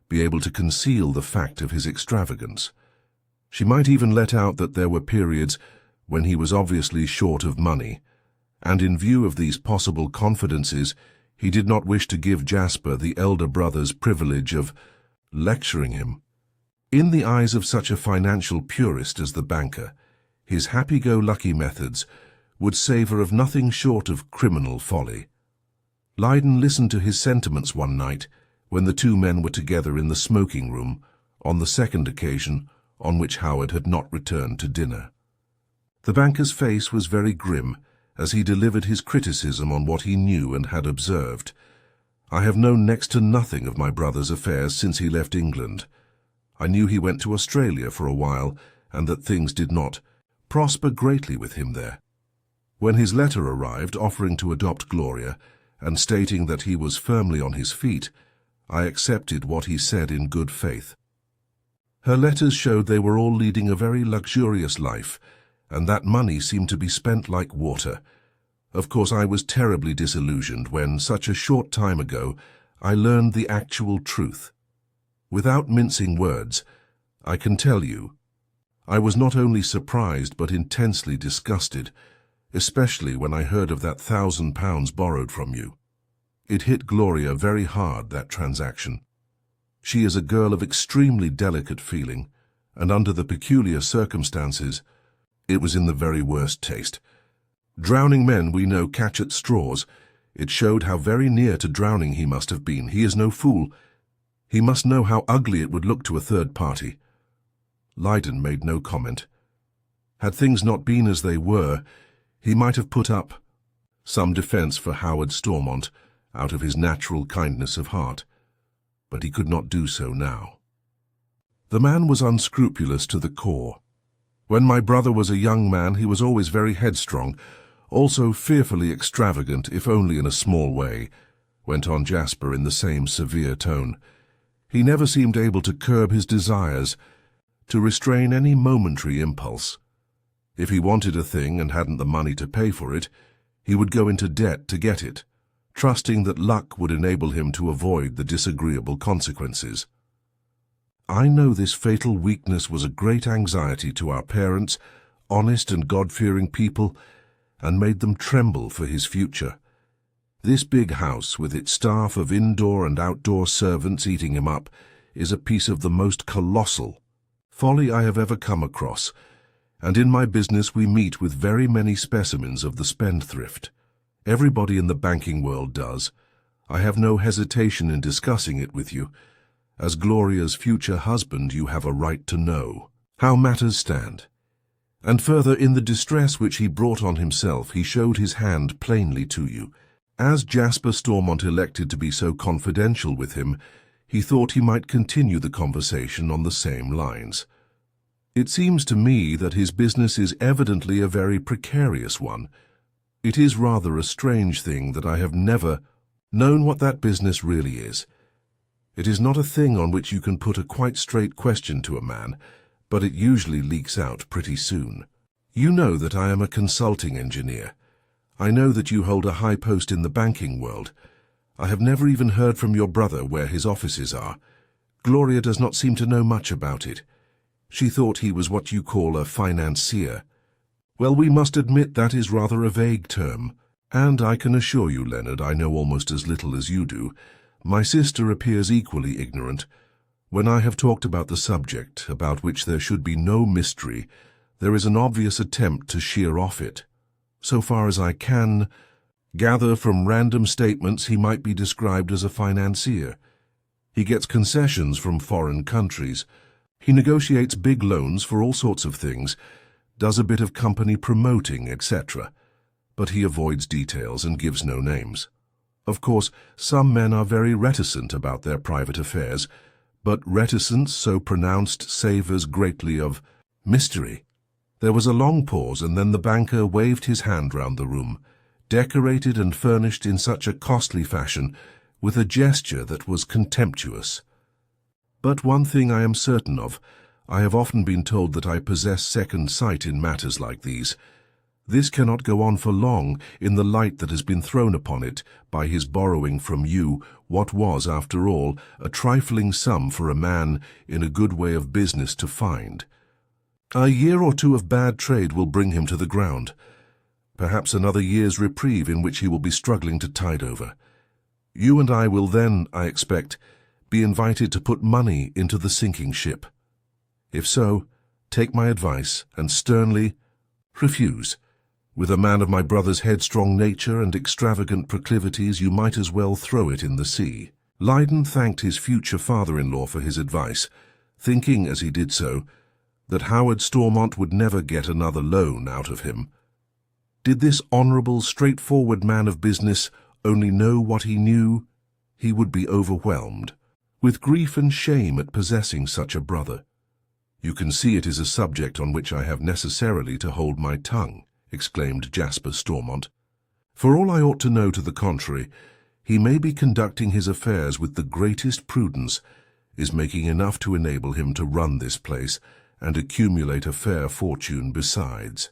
A: be able to conceal the fact of his extravagance. She might even let out that there were periods when he was obviously short of money, and in view of these possible confidences, he did not wish to give Jasper, the elder brother's privilege of lecturing him. In the eyes of such a financial purist as the banker, his happy-go-lucky methods would savour of nothing short of criminal folly. Lydon listened to his sentiments one night when the two men were together in the smoking room, on the second occasion on which Howard had not returned to dinner. The banker's face was very grim as he delivered his criticism on what he knew and had observed. I have known next to nothing of my brother's affairs since he left England. I knew he went to Australia for a while, and that things did not prosper greatly with him there. When his letter arrived offering to adopt Gloria, and stating that he was firmly on his feet, I accepted what he said in good faith. Her letters showed they were all leading a very luxurious life, and that money seemed to be spent like water. Of course, I was terribly disillusioned when, such a short time ago, I learned the actual truth. Without mincing words, I can tell you, I was not only surprised but intensely disgusted, especially when I heard of that £1,000 borrowed from you. It hit Gloria very hard, that transaction. She is a girl of extremely delicate feeling, and under the peculiar circumstances, it was in the very worst taste. Drowning men, we know, catch at straws. It showed how very near to drowning he must have been. He is no fool. He must know how ugly it would look to a third party. Lydon made no comment. Had things not been as they were, he might have put up some defence for Howard Stormont out of his natural kindness of heart, but he could not do so now. The man was unscrupulous to the core. When my brother was a young man, he was always very headstrong, also fearfully extravagant, if only in a small way, went on Jasper in the same severe tone. He never seemed able to curb his desires, to restrain any momentary impulse. If he wanted a thing and hadn't the money to pay for it, he would go into debt to get it, trusting that luck would enable him to avoid the disagreeable consequences. I know this fatal weakness was a great anxiety to our parents, honest and God-fearing people, and made them tremble for his future. This big house, with its staff of indoor and outdoor servants eating him up, is a piece of the most colossal folly I have ever come across, and in my business we meet with very many specimens of the spendthrift. Everybody in the banking world does. I have no hesitation in discussing it with you. As Gloria's future husband, you have a right to know how matters stand. And further, in the distress which he brought on himself, he showed his hand plainly to you. As Jasper Stormont elected to be so confidential with him, he thought he might continue the conversation on the same lines. It seems to me that his business is evidently a very precarious one. It is rather a strange thing that I have never known what that business really is. It is not a thing on which you can put a quite straight question to a man, but it usually leaks out pretty soon. You know that I am a consulting engineer. I know that you hold a high post in the banking world. I have never even heard from your brother where his offices are. Gloria does not seem to know much about it. She thought he was what you call a financier. Well, we must admit that is rather a vague term, and I can assure you, Leonard, I know almost as little as you do. My sister appears equally ignorant. When I have talked about the subject, about which there should be no mystery, there is an obvious attempt to sheer off it. So far as I can gather from random statements, he might be described as a financier. He gets concessions from foreign countries. He negotiates big loans for all sorts of things, does a bit of company promoting, etc. But he avoids details and gives no names. Of course, some men are very reticent about their private affairs, but reticence so pronounced savors greatly of mystery. There was a long pause, and then the banker waved his hand round the room, decorated and furnished in such a costly fashion, with a gesture that was contemptuous. But one thing I am certain of, I have often been told that I possess second sight in matters like these. This cannot go on for long in the light that has been thrown upon it by his borrowing from you what was, after all, a trifling sum for a man in a good way of business to find. A year or two of bad trade will bring him to the ground. Perhaps another year's reprieve in which he will be struggling to tide over. You and I will then, I expect, be invited to put money into the sinking ship. If so, take my advice and sternly refuse. With a man of my brother's headstrong nature and extravagant proclivities, you might as well throw it in the sea. Lydon thanked his future father-in-law for his advice, thinking as he did so that Howard Stormont would never get another loan out of him. Did this honourable, straightforward man of business only know what he knew, he would be overwhelmed with grief and shame at possessing such a brother. You can see it is a subject on which I have necessarily to hold my tongue, exclaimed Jasper Stormont. For all I ought to know to the contrary, he may be conducting his affairs with the greatest prudence, is making enough to enable him to run this place and accumulate a fair fortune besides.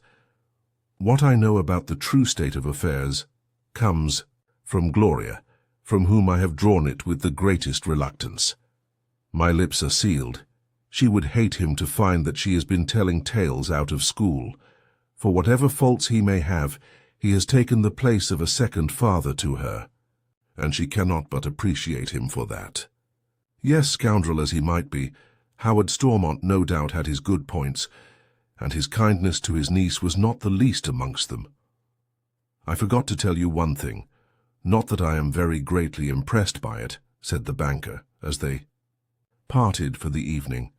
A: What I know about the true state of affairs comes from Gloria, from whom I have drawn it with the greatest reluctance. My lips are sealed. She would hate him to find that she has been telling tales out of school. For whatever faults he may have, he has taken the place of a second father to her, and she cannot but appreciate him for that. Yes, scoundrel as he might be, Howard Stormont no doubt had his good points, and his kindness to his niece was not the least amongst them. I forgot to tell you one thing, not that I am very greatly impressed by it, said the banker, as they parted for the evening.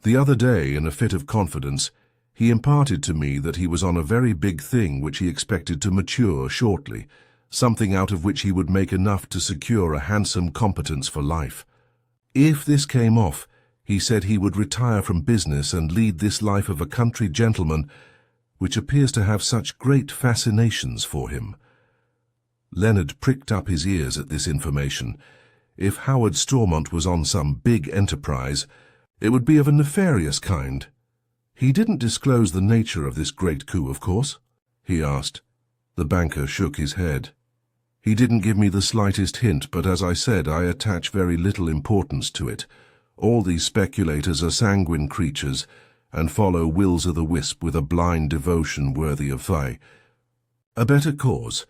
A: The other day, in a fit of confidence, he imparted to me that he was on a very big thing which he expected to mature shortly, something out of which he would make enough to secure a handsome competence for life. If this came off, he said he would retire from business and lead this life of a country gentleman, which appears to have such great fascinations for him. Leonard pricked up his ears at this information. If Howard Stormont was on some big enterprise, it would be of a nefarious kind. He didn't disclose the nature of this great coup, of course? He asked. The banker shook his head. He didn't give me the slightest hint, but as I said, I attach very little importance to it. All these speculators are sanguine creatures, and follow Will-o'-the-Wisp with a blind devotion worthy of Fay. A better cause.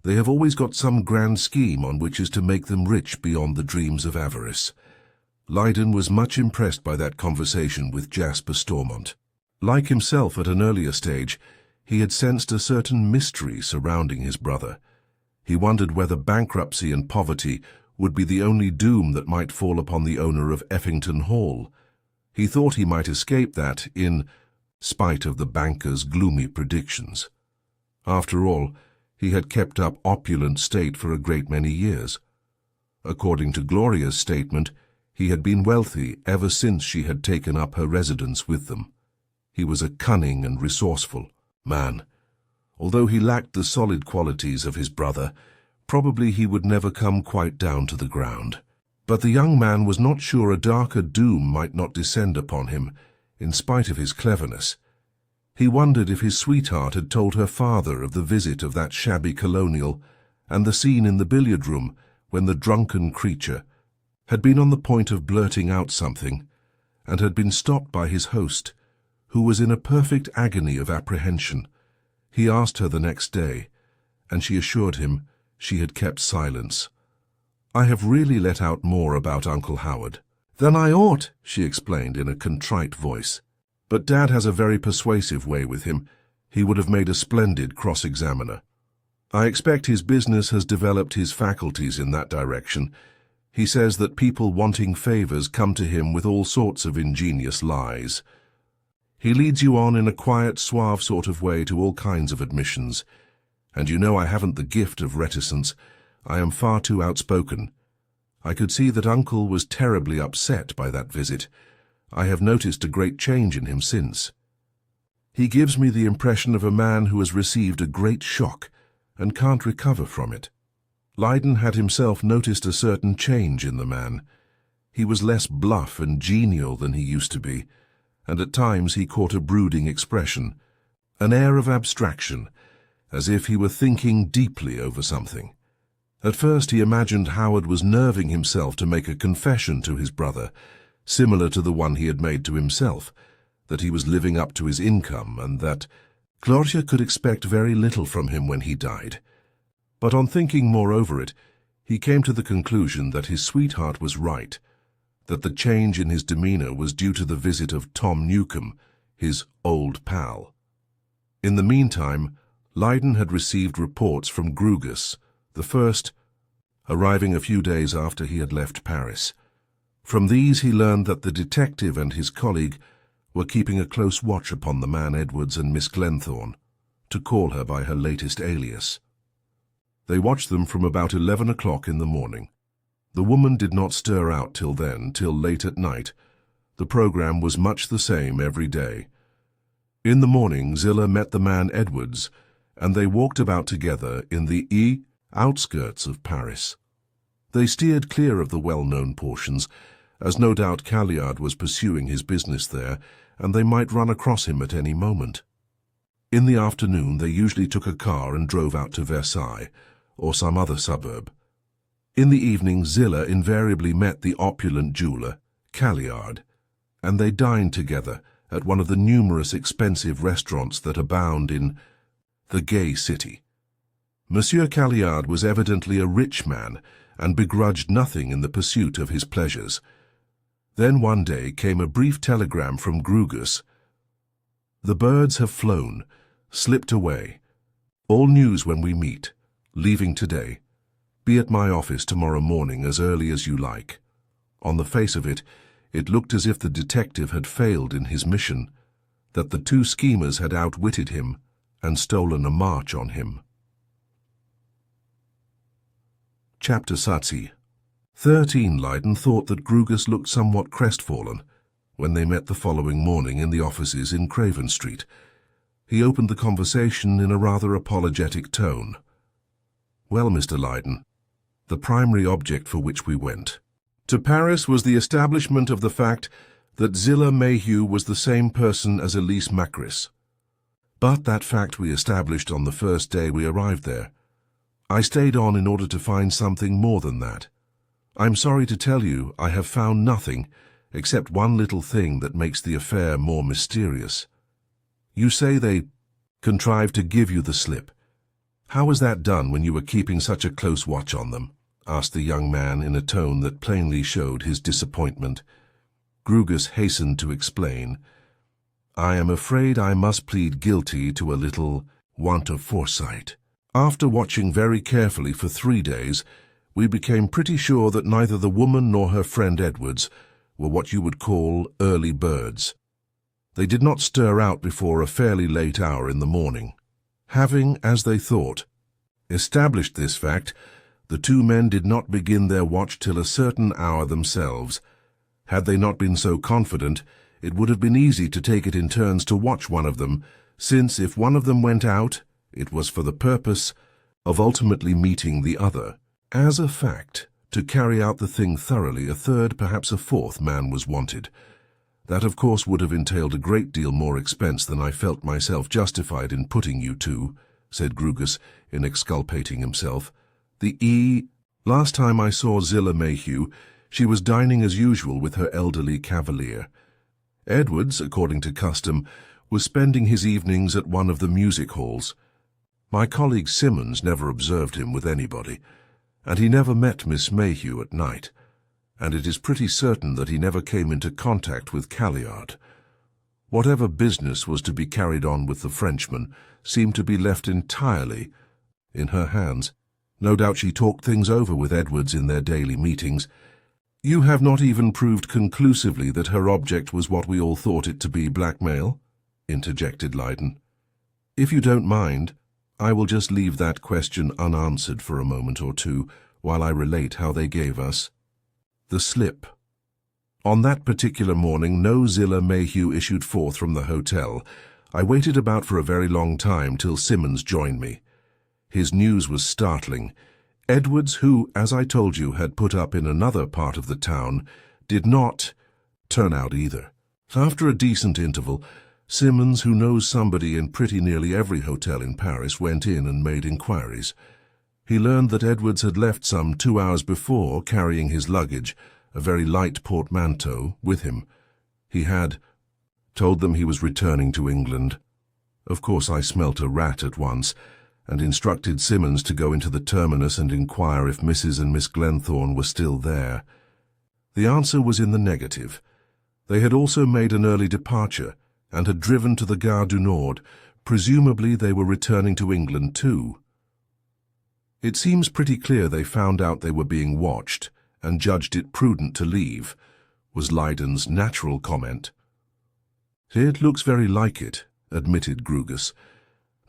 A: They have always got some grand scheme on which is to make them rich beyond the dreams of avarice. Leyden was much impressed by that conversation with Jasper Stormont. Like himself at an earlier stage, he had sensed a certain mystery surrounding his brother. He wondered whether bankruptcy and poverty would be the only doom that might fall upon the owner of Effington Hall. He thought he might escape that in spite of the banker's gloomy predictions. After all, he had kept up opulent state for a great many years. According to Gloria's statement, he had been wealthy ever since she had taken up her residence with them. He was a cunning and resourceful man. Although he lacked the solid qualities of his brother, probably he would never come quite down to the ground. But the young man was not sure a darker doom might not descend upon him, in spite of his cleverness. He wondered if his sweetheart had told her father of the visit of that shabby colonial and the scene in the billiard-room when the drunken creature had been on the point of blurting out something and had been stopped by his host, who was in a perfect agony of apprehension. He asked her the next day, and she assured him she had kept silence. "I have really let out more about Uncle Howard than I ought," she explained in a contrite voice. "But Dad has a very persuasive way with him. He would have made a splendid cross-examiner. I expect his business has developed his faculties in that direction. He says that people wanting favors come to him with all sorts of ingenious lies. He leads you on in a quiet, suave sort of way to all kinds of admissions. And you know I haven't the gift of reticence. I am far too outspoken. I could see that Uncle was terribly upset by that visit. I have noticed a great change in him since. He gives me the impression of a man who has received a great shock and can't recover from it." Leyden had himself noticed a certain change in the man. He was less bluff and genial than he used to be, and at times he caught a brooding expression, an air of abstraction, as if he were thinking deeply over something. At first he imagined Howard was nerving himself to make a confession to his brother, similar to the one he had made to himself, that he was living up to his income and that Gloria could expect very little from him when he died. But on thinking more over it, he came to the conclusion that his sweetheart was right, that the change in his demeanor was due to the visit of Tom Newcomb, his old pal. In the meantime, Leyden had received reports from Grugus, the first arriving a few days after he had left Paris. From these he learned that the detective and his colleague were keeping a close watch upon the man Edwards and Miss Glenthorne, to call her by her latest alias. They watched them from about 11 o'clock in the morning. The woman did not stir out till then, till late at night. The program was much the same every day. In the morning Zillah met the man Edwards, and they walked about together in the outskirts of Paris. They steered clear of the well-known portions, as no doubt Calliard was pursuing his business there, and they might run across him at any moment. In the afternoon they usually took a car and drove out to Versailles, or some other suburb. In the evening Zillah invariably met the opulent jeweller, Calliard, and they dined together at one of the numerous expensive restaurants that abound in the gay city. Monsieur Calliard was evidently a rich man, and begrudged nothing in the pursuit of his pleasures. Then one day came a brief telegram from Grugus. "The birds have flown, slipped away. All news when we meet. Leaving today. Be at my office tomorrow morning as early as you like." On the face of it, it looked as if the detective had failed in his mission, that the two schemers had outwitted him and stolen a march on him. Chapter Satsi 13. Leyden thought that Grugus looked somewhat crestfallen when they met the following morning in the offices in Craven Street. He opened the conversation in a rather apologetic tone. "Well, Mr. Leyden, the primary object for which we went to Paris was the establishment of the fact that Zillah Mayhew was the same person as Elise Macris. But that fact we established on the first day we arrived there. I stayed on in order to find something more than that. I'm sorry to tell you I have found nothing, except one little thing that makes the affair more mysterious. You say they contrived to give you the slip. How was that done when you were keeping such a close watch on them?" asked the young man in a tone that plainly showed his disappointment. Grugus hastened to explain. "I am afraid I must plead guilty to a little want of foresight. After watching very carefully for 3 days, we became pretty sure that neither the woman nor her friend Edwards were what you would call early birds. They did not stir out before a fairly late hour in the morning. Having, as they thought, established this fact, the two men did not begin their watch till a certain hour themselves. Had they not been so confident, it would have been easy to take it in turns to watch one of them, since if one of them went out, it was for the purpose of ultimately meeting the other. As a fact, to carry out the thing thoroughly, a third, perhaps a fourth man was wanted. That, of course, would have entailed a great deal more expense than I felt myself justified in putting you to," said Grugus, in exculpating himself. Last time I saw Zillah Mayhew, she was dining as usual with her elderly cavalier. Edwards, according to custom, was spending his evenings at one of the music halls. My colleague Simmons never observed him with anybody, and he never met Miss Mayhew at night, and it is pretty certain that he never came into contact with Calliard. Whatever business was to be carried on with the Frenchman seemed to be left entirely in her hands. No doubt she talked things over with Edwards in their daily meetings. You have not even proved conclusively that her object was what we all thought it to be, blackmail?" interjected Leyden. "If you don't mind, I will just leave that question unanswered for a moment or two while I relate how they gave us the slip. On that particular morning, no Zillah Mayhew issued forth from the hotel. I waited about for a very long time till Simmons joined me. His news was startling. Edwards, who, as I told you, had put up in another part of the town, did not turn out either. After a decent interval, Simmons, who knows somebody in pretty nearly every hotel in Paris, went in and made inquiries. He learned that Edwards had left some 2 hours before, carrying his luggage, a very light portmanteau, with him. He had told them he was returning to England. Of course I smelt a rat at once, and instructed Simmons to go into the terminus and inquire if Mrs. and Miss Glenthorne were still there. The answer was in the negative. They had also made an early departure, and had driven to the Gare du Nord. Presumably they were returning to England too. It seems pretty clear they found out they were being watched, and judged it prudent to leave, was Leyden's natural comment. "It looks very like it," admitted Grugus.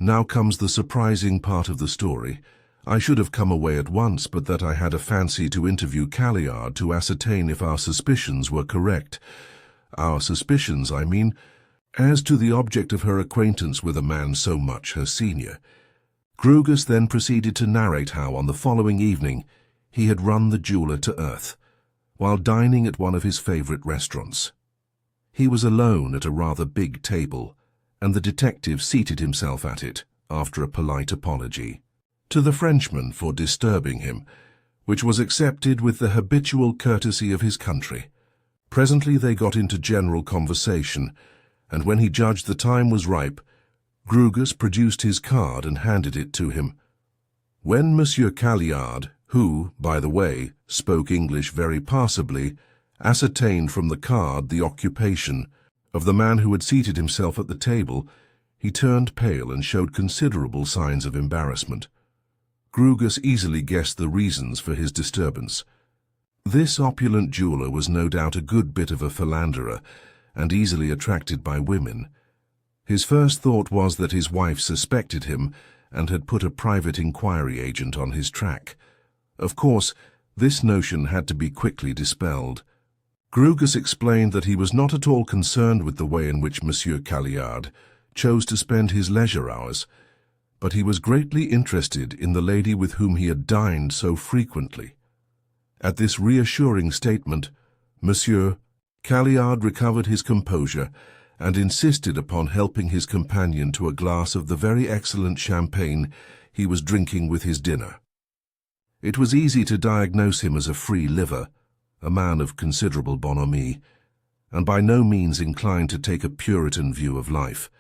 A: "Now comes the surprising part of the story. I should have come away at once, but that I had a fancy to interview Calliard to ascertain if our suspicions were correct. Our suspicions, I mean, as to the object of her acquaintance with a man so much her senior." Grugus then proceeded to narrate how, on the following evening, he had run the jeweller to earth, while dining at one of his favourite restaurants. He was alone at a rather big table, and the detective seated himself at it, after a polite apology to the Frenchman for disturbing him, which was accepted with the habitual courtesy of his country. Presently they got into general conversation, and when he judged the time was ripe, Grugus produced his card and handed it to him. When Monsieur Calliard, who, by the way, spoke English very passably, ascertained from the card the occupation of the man who had seated himself at the table, he turned pale and showed considerable signs of embarrassment. Grugus easily guessed the reasons for his disturbance. This opulent jeweller was no doubt a good bit of a philanderer, and easily attracted by women. His first thought was that his wife suspected him and had put a private inquiry agent on his track. Of course, this notion had to be quickly dispelled. Grugus explained that he was not at all concerned with the way in which Monsieur Calliard chose to spend his leisure hours, but he was greatly interested in the lady with whom he had dined so frequently. At this reassuring statement, Monsieur Calliard recovered his composure and insisted upon helping his companion to a glass of the very excellent champagne he was drinking with his dinner. It was easy to diagnose him as a free liver, a man of considerable bonhomie, and by no means inclined to take a Puritan view of life.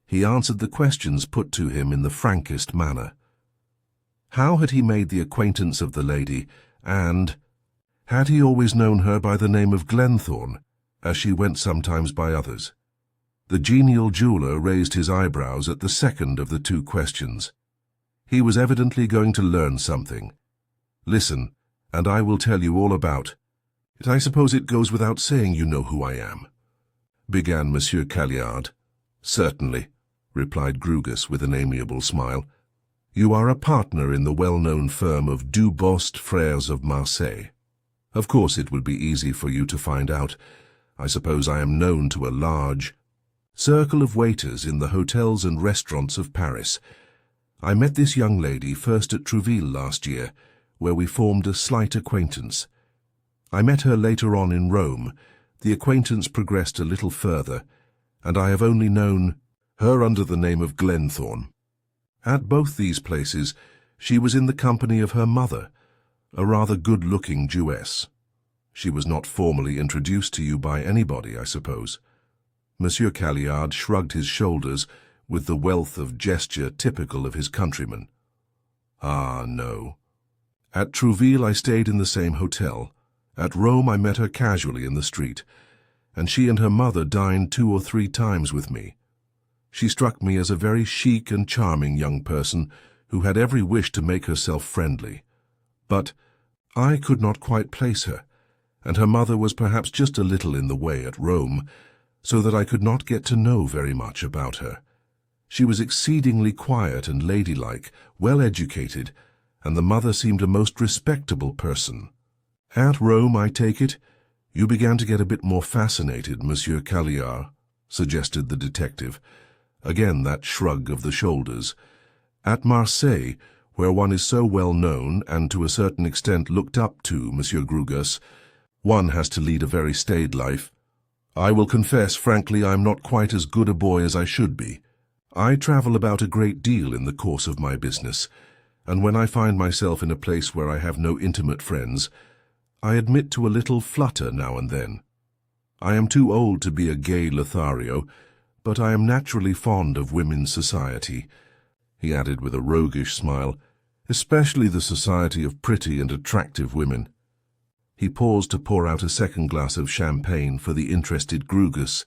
A: He answered the questions put to him in the frankest manner. How had he made the acquaintance of the lady, and had he always known her by the name of Glenthorne, as she went sometimes by others? The genial jeweller raised his eyebrows at the second of the two questions. He was evidently going to learn something. "Listen, and I will tell you all about it. I suppose it goes without saying you know who I am," began Monsieur Calliard. "Certainly," replied Grugus with an amiable smile. "You are a partner in the well-known firm of Dubost Frères of Marseille. Of course it would be easy for you to find out. I suppose I am known to a large circle of waiters in the hotels and restaurants of Paris. I met this young lady first at Trouville last year, where we formed a slight acquaintance. I met her later on in Rome. The acquaintance progressed a little further, and I have only known her under the name of Glenthorne. At both these places she was in the company of her mother, a rather good-looking Jewess. She was not formally introduced to you by anybody, I suppose?" Monsieur Calliard shrugged his shoulders with the wealth of gesture typical of his countrymen. "Ah, no. At Trouville I stayed in the same hotel. At Rome I met her casually in the street, and she and her mother dined 2 or 3 times with me. She struck me as a very chic and charming young person who had every wish to make herself friendly. But I could not quite place her, and her mother was perhaps just a little in the way at Rome, so that I could not get to know very much about her. She was exceedingly quiet and ladylike, well educated, and the mother seemed a most respectable person. At Rome, I take it, you began to get a bit more fascinated, Monsieur Calliard," suggested the detective. Again that shrug of the shoulders. "At Marseille, where one is so well known and to a certain extent looked up to, Monsieur Grugus, one has to lead a very staid life. I will confess, frankly, I am not quite as good a boy as I should be. I travel about a great deal in the course of my business, and when I find myself in a place where I have no intimate friends, I admit to a little flutter now and then. I am too old to be a gay Lothario, but I am naturally fond of women's society," he added with a roguish smile, "especially the society of pretty and attractive women." He paused to pour out a second glass of champagne for the interested Grugus.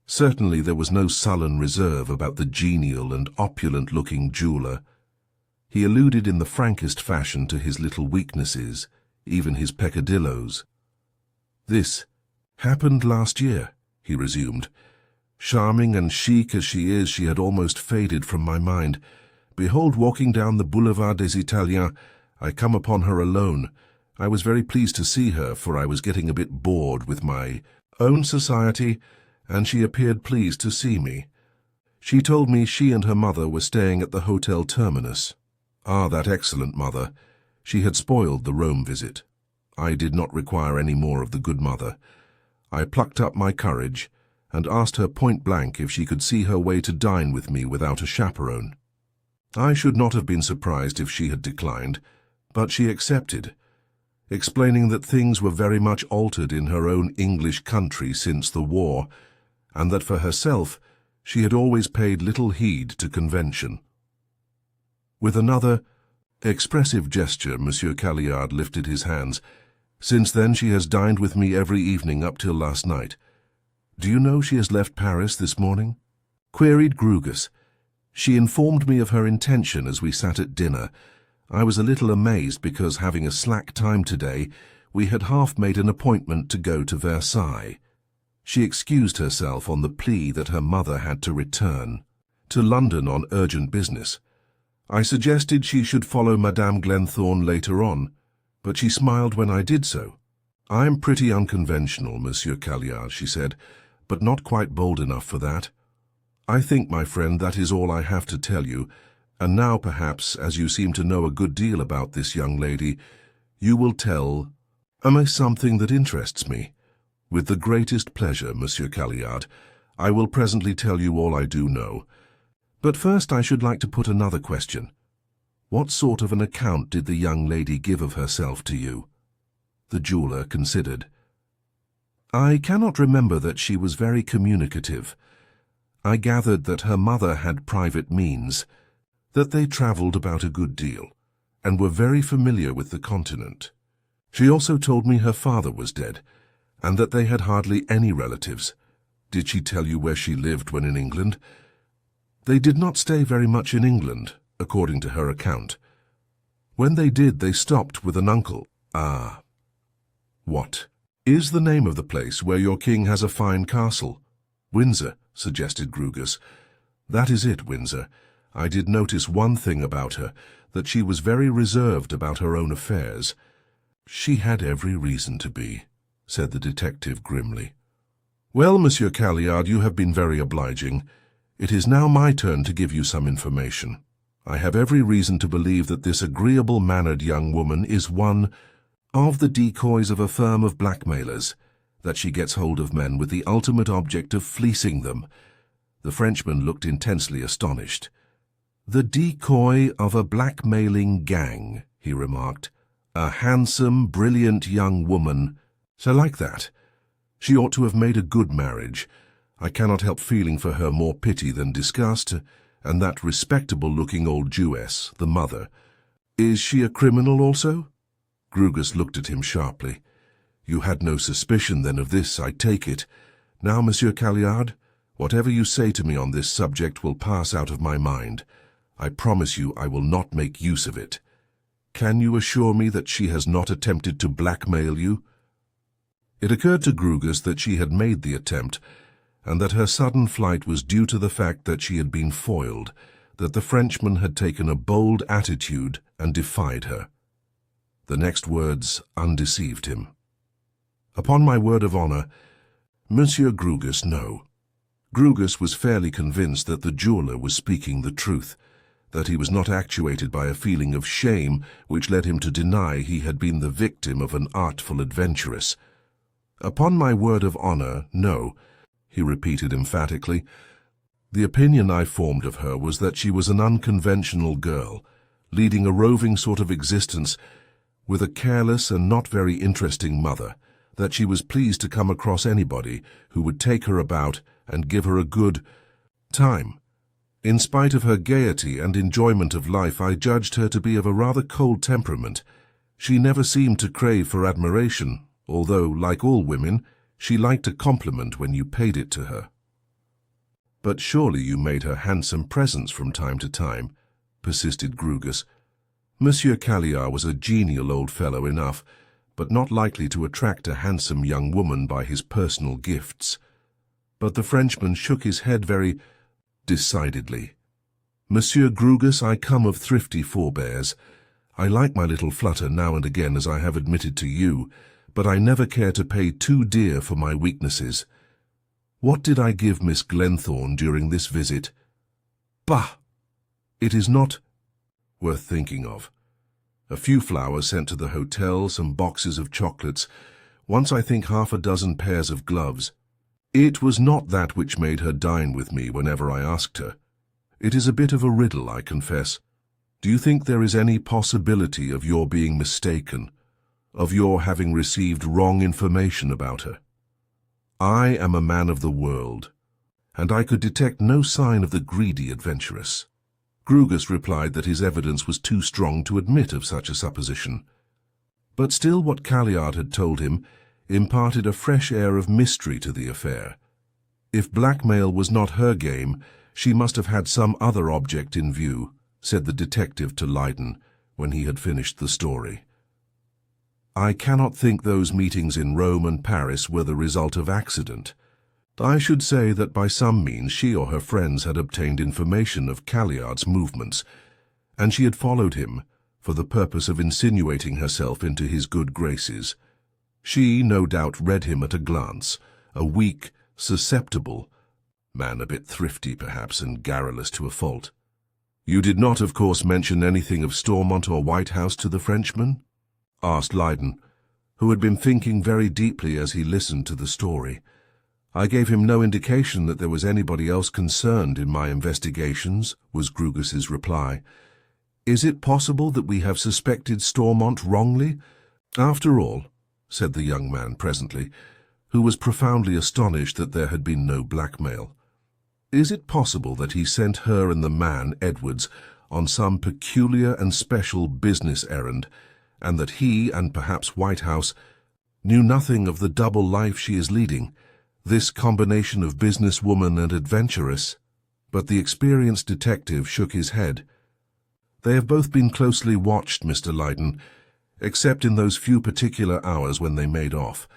A: Certainly there was no sullen reserve about the genial and opulent-looking jeweller. He alluded in the frankest fashion to his little weaknesses, even his peccadilloes. "This happened last year," he resumed. "Charming and chic as she is, she had almost faded from my mind. Behold, walking down the Boulevard des Italiens, I come upon her alone. I was very pleased to see her, for I was getting a bit bored with my own society, and she appeared pleased to see me. She told me she and her mother were staying at the Hotel Terminus. Ah, that excellent mother! She had spoiled the Rome visit. I did not require any more of the good mother. I plucked up my courage and asked her point-blank if she could see her way to dine with me without a chaperone. I should not have been surprised if she had declined, but she accepted, explaining that things were very much altered in her own English country since the war, and that for herself she had always paid little heed to convention. With another expressive gesture, Monsieur Calliard lifted his hands. "Since then she has dined with me every evening up till last night. Do you know she has left Paris this morning?" queried Grugus. "She informed me of her intention as we sat at dinner. I was a little amazed because, having a slack time today, we had half made an appointment to go to Versailles. She excused herself on the plea that her mother had to return to London on urgent business. I suggested she should follow Madame Glenthorne later on, but she smiled when I did so. 'I am pretty unconventional, Monsieur Calliard,' she said, 'but not quite bold enough for that. I think, my friend, that is all I have to tell you, and now perhaps, as you seem to know a good deal about this young lady, you will tell me something that interests me.' 'With the greatest pleasure, Monsieur Calliard. I will presently tell you all I do know. But first I should like to put another question. What sort of an account did the young lady give of herself to you?" The jeweller considered. I cannot remember that she was very communicative. I gathered that her mother had private means, that they travelled about a good deal, and were very familiar with the continent. She also told me her father was dead, and that they had hardly any relatives. Did she tell you where she lived when in England? They did not stay very much in England, according to her account. When they did, they stopped with an uncle. Ah. What is the name of the place where your king has a fine castle? Windsor, suggested Grugus. That is it, Windsor. I did notice one thing about her, that she was very reserved about her own affairs. She had every reason to be, said the detective grimly. Well, Monsieur Calliard, you have been very obliging. It is now my turn to give you some information. I have every reason to believe that this agreeable-mannered young woman is one of the decoys of a firm of blackmailers, that she gets hold of men with the ultimate object of fleecing them. The Frenchman looked intensely astonished. The decoy of a blackmailing gang, he remarked. A handsome, brilliant young woman. So like that. She ought to have made a good marriage. I cannot help feeling for her more pity than disgust, and that respectable-looking old Jewess, the mother. Is she a criminal also? Grugus looked at him sharply. You had no suspicion then of this, I take it. Now, Monsieur Calliard, whatever you say to me on this subject will pass out of my mind. I promise you I will not make use of it. Can you assure me that she has not attempted to blackmail you? It occurred to Grugus that she had made the attempt, and that her sudden flight was due to the fact that she had been foiled, that the Frenchman had taken a bold attitude and defied her. The next words undeceived him. Upon my word of honor, Monsieur Grugus, no. Grugus was fairly convinced that the jeweller was speaking the truth, that he was not actuated by a feeling of shame which led him to deny he had been the victim of an artful adventuress. Upon my word of honor, no, he repeated emphatically. The opinion I formed of her was that she was an unconventional girl, leading a roving sort of existence with a careless and not very interesting mother, that she was pleased to come across anybody who would take her about and give her a good time. In spite of her gaiety and enjoyment of life, I judged her to be of a rather cold temperament. She never seemed to crave for admiration, although, like all women, she liked a compliment when you paid it to her. But surely you made her handsome presents from time to time, persisted Grugus. Monsieur Calliard was a genial old fellow enough, but not likely to attract a handsome young woman by his personal gifts. But the Frenchman shook his head very decidedly. Monsieur Grugus, I come of thrifty forebears. I like my little flutter now and again, as I have admitted to you, but I never care to pay too dear for my weaknesses. What did I give Miss Glenthorne during this visit? Bah! It is not worth thinking of. A few flowers sent to the hotel, some boxes of chocolates, once I think 6 pairs of gloves. It was not that which made her dine with me whenever I asked her. It is a bit of a riddle, I confess. Do you think there is any possibility of your being mistaken, of your having received wrong information about her? I am a man of the world, and I could detect no sign of the greedy adventuress. Grugus replied that his evidence was too strong to admit of such a supposition. But still what Calliard had told him imparted a fresh air of mystery to the affair. If blackmail was not her game, she must have had some other object in view, said the detective to Leyden when he had finished the story. I cannot think those meetings in Rome and Paris were the result of accident. I should say that by some means she or her friends had obtained information of Calliard's movements, and she had followed him for the purpose of insinuating herself into his good graces. She, no doubt, read him at a glance, a weak, susceptible man, a bit thrifty perhaps, and garrulous to a fault. You did not, of course, mention anything of Stormont or Whitehouse to the Frenchman? Asked Leyden, who had been thinking very deeply as he listened to the story. I gave him no indication that there was anybody else concerned in my investigations, was Grugus's reply. Is it possible that we have suspected Stormont wrongly? After all, said the young man presently, who was profoundly astonished that there had been no blackmail. Is it possible that he sent her and the man, Edwards, on some peculiar and special business errand, and that he, and perhaps Whitehouse, knew nothing of the double life she is leading, this combination of businesswoman and adventuress? But the experienced detective shook his head. They have both been closely watched, Mr. Leyden, except in those few particular hours when they made off.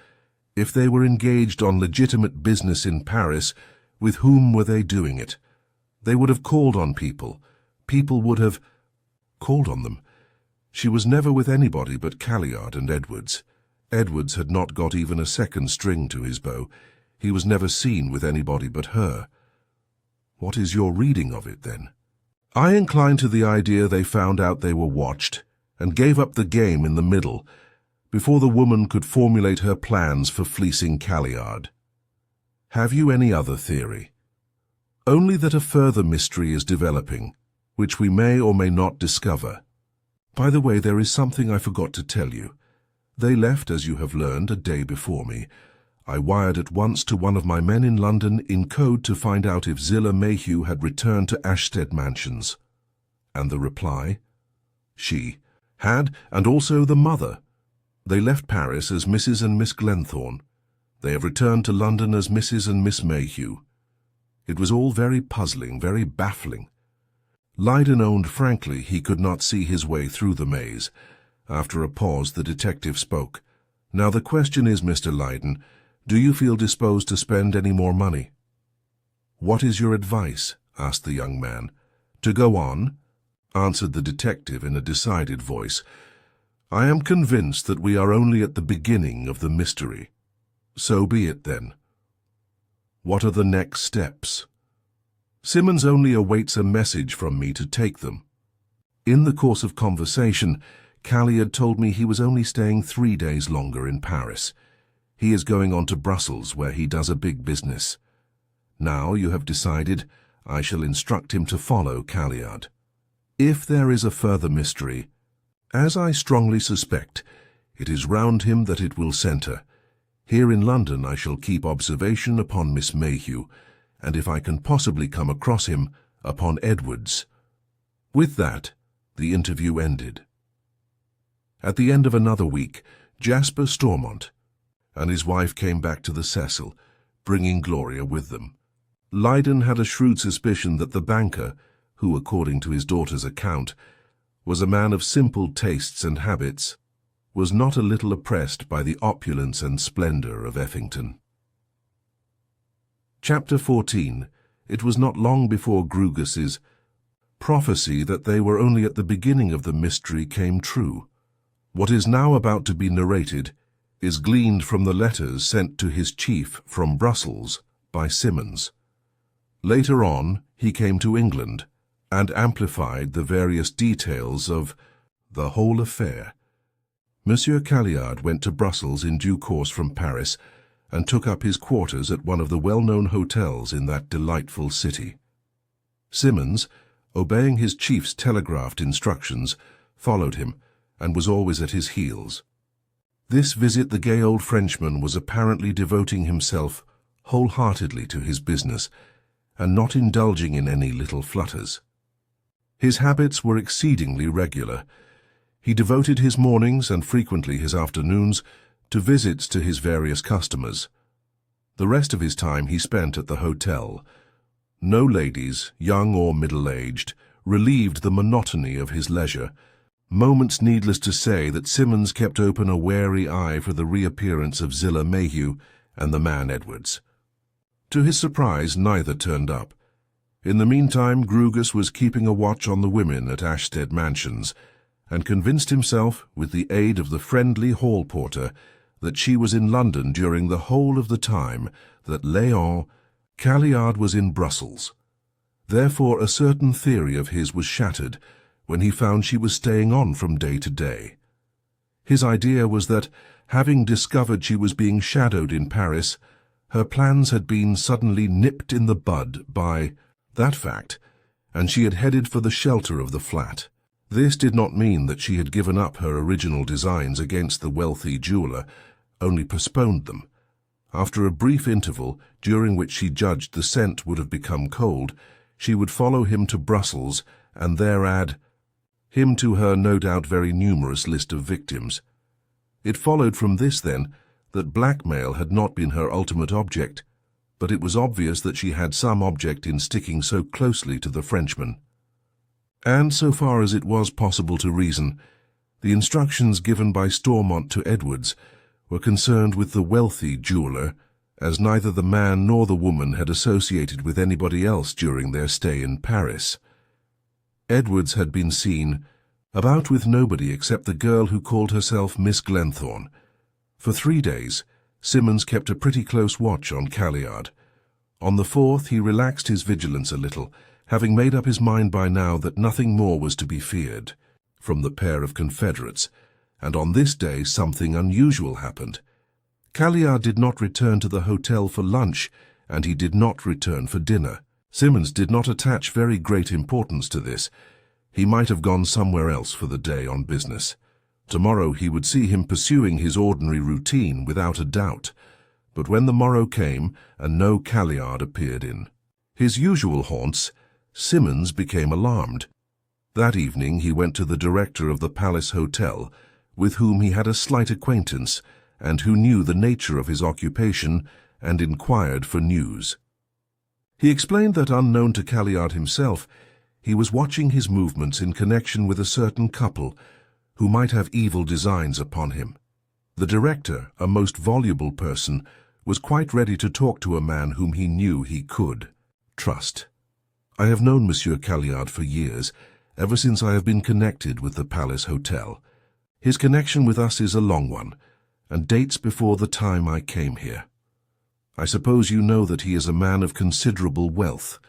A: If they were engaged on legitimate business in Paris, with whom were they doing it? They would have called on people. People would have called on them. She was never with anybody but Calliard and Edwards. Edwards had not got even a second string to his bow. He was never seen with anybody but her. What is your reading of it, then? I incline to the idea they found out they were watched and gave up the game in the middle, before the woman could formulate her plans for fleecing Calliard. Have you any other theory? Only that a further mystery is developing, which we may or may not discover. By the way, there is something I forgot to tell you. They left, as you have learned, a day before me. I wired at once to one of my men in London in code to find out if Zillah Mayhew had returned to Ashstead Mansions. And the reply? She had, and also the mother. They left Paris as Mrs. and Miss Glenthorne. They have returned to London as Mrs. and Miss Mayhew. It was all very puzzling, very baffling. Leyden owned frankly he could not see his way through the maze. After a pause, the detective spoke. Now the question is, Mr. Leyden, do you feel disposed to spend any more money? What is your advice? Asked the young man. To go on? Answered the detective in a decided voice. I am convinced that we are only at the beginning of the mystery. So be it, then. What are the next steps? Simmons only awaits a message from me to take them. In the course of conversation, Calliard told me he was only staying 3 days longer in Paris. He is going on to Brussels, where he does a big business. Now you have decided, I shall instruct him to follow Calliard. If there is a further mystery, as I strongly suspect, it is round him that it will centre. Here in London I shall keep observation upon Miss Mayhew, and if I can possibly come across him, upon Edwards. With that, the interview ended. At the end of another week, Jasper Stormont and his wife came back to the Cecil, bringing Gloria with them. Leyden had a shrewd suspicion that the banker, who, according to his daughter's account, was a man of simple tastes and habits, was not a little oppressed by the opulence and splendour of Effington. Chapter 14. It was not long before Grugus's prophecy that they were only at the beginning of the mystery came true. What is now about to be narrated is gleaned from the letters sent to his chief from Brussels by Simmons. Later on, he came to England and amplified the various details of the whole affair. Monsieur Calliard went to Brussels in due course from Paris and took up his quarters at one of the well-known hotels in that delightful city. Simmons, obeying his chief's telegraphed instructions, followed him and was always at his heels. This visit the gay old Frenchman was apparently devoting himself wholeheartedly to his business and not indulging in any little flutters. His habits were exceedingly regular. He devoted his mornings and frequently his afternoons to visits to his various customers. The rest of his time he spent at the hotel. No ladies, young or middle-aged, relieved the monotony of his leisure. Moments needless to say that Simmons kept open a wary eye for the reappearance of Zillah Mayhew and the man Edwards. To his surprise, neither turned up. In the meantime, Grugus was keeping a watch on the women at Ashstead Mansions, and convinced himself, with the aid of the friendly hall porter, that she was in London during the whole of the time that Léon Calliard was in Brussels. Therefore a certain theory of his was shattered when he found she was staying on from day to day. His idea was that, having discovered she was being shadowed in Paris, her plans had been suddenly nipped in the bud by that fact, and she had headed for the shelter of the flat. This did not mean that she had given up her original designs against the wealthy jeweller, only postponed them. After a brief interval, during which she judged the scent would have become cold, she would follow him to Brussels and there add him to her no doubt very numerous list of victims. It followed from this, then, that blackmail had not been her ultimate object, but it was obvious that she had some object in sticking so closely to the Frenchman. And so far as it was possible to reason, the instructions given by Stormont to Edwards were concerned with the wealthy jeweller, as neither the man nor the woman had associated with anybody else during their stay in Paris. Edwards had been seen about with nobody except the girl who called herself Miss Glenthorne. For 3 days, Simmons kept a pretty close watch on Calliard. On the 4th, he relaxed his vigilance a little, having made up his mind by now that nothing more was to be feared from the pair of confederates, and on this day something unusual happened. Calliard did not return to the hotel for lunch, and he did not return for dinner. Simmons did not attach very great importance to this. He might have gone somewhere else for the day on business. Tomorrow he would see him pursuing his ordinary routine without a doubt. But when the morrow came and no Calliard appeared in his usual haunts, Simmons became alarmed. That evening he went to the director of the Palace Hotel, with whom he had a slight acquaintance, and who knew the nature of his occupation, and inquired for news. He explained that, unknown to Calliard himself, he was watching his movements in connection with a certain couple who might have evil designs upon him. The director, a most voluble person, was quite ready to talk to a man whom he knew he could trust. I have known Monsieur Calliard for years, ever since I have been connected with the Palace Hotel. His connection with us is a long one, and dates before the time I came here. I suppose you know that he is a man of considerable wealth,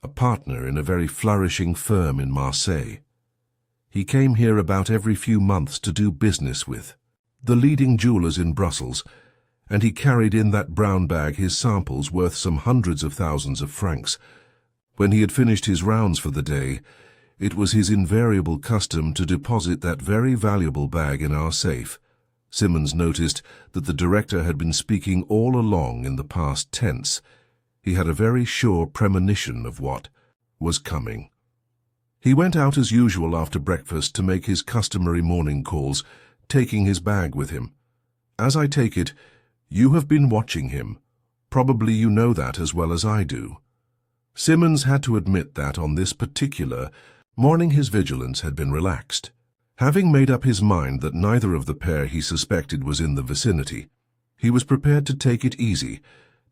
A: a partner in a very flourishing firm in Marseille. He came here about every few months to do business with the leading jewelers in Brussels, and he carried in that brown bag his samples worth some hundreds of thousands of francs. When he had finished his rounds for the day, it was his invariable custom to deposit that very valuable bag in our safe. Simmons noticed that the director had been speaking all along in the past tense. He had a very sure premonition of what was coming. He went out as usual after breakfast to make his customary morning calls, taking his bag with him. As I take it, you have been watching him. Probably you know that as well as I do. Simmons had to admit that on this particular morning his vigilance had been relaxed. Having made up his mind that neither of the pair he suspected was in the vicinity, he was prepared to take it easy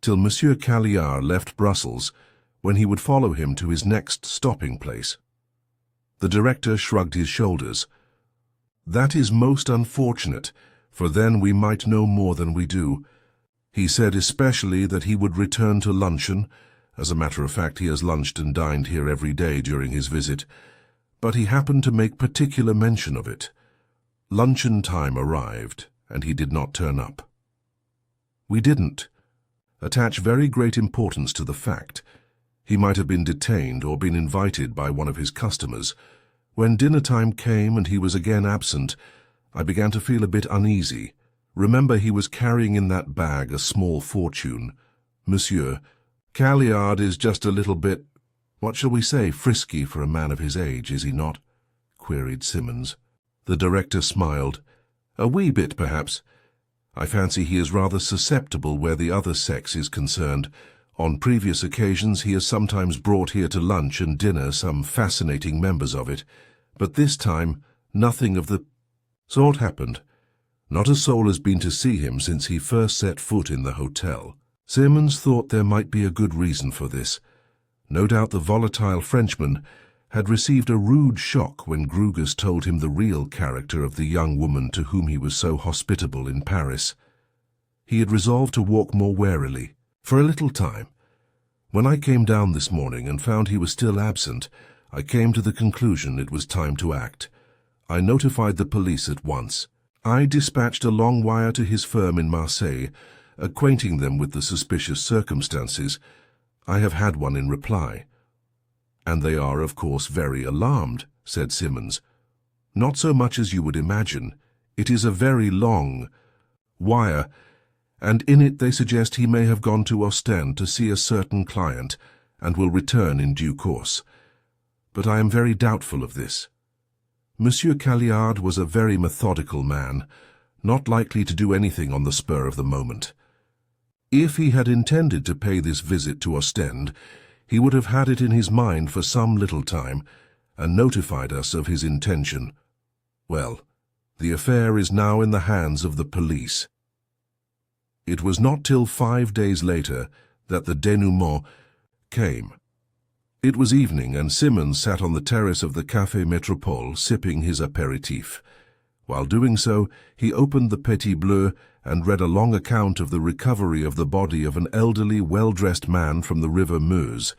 A: till Monsieur Calliard left Brussels, when he would follow him to his next stopping place. The director shrugged his shoulders. "That is most unfortunate, for then we might know more than we do. He said especially that he would return to luncheon. As a matter of fact, he has lunched and dined here every day during his visit, but he happened to make particular mention of it. Luncheon time arrived, and he did not turn up. We didn't attach very great importance to the fact. He might have been detained or been invited by one of his customers. When dinner time came and he was again absent, I began to feel a bit uneasy. Remember, he was carrying in that bag a small fortune. Monsieur, Calliard is just a little bit, what shall we say, frisky for a man of his age, is he not?" queried Simmons. The director smiled. "A wee bit, perhaps. I fancy he is rather susceptible where the other sex is concerned. On previous occasions he has sometimes brought here to lunch and dinner some fascinating members of it, but this time nothing of the sort happened. Not a soul has been to see him since he first set foot in the hotel." Simmons thought there might be a good reason for this. No doubt the volatile Frenchman had received a rude shock when Grugus told him the real character of the young woman to whom he was so hospitable in Paris. He had resolved to walk more warily for a little time. When I came down this morning and found he was still absent, I came to the conclusion it was time to act. I notified the police at once. I dispatched a long wire to his firm in Marseille, acquainting them with the suspicious circumstances. I have had one in reply. "And they are, of course, very alarmed," said Simmons. "Not so much as you would imagine. It is a very long wire, and in it they suggest he may have gone to Ostend to see a certain client and will return in due course. But I am very doubtful of this. Monsieur Calliard was a very methodical man, not likely to do anything on the spur of the moment. If he had intended to pay this visit to Ostend, he would have had it in his mind for some little time and notified us of his intention. Well, the affair is now in the hands of the police. It was not till 5 days later that the dénouement came. It was evening, and Simmons sat on the terrace of the Café Métropole sipping his apéritif. While doing so, he opened the Petit Bleu and read a long account of the recovery of the body of an elderly, well-dressed man from the river Meuse,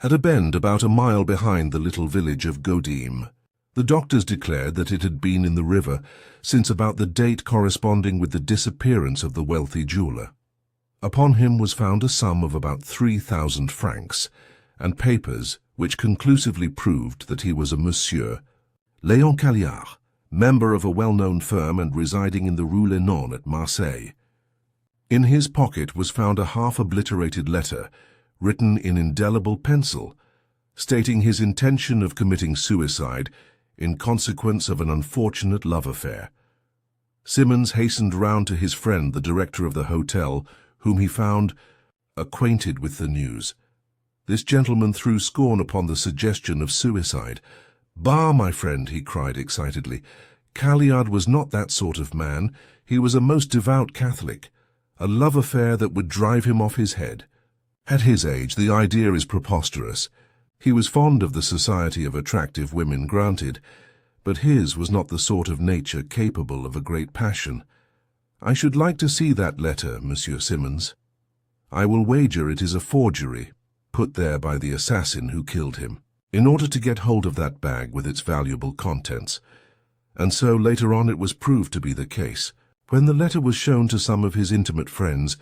A: at a bend about a mile behind the little village of Godime. The doctors declared that it had been in the river since about the date corresponding with the disappearance of the wealthy jeweller. Upon him was found a sum of about 3,000 francs, and papers which conclusively proved that he was a Monsieur Léon Calliard, member of a well-known firm and residing in the Rue Lenon at Marseille. In his pocket was found a half-obliterated letter, written in indelible pencil, stating his intention of committing suicide in consequence of an unfortunate love affair. Simmons hastened round to his friend, the director of the hotel, whom he found acquainted with the news. This gentleman threw scorn upon the suggestion of suicide. "Bah, my friend," he cried excitedly, "Calliard was not that sort of man. He was a most devout Catholic. A love affair that would drive him off his head. At his age, the idea is preposterous. He was fond of the society of attractive women, granted, but his was not the sort of nature capable of a great passion. I should like to see that letter, Monsieur Simmons. I will wager it is a forgery, put there by the assassin who killed him, in order to get hold of that bag with its valuable contents. And so later on it was proved to be the case. When the letter was shown to some of his intimate friends,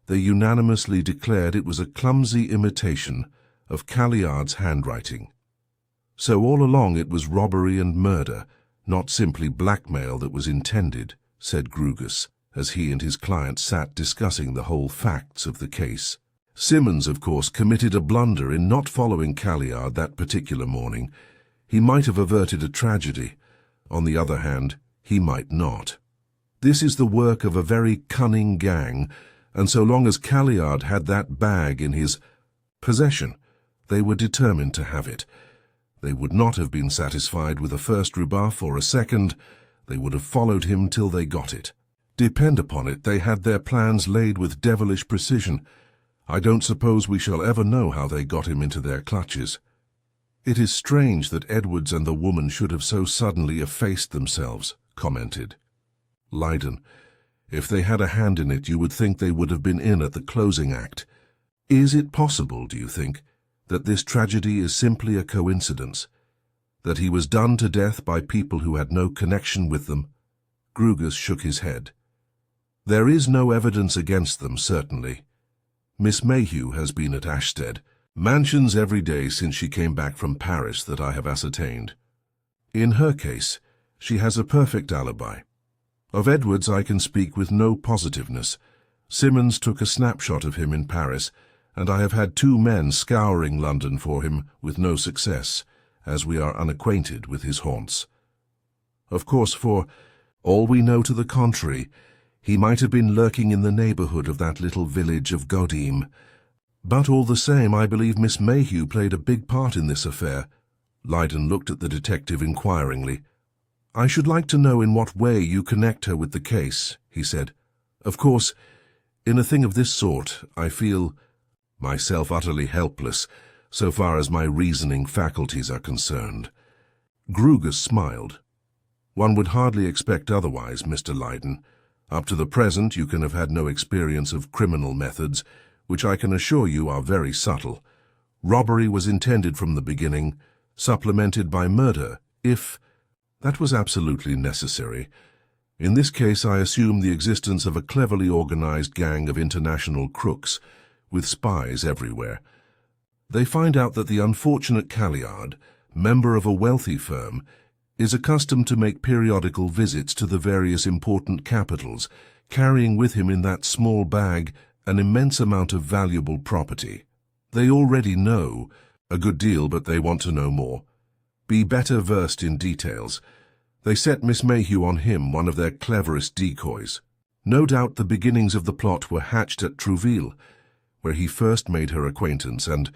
A: they unanimously declared it was a clumsy imitation of Calliard's handwriting. So all along it was robbery and murder, not simply blackmail that was intended, said Grugus, as he and his client sat discussing the whole facts of the case. Simmons, of course, committed a blunder in not following Calliard that particular morning. He might have averted a tragedy. On the other hand, he might not. This is the work of a very cunning gang, and so long as Calliard had that bag in his possession, they were determined to have it. They would not have been satisfied with a first rebuff or a second. They would have followed him till they got it. Depend upon it, they had their plans laid with devilish precision. I don't suppose we shall ever know how they got him into their clutches. It is strange that Edwards and the woman should have so suddenly effaced themselves, commented Lydon. If they had a hand in it, you would think they would have been in at the closing act. Is it possible, do you think, that this tragedy is simply a coincidence? That he was done to death by people who had no connection with them? Grugus shook his head. There is no evidence against them, certainly. Miss Mayhew has been at Ashstead, mansions every day since she came back from Paris that I have ascertained. In her case, she has a perfect alibi. Of Edwards I can speak with no positiveness. Simmons took a snapshot of him in Paris, and I have had 2 men scouring London for him with no success, as we are unacquainted with his haunts. Of course, for all we know to the contrary, he might have been lurking in the neighbourhood of that little village of Godime. But all the same, I believe Miss Mayhew played a big part in this affair. Lydon looked at the detective inquiringly. I should like to know in what way you connect her with the case, he said. Of course, in a thing of this sort, I feel myself utterly helpless, so far as my reasoning faculties are concerned. Grugus smiled. One would hardly expect otherwise, Mr. Lydon. Up to the present you can have had no experience of criminal methods, which I can assure you are very subtle. Robbery was intended from the beginning, supplemented by murder, if that was absolutely necessary. In this case I assume the existence of a cleverly organized gang of international crooks, with spies everywhere. They find out that the unfortunate Calliard, member of a wealthy firm, is accustomed to make periodical visits to the various important capitals, carrying with him in that small bag an immense amount of valuable property. They already know a good deal, but they want to know more. Be better versed in details. They set Miss Mayhew on him, one of their cleverest decoys. No doubt the beginnings of the plot were hatched at Trouville, where he first made her acquaintance and,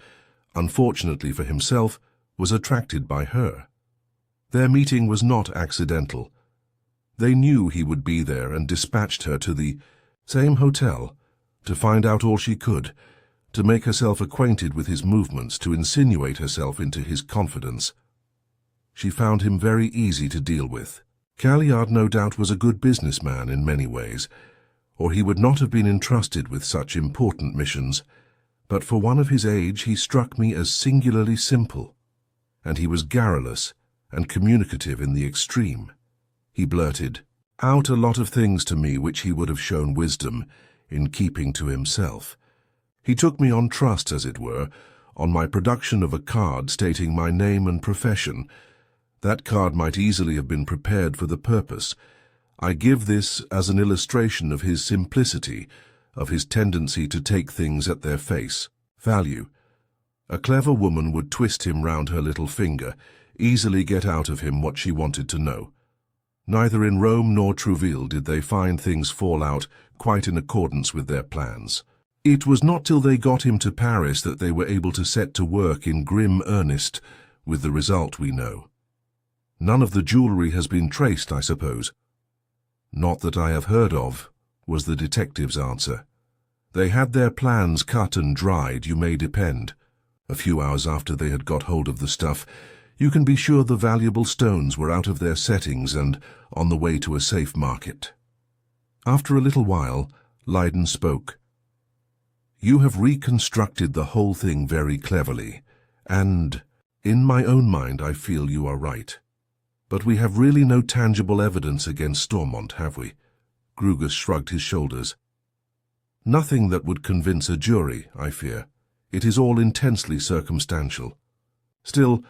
A: unfortunately for himself, was attracted by her. Their meeting was not accidental. They knew he would be there and dispatched her to the same hotel to find out all she could, to make herself acquainted with his movements, to insinuate herself into his confidence. She found him very easy to deal with. Calliard no doubt was a good businessman in many ways, or he would not have been entrusted with such important missions, but for one of his age he struck me as singularly simple, and he was garrulous and communicative in the extreme. He blurted out a lot of things to me which he would have shown wisdom in keeping to himself. He took me on trust, as it were, on my production of a card stating my name and profession. That card might easily have been prepared for the purpose. I give this as an illustration of his simplicity, of his tendency to take things at their face value. A clever woman would twist him round her little finger, easily get out of him what she wanted to know. Neither in Rome nor Trouville did they find things fall out quite in accordance with their plans. It was not till they got him to Paris that they were able to set to work in grim earnest, with the result we know. None of the jewellery has been traced, I suppose? Not that I have heard of, was the detective's answer. They had their plans cut and dried, you may depend. A few hours after they had got hold of the stuff, you can be sure the valuable stones were out of their settings and on the way to a safe market. After a little while, Leyden spoke. You have reconstructed the whole thing very cleverly, and, in my own mind, I feel you are right. But we have really no tangible evidence against Stormont, have we? Grugus shrugged his shoulders. Nothing that would convince a jury, I fear. It is all intensely circumstantial. Still,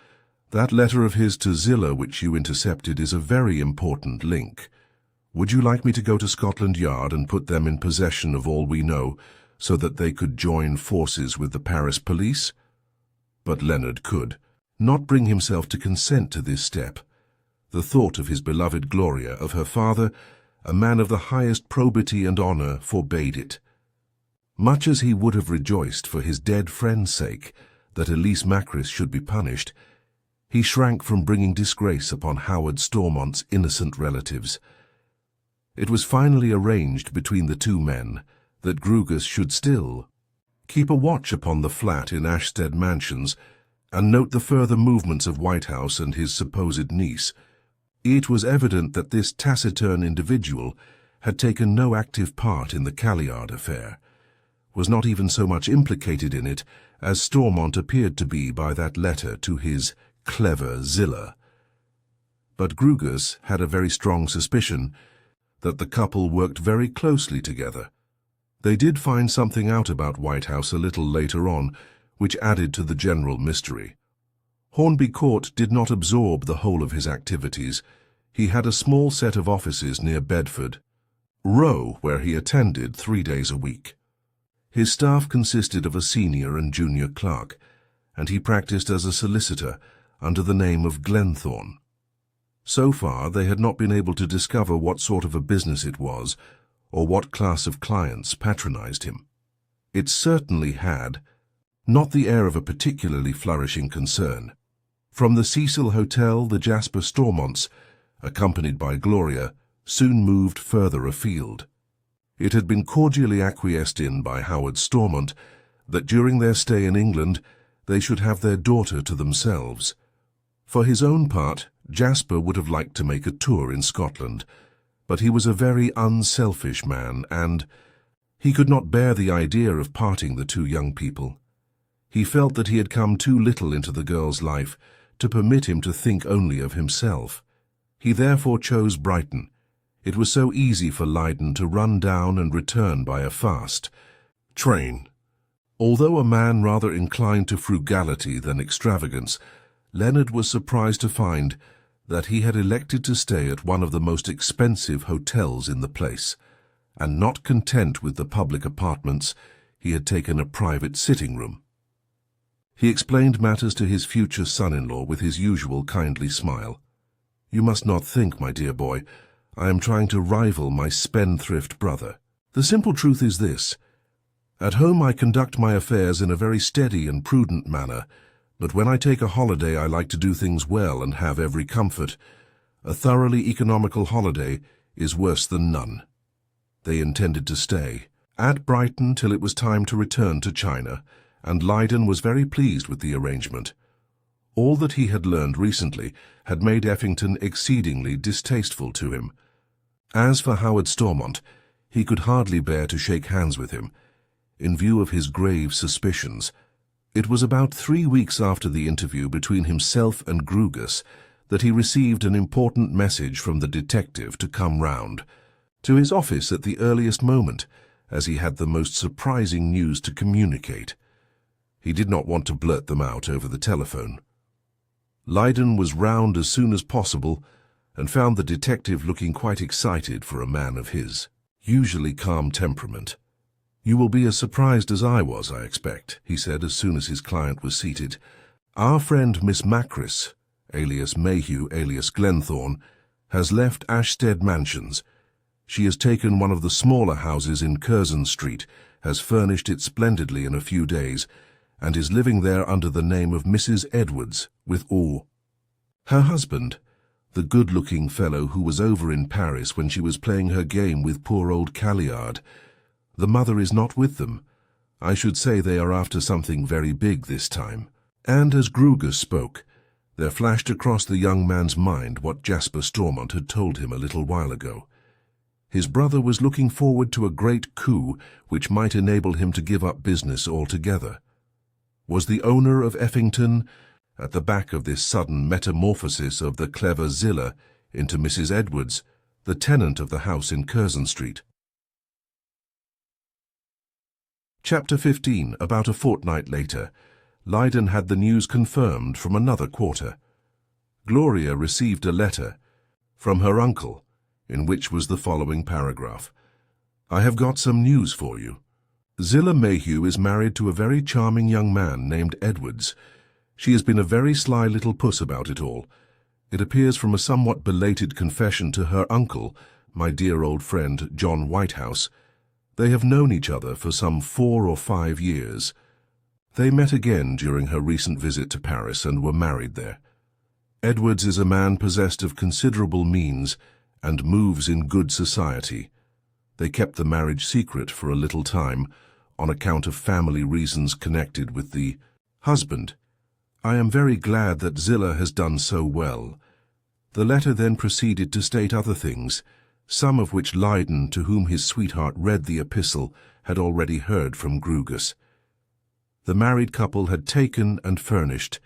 A: that letter of his to Zillah which you intercepted is a very important link. Would you like me to go to Scotland Yard and put them in possession of all we know, so that they could join forces with the Paris police? But Leonard could not bring himself to consent to this step. The thought of his beloved Gloria, of her father, a man of the highest probity and honour, forbade it. Much as he would have rejoiced for his dead friend's sake that Elise Macris should be punished, he shrank from bringing disgrace upon Howard Stormont's innocent relatives. It was finally arranged between the two men that Grugus should still keep a watch upon the flat in Ashstead Mansions and note the further movements of Whitehouse and his supposed niece. It was evident that this taciturn individual had taken no active part in the Calliard affair, was not even so much implicated in it as Stormont appeared to be by that letter to his clever Zillah. But Grugus had a very strong suspicion that the couple worked very closely together. They did find something out about Whitehouse a little later on, which added to the general mystery. Hornby Court did not absorb the whole of his activities. He had a small set of offices near Bedford Row, where he attended 3 days a week. His staff consisted of a senior and junior clerk, and he practiced as a solicitor under the name of Glenthorne. So far, they had not been able to discover what sort of a business it was, or what class of clients patronized him. It certainly had not the air of a particularly flourishing concern. From the Cecil Hotel, the Jasper Stormonts, accompanied by Gloria, soon moved further afield. It had been cordially acquiesced in by Howard Stormont that during their stay in England they should have their daughter to themselves. For his own part, Jasper would have liked to make a tour in Scotland, but he was a very unselfish man, and he could not bear the idea of parting the two young people. He felt that he had come too little into the girl's life to permit him to think only of himself. He therefore chose Brighton. It was so easy for Leyden to run down and return by a fast train. Although a man rather inclined to frugality than extravagance, Leonard was surprised to find that he had elected to stay at one of the most expensive hotels in the place. and not content with the public apartments, he had taken a private sitting room. He explained matters to his future son-in-law with his usual kindly smile. "You must not think, my dear boy, I am trying to rival my spendthrift brother. The simple truth is this. At home I conduct my affairs in a very steady and prudent manner, but when I take a holiday I like to do things well and have every comfort. A thoroughly economical holiday is worse than none." They intended to stay at Brighton till it was time to return to China, and Lydon was very pleased with the arrangement. All that he had learned recently had made Effington exceedingly distasteful to him. As for Howard Stormont, he could hardly bear to shake hands with him, in view of his grave suspicions. It was about 3 weeks after the interview between himself and Grugus that he received an important message from the detective to come round to his office at the earliest moment, as he had the most surprising news to communicate. He did not want to blurt them out over the telephone. Lydon was round as soon as possible and found the detective looking quite excited for a man of his usually calm temperament. "You will be as surprised as I was, I expect," he said as soon as his client was seated. "Our friend Miss Macris, alias Mayhew, alias Glenthorne, has left Ashstead Mansions. She has taken one of the smaller houses in Curzon Street, has furnished it splendidly in a few days, and is living there under the name of Mrs. Edwards, with all. Her husband, the good-looking fellow who was over in Paris when she was playing her game with poor old Calliard. The mother is not with them. I should say they are after something very big this time." And as Grugus spoke, there flashed across the young man's mind what Jasper Stormont had told him a little while ago. His brother was looking forward to a great coup which might enable him to give up business altogether. Was the owner of Effington at the back of this sudden metamorphosis of the clever Zillah into Mrs. Edwards, the tenant of the house in Curzon Street? Chapter 15. About a fortnight later, Lydon had the news confirmed from another quarter. Gloria received a letter from her uncle, in which was the following paragraph. "I have got some news for you. Zillah Mayhew is married to a very charming young man named Edwards. She has been a very sly little puss about it all. It appears from a somewhat belated confession to her uncle, my dear old friend John Whitehouse. They have known each other for some 4 or 5 years. They met again during her recent visit to Paris and were married there. Edwards is a man possessed of considerable means and moves in good society. They kept the marriage secret for a little time, on account of family reasons connected with the husband. I am very glad that Zillah has done so well." The letter then proceeded to state other things, some of which Lydon, to whom his sweetheart read the epistle, had already heard from Grugus. The married couple had taken and furnished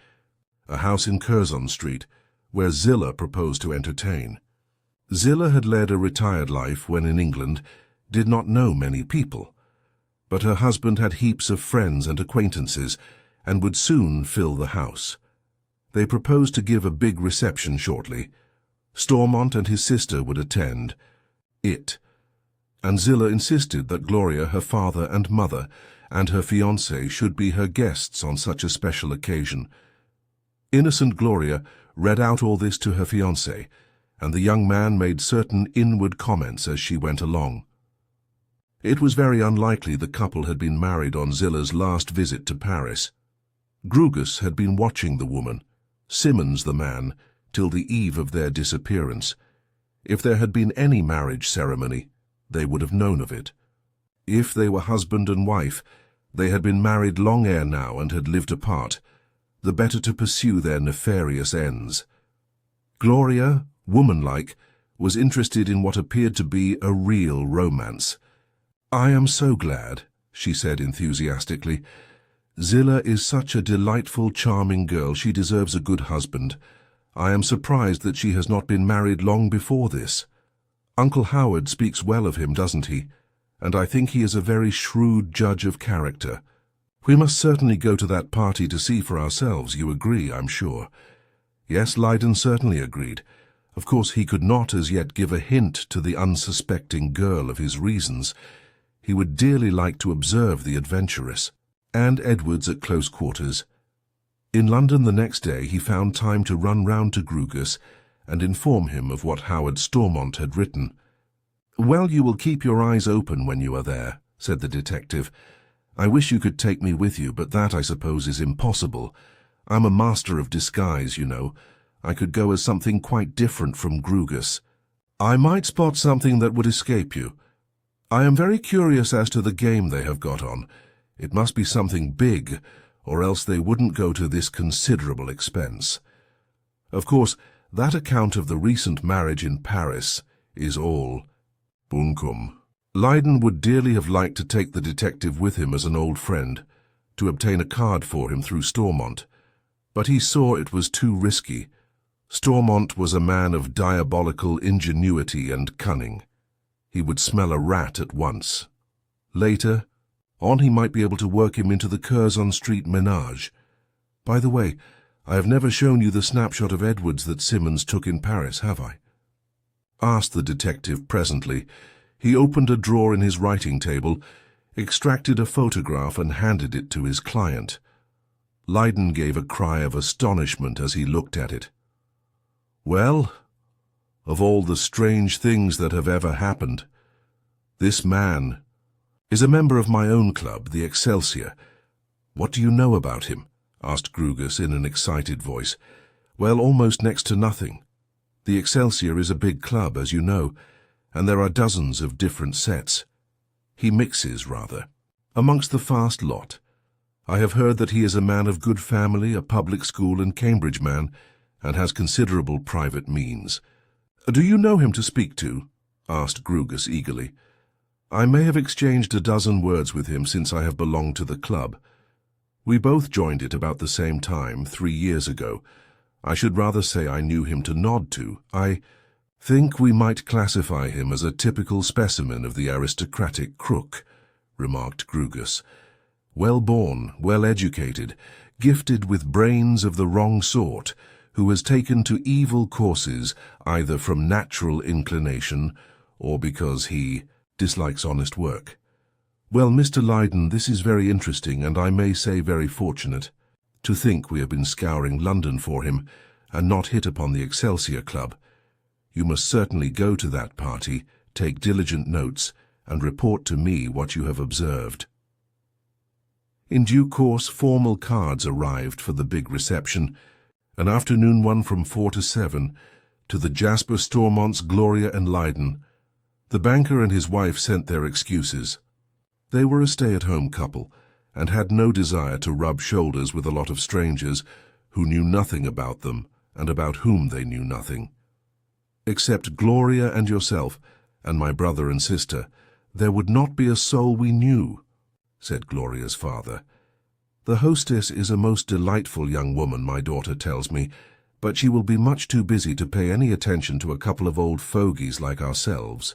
A: a house in Curzon Street, where Zillah proposed to entertain. Zillah had led a retired life when in England, did not know many people, but her husband had heaps of friends and acquaintances, and would soon fill the house. They proposed to give a big reception shortly. Stormont and his sister would attend it, and Zillah insisted that Gloria, her father and mother, and her fiancé should be her guests on such a special occasion. Innocent Gloria read out all this to her fiancé, and the young man made certain inward comments as she went along. It was very unlikely the couple had been married on Zillah's last visit to Paris. Grugus had been watching the woman, Simmons the man, till the eve of their disappearance. If there had been any marriage ceremony, they would have known of it. If they were husband and wife, they had been married long ere now and had lived apart, the better to pursue their nefarious ends. Gloria, womanlike, was interested in what appeared to be a real romance. "I am so glad," she said enthusiastically. "Zillah is such a delightful, charming girl. She deserves a good husband. I am surprised that she has not been married long before this. Uncle Howard speaks well of him, doesn't he? And I think he is a very shrewd judge of character. We must certainly go to that party to see for ourselves. You agree, I'm sure." Yes, Lydon certainly agreed. Of course, he could not as yet give a hint to the unsuspecting girl of his reasons. He would dearly like to observe the adventuress, and Edwards at close quarters. In London the next day he found time to run round to Grugus and inform him of what Howard Stormont had written. "Well, you will keep your eyes open when you are there," said the detective. "I wish you could take me with you, but that, I suppose, is impossible. I'm a master of disguise, you know. I could go as something quite different from Grugus. I might spot something that would escape you. I am very curious as to the game they have got on. It must be something big, or else they wouldn't go to this considerable expense. Of course, that account of the recent marriage in Paris is all bunkum." Leyden would dearly have liked to take the detective with him as an old friend, to obtain a card for him through Stormont, but he saw it was too risky. Stormont was a man of diabolical ingenuity and cunning. He would smell a rat at once. Later on he might be able to work him into the Curzon Street menage. By the way, I have never shown you the snapshot of Edwards that Simmons took in Paris, have I? Asked the detective presently. He opened a drawer in his writing table, extracted a photograph and handed it to his client. Leyden gave a cry of astonishment as he looked at it. "Well, of all the strange things that have ever happened, this man is a member of my own club, the Excelsior. What do you know about him?" asked Grugus in an excited voice. "Well, almost next to nothing. The Excelsior is a big club, as you know, and there are dozens of different sets. He mixes, rather, amongst the fast lot. I have heard that he is a man of good family, a public school and Cambridge man, and has considerable private means." "Do you know him to speak to?" asked Grugus eagerly. "I may have exchanged a dozen words with him since I have belonged to the club. We both joined it about the same time, 3 years ago. I should rather say I knew him to nod to. I think we might classify him as a typical specimen of the aristocratic crook," remarked Grugus. "Well-born, well-educated, gifted with brains of the wrong sort, who has taken to evil courses either from natural inclination or because he dislikes honest work. Well, Mr. Leyden, this is very interesting and I may say very fortunate. To think we have been scouring London for him and not hit upon the Excelsior Club. You must certainly go to that party, take diligent notes, and report to me what you have observed." In due course, formal cards arrived for the big reception, an afternoon one from 4 to 7, to the Jasper Stormonts, Gloria and Leyden. The banker and his wife sent their excuses. They were a stay-at-home couple, and had no desire to rub shoulders with a lot of strangers who knew nothing about them and about whom they knew nothing. "Except Gloria and yourself, and my brother and sister, there would not be a soul we knew," said Gloria's father. "The hostess is a most delightful young woman, my daughter tells me, but she will be much too busy to pay any attention to a couple of old fogies like ourselves.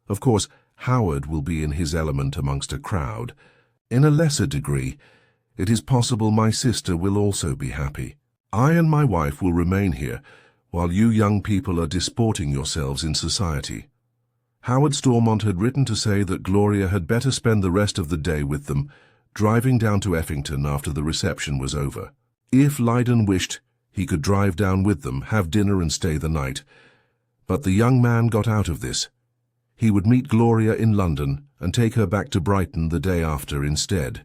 A: Of course, Howard will be in his element amongst a crowd. In a lesser degree, it is possible my sister will also be happy. I and my wife will remain here, while you young people are disporting yourselves in society." Howard Stormont had written to say that Gloria had better spend the rest of the day with them, driving down to Effington after the reception was over. If Leyden wished, he could drive down with them, have dinner and stay the night. But the young man got out of this. He would meet Gloria in London and take her back to Brighton the day after instead.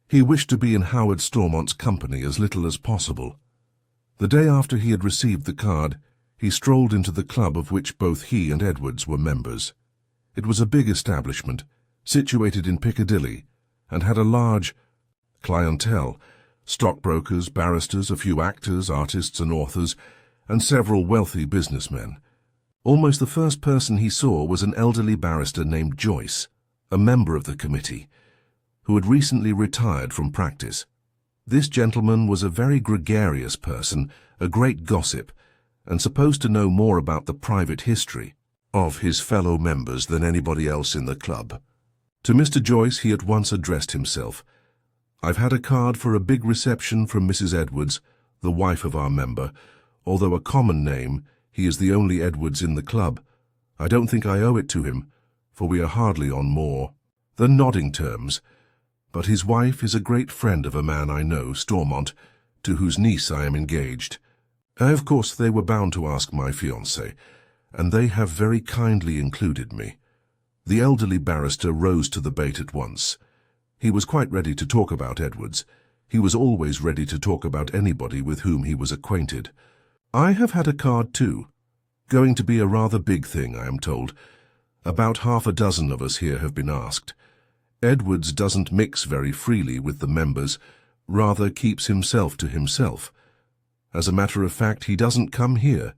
A: He wished to be in Howard Stormont's company as little as possible. The day after he had received the card, he strolled into the club of which both he and Edwards were members. It was a big establishment, situated in Piccadilly, and had a large clientele, stockbrokers, barristers, a few actors, artists and authors, and several wealthy businessmen. Almost the first person he saw was an elderly barrister named Joyce, a member of the committee, who had recently retired from practice. This gentleman was a very gregarious person, a great gossip, and supposed to know more about the private history of his fellow members than anybody else in the club. To Mr. Joyce he at once addressed himself. "I've had a card for a big reception from Mrs. Edwards, the wife of our member, although a common name, He is the only Edwards in the club. I don't think I owe it to him, for we are hardly on more than nodding terms. But his wife is a great friend of a man I know, Stormont, to whose niece I am engaged. Of course, they were bound to ask my fiancé, and they have very kindly included me." The elderly barrister rose to the bait at once. He was quite ready to talk about Edwards. He was always ready to talk about anybody with whom he was acquainted. "I have had a card too. Going to be a rather big thing, I am told. About half a dozen of us here have been asked. Edwards doesn't mix very freely with the members, rather keeps himself to himself. As a matter of fact, he doesn't come here.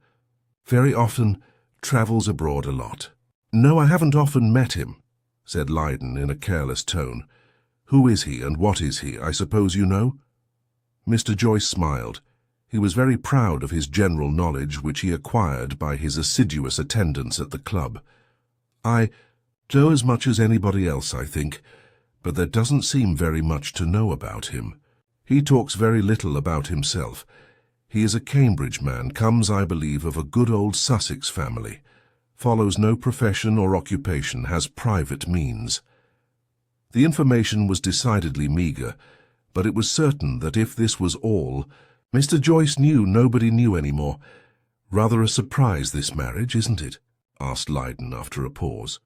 A: Very often travels abroad a lot." "No, I haven't often met him," said Lydon in a careless tone. "Who is he, and what is he? I suppose you know?" Mr. Joyce smiled. He was very proud of his general knowledge, which he acquired by his assiduous attendance at the club. "I know as much as anybody else, I think, but there doesn't seem very much to know about him. He talks very little about himself. He is a Cambridge man, comes, I believe, of a good old Sussex family, follows no profession or occupation, has private means." The information was decidedly meagre, but it was certain that if this was all, Mr. Joyce knew nobody knew any more. "Rather a surprise, this marriage, isn't it?" asked Lydon after a pause.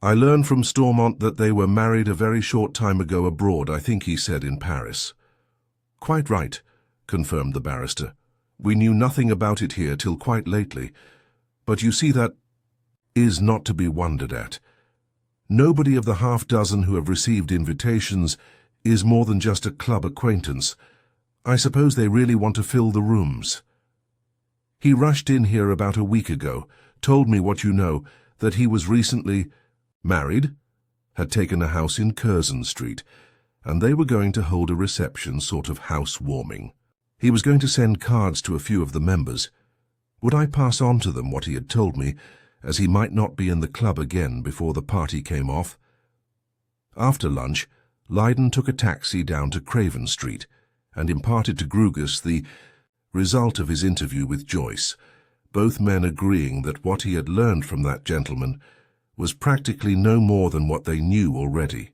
A: "I learned from Stormont that they were married a very short time ago abroad, I think he said in Paris." "Quite right," confirmed the barrister. "We knew nothing about it here till quite lately. But you see, that is not to be wondered at. Nobody of the half-dozen who have received invitations is more than just a club acquaintance. I suppose they really want to fill the rooms. He rushed in here about a week ago, told me what you know, that he was recently married, had taken a house in Curzon Street, and they were going to hold a reception, sort of housewarming. He was going to send cards to a few of the members. Would I pass on to them what he had told me, as he might not be in the club again before the party came off?" After lunch, Lydon took a taxi down to Craven Street and imparted to Grugus the result of his interview with Joyce, both men agreeing that what he had learned from that gentleman was practically no more than what they knew already.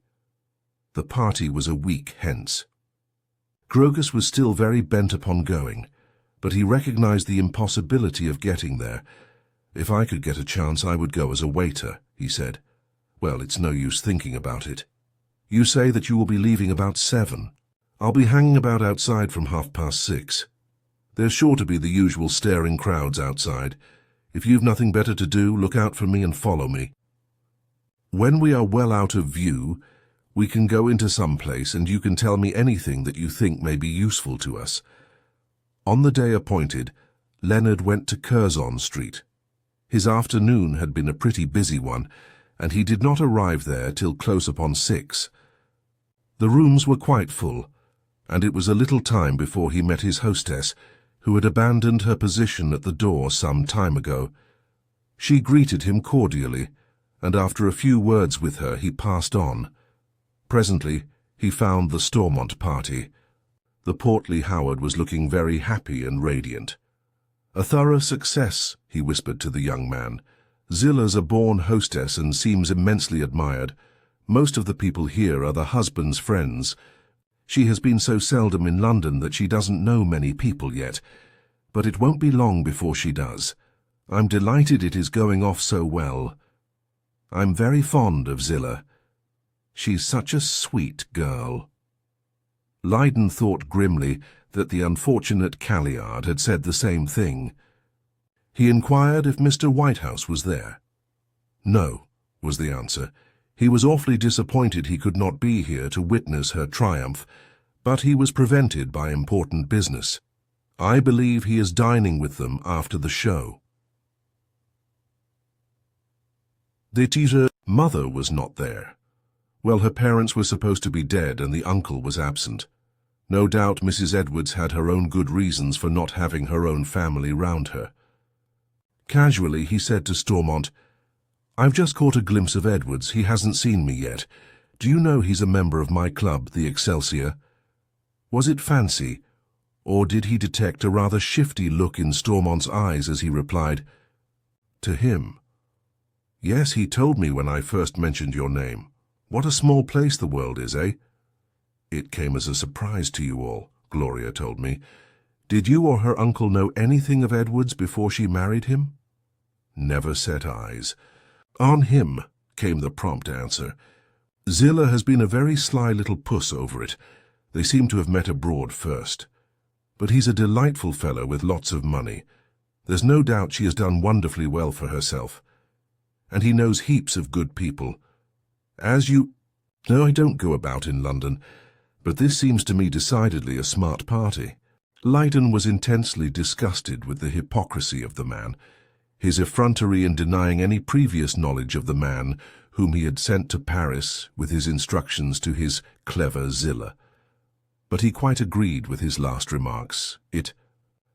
A: The party was a week hence. Grugus was still very bent upon going, but he recognized the impossibility of getting there. "If I could get a chance, I would go as a waiter," he said. "Well, it's no use thinking about it." "You say that you will be leaving about 7. I'll be hanging about outside from 6:30. There's sure to be the usual staring crowds outside. If you've nothing better to do, look out for me and follow me. When we are well out of view, we can go into some place and you can tell me anything that you think may be useful to us." On the day appointed, Leonard went to Curzon Street. His afternoon had been a pretty busy one, and he did not arrive there till close upon 6. The rooms were quite full, and it was a little time before he met his hostess, who had abandoned her position at the door some time ago. She greeted him cordially, and after a few words with her he passed on. Presently he found the Stormont party. The portly Howard was looking very happy and radiant. "A thorough success," he whispered to the young man. "Zilla's a born hostess and seems immensely admired. Most of the people here are the husband's friends. She has been so seldom in London that she doesn't know many people yet, but it won't be long before she does. I'm delighted it is going off so well. I'm very fond of Zilla. She's such a sweet girl." Lydon thought grimly that the unfortunate Calliard had said the same thing. He inquired if Mr. Whitehouse was there. "No," was the answer. "He was awfully disappointed he could not be here to witness her triumph, but he was prevented by important business. I believe he is dining with them after the show." The teacher's mother was not there. Well, her parents were supposed to be dead and the uncle was absent. No doubt Mrs. Edwards had her own good reasons for not having her own family round her. Casually he said to Stormont, "I've just caught a glimpse of Edwards. He hasn't seen me yet. Do you know he's a member of my club, the Excelsior? Was it fancy, Or did he detect a rather shifty look in Stormont's eyes as he replied, "To him? Yes, he told me when I first mentioned your name. What a small place the world is, eh?" "It came as a surprise to you all," Gloria told me. "Did you or her uncle know anything of Edward's before she married him?" "Never set eyes." "On him," came the prompt answer. "Zillah has been a very sly little puss over it. They seem to have met abroad first. But he's a delightful fellow with lots of money. There's no doubt she has done wonderfully well for herself. And he knows heaps of good people. As you... No, I don't go about in London, but this seems to me decidedly a smart party." Lydon was intensely disgusted with the hypocrisy of the man, his effrontery in denying any previous knowledge of the man whom he had sent to Paris with his instructions to his clever Zillah. But he quite agreed with his last remarks. It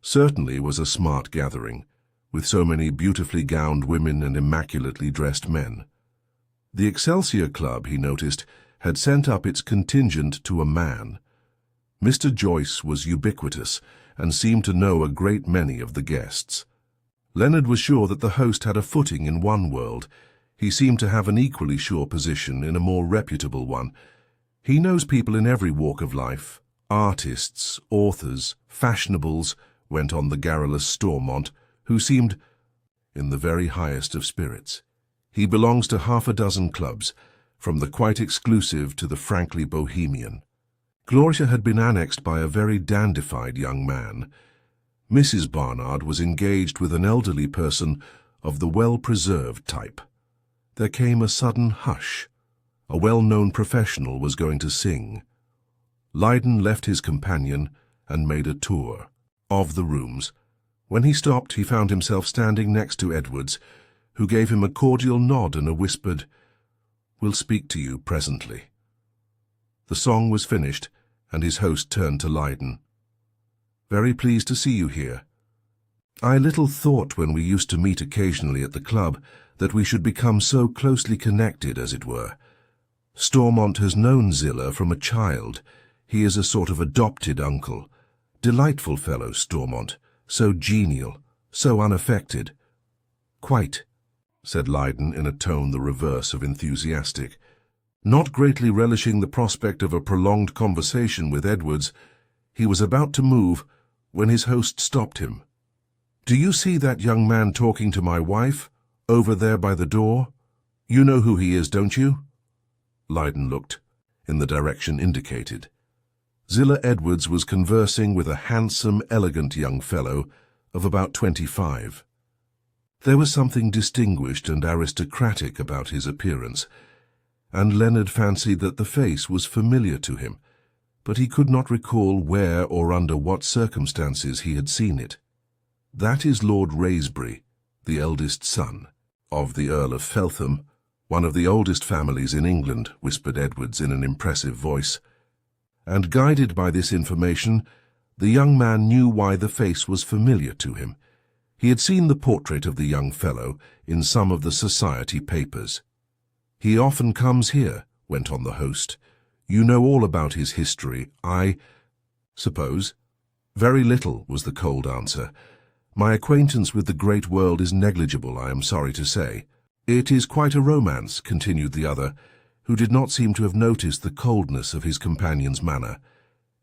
A: certainly was a smart gathering, with so many beautifully gowned women and immaculately dressed men. The Excelsior Club, he noticed, had sent up its contingent to a man. Mr. Joyce was ubiquitous and seemed to know a great many of the guests. Leonard was sure that the host had a footing in one world. He seemed to have an equally sure position in a more reputable one. He knows people in every walk of life, artists, authors, fashionables, went on the garrulous Stormont, who seemed in the very highest of spirits. He belongs to half a dozen clubs, from the quite exclusive to the frankly bohemian. Gloria had been annexed by a very dandified young man. Mrs. Barnard was engaged with an elderly person of the well-preserved type. There came a sudden hush. A well-known professional was going to sing. Lydon left his companion and made a tour of the rooms. When he stopped, he found himself standing next to Edwards, who gave him a cordial nod and a whispered, "We'll speak to you presently." The song was finished, and his host turned to Lydon. "Very pleased to see you here. I little thought when we used to meet occasionally at the club that we should become so closely connected, as it were. Stormont has known Zillah from a child. He is a sort of adopted uncle. Delightful fellow, Stormont, so genial, so unaffected." "Quite," said Lydon in a tone the reverse of enthusiastic. Not greatly relishing the prospect of a prolonged conversation with Edwards, he was about to move when his host stopped him. "Do you see that young man talking to my wife, over there by the door? You know who he is, don't you?" Lydon looked in the direction indicated. Zillah Edwards was conversing with a handsome, elegant young fellow of about 25. There was something distinguished and aristocratic about his appearance, and Leonard fancied that the face was familiar to him, but he could not recall where or under what circumstances he had seen it. "That is Lord Raisbury, the eldest son of the Earl of Feltham, one of the oldest families in England," whispered Edwards in an impressive voice. And guided by this information, the young man knew why the face was familiar to him. He had seen the portrait of the young fellow in some of the society papers. "He often comes here," went on the host. "You know all about his history, I suppose?" "Very little," was the cold answer. "My acquaintance with the great world is negligible, I am sorry to say." "It is quite a romance," continued the other, who did not seem to have noticed the coldness of his companion's manner.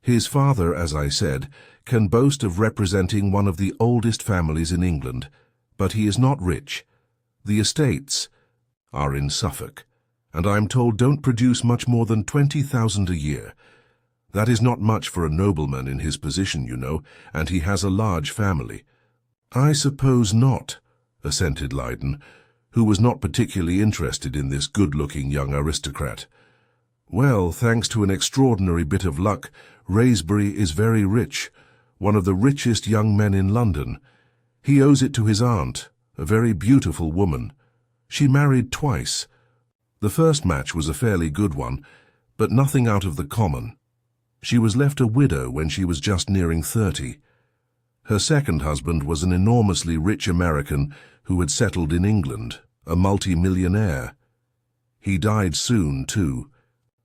A: "His father, as I said, can boast of representing one of the oldest families in England, but he is not rich. The estates are in Suffolk, and I am told don't produce much more than 20,000 a year. That is not much for a nobleman in his position, you know, and he has a large family." "I suppose not," assented Lydon, who was not particularly interested in this good-looking young aristocrat. "Well, thanks to an extraordinary bit of luck, Raisbury is very rich, one of the richest young men in London. He owes it to his aunt, a very beautiful woman. She married twice. The first match was a fairly good one, but nothing out of the common. She was left a widow when she was just nearing 30. Her second husband was an enormously rich American who had settled in England, a multi-millionaire. He died soon, too,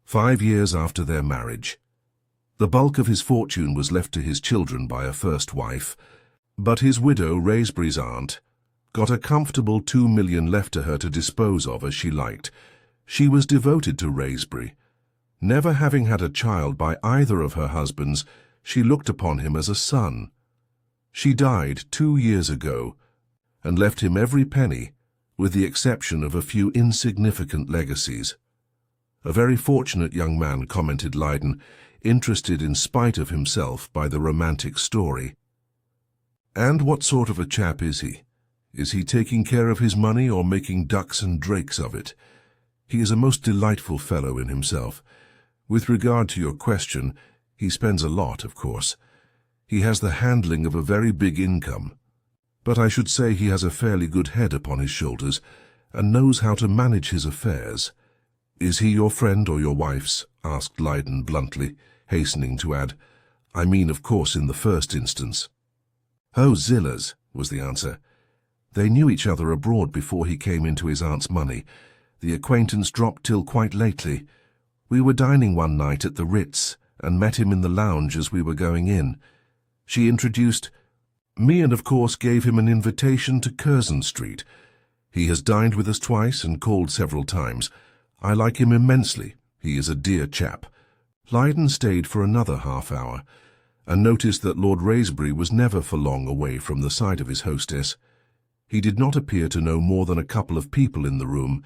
A: 5 years after their marriage. The bulk of his fortune was left to his children by a first wife, but his widow, Raspberry's aunt, got a comfortable $2 million left to her to dispose of as she liked. She was devoted to Raspberry. Never having had a child by either of her husbands, she looked upon him as a son. She died 2 years ago and left him every penny, with the exception of a few insignificant legacies. A very fortunate young man, commented Lydon, interested in spite of himself by the romantic story. And what sort of a chap is he? Is he taking care of his money or making ducks and drakes of it? He is a most delightful fellow in himself. With regard to your question, he spends a lot, of course. He has the handling of a very big income. But I should say he has a fairly good head upon his shoulders and knows how to manage his affairs. Is he your friend or your wife's? Asked Lydon bluntly, hastening to add, I mean, of course, in the first instance. Oh, Zilla's, was the answer. They knew each other abroad before he came into his aunt's money. The acquaintance dropped till quite lately. We were dining one night at the Ritz and met him in the lounge as we were going in. She introduced me and, of course, gave him an invitation to Curzon Street. He has dined with us twice and called several times. I like him immensely. He is a dear chap. Lydon stayed for another half-hour and noticed that Lord Raspberry was never for long away from the side of his hostess. He did not appear to know more than a couple of people in the room,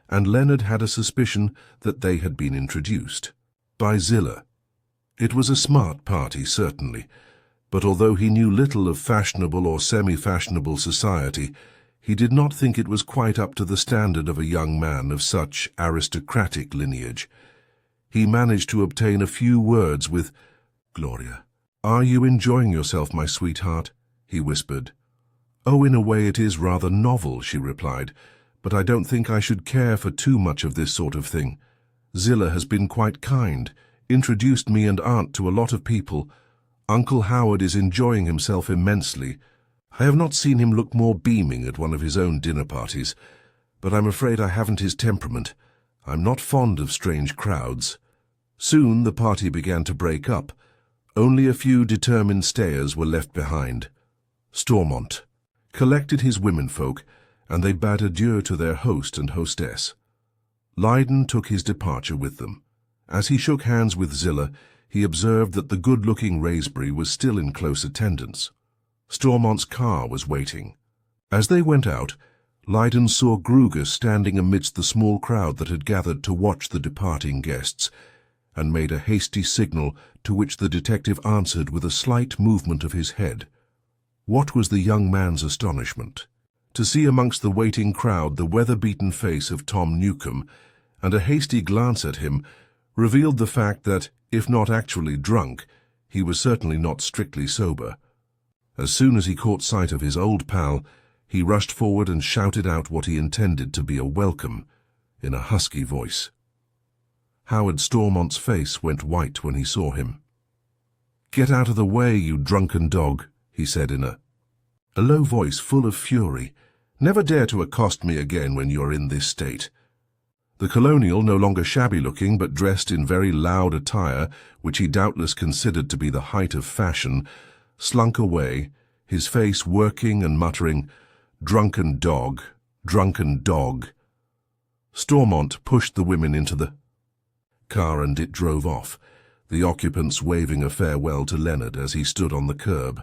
A: and Leonard had a suspicion that they had been introduced by Zilla. It was a smart party, certainly, but although he knew little of fashionable or semi-fashionable society, he did not think it was quite up to the standard of a young man of such aristocratic lineage. He managed to obtain a few words with Gloria. "Are you enjoying yourself, my sweetheart?" he whispered. "Oh, in a way it is rather novel," she replied, "but I don't think I should care for too much of this sort of thing. Zilla has been quite kind, introduced me and Aunt to a lot of people. Uncle Howard is enjoying himself immensely. I have not seen him look more beaming at one of his own dinner parties, but I'm afraid I haven't his temperament. I'm not fond of strange crowds." Soon the party began to break up. Only a few determined stayers were left behind. Stormont collected his womenfolk, and they bade adieu to their host and hostess. Lydon took his departure with them. As he shook hands with Zilla, he observed that the good-looking Raspberry was still in close attendance. Stormont's car was waiting. As they went out, Lydon saw Grugus standing amidst the small crowd that had gathered to watch the departing guests, and made a hasty signal to which the detective answered with a slight movement of his head. What was the young man's astonishment to see amongst the waiting crowd the weather-beaten face of Tom Newcombe, and a hasty glance at him revealed the fact that, if not actually drunk, he was certainly not strictly sober. As soon as he caught sight of his old pal, he rushed forward and shouted out what he intended to be a welcome, in a husky voice. Howard Stormont's face went white when he saw him. "Get out of the way, you drunken dog," he said in a low voice full of fury. "Never dare to accost me again when you are in this state." The colonial, no longer shabby-looking but dressed in very loud attire, which he doubtless considered to be the height of fashion, slunk away, his face working and muttering, "Drunken dog, drunken dog." Stormont pushed the women into the car and it drove off, the occupants waving a farewell to Leonard as he stood on the curb.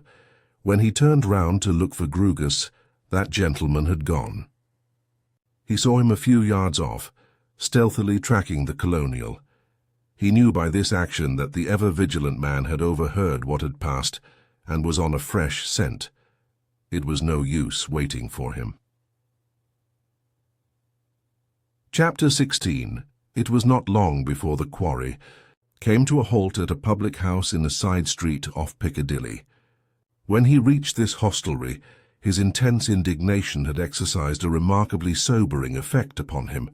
A: When he turned round to look for Grugus, that gentleman had gone. He saw him a few yards off, stealthily tracking the colonial. He knew by this action that the ever-vigilant man had overheard what had passed and was on a fresh scent. It was no use waiting for him. Chapter 16. It was not long before the quarry came to a halt at a public house in a side street off Piccadilly. When he reached this hostelry, his intense indignation had exercised a remarkably sobering effect upon him.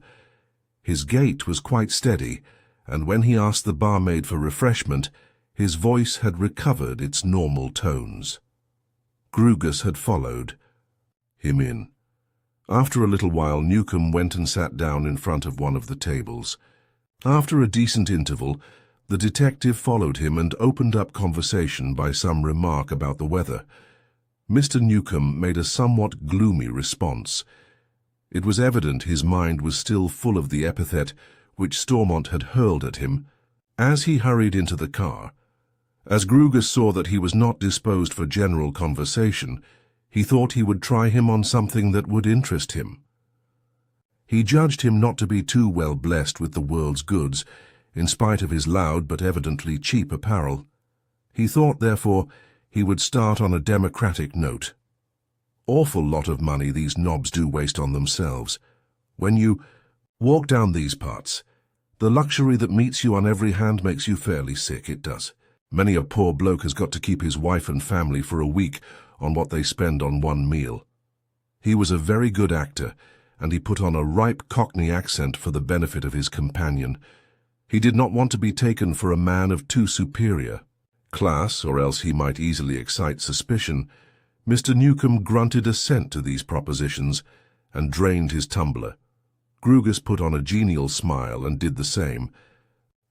A: His gait was quite steady, and when he asked the barmaid for refreshment, his voice had recovered its normal tones. Grugus had followed him in. After a little while, Newcombe went and sat down in front of one of the tables. After a decent interval, The detective followed him and opened up conversation by some remark about the weather. Mr. Newcombe made a somewhat gloomy response. It was evident his mind was still full of the epithet which Stormont had hurled at him. As he hurried into the car, as Grugus saw that he was not disposed for general conversation, he thought he would try him on something that would interest him. He judged him not to be too well blessed with the world's goods, in spite of his loud but evidently cheap apparel. He thought, therefore, he would start on a democratic note. Awful lot of money these knobs do waste on themselves. When you walk down these parts, the luxury that meets you on every hand makes you fairly sick, it does. Many a poor bloke has got to keep his wife and family for a week on what they spend on one meal. He was a very good actor, and he put on a ripe Cockney accent for the benefit of his companion. He did not want to be taken for a man of too superior class, or else he might easily excite suspicion. Mr. Newcombe grunted assent to these propositions and drained his tumbler. Grugus put on a genial smile and did the same.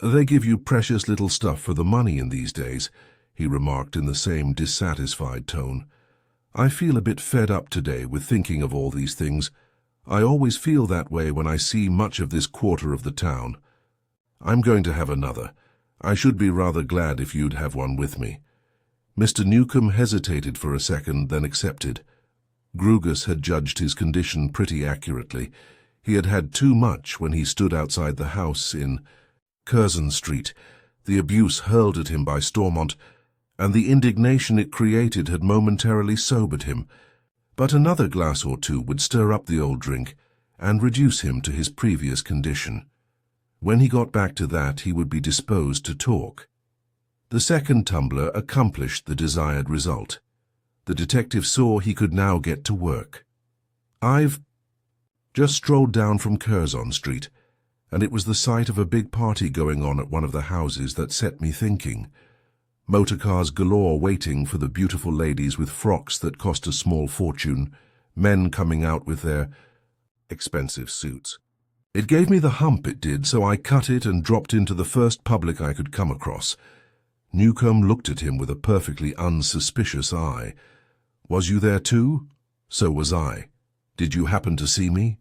A: "They give you precious little stuff for the money in these days," he remarked in the same dissatisfied tone. "I feel a bit fed up today with thinking of all these things. I always feel that way when I see much of this quarter of the town. I'm going to have another. I should be rather glad if you'd have one with me." Mr. Newcombe hesitated for a second, then accepted. Grugus had judged his condition pretty accurately. He had had too much when he stood outside the house in Curzon Street. The abuse hurled at him by Stormont, and the indignation it created had momentarily sobered him. But another glass or two would stir up the old drink and reduce him to his previous condition. When he got back to that, he would be disposed to talk. The second tumbler accomplished the desired result. The detective saw he could now get to work. "I've just strolled down from Curzon Street, and it was the sight of a big party going on at one of the houses that set me thinking. Motorcars galore waiting for the beautiful ladies with frocks that cost a small fortune, men coming out with their expensive suits. It gave me the hump, it did, so I cut it and dropped into the first public I could come across." Newcombe looked at him with a perfectly unsuspicious eye. "Was you there too?" "So was I. Did you happen to see me?"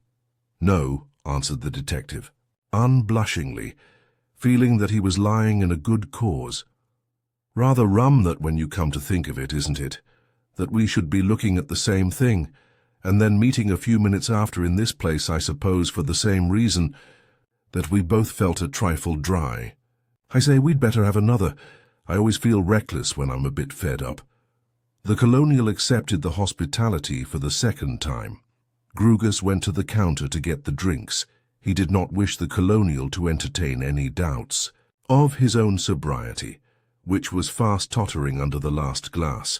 A: "No," answered the detective, unblushingly, feeling that he was lying in a good cause. "Rather rum that when you come to think of it, isn't it? That we should be looking at the same thing, and then meeting a few minutes after in this place, I suppose for the same reason, that we both felt a trifle dry. I say, we'd better have another. I always feel reckless when I'm a bit fed up." The colonial accepted the hospitality for the second time. Grugus went to the counter to get the drinks. He did not wish the colonial to entertain any doubts of his own sobriety, which was fast tottering under the last glass.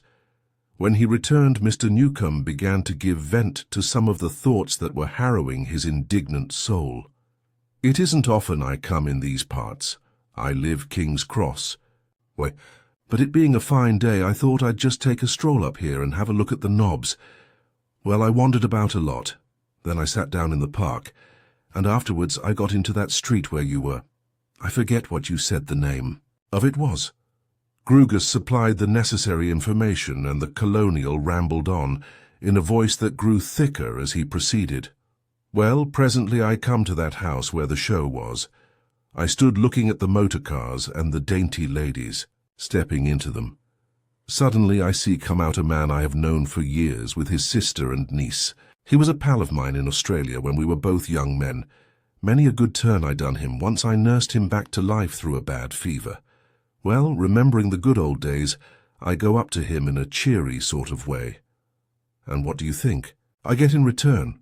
A: When he returned, Mr. Newcombe began to give vent to some of the thoughts that were harrowing his indignant soul. "It isn't often I come in these parts. I live King's Cross. But it being a fine day, I thought I'd just take a stroll up here and have a look at the knobs. Well, I wandered about a lot. Then I sat down in the park, and afterwards I got into that street where you were. I forget what you said the name of it was." Grugus supplied the necessary information, and the colonial rambled on, in a voice that grew thicker as he proceeded. "Well, presently I come to that house where the show was. I stood looking at the motor cars and the dainty ladies, stepping into them. Suddenly I see come out a man I have known for years with his sister and niece. He was a pal of mine in Australia when we were both young men. Many a good turn I done him. Once I nursed him back to life through a bad fever. Well, remembering the good old days, I go up to him in a cheery sort of way. And what do you think? I get in return.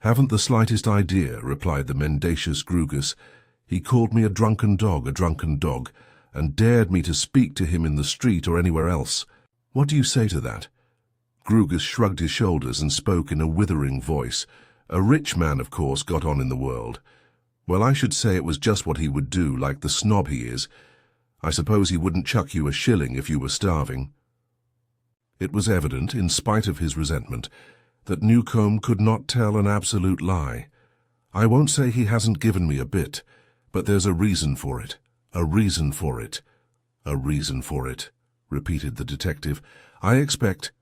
A: "Haven't the slightest idea," replied the mendacious Grugus. "He called me a drunken dog, and dared me to speak to him in the street or anywhere else. What do you say to that?" Grugus shrugged his shoulders and spoke in a withering voice. "A rich man, of course, got on in the world. Well, I should say it was just what he would do, like the snob he is. I suppose he wouldn't chuck you a shilling if you were starving." It was evident, in spite of his resentment, that Newcombe could not tell an absolute lie. "I won't say he hasn't given me a bit, but there's a reason for it. "A reason for it. A reason for it," repeated the detective. "I expect—"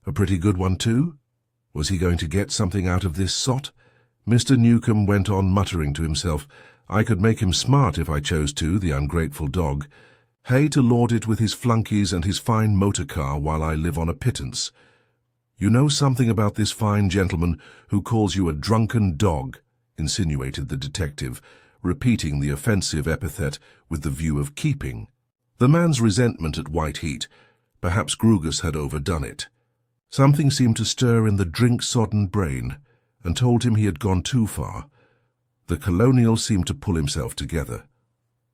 A: "A pretty good one, too? Was he going to get something out of this sot?" Mr. Newcombe went on muttering to himself. "I could make him smart if I chose to, the ungrateful dog. Hay to lord it with his flunkies and his fine motor car while I live on a pittance. You know something about this fine gentleman who calls you a drunken dog," insinuated the detective, repeating the offensive epithet with the view of keeping the man's resentment at white heat. Perhaps Grugus had overdone it. Something seemed to stir in the drink-sodden brain and told him he had gone too far. The colonial seemed to pull himself together.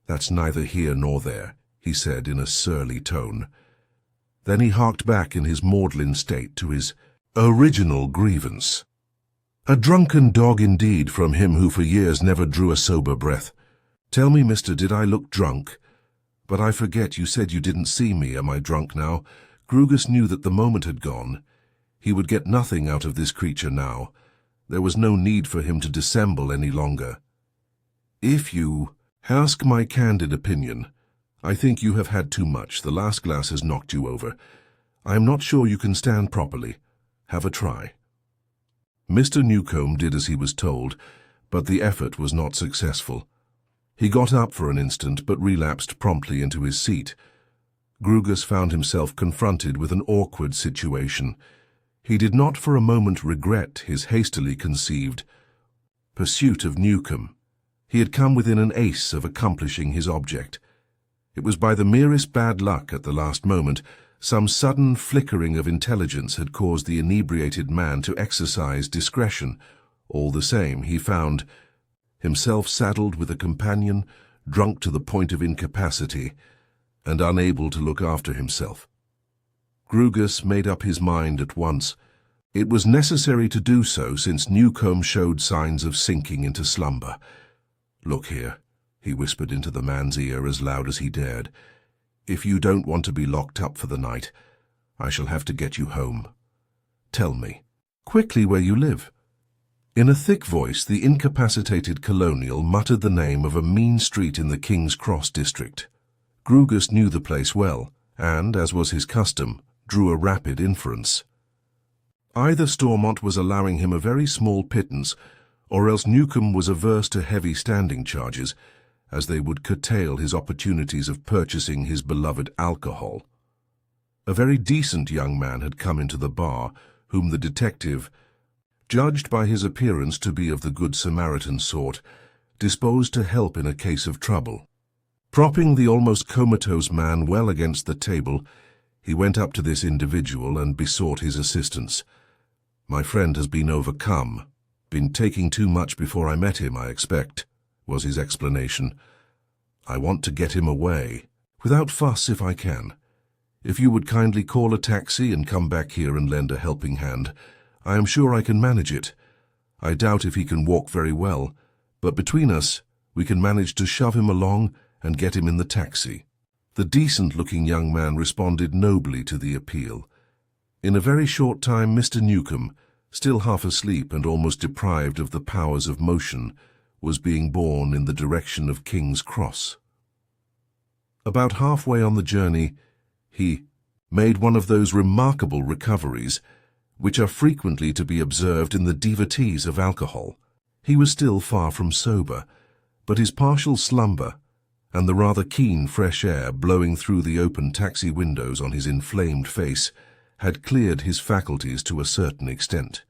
A: "That's neither here nor there," he said in a surly tone. Then he harked back in his maudlin state to his original grievance. "A drunken dog indeed from him who for years never drew a sober breath. Tell me, mister, did I look drunk? But I forget, you said you didn't see me. Am I drunk now?" Grugus knew that the moment had gone. He would get nothing out of this creature now. There was no need for him to dissemble any longer. "If you ask my candid opinion, I think you have had too much. The last glass has knocked you over. I am not sure you can stand properly. Have a try." Mr. Newcombe did as he was told, but the effort was not successful. He got up for an instant, but relapsed promptly into his seat. Grugus found himself confronted with an awkward situation. He did not for a moment regret his hastily conceived pursuit of Newcombe. He had come within an ace of accomplishing his object. It was by the merest bad luck at the last moment. Some sudden flickering of intelligence had caused the inebriated man to exercise discretion. All the same, he found himself saddled with a companion, drunk to the point of incapacity, and unable to look after himself. Grugus made up his mind at once. It was necessary to do so, since Newcombe showed signs of sinking into slumber. "Look here," he whispered into the man's ear as loud as he dared. "If you don't want to be locked up for the night, I shall have to get you home. Tell me quickly where you live." In a thick voice, the incapacitated colonial muttered the name of a mean street in the King's Cross district. Grugus knew the place well, and, as was his custom, drew a rapid inference. Either Stormont was allowing him a very small pittance, or else Newcombe was averse to heavy standing charges, as they would curtail his opportunities of purchasing his beloved alcohol. A very decent young man had come into the bar, whom the detective judged by his appearance to be of the Good Samaritan sort, disposed to help in a case of trouble. Propping the almost comatose man well against the table, he went up to this individual and besought his assistance. "My friend has been overcome. Been taking too much before I met him, I expect," was his explanation. "I want to get him away, without fuss if I can. If you would kindly call a taxi and come back here and lend a helping hand, I am sure I can manage it. I doubt if he can walk very well, but between us we can manage to shove him along and get him in the taxi." The decent-looking young man responded nobly to the appeal. In a very short time, Mr. Newcombe, still half asleep and almost deprived of the powers of motion, was being borne in the direction of King's Cross. About halfway on the journey, he made one of those remarkable recoveries which are frequently to be observed in the devotees of alcohol. He was still far from sober, but his partial slumber and the rather keen fresh air blowing through the open taxi windows on his inflamed face had cleared his faculties to a certain extent.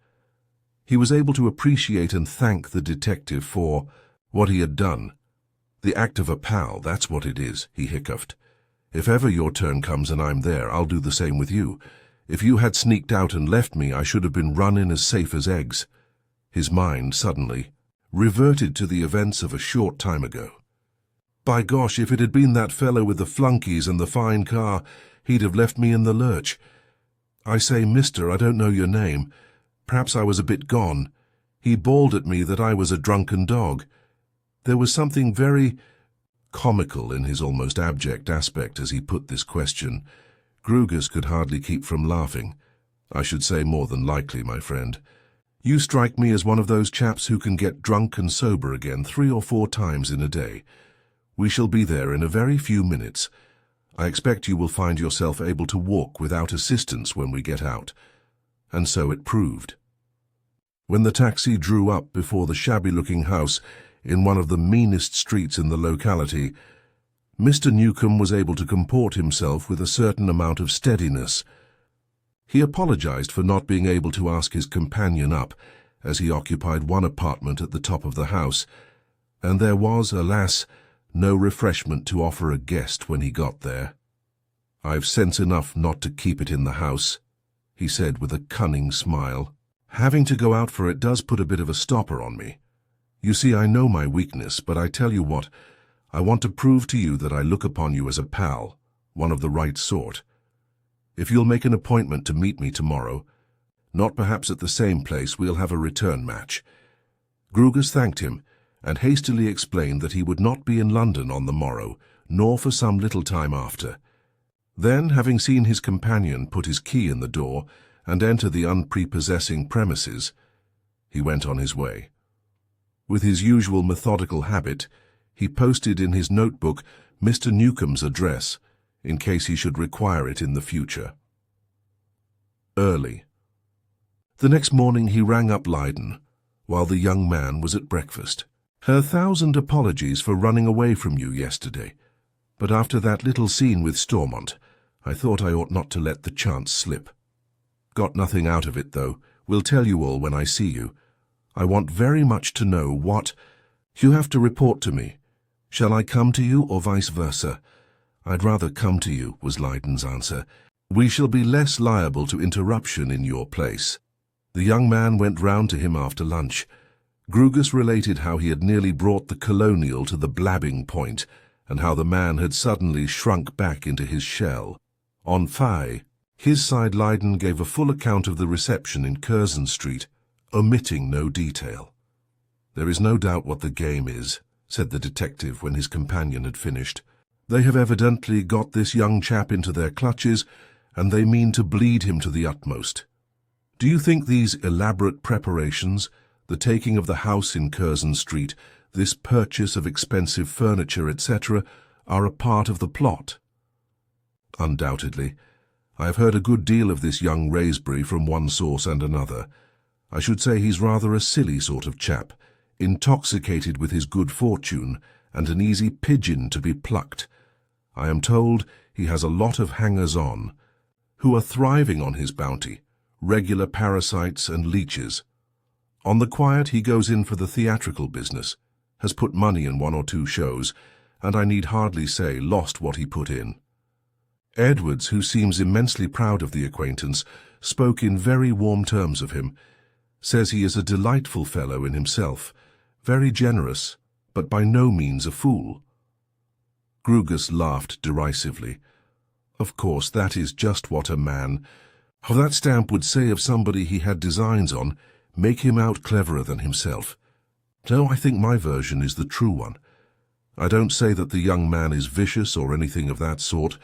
A: He was able to appreciate and thank the detective for what he had done. "The act of a pal, that's what it is," he hiccuped. "If ever your turn comes and I'm there, I'll do the same with you. If you had sneaked out and left me, I should have been run in as safe as eggs." His mind suddenly reverted to the events of a short time ago. "By gosh, if it had been that fellow with the flunkies and the fine car, he'd have left me in the lurch. I say, mister, I don't know your name. Perhaps I was a bit gone. He bawled at me that I was a drunken dog." There was something very comical in his almost abject aspect as he put this question. Grugus could hardly keep from laughing. "I should say more than likely, my friend. You strike me as one of those chaps who can get drunk and sober again 3 or 4 times in a day. We shall be there in a very few minutes. I expect you will find yourself able to walk without assistance when we get out." And so it proved. When the taxi drew up before the shabby-looking house in one of the meanest streets in the locality, Mr. Newcombe was able to comport himself with a certain amount of steadiness. He apologized for not being able to ask his companion up, as he occupied one apartment at the top of the house, and there was, alas, no refreshment to offer a guest when he got there. "I've sense enough not to keep it in the house," he said with a cunning smile. "Having to go out for it does put a bit of a stopper on me. You see, I know my weakness, but I tell you what, I want to prove to you that I look upon you as a pal, one of the right sort. If you'll make an appointment to meet me tomorrow, not perhaps at the same place, we'll have a return match." Grugus thanked him, and hastily explained that he would not be in London on the morrow, nor for some little time after. Then, having seen his companion put his key in the door and enter the unprepossessing premises, he went on his way. With his usual methodical habit, he posted in his notebook Mr. Newcombe's address, in case he should require it in the future. Early. The next morning he rang up Leyden, while the young man was at breakfast. "Her 1,000 apologies for running away from you yesterday, but after that little scene with Stormont, I thought I ought not to let the chance slip. Got nothing out of it, though. Will tell you all when I see you. I want very much to know what... You have to report to me. Shall I come to you or vice versa?" "I'd rather come to you," was Leyden's answer. "We shall be less liable to interruption in your place." The young man went round to him after lunch. Grugus related how he had nearly brought the colonial to the blabbing point, and how the man had suddenly shrunk back into his shell. On his side, Leyden gave a full account of the reception in Curzon Street, omitting no detail. "There is no doubt what the game is," said the detective when his companion had finished. "They have evidently got this young chap into their clutches, and they mean to bleed him to the utmost. Do you think these elaborate preparations, the taking of the house in Curzon Street, this purchase of expensive furniture, etc., are a part of the plot?" "Undoubtedly. I have heard a good deal of this young Wraysbury from one source and another. I should say he's rather a silly sort of chap, intoxicated with his good fortune, and an easy pigeon to be plucked. I am told he has a lot of hangers-on, who are thriving on his bounty, regular parasites and leeches. On the quiet he goes in for the theatrical business, has put money in 1 or 2 shows, and I need hardly say lost what he put in." Edwards, who seems immensely proud of the acquaintance, spoke in very warm terms of him, says he is a delightful fellow in himself, very generous, but by no means a fool. Grugus laughed derisively. "Of course, that is just what a man of that stamp would say of somebody he had designs on, make him out cleverer than himself. No, I think my version is the true one. I don't say that the young man is vicious or anything of that sort,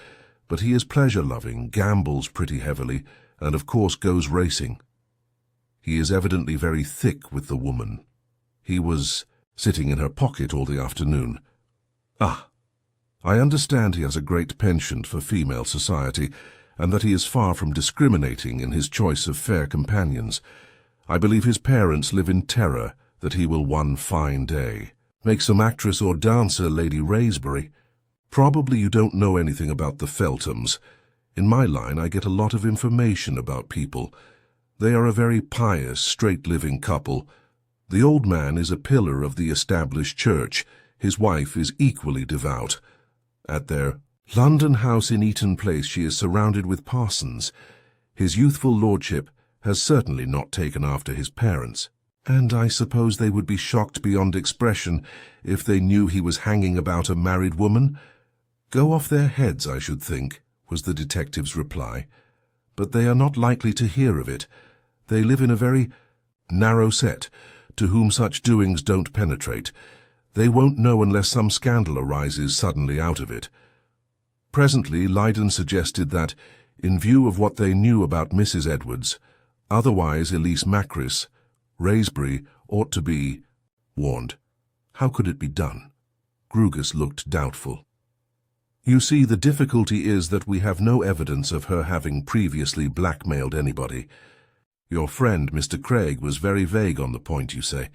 A: but he is pleasure-loving, gambles pretty heavily, and of course goes racing. He is evidently very thick with the woman. He was sitting in her pocket all the afternoon. Ah, I understand he has a great penchant for female society, and that he is far from discriminating in his choice of fair companions. I believe his parents live in terror that he will one fine day make some actress or dancer Lady Wraysbury. Probably you don't know anything about the Felthams. In my line I get a lot of information about people. They are a very pious, straight-living couple. The old man is a pillar of the established church. His wife is equally devout. At their London house in Eaton Place she is surrounded with parsons. His youthful lordship has certainly not taken after his parents, and I suppose they would be shocked beyond expression if they knew he was hanging about a married woman. Go off their heads, I should think, was the detective's reply. But they are not likely to hear of it. They live in a very narrow set, to whom such doings don't penetrate. They won't know unless some scandal arises suddenly out of it. Presently, Leyden suggested that, in view of what they knew about Mrs. Edwards, otherwise Elise Macris, Wraysbury ought to be warned. How could it be done? Grugus looked doubtful. You see, the difficulty is that we have no evidence of her having previously blackmailed anybody. Your friend, Mr. Craig, was very vague on the point, you say.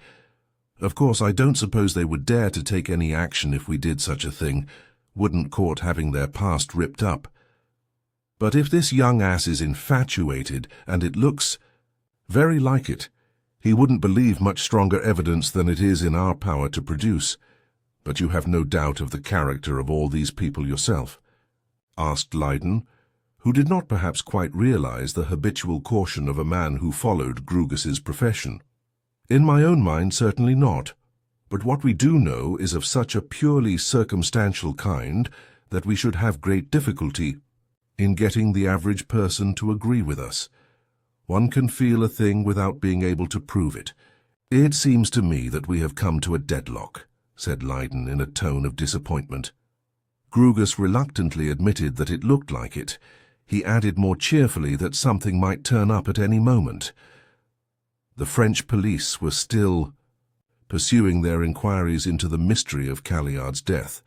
A: Of course, I don't suppose they would dare to take any action if we did such a thing, wouldn't court having their past ripped up. But if this young ass is infatuated, and it looks very like it, he wouldn't believe much stronger evidence than it is in our power to produce. But you have no doubt of the character of all these people yourself? Asked Leyden, who did not perhaps quite realize the habitual caution of a man who followed Grugus's profession. In my own mind, certainly not. But what we do know is of such a purely circumstantial kind that we should have great difficulty in getting the average person to agree with us. One can feel a thing without being able to prove it. It seems to me that we have come to a deadlock, said Leyden in a tone of disappointment. Grugus reluctantly admitted that it looked like it. He added more cheerfully that something might turn up at any moment. The French police were still pursuing their inquiries into the mystery of Calliard's death,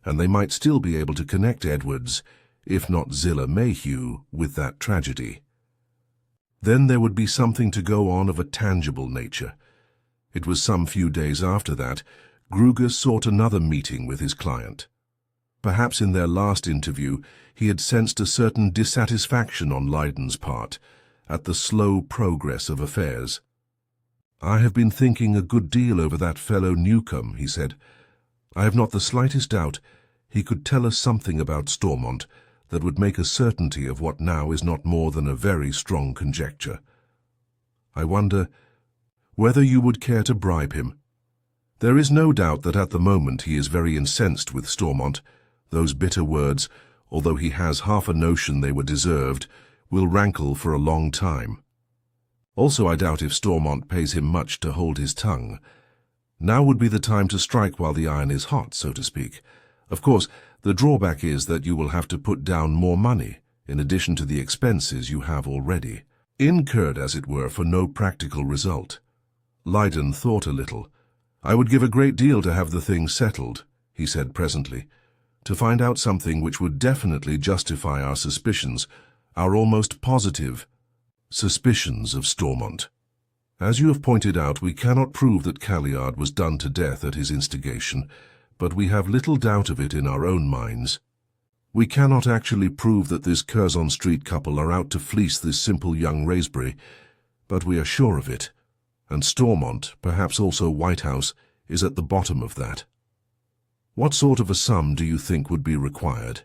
A: and they might still be able to connect Edwards, if not Zillah Mayhew, with that tragedy. Then there would be something to go on of a tangible nature. It was some few days after that Grugus sought another meeting with his client. Perhaps in their last interview he had sensed a certain dissatisfaction on Leyden's part at the slow progress of affairs. I have been thinking a good deal over that fellow Newcomb, he said. I have not the slightest doubt he could tell us something about Stormont that would make a certainty of what now is not more than a very strong conjecture. I wonder whether you would care to bribe him. There is no doubt that at the moment he is very incensed with Stormont. Those bitter words, although he has half a notion they were deserved, will rankle for a long time. Also, I doubt if Stormont pays him much to hold his tongue. Now would be the time to strike while the iron is hot, so to speak. Of course, the drawback is that you will have to put down more money, in addition to the expenses you have already, incurred, as it were, for no practical result. Leyden thought a little. I would give a great deal to have the thing settled, he said presently, to find out something which would definitely justify our suspicions, our almost positive suspicions of Stormont. As you have pointed out, we cannot prove that Calliard was done to death at his instigation, but we have little doubt of it in our own minds. We cannot actually prove that this Curzon Street couple are out to fleece this simple young Wraysbury, but we are sure of it, and Stormont, perhaps also Whitehouse, is at the bottom of that. What sort of a sum do you think would be required?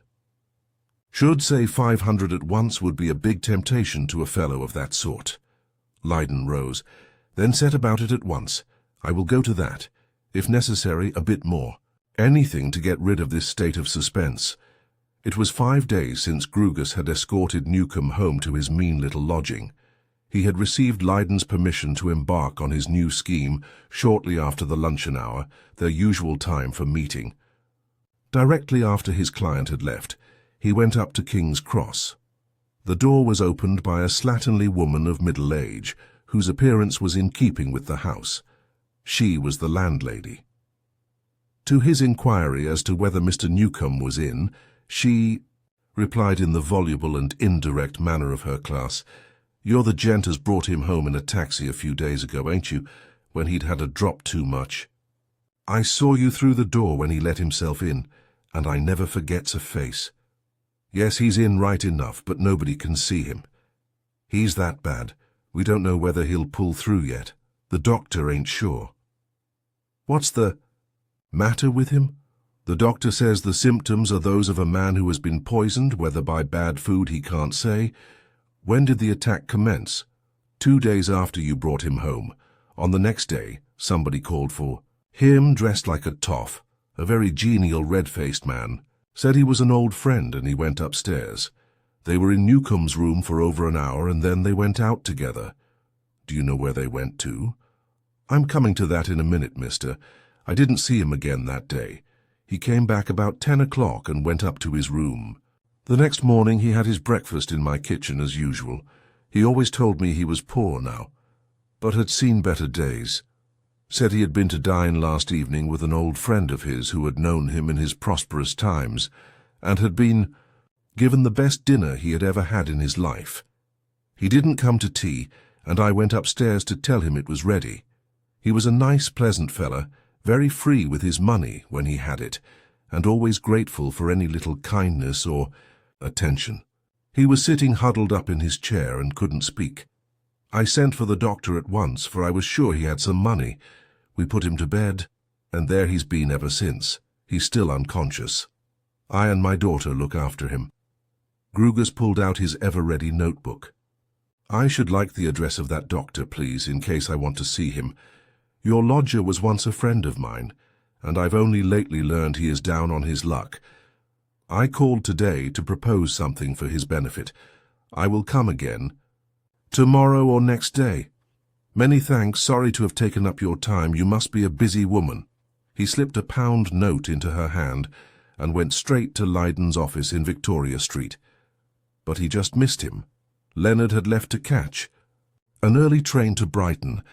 A: Should say 500 at once would be a big temptation to a fellow of that sort. Leyden rose. Then set about it at once. I will go to that. If necessary, a bit more. Anything to get rid of this state of suspense. It was 5 days since Grugus had escorted Newcomb home to his mean little lodging. He had received Leyden's permission to embark on his new scheme shortly after the luncheon hour, their usual time for meeting. Directly after his client had left, he went up to King's Cross. The door was opened by a slatternly woman of middle age, whose appearance was in keeping with the house. She was the landlady. To his inquiry as to whether Mr. Newcomb was in, she replied in the voluble and indirect manner of her class, "You're the gent as brought him home in a taxi a few days ago, ain't you, when he'd had a drop too much? I saw you through the door when he let himself in, and I never forgets a face. Yes, he's in right enough, but nobody can see him. He's that bad. We don't know whether he'll pull through yet. The doctor ain't sure." "What's the matter with him?" "The doctor says the symptoms are those of a man who has been poisoned, whether by bad food he can't say." "When did the attack commence?" 2 days after you brought him home. On the next day, somebody called for him dressed like a toff, a very genial red-faced man. Said he was an old friend, and he went upstairs. They were in Newcomb's room for over an hour, and then they went out together. Do you know where they went to?" "I'm coming to that in a minute, mister. I didn't see him again that day. He came back about 10 o'clock and went up to his room. The next morning he had his breakfast in my kitchen as usual. He always told me he was poor now, but had seen better days. Said he had been to dine last evening with an old friend of his who had known him in his prosperous times, and had been given the best dinner he had ever had in his life. He didn't come to tea, and I went upstairs to tell him it was ready. He was a nice, pleasant fellow, very free with his money when he had it, and always grateful for any little kindness or attention. He was sitting huddled up in his chair and couldn't speak. I sent for the doctor at once, for I was sure he had some money. We put him to bed, and there he's been ever since. He's still unconscious. I and my daughter look after him. Grugus pulled out his ever-ready notebook. I should like the address of that doctor, please, in case I want to see him. Your lodger was once a friend of mine, and I've only lately learned he is down on his luck. I called today to propose something for his benefit. I will come again, tomorrow or next day. Many thanks. Sorry to have taken up your time. You must be a busy woman. He slipped a £1 note into her hand and went straight to Lydon's office in Victoria Street. But he just missed him. Leonard had left to catch an early train to Brighton.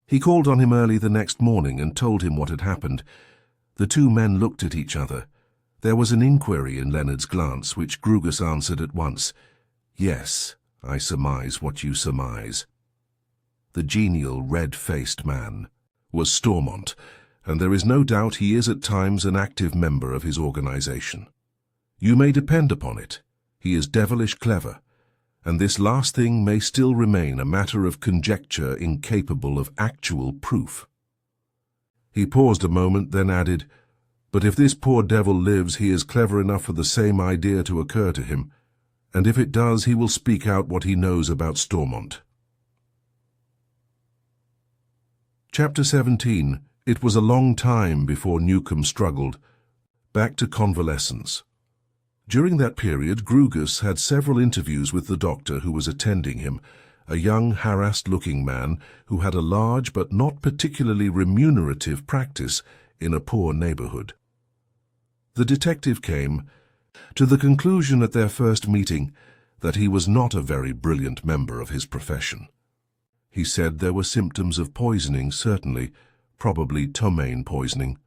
A: He called on him early the next morning and told him what had happened. The two men looked at each other. There was an inquiry in Leonard's glance, which Grugus answered at once. Yes, I surmise what you surmise. The genial, red-faced man was Stormont, and there is no doubt he is at times an active member of his organization. You may depend upon it, he is devilish clever, and this last thing may still remain a matter of conjecture incapable of actual proof. He paused a moment, then added, but if this poor devil lives, he is clever enough for the same idea to occur to him, and if it does, he will speak out what he knows about Stormont. Chapter 17. It was a long time before Newcombe struggled back to convalescence. During that period, Grugus had several interviews with the doctor who was attending him, a young, harassed-looking man who had a large but not particularly remunerative practice in a poor neighborhood. The detective came to the conclusion at their first meeting that he was not a very brilliant member of his profession. He said there were symptoms of poisoning, certainly, probably ptomaine poisoning.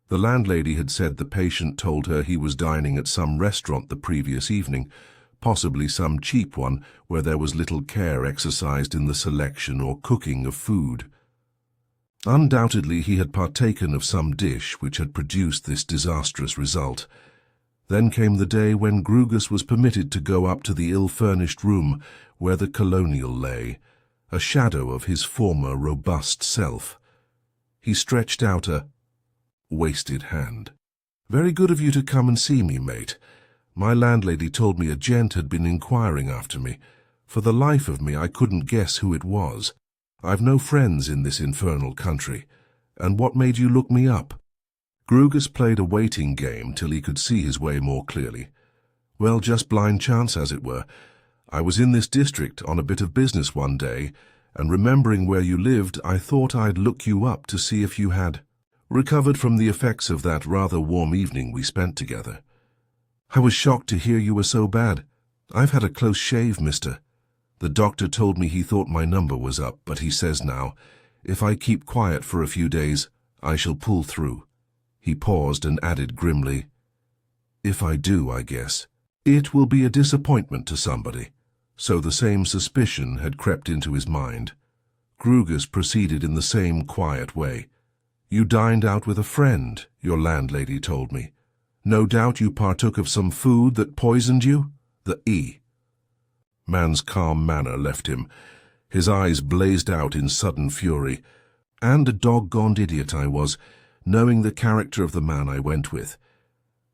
A: The landlady had said the patient told her he was dining at some restaurant the previous evening, possibly some cheap one where there was little care exercised in the selection or cooking of food. Undoubtedly he had partaken of some dish which had produced this disastrous result. Then came the day when Grugus was permitted to go up to the ill-furnished room where the colonial lay, a shadow of his former robust self. He stretched out a wasted hand. Very good of you to come and see me, mate. My landlady told me a gent had been inquiring after me. For the life of me, I couldn't guess who it was. I've no friends in this infernal country. And what made you look me up? Grugus played a waiting game till he could see his way more clearly. Well, just blind chance, as it were. I was in this district on a bit of business one day, and remembering where you lived, I thought I'd look you up to see if you had recovered from the effects of that rather warm evening we spent together. I was shocked to hear you were so bad. I've had a close shave, mister. The doctor told me he thought my number was up, but he says now, if I keep quiet for a few days, I shall pull through. He paused and added grimly, if I do, I guess, it will be a disappointment to somebody. So the same suspicion had crept into his mind. Grugus proceeded in the same quiet way. You dined out with a friend, your landlady told me. No doubt you partook of some food that poisoned you? The E. Man's calm manner left him. His eyes blazed out in sudden fury. And a doggoned idiot I was, knowing the character of the man I went with.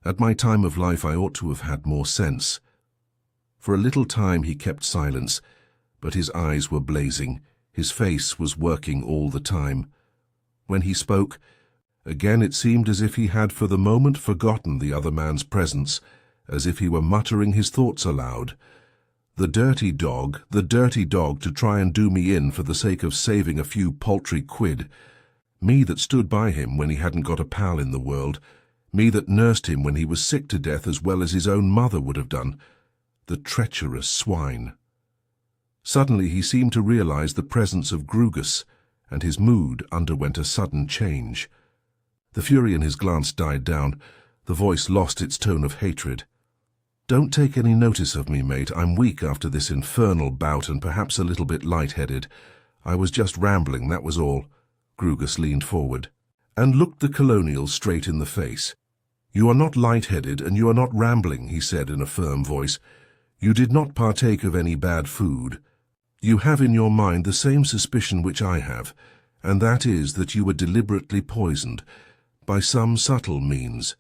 A: At my time of life I ought to have had more sense. For a little time he kept silence, but his eyes were blazing, his face was working all the time. When he spoke, again it seemed as if he had for the moment forgotten the other man's presence, as if he were muttering his thoughts aloud. The dirty dog to try and do me in for the sake of saving a few paltry quid. Me that stood by him when he hadn't got a pal in the world. Me that nursed him when he was sick to death as well as his own mother would have done. The treacherous swine. Suddenly he seemed to realize the presence of Grugus, and his mood underwent a sudden change. The fury in his glance died down. The voice lost its tone of hatred. "Don't take any notice of me, mate. I'm weak after this infernal bout and perhaps a little bit light-headed. I was just rambling, that was all." Grugus leaned forward and looked the colonial straight in the face. "You are not light-headed and you are not rambling," he said in a firm voice. "You did not partake of any bad food. You have in your mind the same suspicion which I have, and that is that you were deliberately poisoned, by some subtle means,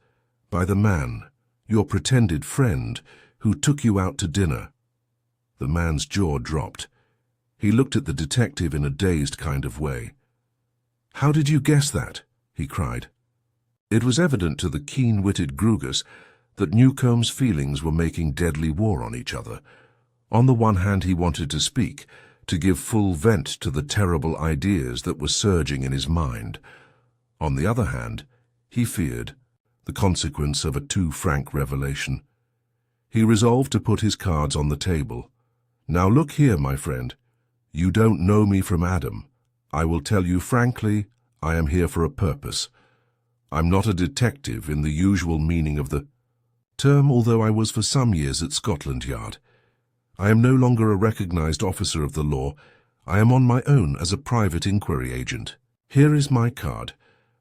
A: by the man, your pretended friend, who took you out to dinner." The man's jaw dropped. He looked at the detective in a dazed kind of way. "How did you guess that?" he cried. It was evident to the keen-witted Grugus that Newcomb's feelings were making deadly war on each other. On the one hand, he wanted to speak, to give full vent to the terrible ideas that were surging in his mind. On the other hand, he feared the consequence of a too frank revelation. He resolved to put his cards on the table. "Now look here, my friend. You don't know me from Adam. I will tell you frankly, I am here for a purpose. I'm not a detective in the usual meaning of the term, although I was for some years at Scotland Yard. I am no longer a recognized officer of the law. I am on my own as a private inquiry agent. Here is my card.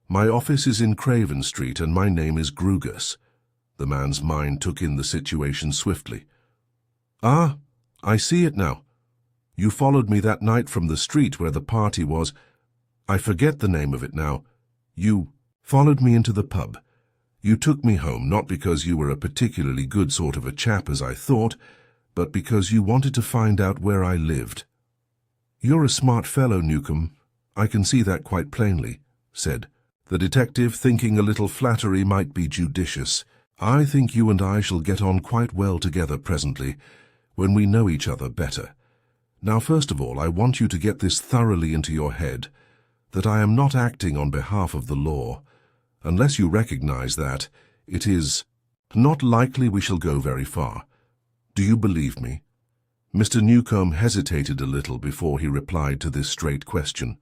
A: My office is in Craven Street and my name is Grugus." The man's mind took in the situation swiftly. "Ah, I see it now. You followed me that night from the street where the party was. I forget the name of it now. You followed me into the pub. You took me home not because you were a particularly good sort of a chap as I thought, but because you wanted to find out where I lived." "You're a smart fellow, Newcomb. I can see that quite plainly," said the detective, thinking a little flattery might be judicious. "I think you and I shall get on quite well together presently, when we know each other better. Now, first of all, I want you to get this thoroughly into your head, that I am not acting on behalf of the law. Unless you recognize that, it is not likely we shall go very far. Do you believe me?" Mr. Newcomb hesitated a little before he replied to this straight question.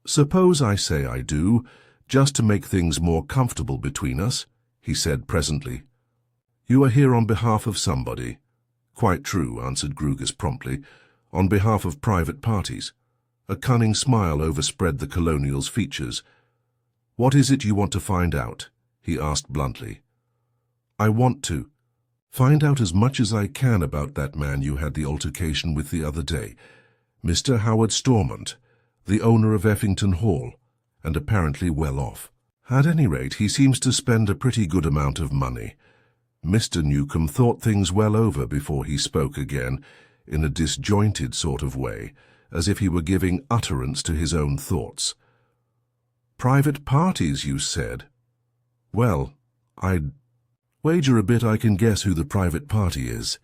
A: "Suppose I say I do, just to make things more comfortable between us," he said presently. "You are here on behalf of somebody." "Quite true," answered Grugus promptly. "On behalf of private parties." A cunning smile overspread the colonial's features. "What is it you want to find out?" he asked bluntly. "I want to find out as much as I can about that man you had the altercation with the other day, Mr. Howard Stormont, the owner of Effington Hall, and apparently well off. At any rate, he seems to spend a pretty good amount of money." Mr. Newcomb thought things well over before he spoke again, in a disjointed sort of way, as if he were giving utterance to his own thoughts. "Private parties, you said? Well, I'd wager a bit I can guess who the private party is.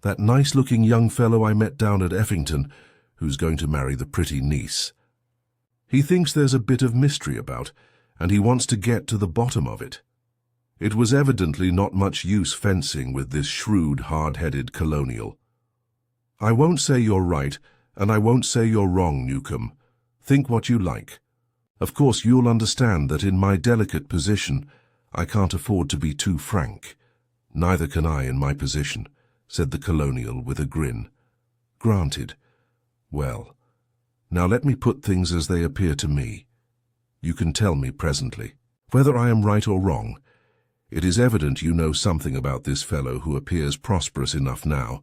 A: That nice-looking young fellow I met down at Effington, who's going to marry the pretty niece. He thinks there's a bit of mystery about, and he wants to get to the bottom of it." It was evidently not much use fencing with this shrewd, hard-headed colonial. "I won't say you're right, and I won't say you're wrong, Newcomb. Think what you like. Of course, you'll understand that in my delicate position, I can't afford to be too frank." "Neither can I in my position," said the colonial with a grin. "Granted. Well, now let me put things as they appear to me. You can tell me presently whether I am right or wrong. It is evident you know something about this fellow who appears prosperous enough now.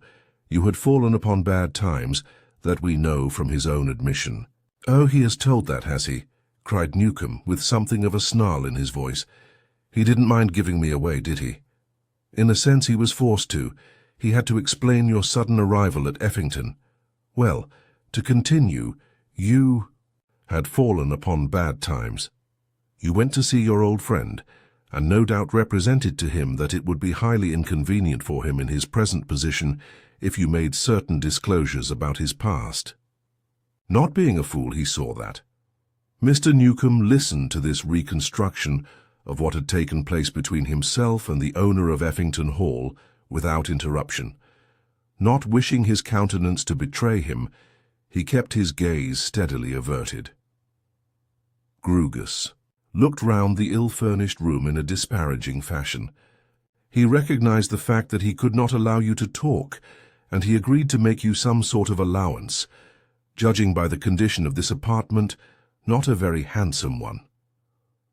A: You had fallen upon bad times, that we know from his own admission." "Oh, he has told that, has he?" cried Newcomb, with something of a snarl in his voice. "He didn't mind giving me away, did he?" "In a sense he was forced to. He had to explain your sudden arrival at Effington. Well, to continue, you had fallen upon bad times. You went to see your old friend, and no doubt represented to him that it would be highly inconvenient for him in his present position if you made certain disclosures about his past. Not being a fool, he saw that." Mr. Newcomb listened to this reconstruction of what had taken place between himself and the owner of Effington Hall without interruption. Not wishing his countenance to betray him, he kept his gaze steadily averted. Grugus looked round the ill-furnished room in a disparaging fashion. He recognized the fact that he could not allow you to talk, and he agreed to make you some sort of allowance, judging by the condition of this apartment, not a very handsome one.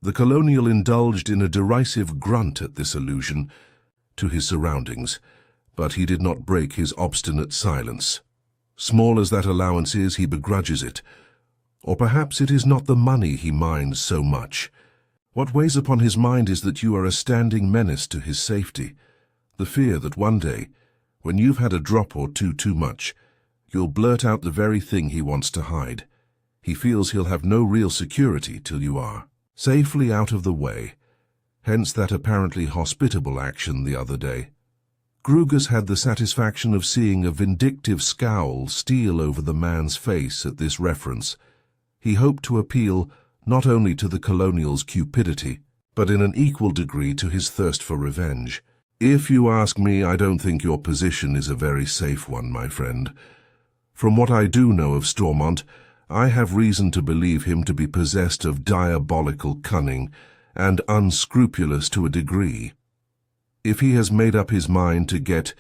A: The colonial indulged in a derisive grunt at this allusion to his surroundings, but he did not break his obstinate silence. Small as that allowance is, he begrudges it. Or perhaps it is not the money he minds so much. What weighs upon his mind is that you are a standing menace to his safety, the fear that one day, when you've had a drop or two too much, you'll blurt out the very thing he wants to hide. He feels he'll have no real security till you are safely out of the way, hence that apparently hospitable action the other day. Grugus had the satisfaction of seeing a vindictive scowl steal over the man's face at this reference. He hoped to appeal not only to the colonial's cupidity, but in an equal degree to his thirst for revenge. If you ask me, I don't think your position is a very safe one, my friend. From what I do know of Stormont, I have reason to believe him to be possessed of diabolical cunning and unscrupulous to a degree. If he has made up his mind to get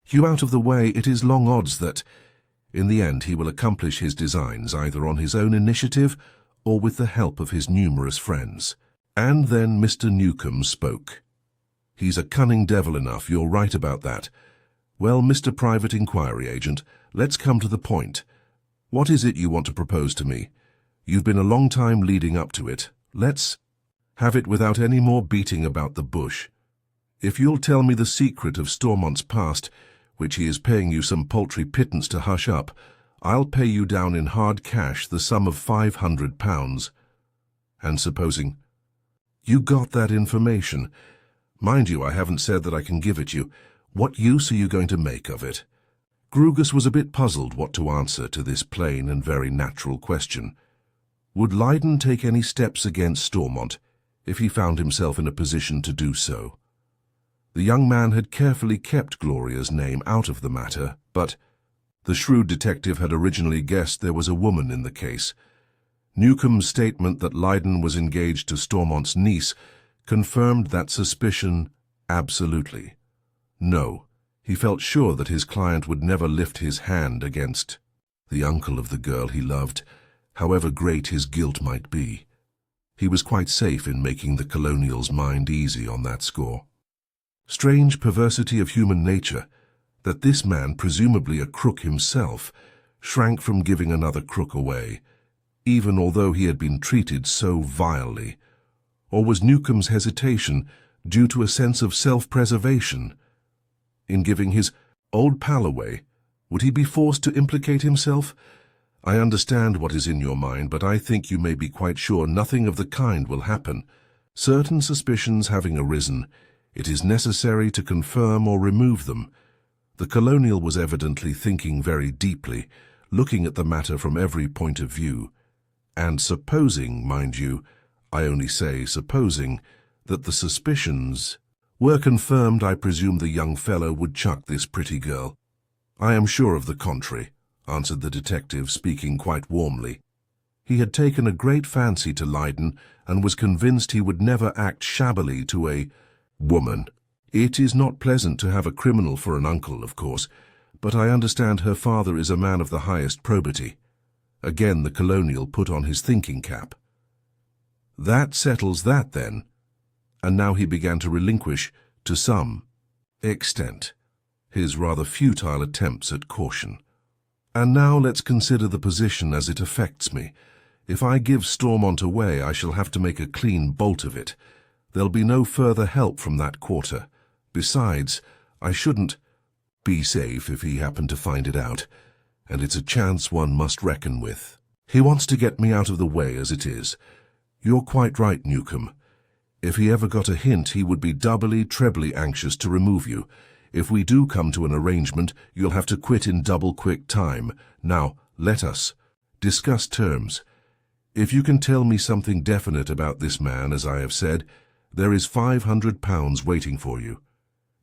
A: you out of the way, it is long odds that, in the end, he will accomplish his designs either on his own initiative or with the help of his numerous friends. And then Mr. Newcomb spoke. He's a cunning devil enough, you're right about that. Well, Mr. Private Inquiry Agent, let's come to the point. What is it you want to propose to me? You've been a long time leading up to it. Let's have it without any more beating about the bush. If you'll tell me the secret of Stormont's past, which he is paying you some paltry pittance to hush up, I'll pay you down in hard cash the sum of £500. And supposing you got that information, mind you, I haven't said that I can give it you, what use are you going to make of it? Grugus was a bit puzzled what to answer to this plain and very natural question. Would Leyden take any steps against Stormont if he found himself in a position to do so? The young man had carefully kept Gloria's name out of the matter, but the shrewd detective had originally guessed there was a woman in the case. Newcomb's statement that Leyden was engaged to Stormont's niece confirmed that suspicion absolutely. No, he felt sure that his client would never lift his hand against the uncle of the girl he loved, however great his guilt might be. He was quite safe in making the colonial's mind easy on that score. Strange perversity of human nature, that this man, presumably a crook himself, shrank from giving another crook away, even although he had been treated so vilely. Or was Newcomb's hesitation due to a sense of self-preservation? In giving his old pal away, would he be forced to implicate himself? I understand what is in your mind, but I think you may be quite sure nothing of the kind will happen. Certain suspicions having arisen, it is necessary to confirm or remove them. The colonial was evidently thinking very deeply, looking at the matter from every point of view, and supposing, mind you, I only say supposing, that the suspicions were confirmed, I presume the young fellow would chuck this pretty girl. I am sure of the contrary, answered the detective, speaking quite warmly. He had taken a great fancy to Leyden and was convinced he would never act shabbily to a woman. It is not pleasant to have a criminal for an uncle, of course, but I understand her father is a man of the highest probity. Again the colonial put on his thinking cap. That settles that, then. And now he began to relinquish, to some extent, his rather futile attempts at caution. And now let's consider the position as it affects me. If I give Stormont away, I shall have to make a clean bolt of it. There'll be no further help from that quarter. Besides, I shouldn't be safe if he happened to find it out, and it's a chance one must reckon with. He wants to get me out of the way as it is. You're quite right, Newcomb. If he ever got a hint, he would be doubly, trebly anxious to remove you. If we do come to an arrangement, you'll have to quit in double-quick time. Now, let us discuss terms. If you can tell me something definite about this man, as I have said, there is £500 waiting for you.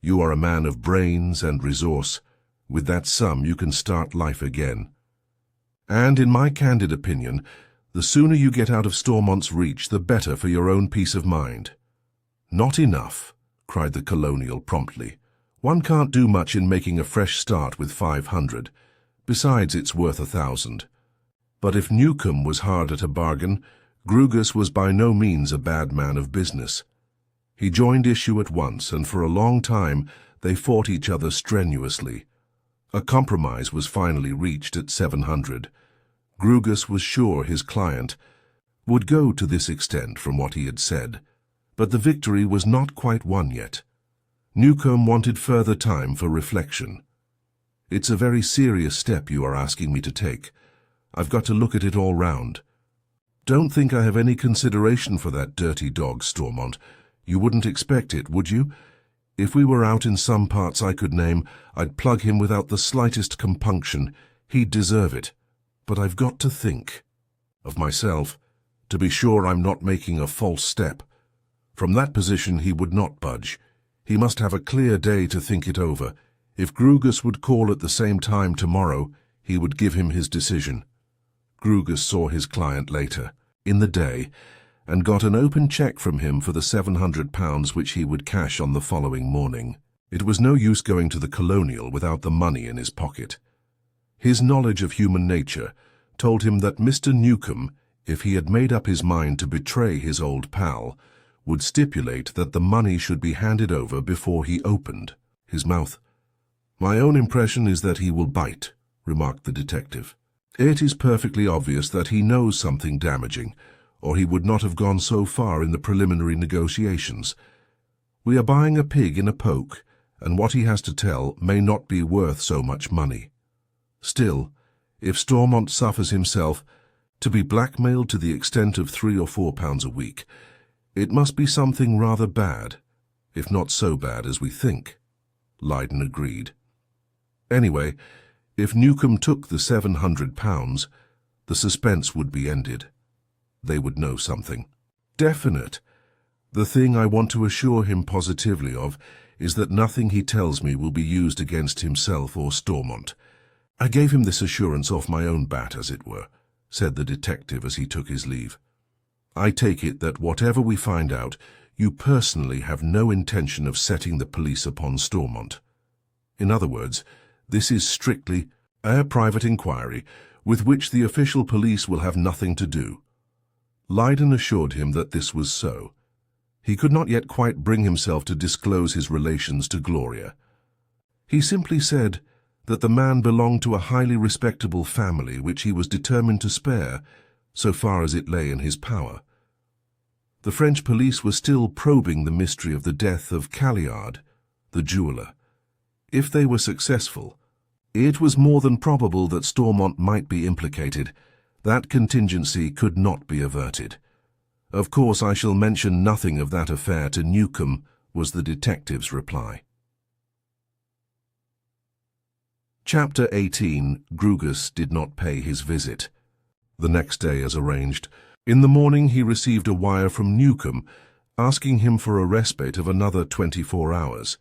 A: You are a man of brains and resource. With that sum, you can start life again. And in my candid opinion, The sooner you get out of Stormont's reach, the better for your own peace of mind." "Not enough," cried the colonial promptly. "One can't do much in making a fresh start with 500. Besides, it's worth 1,000. But if Newcomb was hard at a bargain, Grugus was by no means a bad man of business. He joined issue at once, and for a long time they fought each other strenuously. A compromise was finally reached at 700. Grugus was sure his client would go to this extent from what he had said, but the victory was not quite won yet. Newcomb wanted further time for reflection. "It's a very serious step you are asking me to take. I've got to look at it all round. Don't think I have any consideration for that dirty dog, Stormont. You wouldn't expect it, would you? If we were out in some parts I could name, I'd plug him without the slightest compunction. He'd deserve it. But I've got to think of myself, to be sure I'm not making a false step. From that position he would not budge. He must have a clear day to think it over. If Grugus would call at the same time tomorrow, he would give him his decision." Grugus saw his client later, in the day, and got an open cheque from him for the £700 which he would cash on the following morning. It was no use going to the Colonial without the money in his pocket. His knowledge of human nature told him that Mr. Newcomb, if he had made up his mind to betray his old pal, would stipulate that the money should be handed over before he opened his mouth. "My own impression is that he will bite," remarked the detective. "It is perfectly obvious that he knows something damaging, or he would not have gone so far in the preliminary negotiations. We are buying a pig in a poke, and what he has to tell may not be worth so much money. Still, if Stormont suffers himself to be blackmailed to the extent of £3 or £4 a week, it must be something rather bad, if not so bad as we think." Lydon agreed. "Anyway, if Newcomb took the £700, the suspense would be ended. They would know something definite. The thing I want to assure him positively of is that nothing he tells me will be used against himself or Stormont. I gave him this assurance off my own bat, as it were," said the detective as he took his leave. "I take it that whatever we find out, you personally have no intention of setting the police upon Stormont. In other words, this is strictly a private inquiry with which the official police will have nothing to do." Lydon assured him that this was so. He could not yet quite bring himself to disclose his relations to Gloria. He simply said that the man belonged to a highly respectable family which he was determined to spare, so far as it lay in his power. The French police were still probing the mystery of the death of Calliard, the jeweller. If they were successful, it was more than probable that Stormont might be implicated. That contingency could not be averted. "Of course I shall mention nothing of that affair to Newcomb," was the detective's reply. Chapter 18. Grugus did not pay his visit. The next day, as arranged, in the morning he received a wire from Newcomb asking him for a respite of another 24 hours.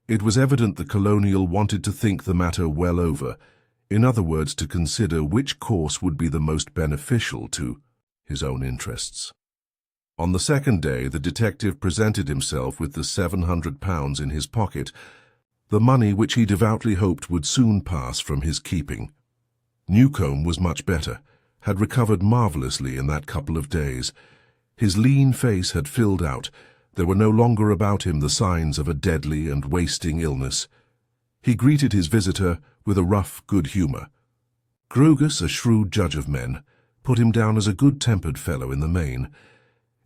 A: It was evident the Colonial wanted to think the matter well over, in other words, to consider which course would be the most beneficial to his own interests. On the second day, the detective presented himself with the £700 in his pocket, the money which he devoutly hoped would soon pass from his keeping. Newcomb was much better, had recovered marvellously in that couple of days. His lean face had filled out. There were no longer about him the signs of a deadly and wasting illness. He greeted his visitor with a rough good humour. Grugus, a shrewd judge of men, put him down as a good-tempered fellow in the main,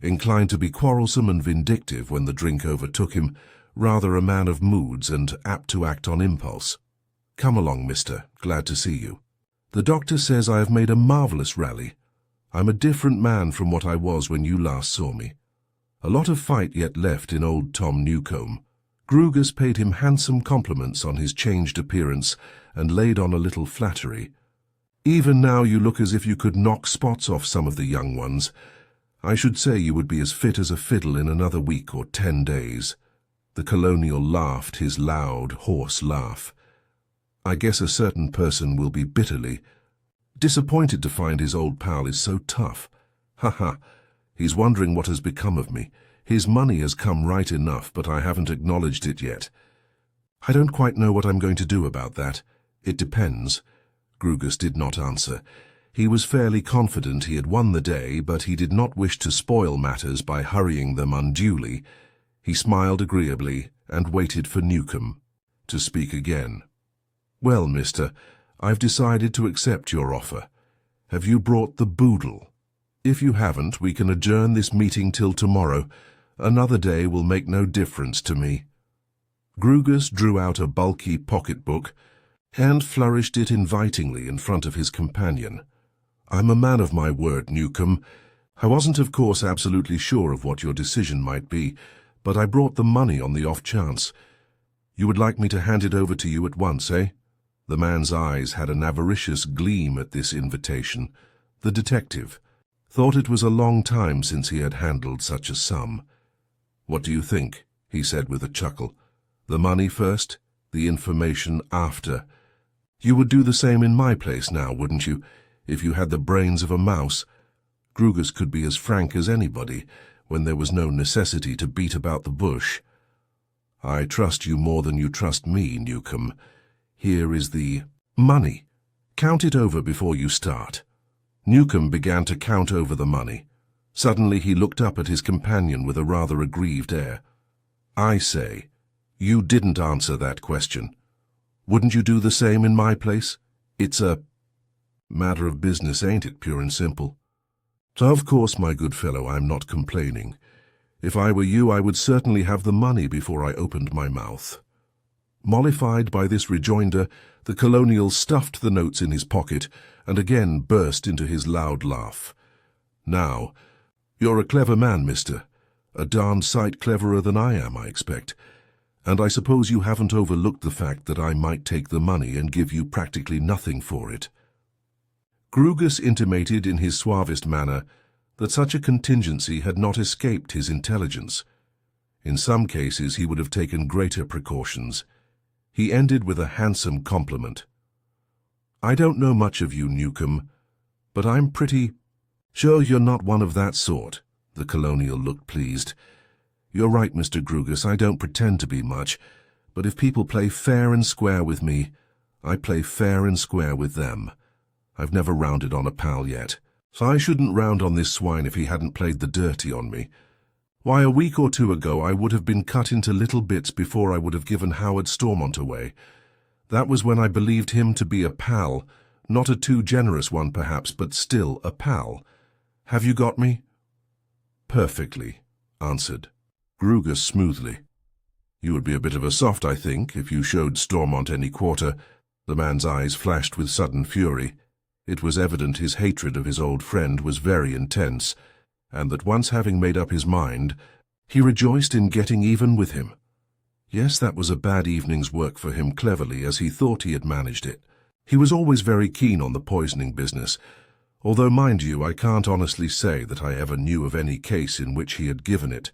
A: inclined to be quarrelsome and vindictive when the drink overtook him, rather a man of moods and apt to act on impulse. "Come along, mister. Glad to see you. The doctor says I have made a marvellous rally. I'm a different man from what I was when you last saw me. A lot of fight yet left in old Tom Newcomb." Grugus paid him handsome compliments on his changed appearance and laid on a little flattery. "Even now you look as if you could knock spots off some of the young ones. I should say you would be as fit as a fiddle in another week or 10 days. The Colonial laughed his loud, hoarse laugh. "I guess a certain person will be bitterly Disappointed to find his old pal is so tough. Ha. He's wondering what has become of me. His money has come right enough, but I haven't acknowledged it yet. I don't quite know what I'm going to do about that. It depends. Grugus did not answer. He was fairly confident he had won the day, but he did not wish to spoil matters by hurrying them unduly. He smiled agreeably and waited for Newcomb to speak again. Well, mister, I've decided to accept your offer. Have you brought the boodle? If you haven't, we can adjourn this meeting till tomorrow. Another day will make no difference to me. Grugus drew out a bulky pocketbook and flourished it invitingly in front of his companion. I'm a man of my word, Newcomb. I wasn't, of course, absolutely sure of what your decision might be, but I brought the money on the off chance. You would like me to hand it over to you at once, eh? The man's eyes had an avaricious gleam at this invitation. The detective thought it was a long time since he had handled such a sum. What do you think? He said with a chuckle. The money first, the information after. You would do the same in my place now, wouldn't you, if you had the brains of a mouse? Grugus could be as frank as anybody when there was no necessity to beat about the bush. I trust you more than you trust me, Newcomb. Here is the money. Count it over before you start. Newcomb began to count over the money. Suddenly he looked up at his companion with a rather aggrieved air. I say, you didn't answer that question. Wouldn't you do the same in my place? It's a matter of business, ain't it, pure and simple? So of course, my good fellow, I'm not complaining. If I were you, I would certainly have the money before I opened my mouth. Mollified by this rejoinder, the colonial stuffed the notes in his pocket and again burst into his loud laugh. Now, you're a clever man, mister. A darned sight cleverer than I am, I expect. And I suppose you haven't overlooked the fact that I might take the money and give you practically nothing for it. Grugus intimated in his suavest manner that such a contingency had not escaped his intelligence. In some cases he would have taken greater precautions. He ended with a handsome compliment. I don't know much of you, Newcomb, but I'm pretty sure you're not one of that sort. The colonial looked pleased. You're right, Mr. Grugus, I don't pretend to be much, but if people play fair and square with me, I play fair and square with them. I've never rounded on a pal yet, so I shouldn't round on this swine if he hadn't played the dirty on me. Why, a week or two ago I would have been cut into little bits before I would have given Howard Stormont away. That was when I believed him to be a pal, not a too generous one perhaps, but still a pal. Have you got me? Perfectly, answered Grugus smoothly. You would be a bit of a soft, I think, if you showed Stormont any quarter. The man's eyes flashed with sudden fury. It was evident his hatred of his old friend was very intense, and that once having made up his mind, he rejoiced in getting even with him. Yes, that was a bad evening's work for him cleverly, as he thought he had managed it. He was always very keen on the poisoning business, although, mind you, I can't honestly say that I ever knew of any case in which he had given it.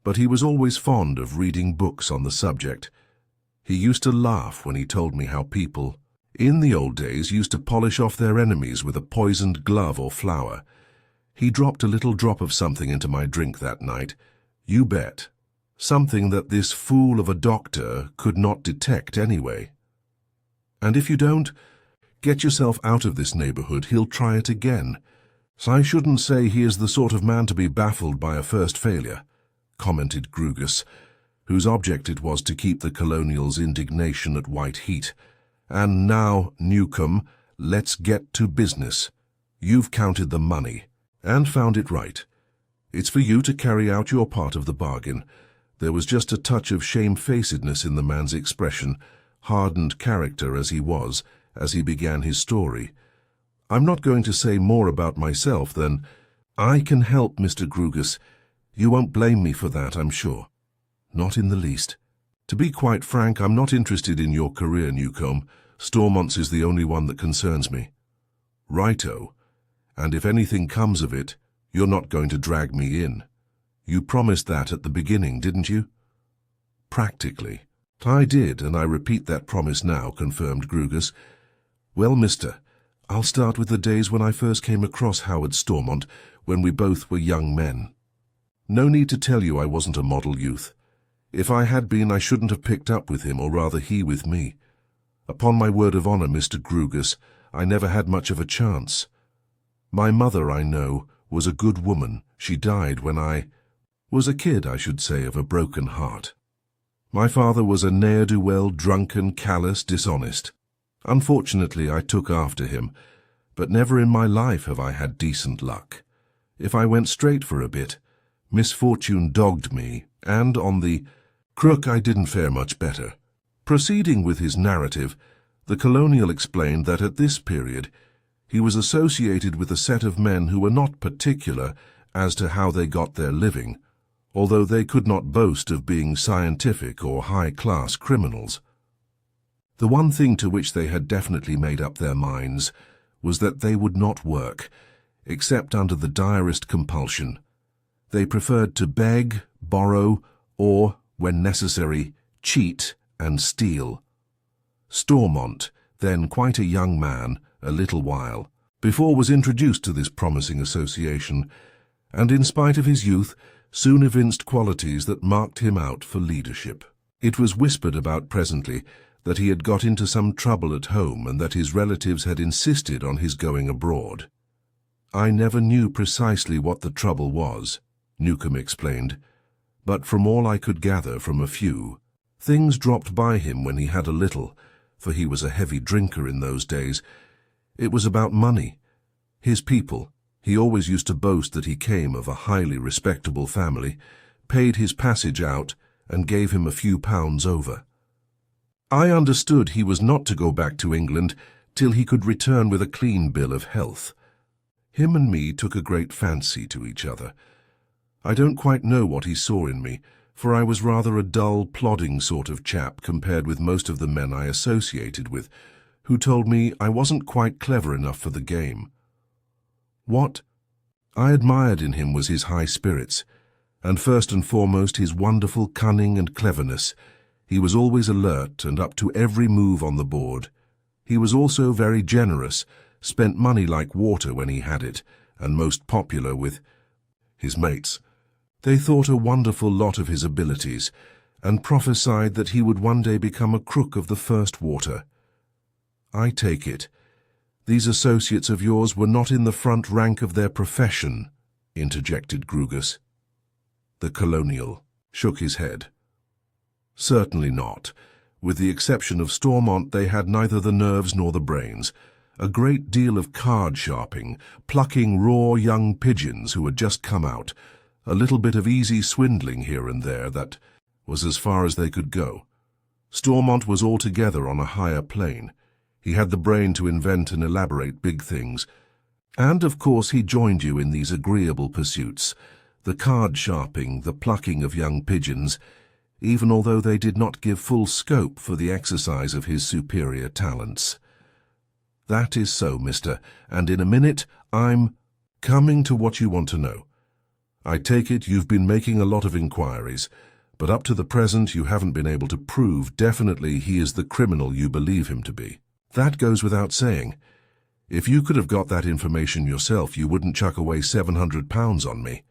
A: But he was always fond of reading books on the subject. He used to laugh when he told me how people, in the old days, used to polish off their enemies with a poisoned glove or flower. He dropped a little drop of something into my drink that night. You bet. Something that this fool of a doctor could not detect anyway. And if you don't get yourself out of this neighborhood, he'll try it again. So I shouldn't say he is the sort of man to be baffled by a first failure, commented Grugus, whose object it was to keep the colonial's indignation at white heat. And now, Newcomb, let's get to business. You've counted the money, and found it right. It's for you to carry out your part of the bargain. There was just a touch of shamefacedness in the man's expression, hardened character as he was, as he began his story. I'm not going to say more about myself than, I can help, Mr. Grugus. You won't blame me for that, I'm sure. Not in the least. To be quite frank, I'm not interested in your career, Newcomb. Stormont's is the only one that concerns me. Righto. And if anything comes of it, you're not going to drag me in. You promised that at the beginning, didn't you? Practically. I did, and I repeat that promise now, confirmed Grugus. Well, mister, I'll start with the days when I first came across Howard Stormont, when we both were young men. No need to tell you I wasn't a model youth. If I had been, I shouldn't have picked up with him, or rather he with me. Upon my word of honor, Mr. Grugus, I never had much of a chance. My mother, I know, was a good woman. She died when I was a kid, I should say, of a broken heart. My father was a ne'er-do-well, drunken, callous, dishonest. Unfortunately, I took after him, but never in my life have I had decent luck. If I went straight for a bit, misfortune dogged me, and on the crook I didn't fare much better. Proceeding with his narrative, the colonial explained that at this period he was associated with a set of men who were not particular as to how they got their living, although they could not boast of being scientific or high-class criminals. The one thing to which they had definitely made up their minds was that they would not work, except under the direst compulsion. They preferred to beg, borrow, or, when necessary, cheat and steal. Stormont, then quite a young man, a little while before was introduced to this promising association, and in spite of his youth, soon evinced qualities that marked him out for leadership. It was whispered about presently that he had got into some trouble at home and that his relatives had insisted on his going abroad. I never knew precisely what the trouble was, Newcomb explained, but from all I could gather from a few, things dropped by him when he had a little, for he was a heavy drinker in those days. It was about money. His people, he always used to boast that he came of a highly respectable family, paid his passage out and gave him a few pounds over. I understood he was not to go back to England till he could return with a clean bill of health. Him and me took a great fancy to each other. I don't quite know what he saw in me, for I was rather a dull, plodding sort of chap compared with most of the men I associated with, who told me I wasn't quite clever enough for the game. What I admired in him was his high spirits, and first and foremost his wonderful cunning and cleverness. He was always alert and up to every move on the board. He was also very generous, spent money like water when he had it, and most popular with his mates. They thought a wonderful lot of his abilities, and prophesied that he would one day become a crook of the first water. I take it, these associates of yours were not in the front rank of their profession, interjected Grugus. The colonial shook his head. Certainly not. With the exception of Stormont, they had neither the nerves nor the brains. A great deal of card sharping, plucking raw young pigeons who had just come out, a little bit of easy swindling here and there, that was as far as they could go. Stormont was altogether on a higher plane. He had the brain to invent and elaborate big things. And, of course, he joined you in these agreeable pursuits, the card sharping, the plucking of young pigeons, even although they did not give full scope for the exercise of his superior talents. That is so, mister, and in a minute I'm coming to what you want to know. I take it you've been making a lot of inquiries, but up to the present you haven't been able to prove definitely he is the criminal you believe him to be. That goes without saying. If you could have got that information yourself, you wouldn't chuck away £700 on me.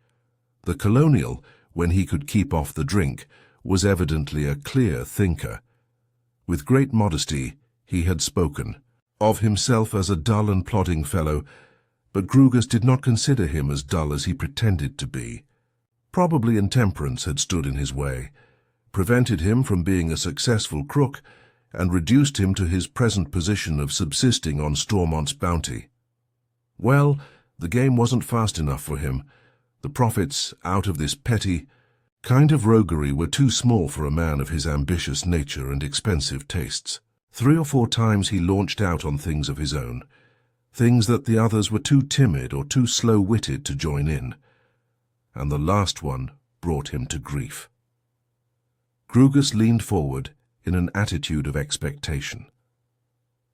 A: The colonial, when he could keep off the drink, was evidently a clear thinker. With great modesty, he had spoken of himself as a dull and plodding fellow, but Grugus did not consider him as dull as he pretended to be. Probably intemperance had stood in his way, prevented him from being a successful crook, and reduced him to his present position of subsisting on Stormont's bounty. Well, the game wasn't fast enough for him. The profits out of this petty kind of roguery were too small for a man of his ambitious nature and expensive tastes. 3 or 4 times he launched out on things of his own, things that the others were too timid or too slow-witted to join in, and the last one brought him to grief. Grugus leaned forward in an attitude of expectation.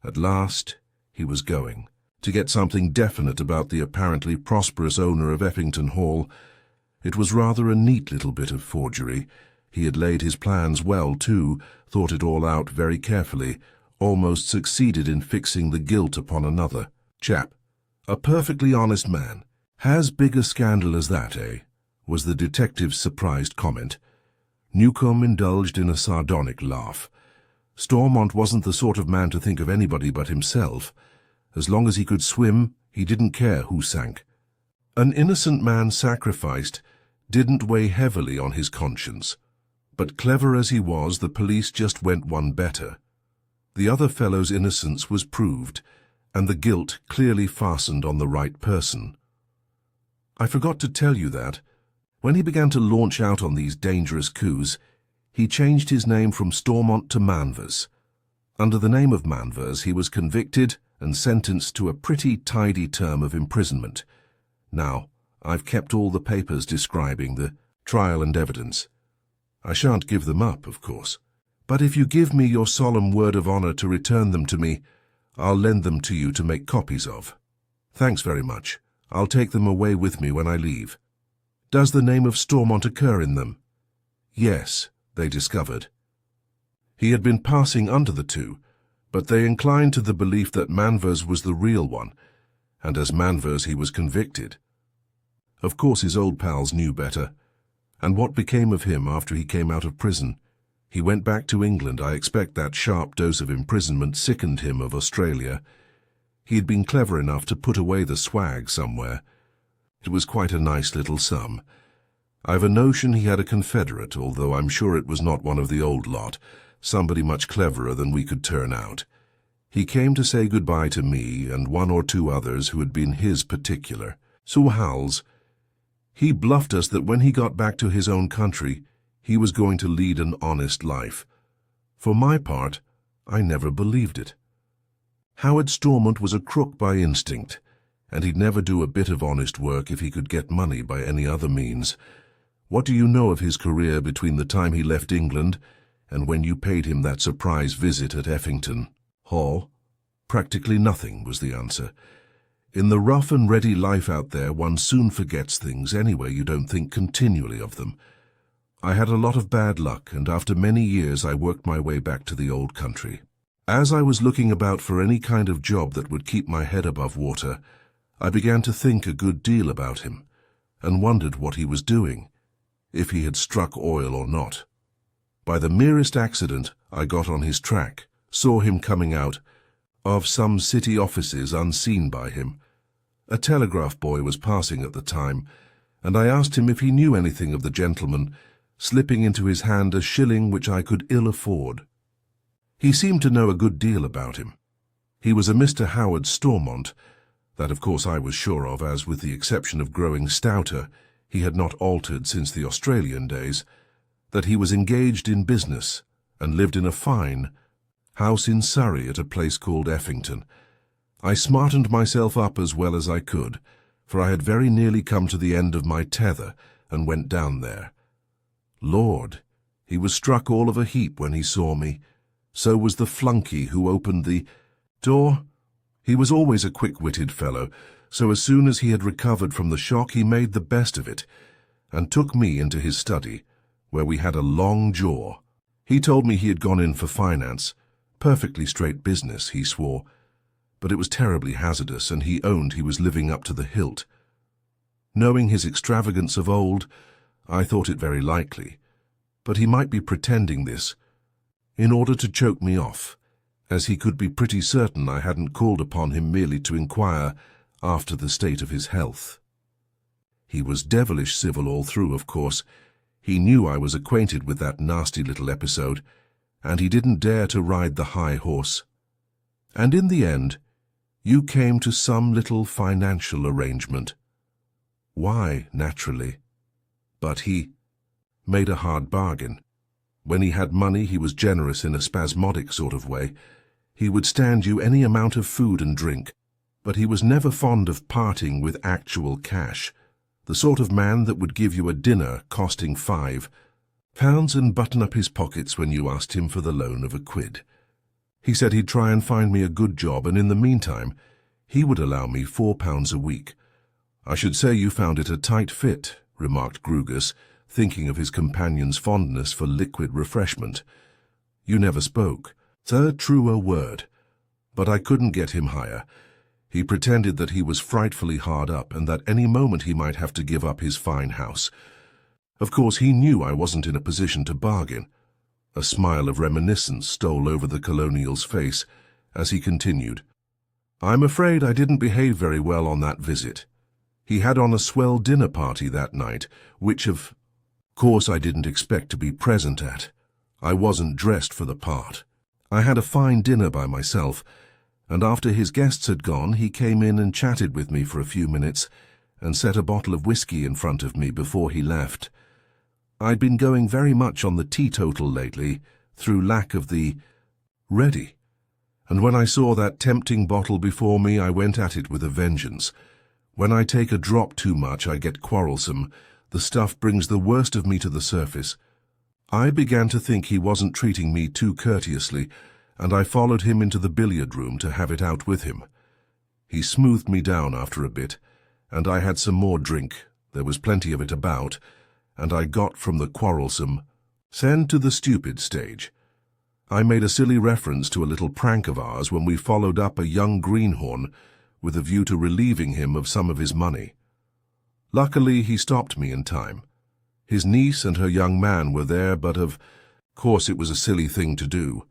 A: At last he was going, to get something definite about the apparently prosperous owner of Effington Hall. It was rather a neat little bit of forgery. He had laid his plans well, too, thought it all out very carefully, almost succeeded in fixing the guilt upon another. Chap, a perfectly honest man. Has big a scandal as that, eh? Was the detective's surprised comment. Newcomb indulged in a sardonic laugh. Stormont wasn't the sort of man to think of anybody but himself. As long as he could swim, he didn't care who sank. An innocent man sacrificed didn't weigh heavily on his conscience. But clever as he was, the police just went one better. The other fellow's innocence was proved, and the guilt clearly fastened on the right person. I forgot to tell you that, when he began to launch out on these dangerous coups, he changed his name from Stormont to Manvers. Under the name of Manvers, he was convicted and sentenced to a pretty tidy term of imprisonment. Now, I've kept all the papers describing the trial and evidence. I shan't give them up, of course, but if you give me your solemn word of honor to return them to me, I'll lend them to you to make copies of. Thanks very much. I'll take them away with me when I leave. Does the name of Stormont occur in them? Yes, they discovered. He had been passing under the two, but they inclined to the belief that Manvers was the real one, and as Manvers he was convicted. Of course his old pals knew better. And what became of him after he came out of prison? He went back to England. I expect that sharp dose of imprisonment sickened him of Australia. He had been clever enough to put away the swag somewhere. It was quite a nice little sum. I've a notion he had a confederate, although I'm sure it was not one of the old lot, somebody much cleverer than we could turn out. He came to say goodbye to me and one or two others who had been his particular. So Howells, he bluffed us that when he got back to his own country, he was going to lead an honest life. For my part, I never believed it. Howard Stormont was a crook by instinct, and he'd never do a bit of honest work if he could get money by any other means. What do you know of his career between the time he left England and when you paid him that surprise visit at Effington Hall? Practically nothing, was the answer. In the rough and ready life out there, one soon forgets things anyway. You don't think continually of them. I had a lot of bad luck, and after many years I worked my way back to the old country. As I was looking about for any kind of job that would keep my head above water, I began to think a good deal about him, and wondered what he was doing, if he had struck oil or not. By the merest accident, I got on his track, saw him coming out of some city offices unseen by him. A telegraph boy was passing at the time, and I asked him if he knew anything of the gentleman, slipping into his hand a shilling which I could ill afford. He seemed to know a good deal about him. He was a Mr. Howard Stormont. That, of course, I was sure of, as with the exception of growing stouter, he had not altered since the Australian days, that he was engaged in business and lived in a fine house in Surrey at a place called Effington. I smartened myself up as well as I could, for I had very nearly come to the end of my tether and went down there. Lord, he was struck all of a heap when he saw me. So was the flunkey who opened the door. He was always a quick-witted fellow, so as soon as he had recovered from the shock he made the best of it, and took me into his study, where we had a long jaw. He told me he had gone in for finance. Perfectly straight business, he swore, but it was terribly hazardous, and he owned he was living up to the hilt. Knowing his extravagance of old, I thought it very likely, but he might be pretending this in order to choke me off, as he could be pretty certain I hadn't called upon him merely to inquire after the state of his health. He was devilish civil all through, of course. He knew I was acquainted with that nasty little episode, and he didn't dare to ride the high horse. And in the end, you came to some little financial arrangement. Why, naturally. But he made a hard bargain. When he had money, he was generous in a spasmodic sort of way. He would stand you any amount of food and drink, but he was never fond of parting with actual cash, the sort of man that would give you a dinner costing £5 and button up his pockets when you asked him for the loan of £1. He said he'd try and find me a good job, and in the meantime, he would allow me £4 a week. I should say you found it a tight fit, remarked Grugus, thinking of his companion's fondness for liquid refreshment. You never spoke. A truer word. But I couldn't get him higher. He pretended that he was frightfully hard up and that any moment he might have to give up his fine house. Of course, he knew I wasn't in a position to bargain. A smile of reminiscence stole over the colonial's face as he continued. I'm afraid I didn't behave very well on that visit. He had on a swell dinner party that night, which of course I didn't expect to be present at. I wasn't dressed for the part. I had a fine dinner by myself, and after his guests had gone, he came in and chatted with me for a few minutes and set a bottle of whiskey in front of me before he left. I'd been going very much on the teetotal lately, through lack of the ready, and when I saw that tempting bottle before me, I went at it with a vengeance. When I take a drop too much, I get quarrelsome. The stuff brings the worst of me to the surface. I began to think he wasn't treating me too courteously, and I followed him into the billiard room to have it out with him. He smoothed me down after a bit, and I had some more drink. There was plenty of it about, and I got from the quarrelsome send to the stupid stage. I made a silly reference to a little prank of ours when we followed up a young greenhorn with a view to relieving him of some of his money. Luckily, he stopped me in time. His niece and her young man were there, but of course it was a silly thing to do.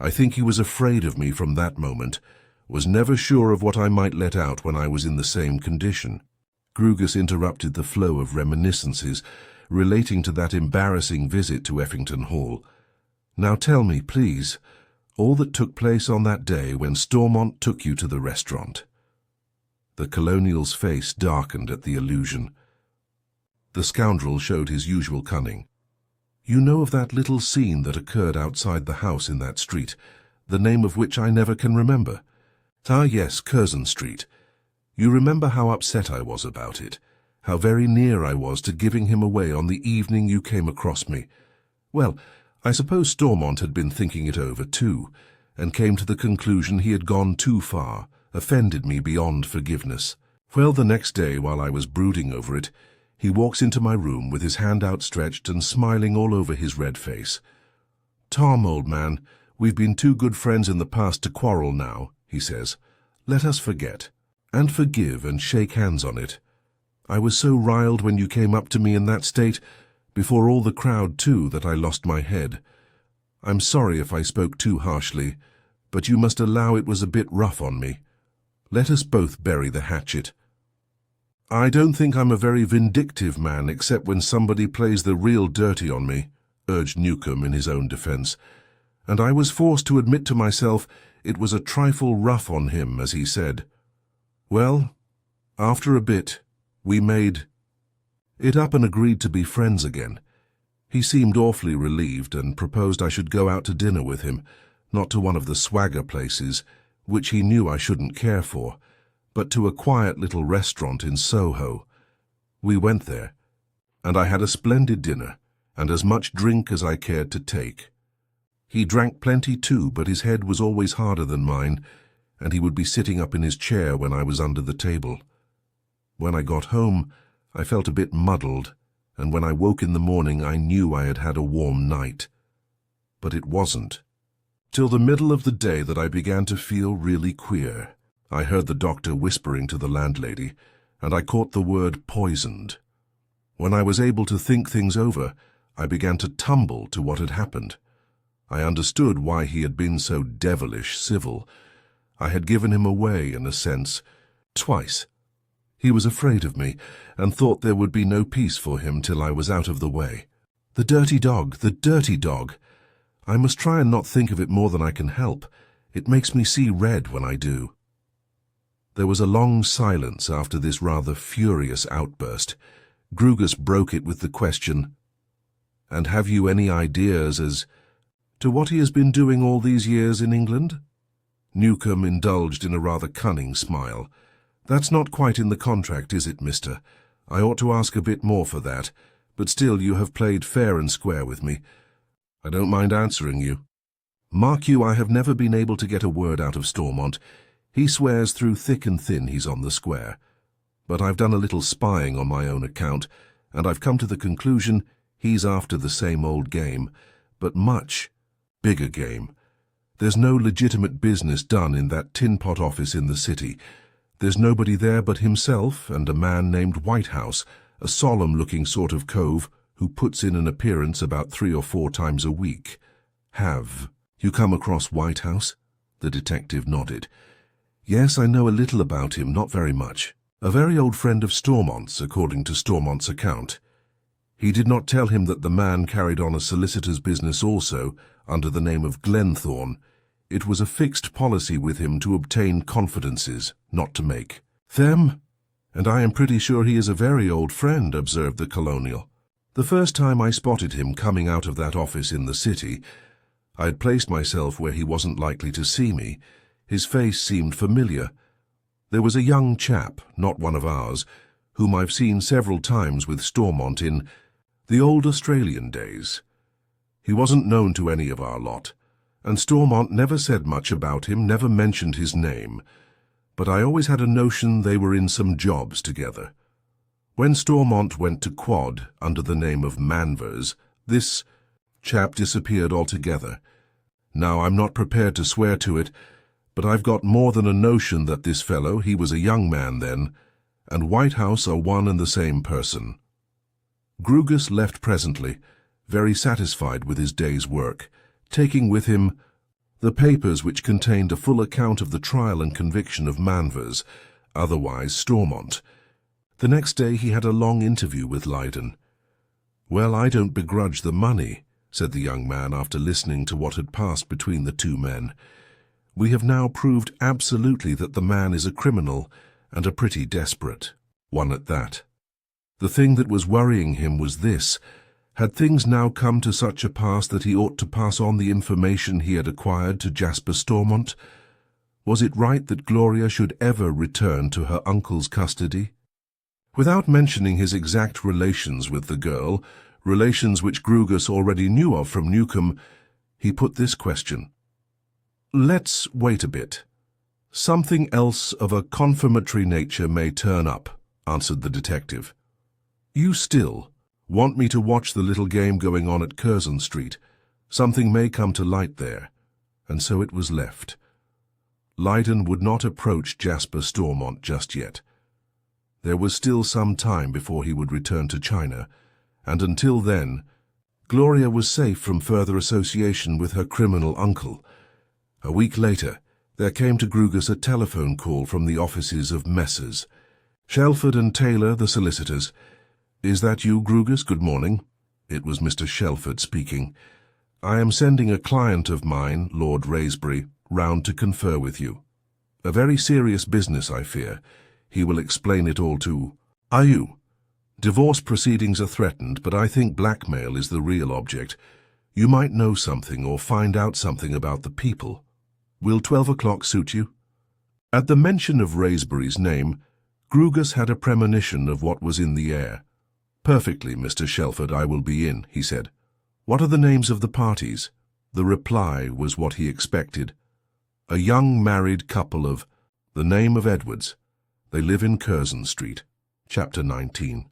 A: I think he was afraid of me from that moment, was never sure of what I might let out when I was in the same condition. Grugus interrupted the flow of reminiscences relating to that embarrassing visit to Effington Hall. Now tell me, please, all that took place on that day when Stormont took you to the restaurant. The colonial's face darkened at the allusion. The scoundrel showed his usual cunning. You know of that little scene that occurred outside the house in that street, the name of which I never can remember? Ah, yes, Curzon Street. You remember how upset I was about it, how very near I was to giving him away on the evening you came across me. Well, I suppose Stormont had been thinking it over too, and came to the conclusion he had gone too far, offended me beyond forgiveness. Well, the next day, while I was brooding over it, he walks into my room with his hand outstretched and smiling all over his red face. Tom, old man, we've been too good friends in the past to quarrel now, he says. Let us forget, and forgive and shake hands on it. I was so riled when you came up to me in that state, before all the crowd too, that I lost my head. I'm sorry if I spoke too harshly, but you must allow it was a bit rough on me. Let us both bury the hatchet. I don't think I'm a very vindictive man except when somebody plays the real dirty on me, urged Newcomb in his own defense, and I was forced to admit to myself it was a trifle rough on him, as he said. Well, after a bit, we made it up and agreed to be friends again. He seemed awfully relieved and proposed I should go out to dinner with him, not to one of the swagger places, which he knew I shouldn't care for, but to a quiet little restaurant in Soho. We went there, and I had a splendid dinner, and as much drink as I cared to take. He drank plenty too, but his head was always harder than mine, and he would be sitting up in his chair when I was under the table. When I got home, I felt a bit muddled, and when I woke in the morning I knew I had had a warm night. But it wasn't. Till the middle of the day that I began to feel really queer. I heard the doctor whispering to the landlady, and I caught the word poisoned. When I was able to think things over, I began to tumble to what had happened. I understood why he had been so devilish civil. I had given him away, in a sense, twice. He was afraid of me, and thought there would be no peace for him till I was out of the way. The dirty dog, the dirty dog! I must try and not think of it more than I can help. It makes me see red when I do. There was a long silence after this rather furious outburst. Grugus broke it with the question, "And have you any ideas as to what he has been doing all these years in England?" Newcomb indulged in a rather cunning smile. "That's not quite in the contract, is it, mister? I ought to ask a bit more for that, but still you have played fair and square with me. I don't mind answering you. Mark you, I have never been able to get a word out of Stormont. He swears through thick and thin he's on the square. But I've done a little spying on my own account, and I've come to the conclusion he's after the same old game, but much bigger game. There's no legitimate business done in that tin pot office in the city, There's nobody there but himself and a man named Whitehouse, a solemn-looking sort of cove who puts in an appearance about 3 or 4 times a week. Have you come across Whitehouse? The detective nodded. Yes, I know a little about him, not very much. A very old friend of Stormont's, according to Stormont's account. He did not tell him that the man carried on a solicitor's business also, under the name of Glenthorne. It was a fixed policy with him to obtain confidences, not to make them. And I am pretty sure he is a very old friend, observed the colonial. The first time I spotted him coming out of that office in the city, I had placed myself where he wasn't likely to see me. His face seemed familiar. There was a young chap, not one of ours, whom I've seen several times with Stormont in the old Australian days. He wasn't known to any of our lot, and Stormont never said much about him, never mentioned his name, but I always had a notion they were in some jobs together. When Stormont went to Quad under the name of Manvers, this chap disappeared altogether. Now, I'm not prepared to swear to it, but I've got more than a notion that this fellow, he was a young man then, and Whitehouse are one and the same person. Grugus left presently, very satisfied with his day's work, taking with him the papers which contained a full account of the trial and conviction of Manvers, otherwise Stormont. The next day he had a long interview with Leyden. "Well, I don't begrudge the money," said the young man after listening to what had passed between the two men. "We have now proved absolutely that the man is a criminal, and a pretty desperate one at that. The thing that was worrying him was this: had things now come to such a pass that he ought to pass on the information he had acquired to Jasper Stormont? Was it right that Gloria should ever return to her uncle's custody? Without mentioning his exact relations with the girl, relations which Grugus already knew of from Newcombe, he put this question. "Let's wait a bit. Something else of a confirmatory nature may turn up," answered the detective. "You still want me to watch the little game going on at Curzon Street? Something may come to light there." And so it was left. Leyden would not approach Jasper Stormont just yet. There was still some time before he would return to China, and until then, Gloria was safe from further association with her criminal uncle. A week later, there came to Grugus a telephone call from the offices of Messrs. Shelford and Taylor, the solicitors. "Is that you, Grugus? Good morning." It was Mr. Shelford speaking. "I am sending a client of mine, Lord Raisbury, round to confer with you. A very serious business, I fear. He will explain it all to you. Divorce proceedings are threatened, but I think blackmail is the real object. You might know something or find out something about the people. Will 12 o'clock suit you?" At the mention of Raisbury's name, Grugus had a premonition of what was in the air. "Perfectly, Mr. Shelford, I will be in," he said. "What are the names of the parties?" The reply was what he expected. "A young married couple of the name of Edwards. They live in Curzon Street." Chapter 19.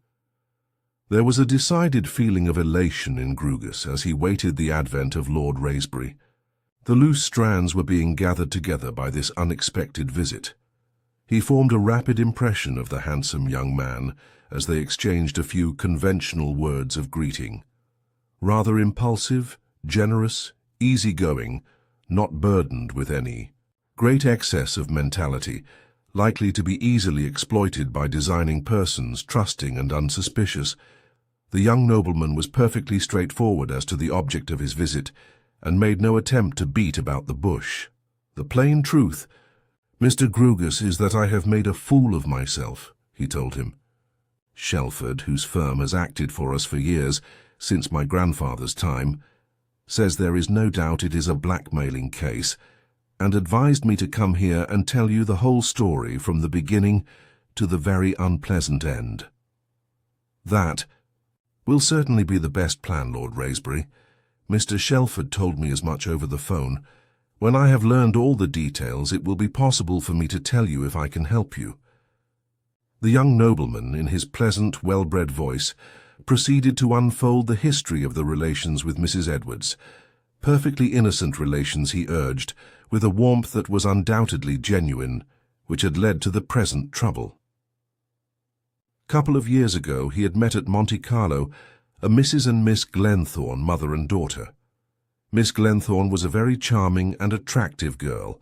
A: There was a decided feeling of elation in Grugus as he waited the advent of Lord Raisbury. The loose strands were being gathered together by this unexpected visit. He formed a rapid impression of the handsome young man as they exchanged a few conventional words of greeting. Rather impulsive, generous, easygoing, not burdened with any great excess of mentality, likely to be easily exploited by designing persons, trusting and unsuspicious. The young nobleman was perfectly straightforward as to the object of his visit, and made no attempt to beat about the bush. "The plain truth, Mr. Grugus, is that I have made a fool of myself," he told him. "Shelford, whose firm has acted for us for years, since my grandfather's time, says there is no doubt it is a blackmailing case, and advised me to come here and tell you the whole story from the beginning to the very unpleasant end." "That will certainly be the best plan, Lord Raisbury. Mr. Shelford told me as much over the phone. When I have learned all the details, it will be possible for me to tell you if I can help you." The young nobleman, in his pleasant, well-bred voice, proceeded to unfold the history of the relations with Mrs. Edwards. Perfectly innocent relations, he urged, with a warmth that was undoubtedly genuine, which had led to the present trouble. Couple of years ago he had met at Monte Carlo a Mrs. and Miss Glenthorne, mother and daughter. Miss Glenthorne was a very charming and attractive girl.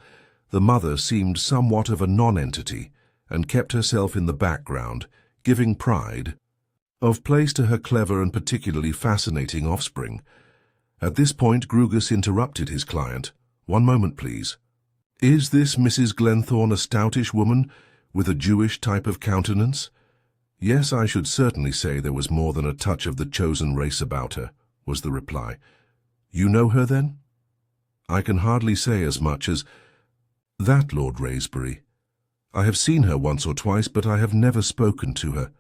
A: The mother seemed somewhat of a non-entity and kept herself in the background, giving pride of place to her clever and particularly fascinating offspring. At this point Grugus interrupted his client. "One moment, please. Is this Mrs. Glenthorne a stoutish woman with a Jewish type of countenance?" "Yes, I should certainly say there was more than a touch of the chosen race about her," was the reply. "You know her, then?" "I can hardly say as much as that, Lord Raisbury. I have seen her once or twice, but I have never spoken to her.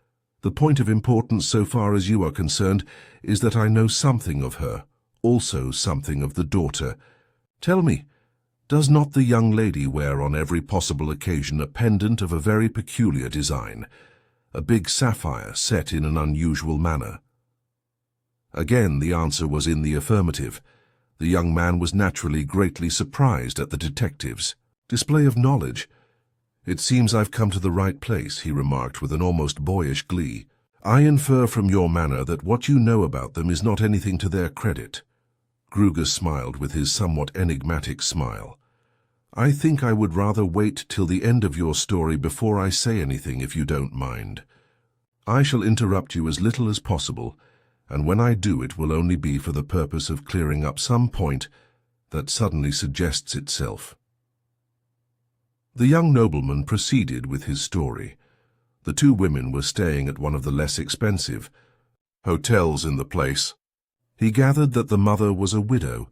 A: The point of importance so far as you are concerned is that I know something of her, also something of the daughter. Tell me, does not the young lady wear on every possible occasion a pendant of a very peculiar design, a big sapphire set in an unusual manner?" Again the answer was in the affirmative. The young man was naturally greatly surprised at the detective's display of knowledge. "It seems I've come to the right place," he remarked with an almost boyish glee. "I infer from your manner that what you know about them is not anything to their credit." Grugus smiled with his somewhat enigmatic smile. "I think I would rather wait till the end of your story before I say anything, if you don't mind. I shall interrupt you as little as possible, and when I do it will only be for the purpose of clearing up some point that suddenly suggests itself." The young nobleman proceeded with his story. The two women were staying at one of the less expensive hotels in the place. He gathered that the mother was a widow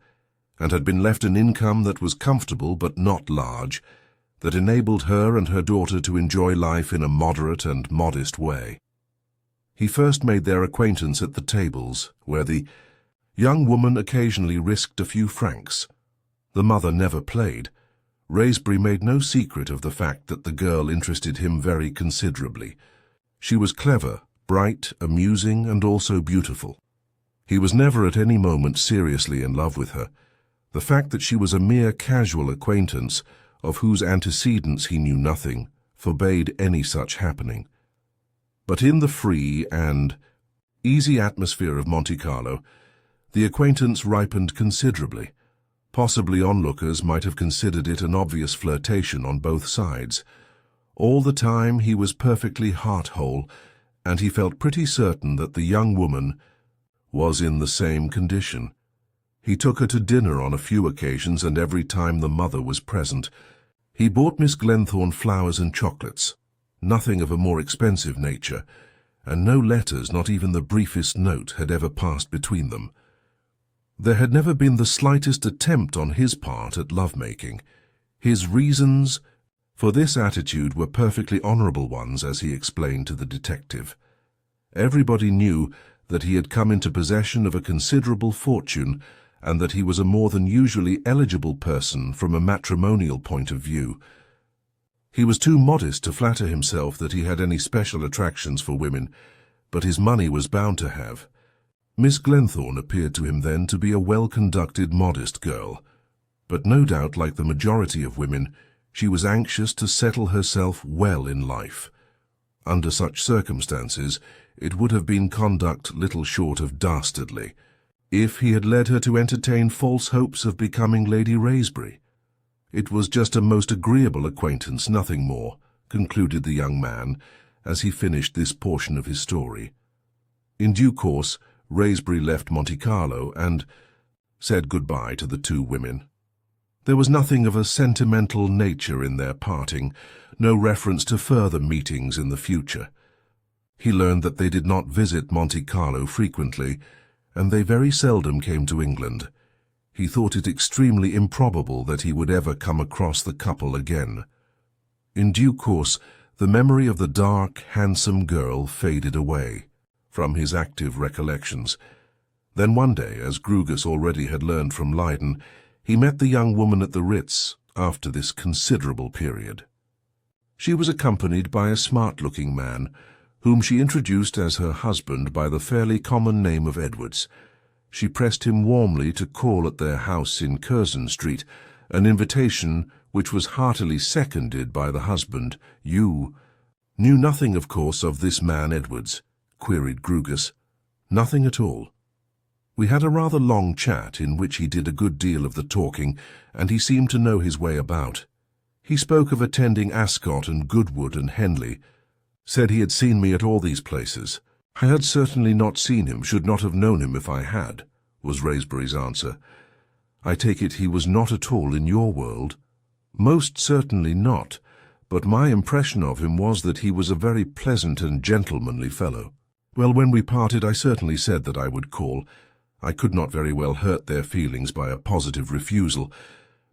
A: and had been left an income that was comfortable but not large, that enabled her and her daughter to enjoy life in a moderate and modest way. He first made their acquaintance at the tables, where the young woman occasionally risked a few francs. The mother never played. Raisbury made no secret of the fact that the girl interested him very considerably. She was clever, bright, amusing, and also beautiful. He was never at any moment seriously in love with her. The fact that she was a mere casual acquaintance, of whose antecedents he knew nothing, forbade any such happening. But in the free and easy atmosphere of Monte Carlo, the acquaintance ripened considerably. Possibly onlookers might have considered it an obvious flirtation on both sides. All the time he was perfectly heart-whole, and he felt pretty certain that the young woman was in the same condition. He took her to dinner on a few occasions, and every time the mother was present. He bought Miss Glenthorne flowers and chocolates, nothing of a more expensive nature, and no letters, not even the briefest note, had ever passed between them. There had never been the slightest attempt on his part at love-making. His reasons for this attitude were perfectly honorable ones, as he explained to the detective. Everybody knew that he had come into possession of a considerable fortune, and that he was a more than usually eligible person from a matrimonial point of view. He was too modest to flatter himself that he had any special attractions for women, but his money was bound to have. Miss Glenthorne appeared to him then to be a well-conducted, modest girl, but no doubt, like the majority of women, she was anxious to settle herself well in life. Under such circumstances, it would have been conduct little short of dastardly if he had led her to entertain false hopes of becoming Lady Raisbury. It was just a most agreeable acquaintance, nothing more, concluded the young man, as he finished this portion of his story. In due course, Raisbury left Monte Carlo and said goodbye to the two women. There was nothing of a sentimental nature in their parting, no reference to further meetings in the future. He learned that they did not visit Monte Carlo frequently, and they very seldom came to England. He thought it extremely improbable that he would ever come across the couple again. In due course, the memory of the dark, handsome girl faded away from his active recollections. Then one day, as Grugus already had learned from Leyden, he met the young woman at the Ritz after this considerable period. She was accompanied by a smart-looking man, whom she introduced as her husband by the fairly common name of Edwards. She pressed him warmly to call at their house in Curzon Street, an invitation which was heartily seconded by the husband. "You knew nothing, of course, of this man Edwards?" queried Grugus. "Nothing at all." We had a rather long chat in which he did a good deal of the talking, and he seemed to know his way about. He spoke of attending Ascot and Goodwood and Henley, said he had seen me at all these places. "I had certainly not seen him, should not have known him if I had," was Raisbury's answer. "I take it he was not at all in your world?" "Most certainly not, but my impression of him was that he was a very pleasant and gentlemanly fellow. Well, when we parted I certainly said that I would call. I could not very well hurt their feelings by a positive refusal,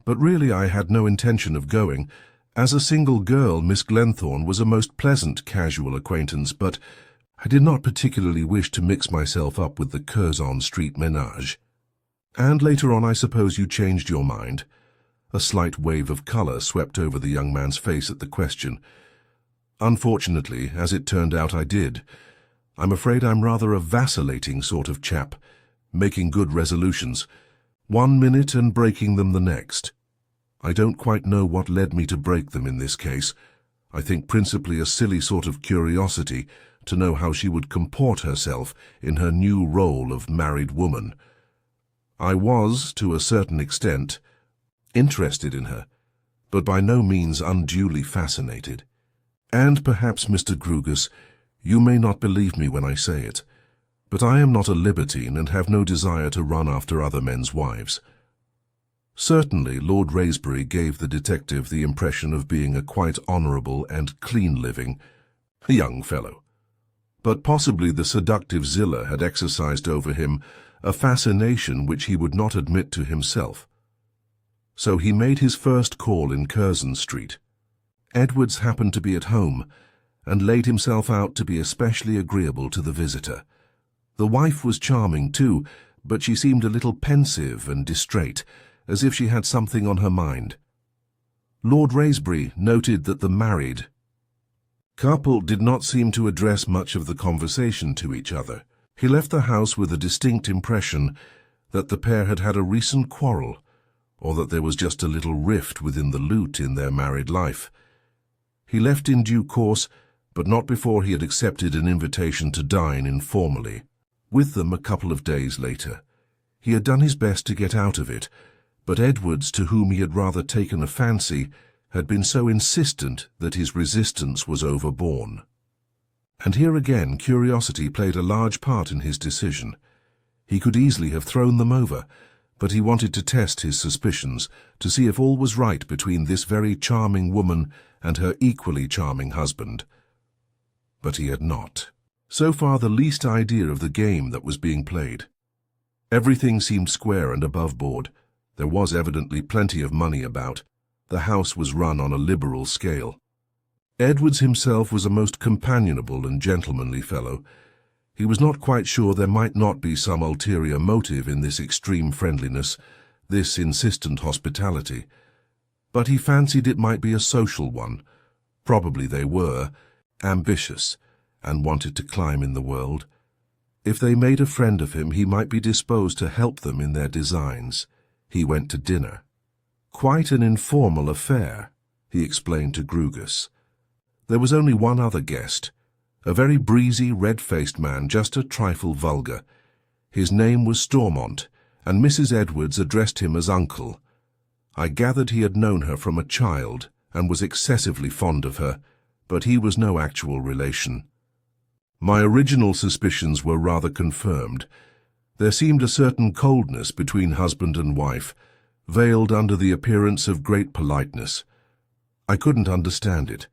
A: but really I had no intention of going. As a single girl, Miss Glenthorne was a most pleasant casual acquaintance, but I did not particularly wish to mix myself up with the Curzon Street ménage." "And later on I suppose you changed your mind?" A slight wave of colour swept over the young man's face at the question. "Unfortunately, as it turned out, I did. I'm afraid I'm rather a vacillating sort of chap, making good resolutions, 1 minute and breaking them the next. I don't quite know what led me to break them in this case. I think principally a silly sort of curiosity to know how she would comport herself in her new role of married woman. I was, to a certain extent, interested in her, but by no means unduly fascinated. And perhaps, Mr. Grugus, you may not believe me when I say it, but I am not a libertine and have no desire to run after other men's wives." Certainly, Lord Raisbury gave the detective the impression of being a quite honourable and clean-living young fellow. But possibly the seductive Zillah had exercised over him a fascination which he would not admit to himself. So he made his first call in Curzon Street. Edwards happened to be at home, and laid himself out to be especially agreeable to the visitor. The wife was charming too, but she seemed a little pensive and distrait, as if she had something on her mind. Lord Raisbury noted that the married couple did not seem to address much of the conversation to each other. He left the house with a distinct impression that the pair had had a recent quarrel, or that there was just a little rift within the lute in their married life. He left in due course, but not before he had accepted an invitation to dine informally with them a couple of days later. He had done his best to get out of it, but Edwards, to whom he had rather taken a fancy, had been so insistent that his resistance was overborne. And here again curiosity played a large part in his decision. He could easily have thrown them over, but he wanted to test his suspicions, to see if all was right between this very charming woman and her equally charming husband. But he had not. So far the least idea of the game that was being played. Everything seemed square and above board. There was evidently plenty of money about. The house was run on a liberal scale. Edwards himself was a most companionable and gentlemanly fellow. He was not quite sure there might not be some ulterior motive in this extreme friendliness, this insistent hospitality. But he fancied it might be a social one. Probably they were ambitious and wanted to climb in the world. If they made a friend of him, he might be disposed to help them in their designs. He went to dinner. Quite an informal affair, he explained to Grugus. There was only one other guest, a very breezy, red-faced man, just a trifle vulgar. His name was Stormont, and Mrs. Edwards addressed him as Uncle. I gathered he had known her from a child and was excessively fond of her, but he was no actual relation. My original suspicions were rather confirmed. There seemed a certain coldness between husband and wife, veiled under the appearance of great politeness. I couldn't understand it.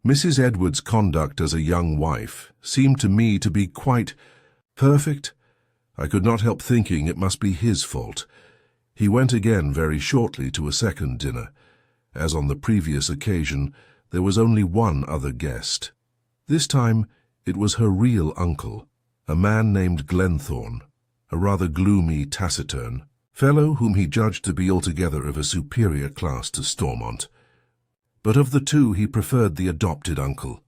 A: Mrs. Edwards' conduct as a young wife seemed to me to be quite perfect. I could not help thinking it must be his fault. He went again very shortly to a second dinner. As on the previous occasion, there was only one other guest. This time it was her real uncle, a man named Glenthorne, a rather gloomy, taciturn fellow whom he judged to be altogether of a superior class to Stormont. But of the two he preferred the adopted uncle.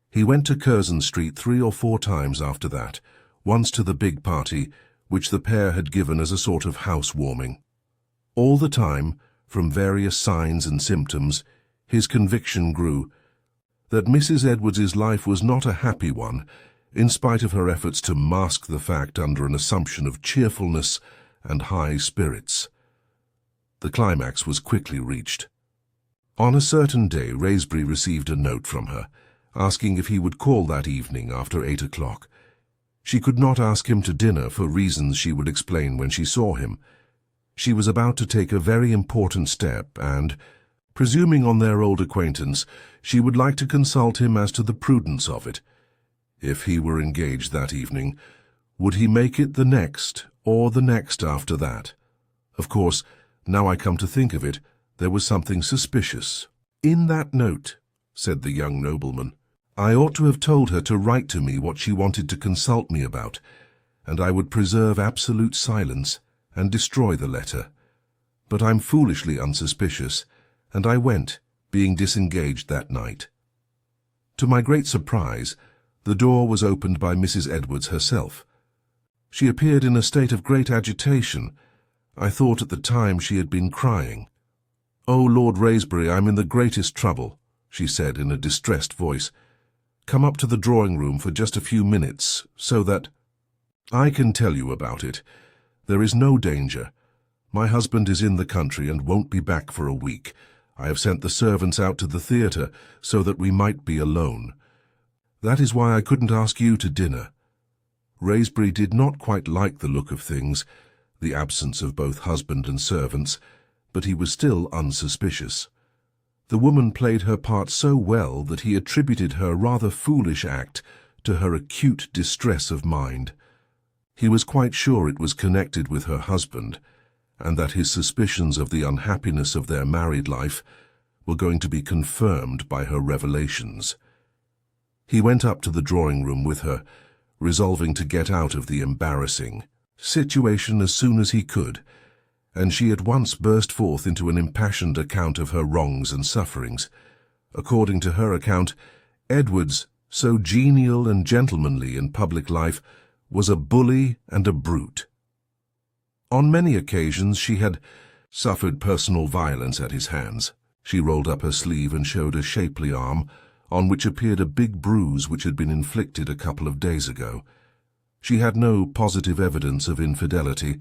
A: He went to Curzon Street 3 or 4 times after that, once to the big party, which the pair had given as a sort of housewarming. All the time, from various signs and symptoms, his conviction grew that Mrs. Edwards's life was not a happy one, in spite of her efforts to mask the fact under an assumption of cheerfulness and high spirits. The climax was quickly reached. On a certain day, Wraysbury received a note from her, asking if he would call that evening after 8 o'clock. She could not ask him to dinner for reasons she would explain when she saw him. She was about to take a very important step and, presuming on their old acquaintance, she would like to consult him as to the prudence of it. If he were engaged that evening, would he make it the next or the next after that? Of course, now I come to think of it, there was something suspicious. "In that note," said the young nobleman, "I ought to have told her to write to me what she wanted to consult me about, and I would preserve absolute silence and destroy the letter. But I'm foolishly unsuspicious, and I went, being disengaged that night." To my great surprise, the door was opened by Mrs. Edwards herself. She appeared in a state of great agitation. I thought at the time she had been crying. "Oh, Lord Wraysbury, I'm in the greatest trouble," she said in a distressed voice. "Come up to the drawing-room for just a few minutes, so that—" "I can tell you about it. There is no danger. My husband is in the country and won't be back for a week. I have sent the servants out to the theatre so that we might be alone. That is why I couldn't ask you to dinner." Wraysbury did not quite like the look of things, the absence of both husband and servants, but he was still unsuspicious. The woman played her part so well that he attributed her rather foolish act to her acute distress of mind. He was quite sure it was connected with her husband, and that his suspicions of the unhappiness of their married life were going to be confirmed by her revelations. He went up to the drawing-room with her, resolving to get out of the embarrassing situation as soon as he could, and she at once burst forth into an impassioned account of her wrongs and sufferings. According to her account, Edwards, so genial and gentlemanly in public life, was a bully and a brute. On many occasions she had suffered personal violence at his hands. She rolled up her sleeve and showed a shapely arm, on which appeared a big bruise which had been inflicted a couple of days ago. She had no positive evidence of infidelity,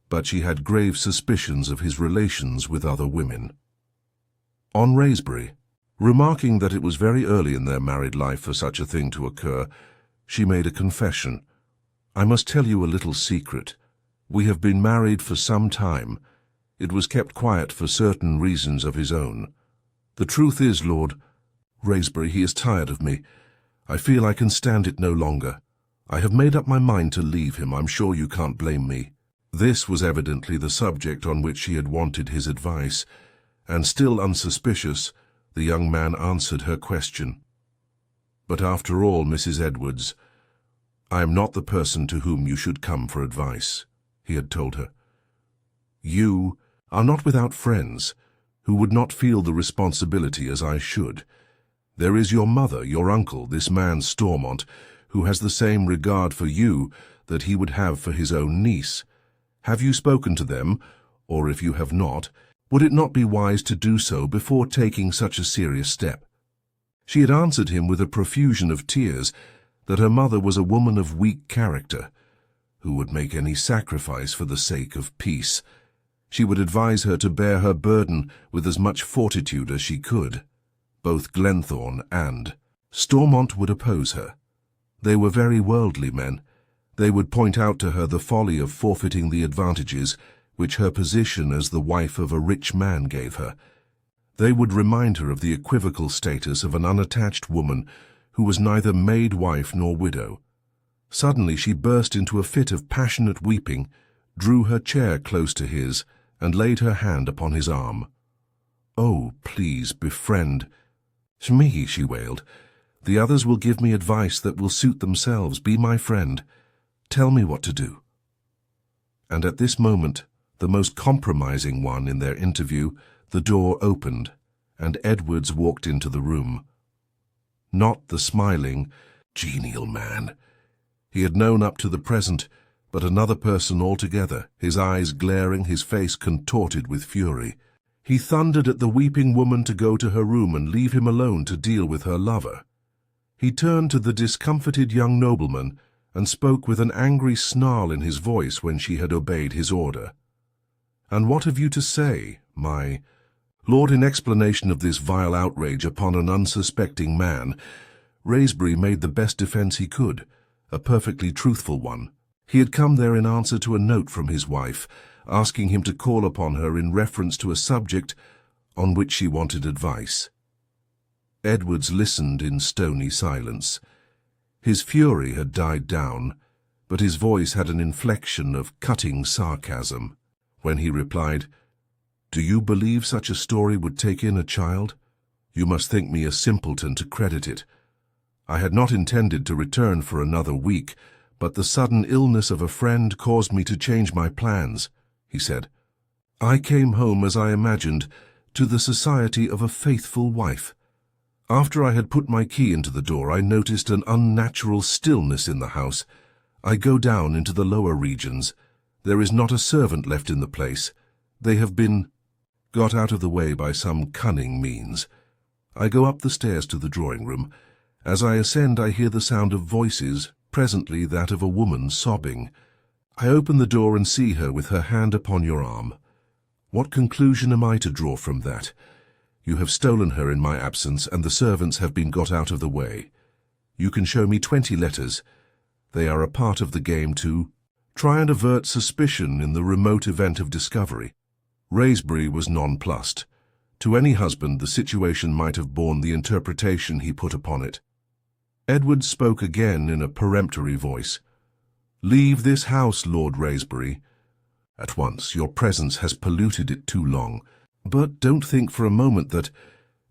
A: but she had grave suspicions of his relations with other women. On Wraysbury, remarking that it was very early in their married life for such a thing to occur, she made a confession. "I must tell you a little secret. We have been married for some time. It was kept quiet for certain reasons of his own. The truth is, Lord Wraysbury, he is tired of me. I feel I can stand it no longer. I have made up my mind to leave him. I'm sure you can't blame me." This was evidently the subject on which she had wanted his advice, and still unsuspicious, the young man answered her question. "But after all, Mrs. Edwards, I am not the person to whom you should come for advice," he had told her. "You are not without friends who would not feel the responsibility as I should. There is your mother, your uncle, this man Stormont, who has the same regard for you that he would have for his own niece. Have you spoken to them, or if you have not, would it not be wise to do so before taking such a serious step?" She had answered him with a profusion of tears that her mother was a woman of weak character, who would make any sacrifice for the sake of peace. She would advise her to bear her burden with as much fortitude as she could. Both Glenthorne and Stormont would oppose her. They were very worldly men. They would point out to her the folly of forfeiting the advantages which her position as the wife of a rich man gave her. They would remind her of the equivocal status of an unattached woman who was neither maid wife nor widow. Suddenly she burst into a fit of passionate weeping, drew her chair close to his, and laid her hand upon his arm. "Oh, please, befriend me," she wailed. "The others will give me advice that will suit themselves. Be my friend. Tell me what to do." And at this moment, the most compromising one in their interview, the door opened, and Edwards walked into the room. Not the smiling, genial man he had known up to the present, but another person altogether, his eyes glaring, his face contorted with fury. He thundered at the weeping woman to go to her room and leave him alone to deal with her lover. He turned to the discomfited young nobleman and spoke with an angry snarl in his voice when she had obeyed his order. "And what have you to say, my lord?" In explanation of this vile outrage upon an unsuspecting man, Raisbury made the best defense he could, a perfectly truthful one. He had come there in answer to a note from his wife, asking him to call upon her in reference to a subject on which she wanted advice. Edwards listened in stony silence. His fury had died down, but his voice had an inflection of cutting sarcasm. When he replied, "Do you believe such a story would take in a child? You must think me a simpleton to credit it. I had not intended to return for another week, but the sudden illness of a friend caused me to change my plans," he said. "I came home, as I imagined, to the society of a faithful wife. After I had put my key into the door, I noticed an unnatural stillness in the house. I go down into the lower regions. There is not a servant left in the place. They have been got out of the way by some cunning means. I go up the stairs to the drawing-room. As I ascend, I hear the sound of voices, presently that of a woman sobbing. I open the door and see her with her hand upon your arm. What conclusion am I to draw from that? You have stolen her in my absence, and the servants have been got out of the way. You can show me 20 letters. They are a part of the game to try and avert suspicion in the remote event of discovery." Raisbury was nonplussed. To any husband, the situation might have borne the interpretation he put upon it. Edward spoke again in a peremptory voice. "Leave this house, Lord Raisbury. At once. Your presence has polluted it too long. But don't think for a moment that,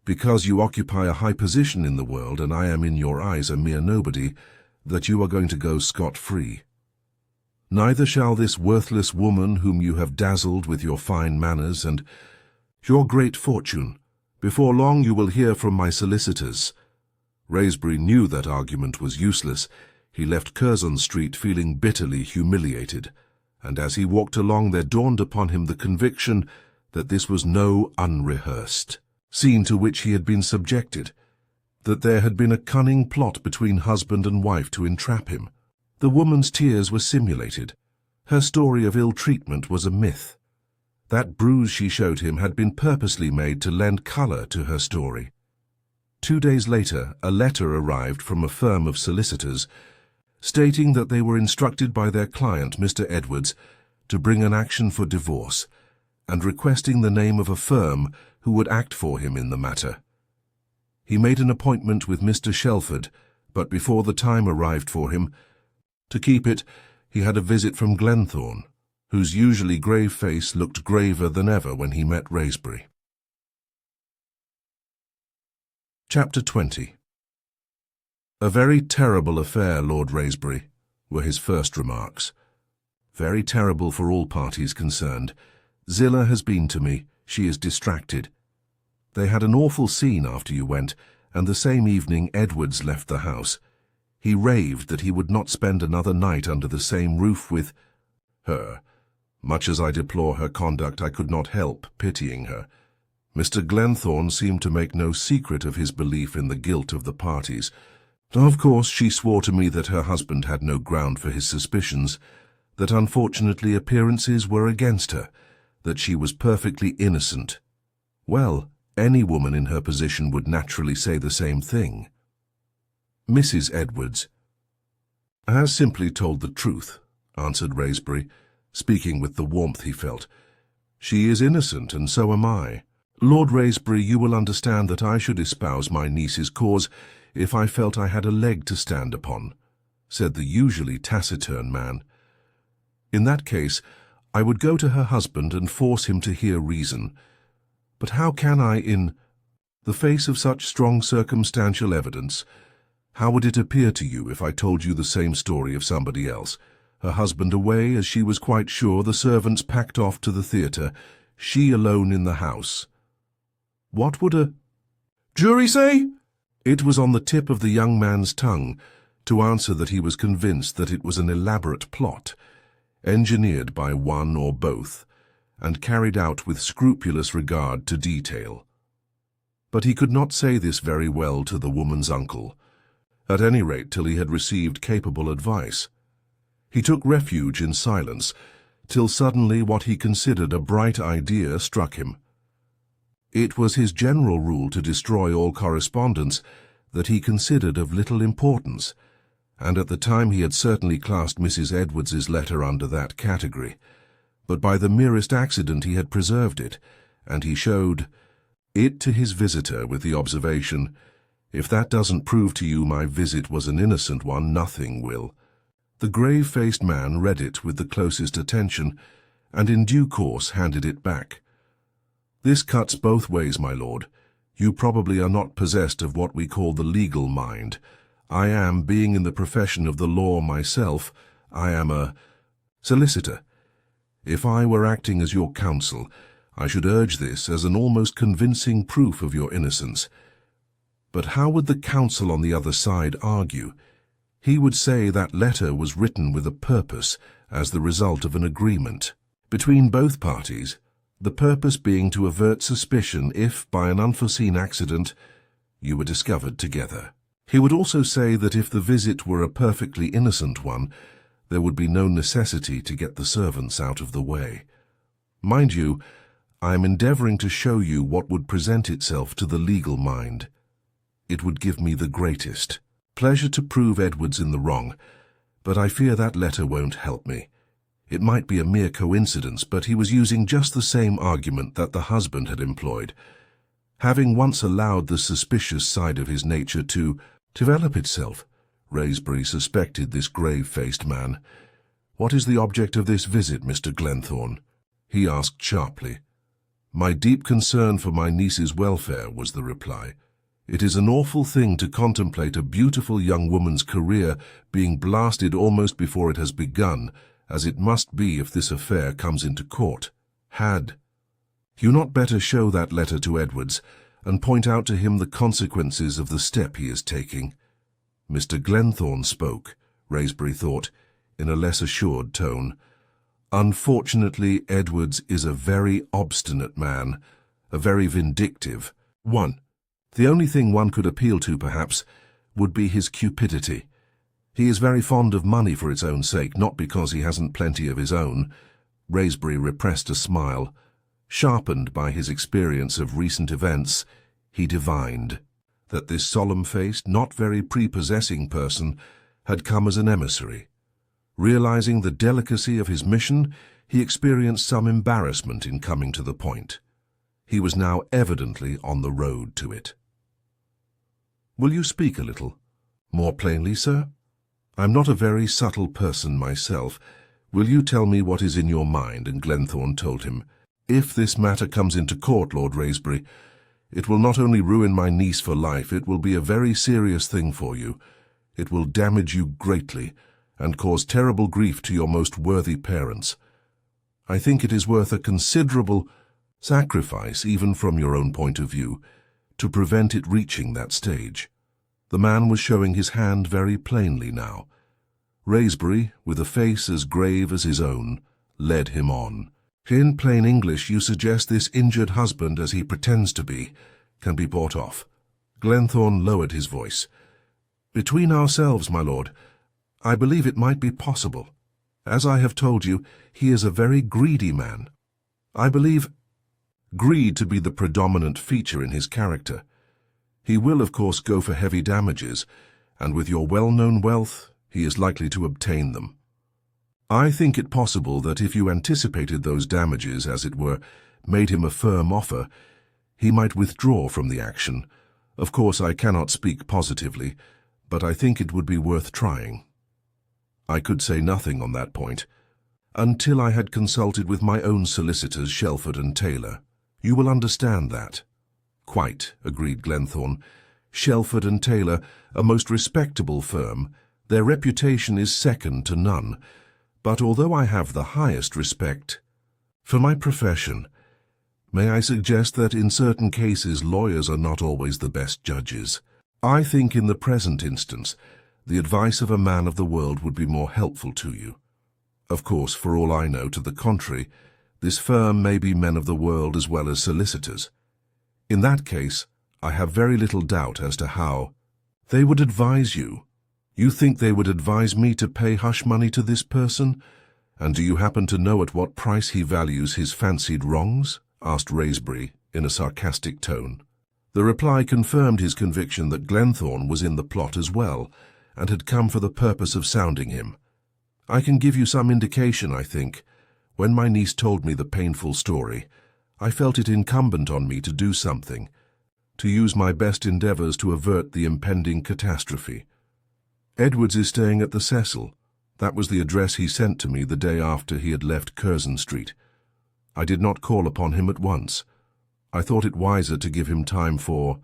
A: because you occupy a high position in the world and I am in your eyes a mere nobody, that you are going to go scot-free. Neither shall this worthless woman whom you have dazzled with your fine manners and your great fortune. Before long you will hear from my solicitors." Raisbury knew that argument was useless. He left Curzon Street feeling bitterly humiliated, and as he walked along there dawned upon him the conviction that this was no unrehearsed scene to which he had been subjected, that there had been a cunning plot between husband and wife to entrap him. The woman's tears were simulated. Her story of ill treatment was a myth. That bruise she showed him had been purposely made to lend colour to her story. 2 days later, a letter arrived from a firm of solicitors, stating that they were instructed by their client, Mr. Edwards, to bring an action for divorce, and requesting the name of a firm who would act for him in the matter. He made an appointment with Mr. Shelford, but before the time arrived for him to keep it, he had a visit from Glenthorne, whose usually grave face looked graver than ever when he met Raisbury. Chapter 20. "A very terrible affair, Lord Raisbury," were his first remarks. "Very terrible for all parties concerned. Zillah has been to me. She is distracted. They had an awful scene after you went, and the same evening Edwards left the house. He raved that he would not spend another night under the same roof with her. Much as I deplore her conduct, I could not help pitying her. Mr. Glenthorne seemed to make no secret of his belief in the guilt of the parties. Of course, she swore to me that her husband had no ground for his suspicions, that unfortunately appearances were against her, that she was perfectly innocent. Well, any woman in her position would naturally say the same thing. Mrs. Edwards has simply told the truth," answered Raisbury, speaking with the warmth he felt. "She is innocent, and so am I. Lord Raisbury, you will understand that I should espouse my niece's cause if I felt I had a leg to stand upon," said the usually taciturn man. "In that case, I would go to her husband and force him to hear reason. But how can I, in the face of such strong circumstantial evidence? How would it appear to you if I told you the same story of somebody else? Her husband away, as she was quite sure, the servants packed off to the theatre, she alone in the house. What would a jury say?" It was on the tip of the young man's tongue to answer that he was convinced that it was an elaborate plot, engineered by one or both, and carried out with scrupulous regard to detail. But he could not say this very well to the woman's uncle, at any rate till he had received capable advice. He took refuge in silence, till suddenly what he considered a bright idea struck him. It was his general rule to destroy all correspondence that he considered of little importance, and at the time he had certainly classed Mrs. Edwards's letter under that category. But by the merest accident he had preserved it, and he showed it to his visitor with the observation, "If that doesn't prove to you my visit was an innocent one, nothing will." The grave-faced man read it with the closest attention, and in due course handed it back. "This cuts both ways, my lord. You probably are not possessed of what we call the legal mind. I am, being in the profession of the law myself, I am a solicitor. If I were acting as your counsel, I should urge this as an almost convincing proof of your innocence. But how would the counsel on the other side argue? He would say that letter was written with a purpose, as the result of an agreement between both parties, the purpose being to avert suspicion if, by an unforeseen accident, you were discovered together. He would also say that if the visit were a perfectly innocent one, there would be no necessity to get the servants out of the way. Mind you, I am endeavouring to show you what would present itself to the legal mind. It would give me the greatest pleasure to prove Edwards in the wrong, but I fear that letter won't help me. It might be a mere coincidence, but he was using just the same argument that the husband had employed. Having once allowed the suspicious side of his nature to develop itself, Wraysbury suspected this grave-faced man. "What is the object of this visit, Mr. Glenthorne?" he asked sharply. "My deep concern for my niece's welfare," was the reply. "It is an awful thing to contemplate a beautiful young woman's career being blasted almost before it has begun, as it must be if this affair comes into court. Had you not better show that letter to Edwards, and point out to him the consequences of the step he is taking?" Mr. Glenthorne spoke, Wraysbury thought, in a less assured tone. "Unfortunately, Edwards is a very obstinate man, a very vindictive one. The only thing one could appeal to, perhaps, would be his cupidity. He is very fond of money for its own sake, not because he hasn't plenty of his own." Wraysbury repressed a smile. Sharpened by his experience of recent events, he divined that this solemn-faced, not very prepossessing person had come as an emissary. Realizing the delicacy of his mission, he experienced some embarrassment in coming to the point. He was now evidently on the road to it. "Will you speak a little more plainly, sir? I'm not a very subtle person myself. Will you tell me what is in your mind?" And Glenthorne told him. "If this matter comes into court, Lord Wraysbury, it will not only ruin my niece for life, it will be a very serious thing for you. It will damage you greatly, and cause terrible grief to your most worthy parents. I think it is worth a considerable sacrifice, even from your own point of view, to prevent it reaching that stage." The man was showing his hand very plainly now. Wraysbury, with a face as grave as his own, led him on. "In plain English, you suggest this injured husband, as he pretends to be, can be bought off." Glenthorne lowered his voice. "Between ourselves, my lord, I believe it might be possible. As I have told you, he is a very greedy man. I believe greed to be the predominant feature in his character. He will, of course, go for heavy damages, and with your well-known wealth, he is likely to obtain them. I think it possible that if you anticipated those damages, as it were, made him a firm offer, he might withdraw from the action. Of course, I cannot speak positively, but I think it would be worth trying." I could say nothing on that point, until I had consulted with my own solicitors, Shelford and Taylor. "You will understand that." "Quite," agreed Glenthorne. "Shelford and Taylor, a most respectable firm. Their reputation is second to none. But although I have the highest respect for my profession, may I suggest that in certain cases lawyers are not always the best judges. I think in the present instance, the advice of a man of the world would be more helpful to you. Of course, for all I know to the contrary, This firm may be men of the world as well as solicitors. In that case, I have very little doubt as to how they would advise you. You think they would advise me to pay hush money to this person? And do you happen to know at what price he values his fancied wrongs? Asked Raisbury in a sarcastic tone. The reply confirmed his conviction that Glenthorne was in the plot as well, and had come for the purpose of sounding him. I can give you some indication, I think. When my niece told me the painful story, I felt it incumbent on me to do something, to use my best endeavours to avert the impending catastrophe. Edwards is staying at the Cecil. That was the address he sent to me the day after he had left Curzon Street. I did not call upon him at once. I thought it wiser to give him time for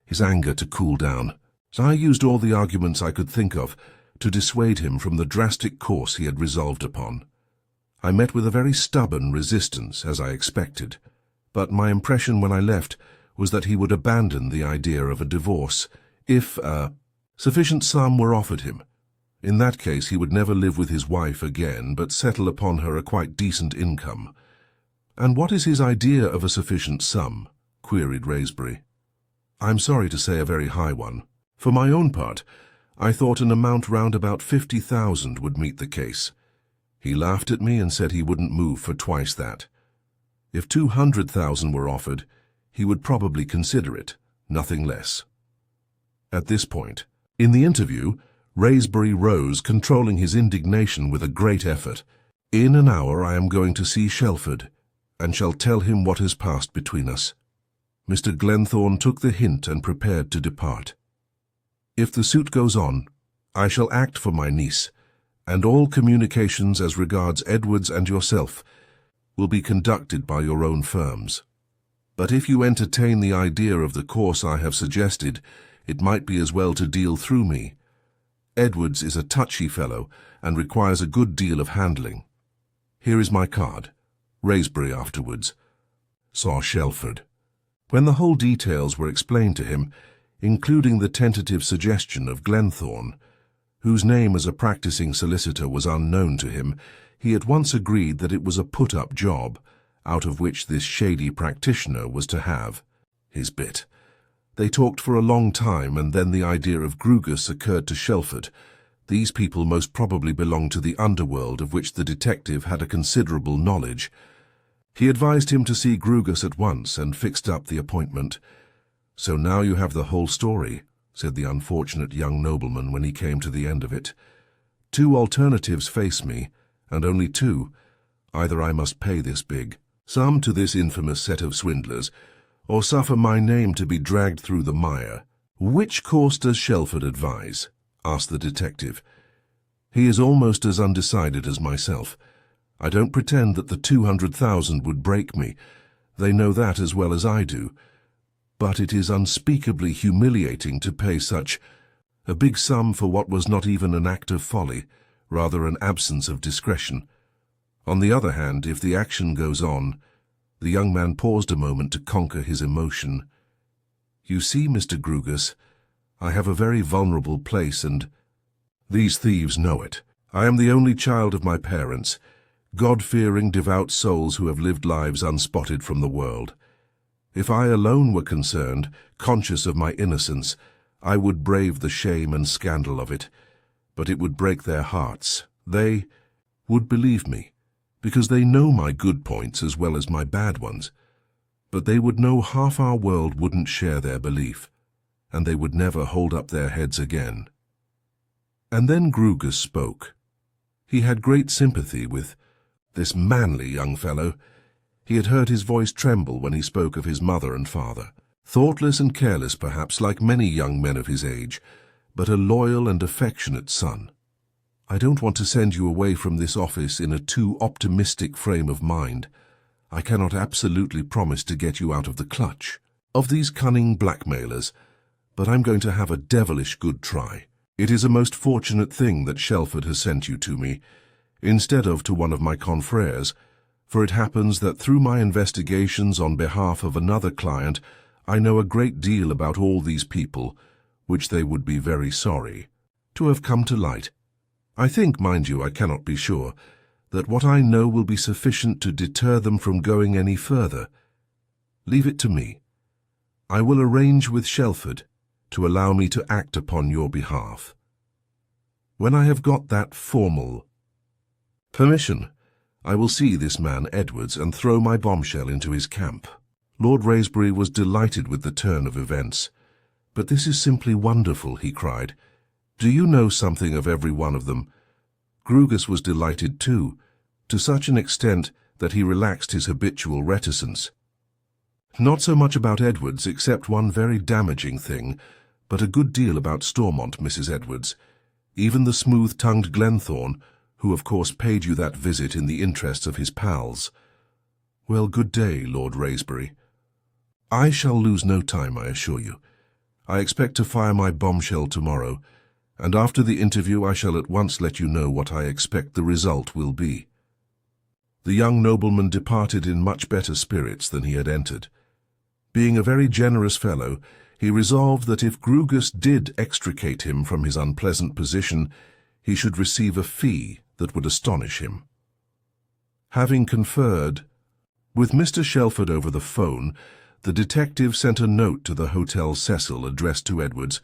A: his anger to cool down. So I used all the arguments I could think of to dissuade him from the drastic course he had resolved upon. I met with a very stubborn resistance, as I expected, but my impression when I left was that he would abandon the idea of a divorce if a sufficient sum were offered him. In that case he would never live with his wife again, but settle upon her a quite decent income. "And what is his idea of a sufficient sum?" queried Raisbury. "I'm sorry to say a very high one. For my own part, I thought an amount round about 50,000 would meet the case. He laughed at me and said he wouldn't move for twice that. If 200,000 were offered, he would probably consider it, nothing less." At this point, in the interview, Raisbury rose, controlling his indignation with a great effort. "In an hour I am going to see Shelford, and shall tell him what has passed between us." Mr. Glenthorne took the hint and prepared to depart. "If the suit goes on, I shall act for my niece, and all communications as regards Edwards and yourself will be conducted by your own firms. But if you entertain the idea of the course I have suggested, it might be as well to deal through me. Edwards is a touchy fellow and requires a good deal of handling. Here is my card." Raisbury afterwards saw Shelford. When the whole details were explained to him, including the tentative suggestion of Glenthorne, whose name as a practicing solicitor was unknown to him, he at once agreed that it was a put-up job, out of which this shady practitioner was to have his bit. They talked for a long time, and then the idea of Grugus occurred to Shelford. These people most probably belonged to the underworld, of which the detective had a considerable knowledge. He advised him to see Grugus at once and fixed up the appointment. "So now you have the whole story," said the unfortunate young nobleman when he came to the end of it. "Two alternatives face me, and only two. Either I must pay this big sum to this infamous set of swindlers, or suffer my name to be dragged through the mire. Which course does Shelford advise?" asked the detective. "He is almost as undecided as myself. I don't pretend that the 200,000 would break me. They know that as well as I do. But it is unspeakably humiliating to pay such a big sum for what was not even an act of folly, rather an absence of discretion. On the other hand, if the action goes on—" The young man paused a moment to conquer his emotion. "You see, Mr. Grugus, I have a very vulnerable place, and these thieves know it. I am the only child of my parents, God-fearing, devout souls who have lived lives unspotted from the world. If I alone were concerned, conscious of my innocence, I would brave the shame and scandal of it, but it would break their hearts. They would believe me, because they know my good points as well as my bad ones, but they would know half our world wouldn't share their belief, and they would never hold up their heads again." And then Grugus spoke. He had great sympathy with this manly young fellow. He had heard his voice tremble when he spoke of his mother and father. Thoughtless and careless, perhaps, like many young men of his age, but a loyal and affectionate son. "I don't want to send you away from this office in a too optimistic frame of mind. I cannot absolutely promise to get you out of the clutch of these cunning blackmailers, but I'm going to have a devilish good try. It is a most fortunate thing that Shelford has sent you to me, instead of to one of my confrères, for it happens that through my investigations on behalf of another client, I know a great deal about all these people, which they would be very sorry to have come to light. I think, mind you, I cannot be sure, that what I know will be sufficient to deter them from going any further. Leave it to me. I will arrange with Shelford to allow me to act upon your behalf. When I have got that formal permission, I will see this man Edwards and throw my bombshell into his camp." Lord Raisbury was delighted with the turn of events. "But this is simply wonderful," he cried. "Do you know something of every one of them?" Grugus was delighted too, to such an extent that he relaxed his habitual reticence. "Not so much about Edwards, except one very damaging thing, but a good deal about Stormont, Mrs. Edwards. Even the smooth-tongued Glenthorne, who of course paid you that visit in the interests of his pals. Well, good day, Lord Raisbury. I shall lose no time, I assure you. I expect to fire my bombshell tomorrow, and after the interview I shall at once let you know what I expect the result will be." The young nobleman departed in much better spirits than he had entered. Being a very generous fellow, he resolved that if Grugus did extricate him from his unpleasant position, he should receive a fee that would astonish him. Having conferred with Mr. Shelford over the phone, the detective sent a note to the Hotel Cecil addressed to Edwards,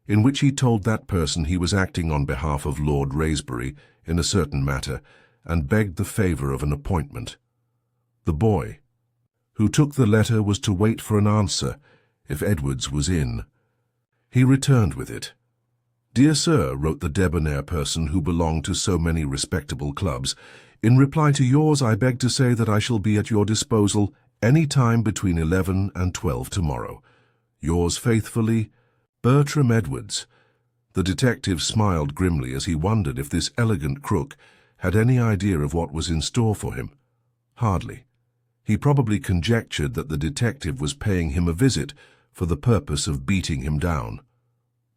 A: in which he told that person he was acting on behalf of Lord Raisbury in a certain matter, and begged the favour of an appointment. The boy who took the letter was to wait for an answer if Edwards was in. He returned with it. "Dear Sir," wrote the debonair person who belonged to so many respectable clubs, "in reply to yours I beg to say that I shall be at your disposal any time between 11 and 12 tomorrow. Yours faithfully, Bertram Edwards." The detective smiled grimly as he wondered if this elegant crook had any idea of what was in store for him. Hardly. He probably conjectured that the detective was paying him a visit for the purpose of beating him down.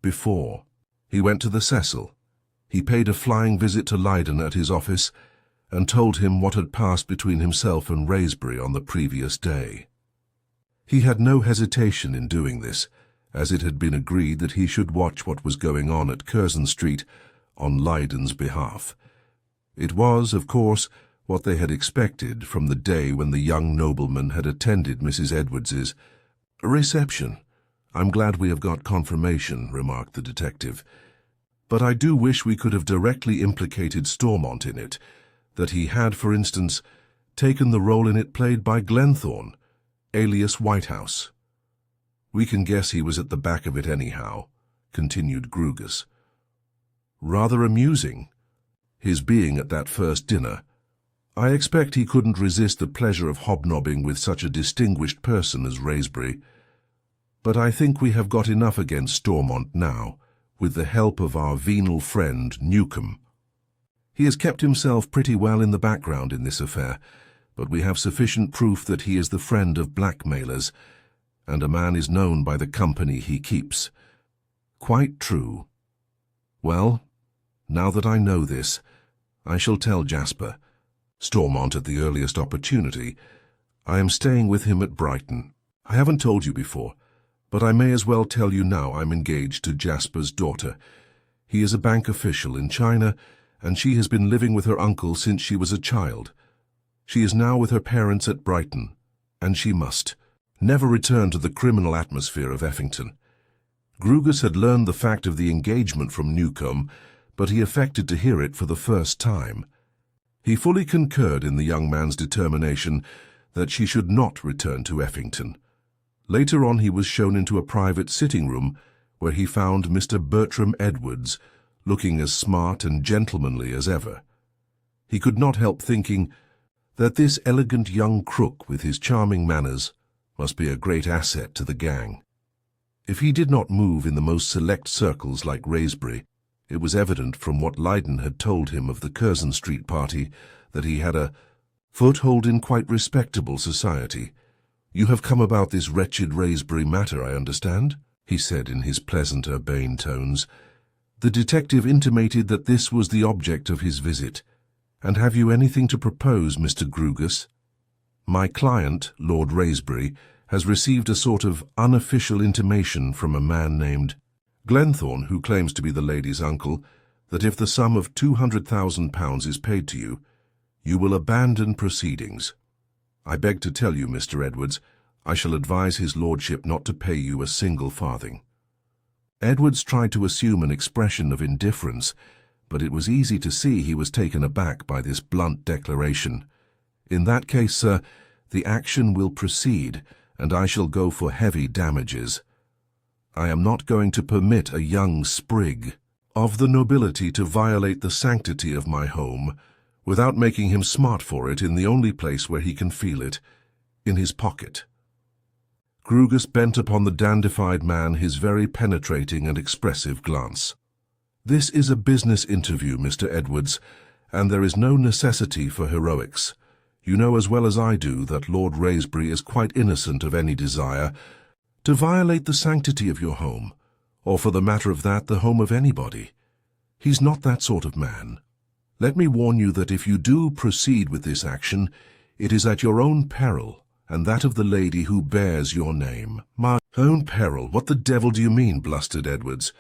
A: Before he went to the Cecil, he paid a flying visit to Leyden at his office and told him what had passed between himself and Raisbury on the previous day. He had no hesitation in doing this, as it had been agreed that he should watch what was going on at Curzon Street on Leyden's behalf. It was, of course, what they had expected from the day when the young nobleman had attended Mrs. Edwards's reception. "I'm glad we have got confirmation," remarked the detective. "But I do wish we could have directly implicated Stormont in it, that he had, for instance, taken the role in it played by Glenthorne, alias Whitehouse. We can guess he was at the back of it anyhow," continued Grugus. "Rather amusing, his being at that first dinner. I expect he couldn't resist the pleasure of hobnobbing with such a distinguished person as Raisbury. But I think we have got enough against Stormont now, with the help of our venal friend Newcombe. He has kept himself pretty well in the background in this affair, but we have sufficient proof that he is the friend of blackmailers, and a man is known by the company he keeps." "Quite true. Well, now that I know this, I shall tell Jasper. Stormont at the earliest opportunity. I am staying with him at Brighton. I haven't told you before, but I may as well tell you now I'm engaged to Jasper's daughter. He is a bank official in China, and she has been living with her uncle since she was a child. She is now with her parents at Brighton, and she must never return to the criminal atmosphere of Effington." Grugus had learned the fact of the engagement from Newcombe, but he affected to hear it for the first time. He fully concurred in the young man's determination that she should not return to Effington. Later on he was shown into a private sitting-room where he found Mr. Bertram Edwards, looking as smart and gentlemanly as ever. He could not help thinking that this elegant young crook with his charming manners must be a great asset to the gang. If he did not move in the most select circles like Raisbury, it was evident from what Leyden had told him of the Curzon Street party that he had a foothold in quite respectable society. "You have come about this wretched Raisbury matter, I understand?" he said in his pleasant, urbane tones. The detective intimated that this was the object of his visit. "And have you anything to propose, Mr. Grugus?" "My client, Lord Raisbury, has received a sort of unofficial intimation from a man named Glenthorne, who claims to be the lady's uncle, that if the sum of £200,000 is paid to you, You will abandon proceedings. I beg to tell you, Mr. Edwards, I shall advise his lordship not to pay you a single farthing." Edwards tried to assume an expression of indifference, but it was easy to see he was taken aback by this blunt declaration. "In that case, sir, the action will proceed, and I shall go for heavy damages. I am not going to permit a young sprig of the nobility to violate the sanctity of my home without making him smart for it in the only place where he can feel it, in his pocket." Grugus bent upon the dandified man his very penetrating and expressive glance. "This is a business interview, Mr. Edwards, and there is no necessity for heroics. You know as well as I do that Lord Raisbury is quite innocent of any desire to violate the sanctity of your home, or for the matter of that, the home of anybody. He's not that sort of man. Let me warn you that if you do proceed with this action, it is at your own peril, and that of the lady who bears your name." "My own peril? What the devil do you mean?" blustered Edwards.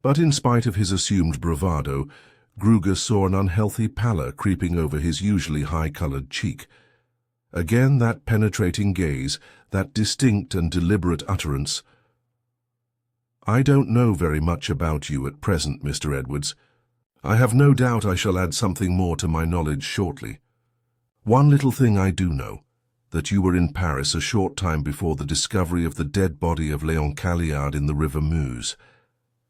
A: But in spite of his assumed bravado, Grugus saw an unhealthy pallor creeping over his usually high-coloured cheek. Again that penetrating gaze, that distinct and deliberate utterance. "I don't know very much about you at present, Mr. Edwards. I have no doubt I shall add something more to my knowledge shortly. One little thing I do know, that you were in Paris a short time before the discovery of the dead body of Léon Calliard in the River Meuse,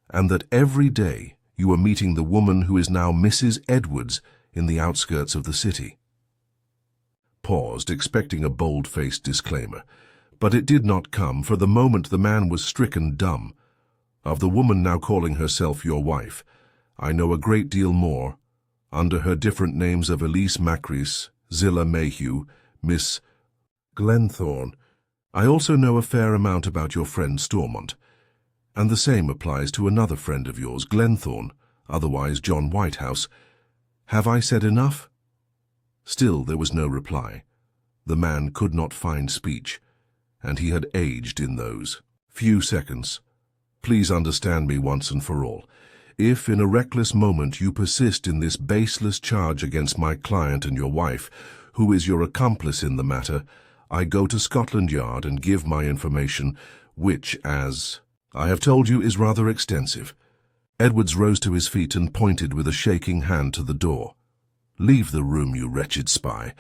A: and that every day you were meeting the woman who is now Mrs. Edwards in the outskirts of the city." Paused, expecting a bold-faced disclaimer, but it did not come. For the moment the man was stricken dumb. "Of the woman now calling herself your wife, I know a great deal more, under her different names of Elise Macris, Zillah Mayhew, Miss Glenthorne. I also know a fair amount about your friend Stormont, and the same applies to another friend of yours, Glenthorne, otherwise John Whitehouse. Have I said enough?" Still there was no reply. The man could not find speech, and he had aged in those few seconds. "Please understand me once and for all. If in a reckless moment you persist in this baseless charge against my client and your wife, who is your accomplice in the matter, I go to Scotland Yard and give my information, which, as I have told you, is rather extensive." Edwards rose to his feet and pointed with a shaking hand to the door. "Leave the room, you wretched spy.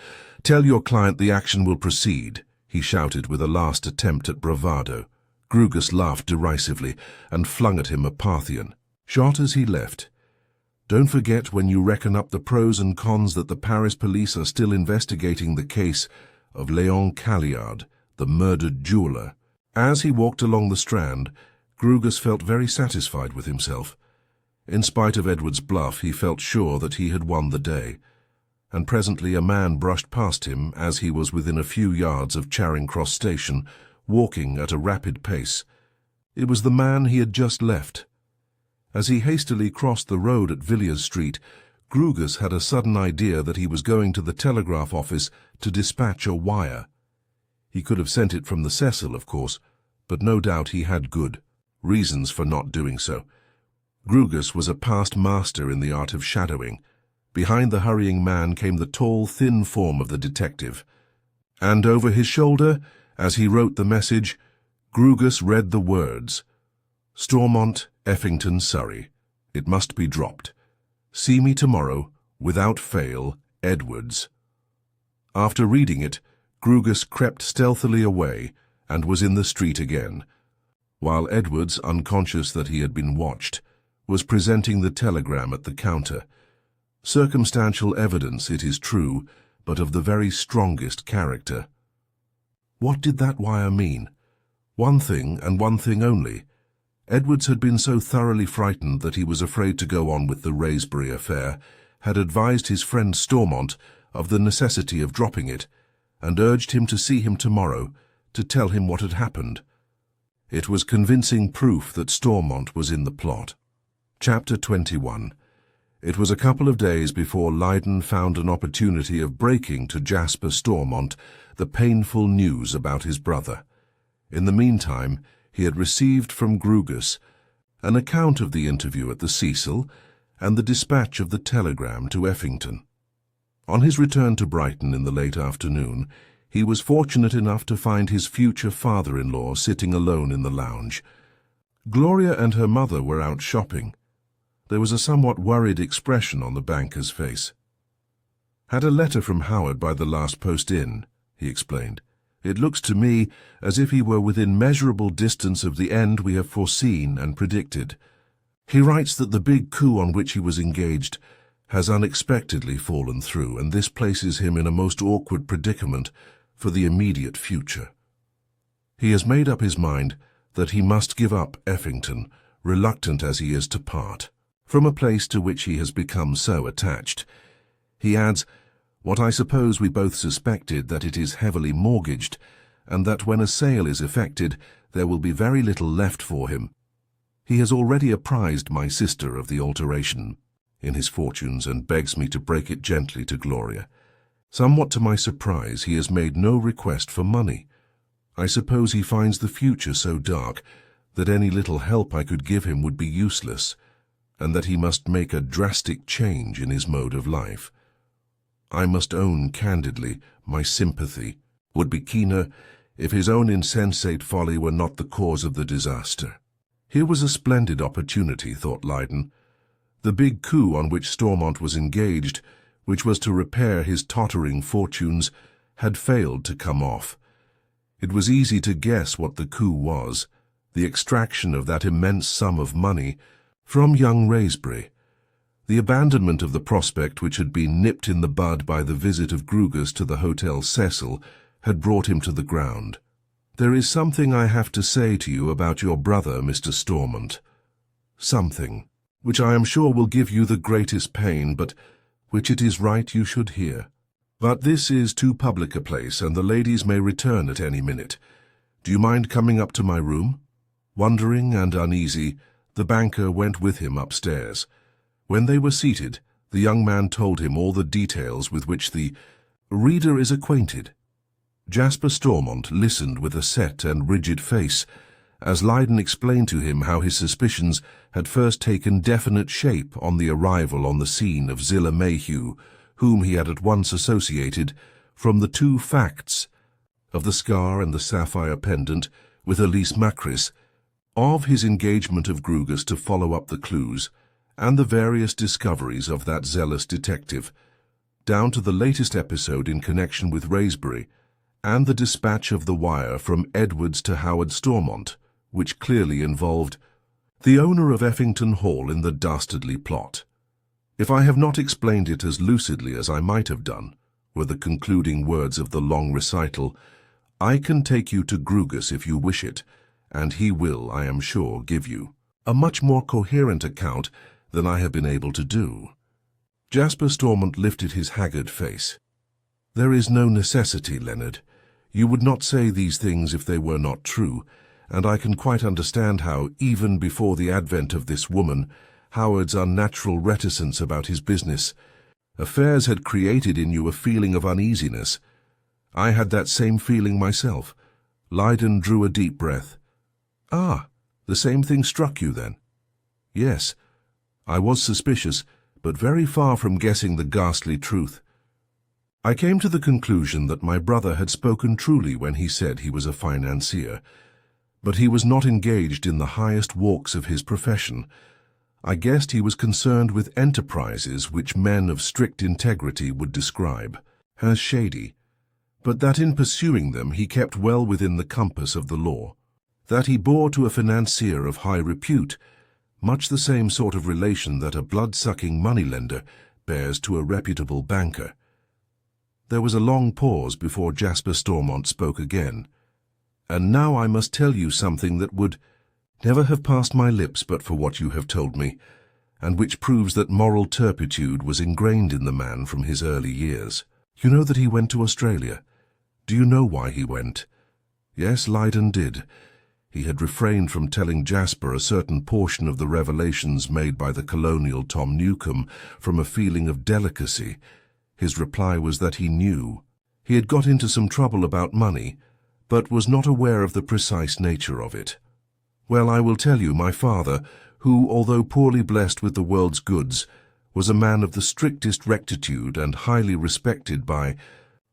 A: Tell your client the action will proceed," he shouted with a last attempt at bravado. Grugus laughed derisively and flung at him a Parthian shot as he left. "Don't forget, when you reckon up the pros and cons, that the Paris police are still investigating the case of Léon Calliard, the murdered jeweller." As he walked along the Strand, Grugus felt very satisfied with himself. In spite of Edward's bluff, he felt sure that he had won the day, and presently a man brushed past him as he was within a few yards of Charing Cross Station, walking at a rapid pace. It was the man he had just left. As he hastily crossed the road at Villiers Street, Grugus had a sudden idea that he was going to the telegraph office to dispatch a wire. He could have sent it from the Cecil, of course, but no doubt he had good reasons for not doing so. Grugus was a past master in the art of shadowing. Behind the hurrying man came the tall, thin form of the detective. And over his shoulder, as he wrote the message, Grugus read the words, "Stormont, Effington, Surrey. It must be dropped. See me tomorrow, without fail, Edwards." After reading it, Grugus crept stealthily away and was in the street again, while Edwards, unconscious that he had been watched, was presenting the telegram at the counter. Circumstantial evidence, it is true, but of the very strongest character. What did that wire mean? One thing, and one thing only. Edwards had been so thoroughly frightened that he was afraid to go on with the Raisbury affair, had advised his friend Stormont of the necessity of dropping it, and urged him to see him tomorrow, to tell him what had happened. It was convincing proof that Stormont was in the plot. Chapter 21. It was a couple of days before Leyden found an opportunity of breaking to Jasper Stormont the painful news about his brother. In the meantime, he had received from Grugus an account of the interview at the Cecil and the dispatch of the telegram to Effington. On his return to Brighton in the late afternoon, he was fortunate enough to find his future father-in-law sitting alone in the lounge. Gloria and her mother were out shopping. There was a somewhat worried expression on the banker's face. "Had a letter from Howard by the last post in," he explained. "It looks to me as if he were within measurable distance of the end we have foreseen and predicted. He writes that the big coup on which he was engaged has unexpectedly fallen through, and this places him in a most awkward predicament for the immediate future. He has made up his mind that he must give up Effington, reluctant as he is to part from a place to which he has become so attached. He adds, what I suppose we both suspected, that it is heavily mortgaged, and that when a sale is effected, there will be very little left for him. He has already apprised my sister of the alteration in his fortunes and begs me to break it gently to Gloria. Somewhat to my surprise, he has made no request for money. I suppose he finds the future so dark that any little help I could give him would be useless, and that he must make a drastic change in his mode of life. I must own candidly my sympathy would be keener if his own insensate folly were not the cause of the disaster." Here was a splendid opportunity, thought Lydon. The big coup on which Stormont was engaged, which was to repair his tottering fortunes, had failed to come off. It was easy to guess what the coup was: the extraction of that immense sum of money from young Wraysbury. The abandonment of the prospect which had been nipped in the bud by the visit of Grugus to the Hotel Cecil had brought him to the ground. "There is something I have to say to you about your brother, Mr. Stormont. Something which I am sure will give you the greatest pain, but which it is right you should hear. But this is too public a place, and the ladies may return at any minute. Do you mind coming up to my room?" Wondering and uneasy, the banker went with him upstairs. When they were seated, the young man told him all the details with which the reader is acquainted. Jasper Stormont listened with a set and rigid face, as Lydon explained to him how his suspicions had first taken definite shape on the arrival on the scene of Zillah Mayhew, whom he had at once associated, from the two facts of the scar and the sapphire pendant, with Elise Macris, of his engagement of Grugus to follow up the clues, and the various discoveries of that zealous detective, down to the latest episode in connection with Wraysbury, and the dispatch of the wire from Edwards to Howard Stormont, which clearly involved the owner of Effington Hall in the dastardly plot. "If I have not explained it as lucidly as I might have done," were the concluding words of the long recital, "I can take you to Grugus if you wish it, and he will, I am sure, give you a much more coherent account than I have been able to do." Jasper Stormont lifted his haggard face. "There is no necessity, Leonard. You would not say these things if they were not true, and I can quite understand how, even before the advent of this woman, Howard's unnatural reticence about his business affairs had created in you a feeling of uneasiness. I had that same feeling myself." Lydon drew a deep breath. "Ah, the same thing struck you then?" "Yes. I was suspicious, but very far from guessing the ghastly truth. I came to the conclusion that my brother had spoken truly when he said he was a financier, but he was not engaged in the highest walks of his profession. I guessed he was concerned with enterprises which men of strict integrity would describe as shady, but that in pursuing them he kept well within the compass of the law, that he bore to a financier of high repute much the same sort of relation that a blood-sucking moneylender bears to a reputable banker." There was a long pause before Jasper Stormont spoke again. "And now I must tell you something that would never have passed my lips but for what you have told me, and which proves that moral turpitude was ingrained in the man from his early years. You know that he went to Australia. Do you know why he went?" Yes, Lydon did. He had refrained from telling Jasper a certain portion of the revelations made by the colonial Tom Newcombe from a feeling of delicacy. His reply was that he knew. He had got into some trouble about money, but was not aware of the precise nature of it. "Well, I will tell you, my father, who, although poorly blessed with the world's goods, was a man of the strictest rectitude and highly respected by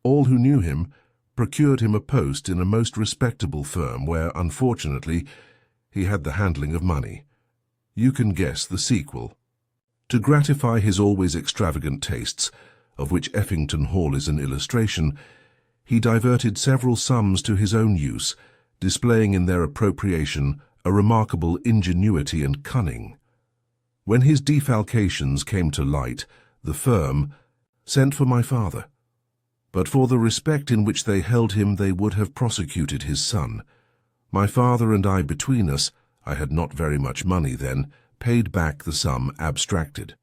A: all who knew him, procured him a post in a most respectable firm where, unfortunately, he had the handling of money. You can guess the sequel. To gratify his always extravagant tastes, of which Effington Hall is an illustration, he diverted several sums to his own use, displaying in their appropriation a remarkable ingenuity and cunning. When his defalcations came to light, the firm sent for my father. But for the respect in which they held him, they would have prosecuted his son. My father and I between us, I had not very much money then, paid back the sum abstracted.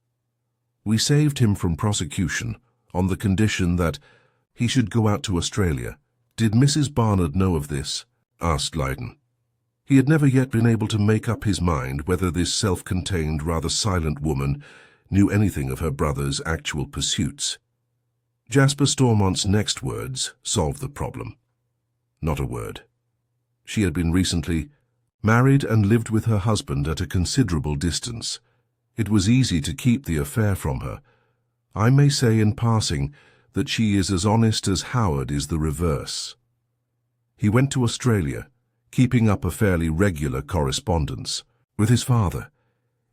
A: We saved him from prosecution on the condition that he should go out to Australia. Did Mrs. Barnard know of this? Asked Leyden. He had never yet been able to make up his mind whether this self-contained, rather silent woman knew anything of her brother's actual pursuits. Jasper Stormont's next words solved the problem. Not a word. She had been recently married and lived with her husband at a considerable distance. It was easy to keep the affair from her. I may say in passing that she is as honest as Howard is the reverse. He went to Australia, keeping up a fairly regular correspondence with his father,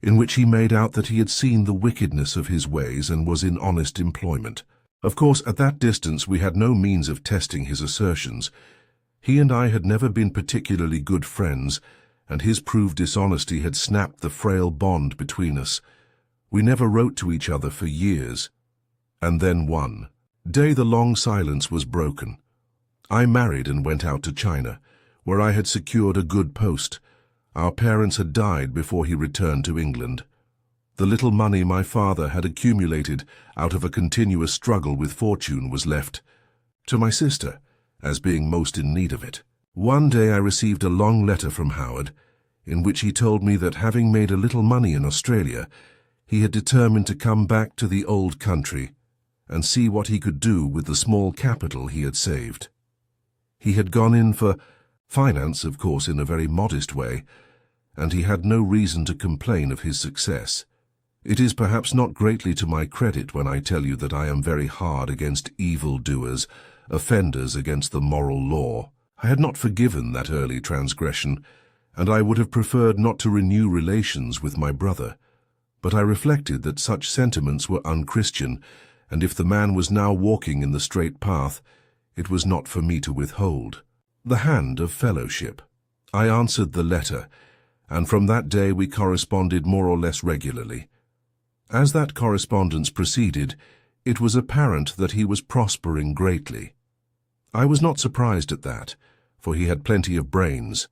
A: in which he made out that he had seen the wickedness of his ways and was in honest employment. Of course, at that distance we had no means of testing his assertions. He and I had never been particularly good friends, and his proved dishonesty had snapped the frail bond between us. We never wrote to each other for years. And then one day the long silence was broken. I married and went out to China, where I had secured a good post. Our parents had died before he returned to England. The little money my father had accumulated out of a continuous struggle with fortune was left to my sister, as being most in need of it. One day I received a long letter from Howard, in which he told me that, having made a little money in Australia, he had determined to come back to the old country and see what he could do with the small capital he had saved. He had gone in for finance, of course, in a very modest way, and he had no reason to complain of his success. It is perhaps not greatly to my credit when I tell you that I am very hard against evil-doers, offenders against the moral law. I had not forgiven that early transgression, and I would have preferred not to renew relations with my brother. But I reflected that such sentiments were unchristian, and if the man was now walking in the straight path, it was not for me to withhold the hand of fellowship. I answered the letter, and from that day we corresponded more or less regularly. As that correspondence proceeded, it was apparent that he was prospering greatly. I was not surprised at that, for he had plenty of brains,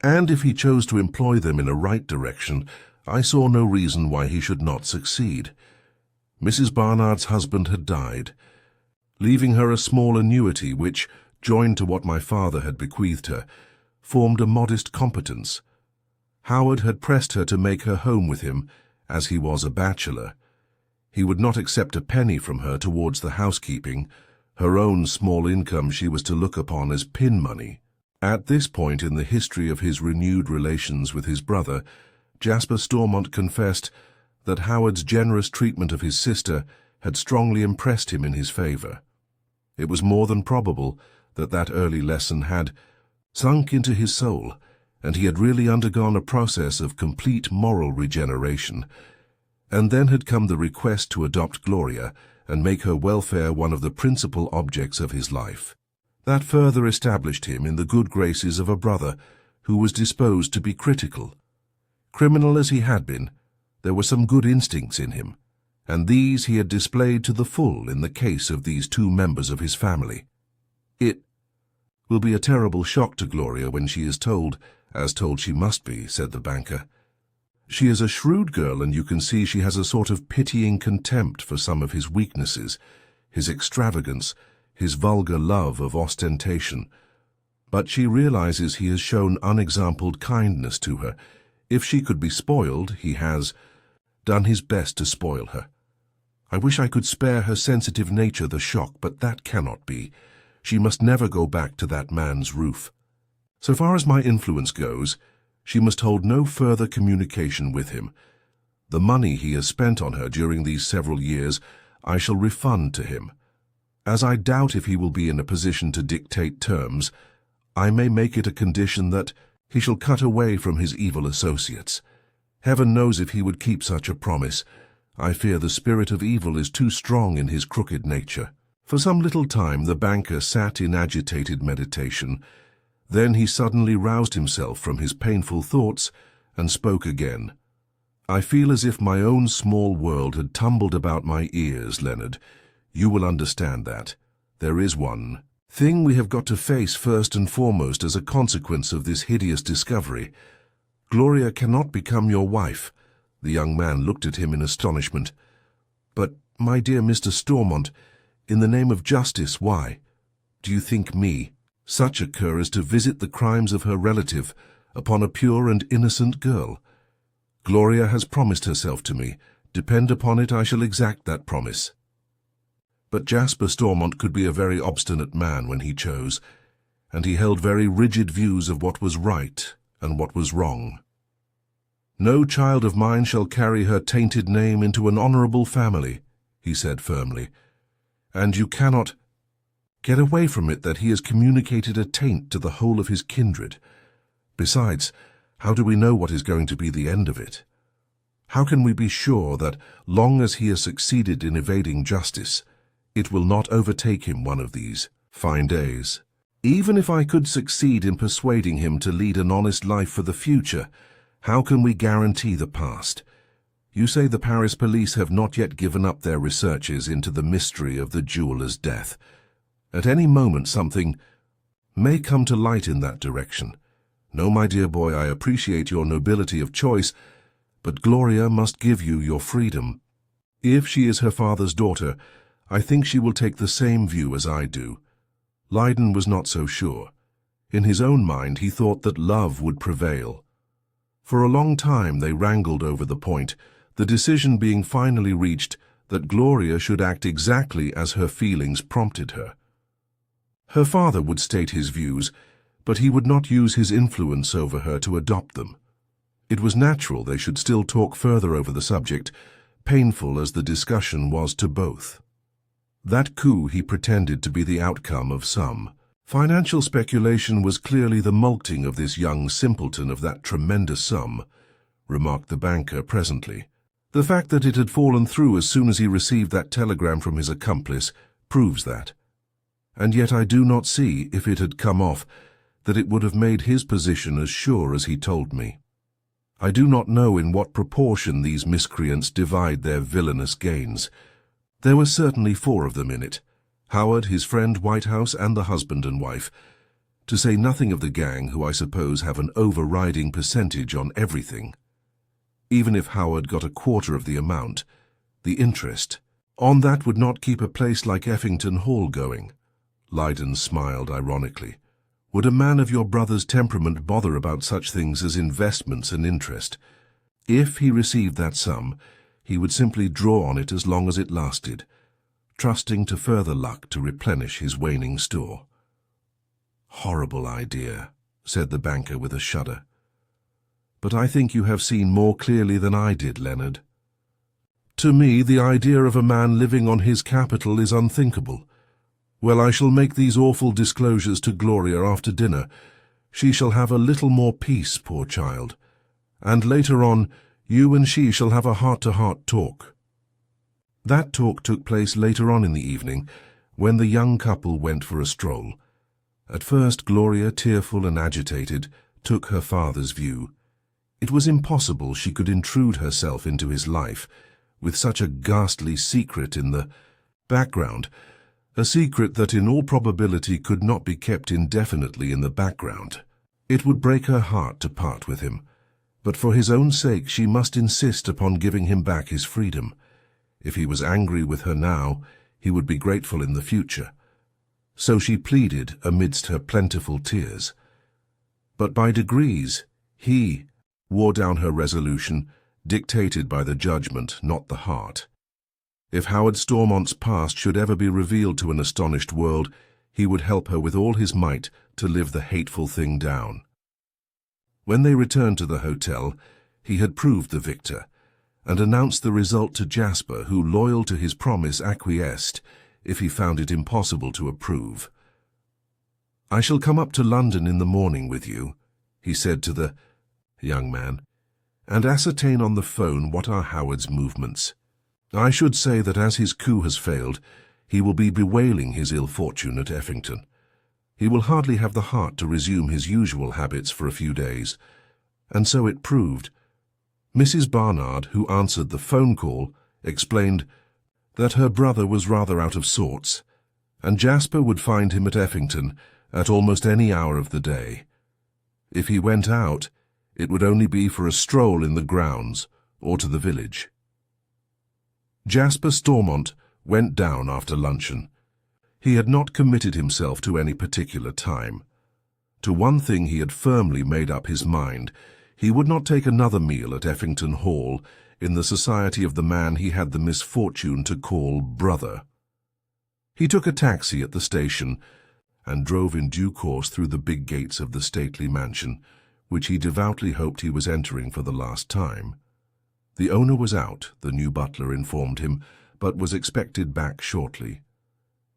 A: and if he chose to employ them in a right direction, I saw no reason why he should not succeed. Mrs. Barnard's husband had died, leaving her a small annuity which, joined to what my father had bequeathed her, formed a modest competence. Howard had pressed her to make her home with him, as he was a bachelor. He would not accept a penny from her towards the housekeeping. Her own small income she was to look upon as pin money. At this point in the history of his renewed relations with his brother, Jasper Stormont confessed that Howard's generous treatment of his sister had strongly impressed him in his favor. It was more than probable that that early lesson had sunk into his soul, and he had really undergone a process of complete moral regeneration. And then had come the request to adopt Gloria and make her welfare one of the principal objects of his life. That further established him in the good graces of a brother who was disposed to be critical. Criminal as he had been, there were some good instincts in him, and these he had displayed to the full in the case of these two members of his family. It will be a terrible shock to Gloria when she is told, as told she must be, said the banker. She is a shrewd girl, and you can see she has a sort of pitying contempt for some of his weaknesses, his extravagance, his vulgar love of ostentation. But she realizes he has shown unexampled kindness to her. If she could be spoiled, he has done his best to spoil her. I wish I could spare her sensitive nature the shock, but that cannot be. She must never go back to that man's roof. So far as my influence goes, she must hold no further communication with him. The money he has spent on her during these several years I shall refund to him. As I doubt if he will be in a position to dictate terms, I may make it a condition that he shall cut away from his evil associates. Heaven knows if he would keep such a promise. I fear the spirit of evil is too strong in his crooked nature." For some little time the banker sat in agitated meditation. Then he suddenly roused himself from his painful thoughts and spoke again. "I feel as if my own small world had tumbled about my ears, Leonard. You will understand that. There is one thing we have got to face first and foremost as a consequence of this hideous discovery. Gloria cannot become your wife." The young man looked at him in astonishment. "But, my dear Mr. Stormont, in the name of justice, why? Do you think me such a cur as to visit the crimes of her relative upon a pure and innocent girl? Gloria has promised herself to me. Depend upon it, I shall exact that promise." But Jasper Stormont could be a very obstinate man when he chose, and he held very rigid views of what was right and what was wrong. "No child of mine shall carry her tainted name into an honorable family," he said firmly. "And you cannot get away from it that he has communicated a taint to the whole of his kindred. Besides, how do we know what is going to be the end of it? How can we be sure that, long as he has succeeded in evading justice, it will not overtake him one of these fine days? Even if I could succeed in persuading him to lead an honest life for the future, how can we guarantee the past? You say the Paris police have not yet given up their researches into the mystery of the jeweller's death. At any moment something may come to light in that direction. No, my dear boy, I appreciate your nobility of choice, but Gloria must give you your freedom. If she is her father's daughter, I think she will take the same view as I do." Lydon was not so sure. In his own mind he thought that love would prevail. For a long time they wrangled over the point, the decision being finally reached that Gloria should act exactly as her feelings prompted her. Her father would state his views, but he would not use his influence over her to adopt them. It was natural they should still talk further over the subject, painful as the discussion was to both. That coup he pretended to be the outcome of some financial speculation was clearly the mulcting of this young simpleton of that tremendous sum, remarked the banker presently. The fact that it had fallen through as soon as he received that telegram from his accomplice proves that. And yet I do not see, if it had come off, that it would have made his position as sure as he told me. I do not know in what proportion these miscreants divide their villainous gains. There were certainly 4 of them in it: Howard, his friend Whitehouse, and the husband and wife, to say nothing of the gang, who I suppose have an overriding percentage on everything. Even if Howard got a quarter of the amount, the interest on that would not keep a place like Effington Hall going. Lydon smiled ironically. Would a man of your brother's temperament bother about such things as investments and interest? If he received that sum, he would simply draw on it as long as it lasted, trusting to further luck to replenish his waning store. "Horrible idea," said the banker with a shudder. "But I think you have seen more clearly than I did, Leonard. To me, the idea of a man living on his capital is unthinkable. Well, I shall make these awful disclosures to Gloria after dinner. She shall have a little more peace, poor child. And later on, you and she shall have a heart-to-heart talk." That talk took place later on in the evening, when the young couple went for a stroll. At first Gloria, tearful and agitated, took her father's view. It was impossible she could intrude herself into his life, with such a ghastly secret in the background, a secret that in all probability could not be kept indefinitely in the background. It would break her heart to part with him, but for his own sake she must insist upon giving him back his freedom. If he was angry with her now, he would be grateful in the future. So she pleaded amidst her plentiful tears. But by degrees he wore down her resolution, dictated by the judgment, not the heart. If Howard Stormont's past should ever be revealed to an astonished world, he would help her with all his might to live the hateful thing down. When they returned to the hotel, he had proved the victor, and announced the result to Jasper, who, loyal to his promise, acquiesced if he found it impossible to approve. "I shall come up to London in the morning with you," he said to the young man, "and ascertain on the phone what are Howard's movements. I should say that as his coup has failed, he will be bewailing his ill fortune at Effington. He will hardly have the heart to resume his usual habits for a few days." And so it proved. Mrs. Barnard, who answered the phone call, explained that her brother was rather out of sorts, and Jasper would find him at Effington at almost any hour of the day. If he went out, it would only be for a stroll in the grounds or to the village. Jasper Stormont went down after luncheon. He had not committed himself to any particular time. To one thing he had firmly made up his mind: he would not take another meal at Effington Hall in the society of the man he had the misfortune to call brother. He took a taxi at the station and drove in due course through the big gates of the stately mansion, which he devoutly hoped he was entering for the last time. The owner was out, the new butler informed him, but was expected back shortly.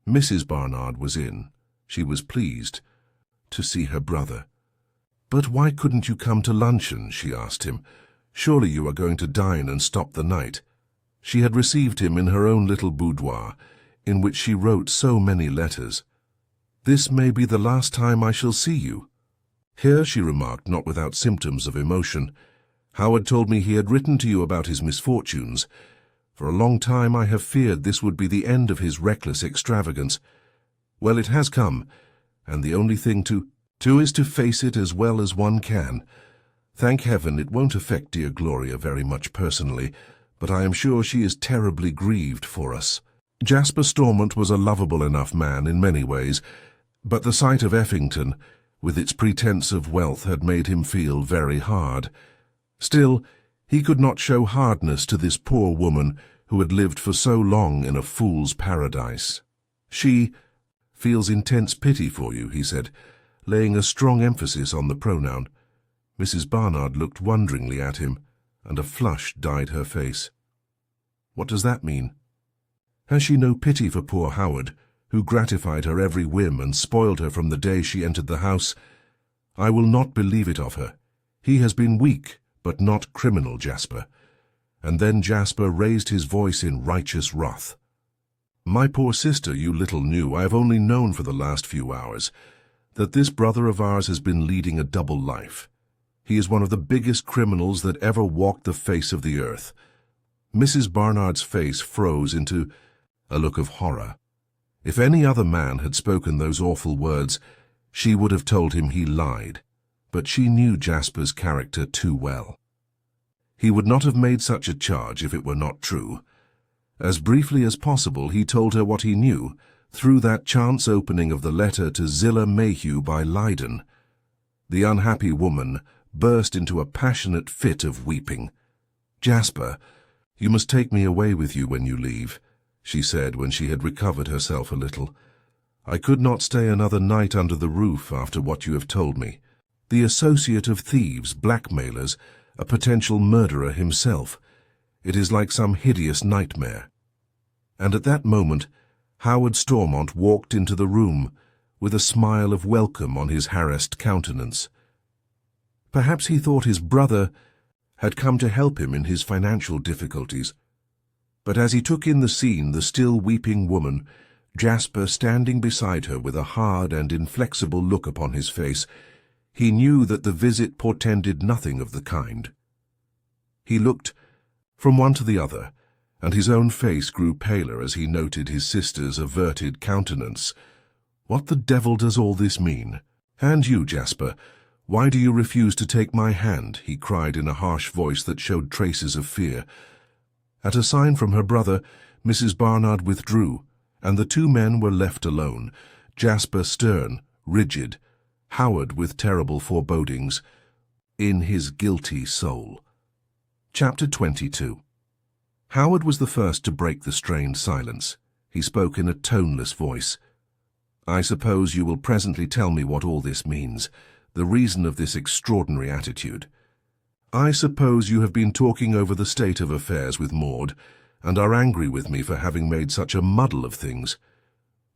A: Mrs. Barnard was in. She was pleased to see her brother. "But why couldn't you come to luncheon?" she asked him. "Surely you are going to dine and stop the night." She had received him in her own little boudoir, in which she wrote so many letters. "This may be the last time I shall see you." Here, she remarked, not without symptoms of emotion, "Howard told me he had written to you about his misfortunes. For a long time I have feared this would be the end of his reckless extravagance. Well, it has come, and the only thing to is to face it as well as one can. Thank heaven it won't affect dear Gloria very much personally, but I am sure she is terribly grieved for us." Jasper Stormont was a lovable enough man in many ways, but the sight of Effington, with its pretense of wealth, had made him feel very hard. Still, he could not show hardness to this poor woman who had lived for so long in a fool's paradise. "She feels intense pity for you," he said, laying a strong emphasis on the pronoun. Mrs. Barnard looked wonderingly at him, and a flush dyed her face. "What does that mean?" "Has she no pity for poor Howard, who gratified her every whim and spoiled her from the day she entered the house? I will not believe it of her. He has been weak, but not criminal, Jasper." And then Jasper raised his voice in righteous wrath. "My poor sister, you little knew, I have only known for the last few hours, that this brother of ours has been leading a double life. He is one of the biggest criminals that ever walked the face of the earth." Mrs. Barnard's face froze into a look of horror. If any other man had spoken those awful words, she would have told him he lied, but she knew Jasper's character too well. He would not have made such a charge if it were not true. As briefly as possible he told her what he knew, through that chance opening of the letter to Zillah Mayhew by Leyden. The unhappy woman burst into a passionate fit of weeping. "Jasper, you must take me away with you when you leave," she said when she had recovered herself a little. "I could not stay another night under the roof after what you have told me. The associate of thieves, blackmailers, a potential murderer himself. It is like some hideous nightmare." And at that moment Howard Stormont walked into the room, with a smile of welcome on his harassed countenance. Perhaps he thought his brother had come to help him in his financial difficulties. But as he took in the scene, the still weeping woman, Jasper standing beside her with a hard and inflexible look upon his face, he knew that the visit portended nothing of the kind. He looked from one to the other, and his own face grew paler as he noted his sister's averted countenance. "What the devil does all this mean? And you, Jasper, why do you refuse to take my hand?" he cried in a harsh voice that showed traces of fear. At a sign from her brother, Mrs. Barnard withdrew, and the two men were left alone, Jasper stern, rigid, Howard with terrible forebodings in his guilty soul. Chapter 22. Howard was the first to break the strained silence. He spoke in a toneless voice. "I suppose you will presently tell me what all this means, the reason of this extraordinary attitude." I suppose you have been talking over the state of affairs with Maud, and are angry with me for having made such a muddle of things.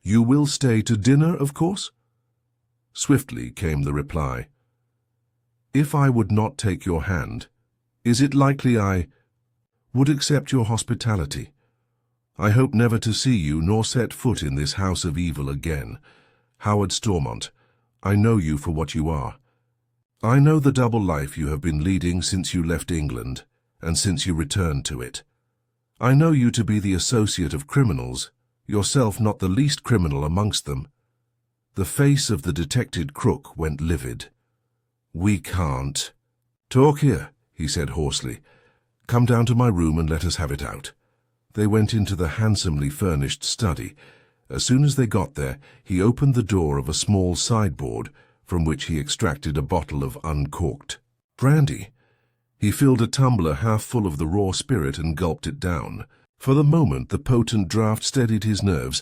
A: You will stay to dinner, of course? Swiftly came the reply. If I would not take your hand, is it likely I would accept your hospitality? I hope never to see you nor set foot in this house of evil again. Howard Stormont, I know you for what you are. I know the double life you have been leading since you left England and since you returned to it. I know you to be the associate of criminals, yourself not the least criminal amongst them. The face of the detected crook went livid. We can't talk here, he said hoarsely. Come down to my room and let us have it out. They went into the handsomely furnished study. As soon as they got there, he opened the door of a small sideboard from which he extracted a bottle of uncorked brandy. He filled a tumbler half full of the raw spirit and gulped it down. For the moment the potent draught steadied his nerves,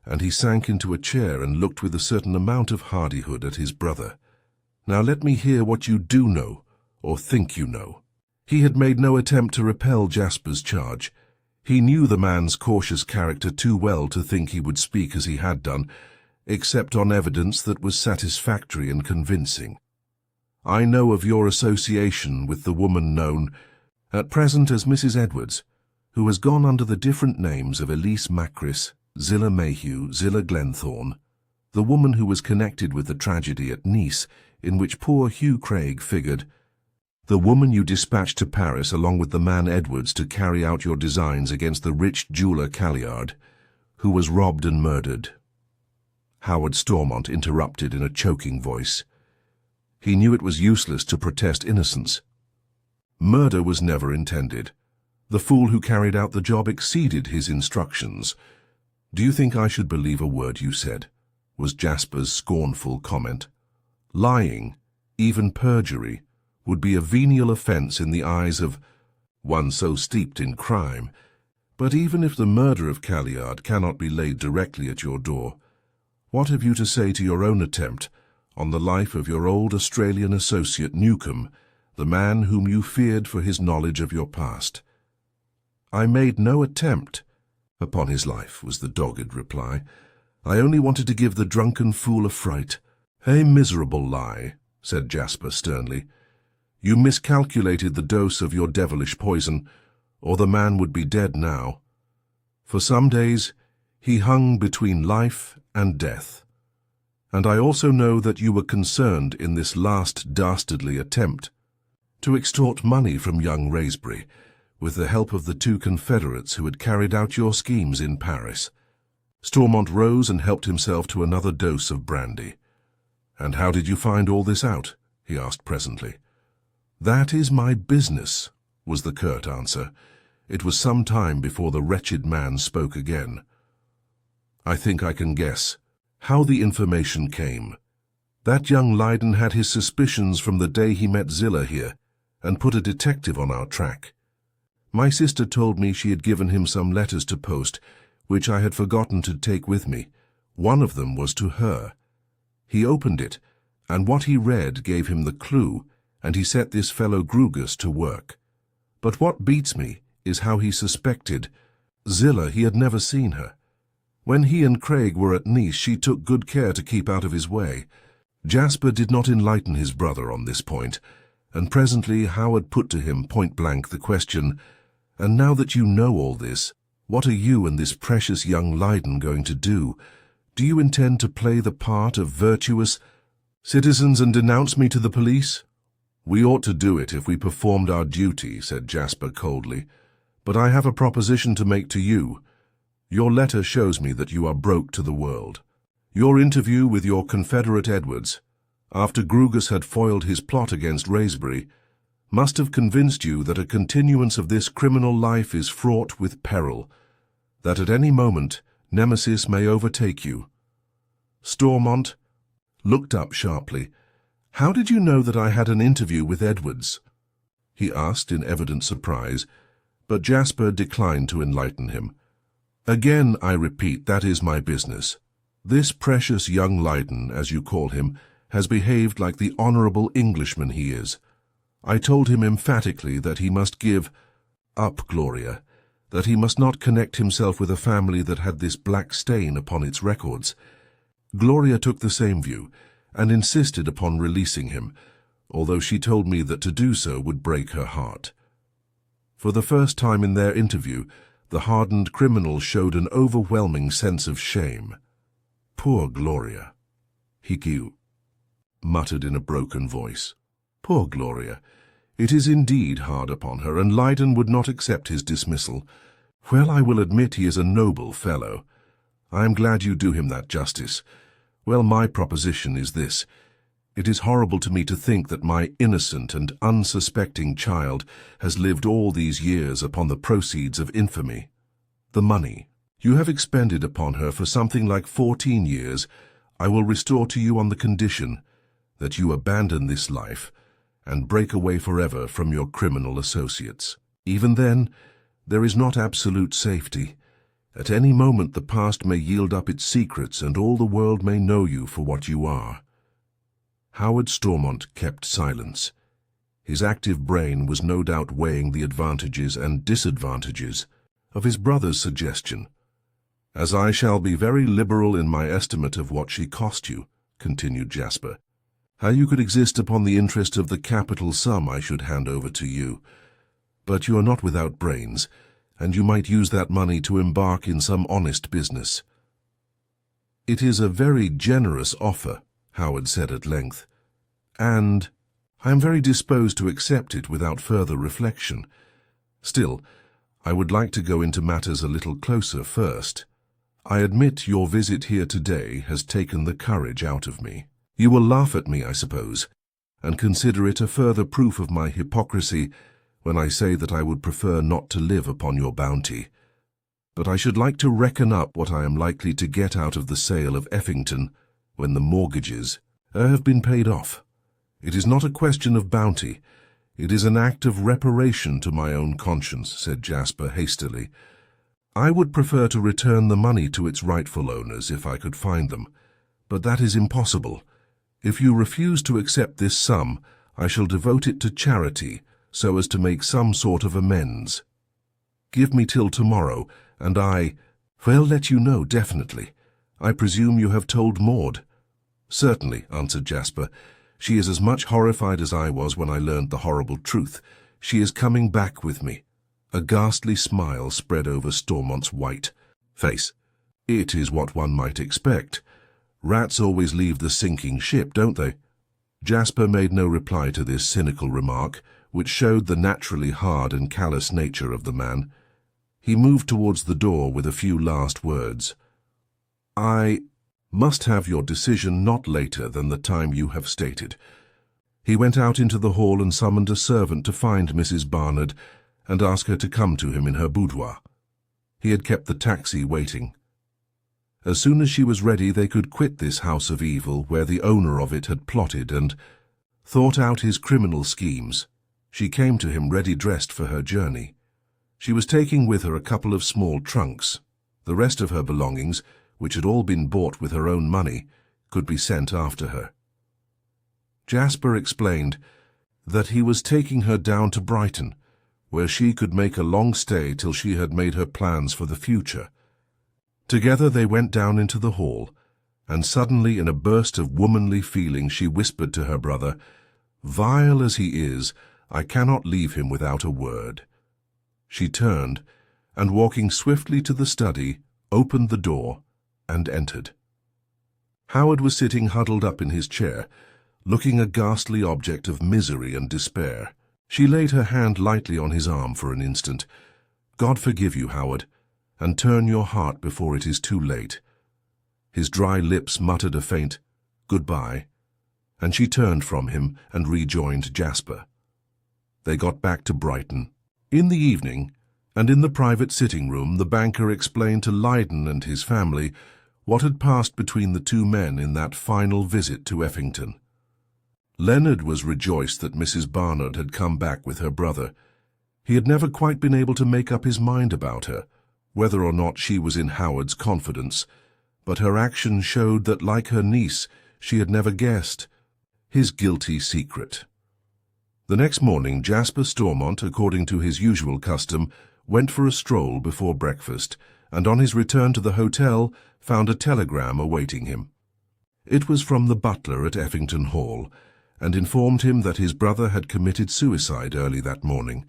A: and he sank into a chair and looked with a certain amount of hardihood at his brother. Now let me hear what you do know, or think you know. He had made no attempt to repel Jasper's charge. He knew the man's cautious character too well to think he would speak as he had done, except on evidence that was satisfactory and convincing. I know of your association with the woman known at present as Mrs. Edwards, who has gone under the different names of Elise Macris, Zillah Mayhew, Zillah Glenthorne, the woman who was connected with the tragedy at Nice, in which poor Hugh Craig figured, the woman you dispatched to Paris along with the man Edwards to carry out your designs against the rich jeweller Calliard, who was robbed and murdered. Howard Stormont interrupted in a choking voice. He knew it was useless to protest innocence. Murder was never intended. The fool who carried out the job exceeded his instructions. Do you think I should believe a word you said? Was Jasper's scornful comment. Lying, even perjury, would be a venial offence in the eyes of one so steeped in crime. But even if the murder of Calliard cannot be laid directly at your door, what have you to say to your own attempt on the life of your old Australian associate Newcombe, the man whom you feared for his knowledge of your past? I made no attempt upon his life, was the dogged reply. I only wanted to give the drunken fool a fright. A miserable lie, said Jasper sternly. You miscalculated the dose of your devilish poison, or the man would be dead now. For some days he hung between life and death. And I also know that you were concerned in this last dastardly attempt to extort money from young Wraysbury, with the help of the two confederates who had carried out your schemes in Paris. Stormont rose and helped himself to another dose of brandy. And how did you find all this out? He asked presently. That is my business, was the curt answer. It was some time before the wretched man spoke again. I think I can guess how the information came. That young Leiden had his suspicions from the day he met Zillah here, and put a detective on our track. My sister told me she had given him some letters to post, which I had forgotten to take with me. One of them was to her. He opened it, and what he read gave him the clue, and he set this fellow Grugus to work. But what beats me is how he suspected Zillah. He had never seen her. When he and Craig were at Nice, she took good care to keep out of his way. Jasper did not enlighten his brother on this point, and presently Howard put to him point-blank the question, and now that you know all this, what are you and this precious young Leiden going to do? Do you intend to play the part of virtuous citizens and denounce me to the police? We ought to do it if we performed our duty, said Jasper coldly. But I have a proposition to make to you. Your letter shows me that you are broke to the world. Your interview with your confederate Edwards, after Grugus had foiled his plot against Wraysbury, must have convinced you that a continuance of this criminal life is fraught with peril, that at any moment Nemesis may overtake you. Stormont looked up sharply. How did you know that I had an interview with Edwards? He asked in evident surprise, but Jasper declined to enlighten him. Again, I repeat, that is my business. This precious young Leiden, as you call him, has behaved like the honourable Englishman he is. I told him emphatically that he must give up Gloria, that he must not connect himself with a family that had this black stain upon its records. Gloria took the same view and insisted upon releasing him, although she told me that to do so would break her heart. For the first time in their interview, the hardened criminal showed an overwhelming sense of shame. "Poor Gloria," Hugh muttered in a broken voice. "Poor Gloria. It is indeed hard upon her, and Leyden would not accept his dismissal. Well, I will admit he is a noble fellow. I am glad you do him that justice. Well, my proposition is this. It is horrible to me to think that my innocent and unsuspecting child has lived all these years upon the proceeds of infamy. The money you have expended upon her for something like 14 years, I will restore to you on the condition that you abandon this life and break away forever from your criminal associates. Even then, there is not absolute safety. At any moment the past may yield up its secrets, and all the world may know you for what you are." Howard Stormont kept silence. His active brain was no doubt weighing the advantages and disadvantages of his brother's suggestion. "As I shall be very liberal in my estimate of what she cost you," continued Jasper, "how you could exist upon the interest of the capital sum I should hand over to you. But you are not without brains, and you might use that money to embark in some honest business." "It is a very generous offer," Howard said at length, "and I am very disposed to accept it without further reflection. Still, I would like to go into matters a little closer first. I admit your visit here today has taken the courage out of me. You will laugh at me, I suppose, and consider it a further proof of my hypocrisy when I say that I would prefer not to live upon your bounty. But I should like to reckon up what I am likely to get out of the sale of Effington when the mortgages have been paid off. It is not a question of bounty. It is an act of reparation to my own conscience," said Jasper hastily. "I would prefer to return the money to its rightful owners if I could find them, but that is impossible. If you refuse to accept this sum, I shall devote it to charity so as to make some sort of amends. Give me till tomorrow, and I will let you know definitely. I presume you have told Maud?" "Certainly," answered Jasper. "She is as much horrified as I was when I learned the horrible truth. She is coming back with me." A ghastly smile spread over Stormont's white face. "It is what one might expect. Rats always leave the sinking ship, don't they?" Jasper made no reply to this cynical remark, which showed the naturally hard and callous nature of the man. He moved towards the door with a few last words. "I must have your decision not later than the time you have stated." He went out into the hall and summoned a servant to find Mrs. Barnard and ask her to come to him in her boudoir. He had kept the taxi waiting. As soon as she was ready, they could quit this house of evil where the owner of it had plotted and thought out his criminal schemes. She came to him ready dressed for her journey. She was taking with her a couple of small trunks. The rest of her belongings, which had all been bought with her own money, could be sent after her. Jasper explained that he was taking her down to Brighton, where she could make a long stay till she had made her plans for the future. Together they went down into the hall, and suddenly in a burst of womanly feeling she whispered to her brother, "Vile as he is, I cannot leave him without a word." She turned, and walking swiftly to the study, opened the door and entered. Howard was sitting huddled up in his chair, looking a ghastly object of misery and despair. She laid her hand lightly on his arm for an instant. "God forgive you, Howard, and turn your heart before it is too late." His dry lips muttered a faint "goodbye," and she turned from him and rejoined Jasper. They got back to Brighton. In the evening, and in the private sitting-room, the banker explained to Leyden and his family what had passed between the two men in that final visit to Effington. Leonard was rejoiced that Mrs. Barnard had come back with her brother. He had never quite been able to make up his mind about her, whether or not she was in Howard's confidence, but her action showed that, like her niece, she had never guessed his guilty secret. The next morning, Jasper Stormont, according to his usual custom, went for a stroll before breakfast, and on his return to the hotel found a telegram awaiting him. It was from the butler at Effington Hall, and informed him that his brother had committed suicide early that morning.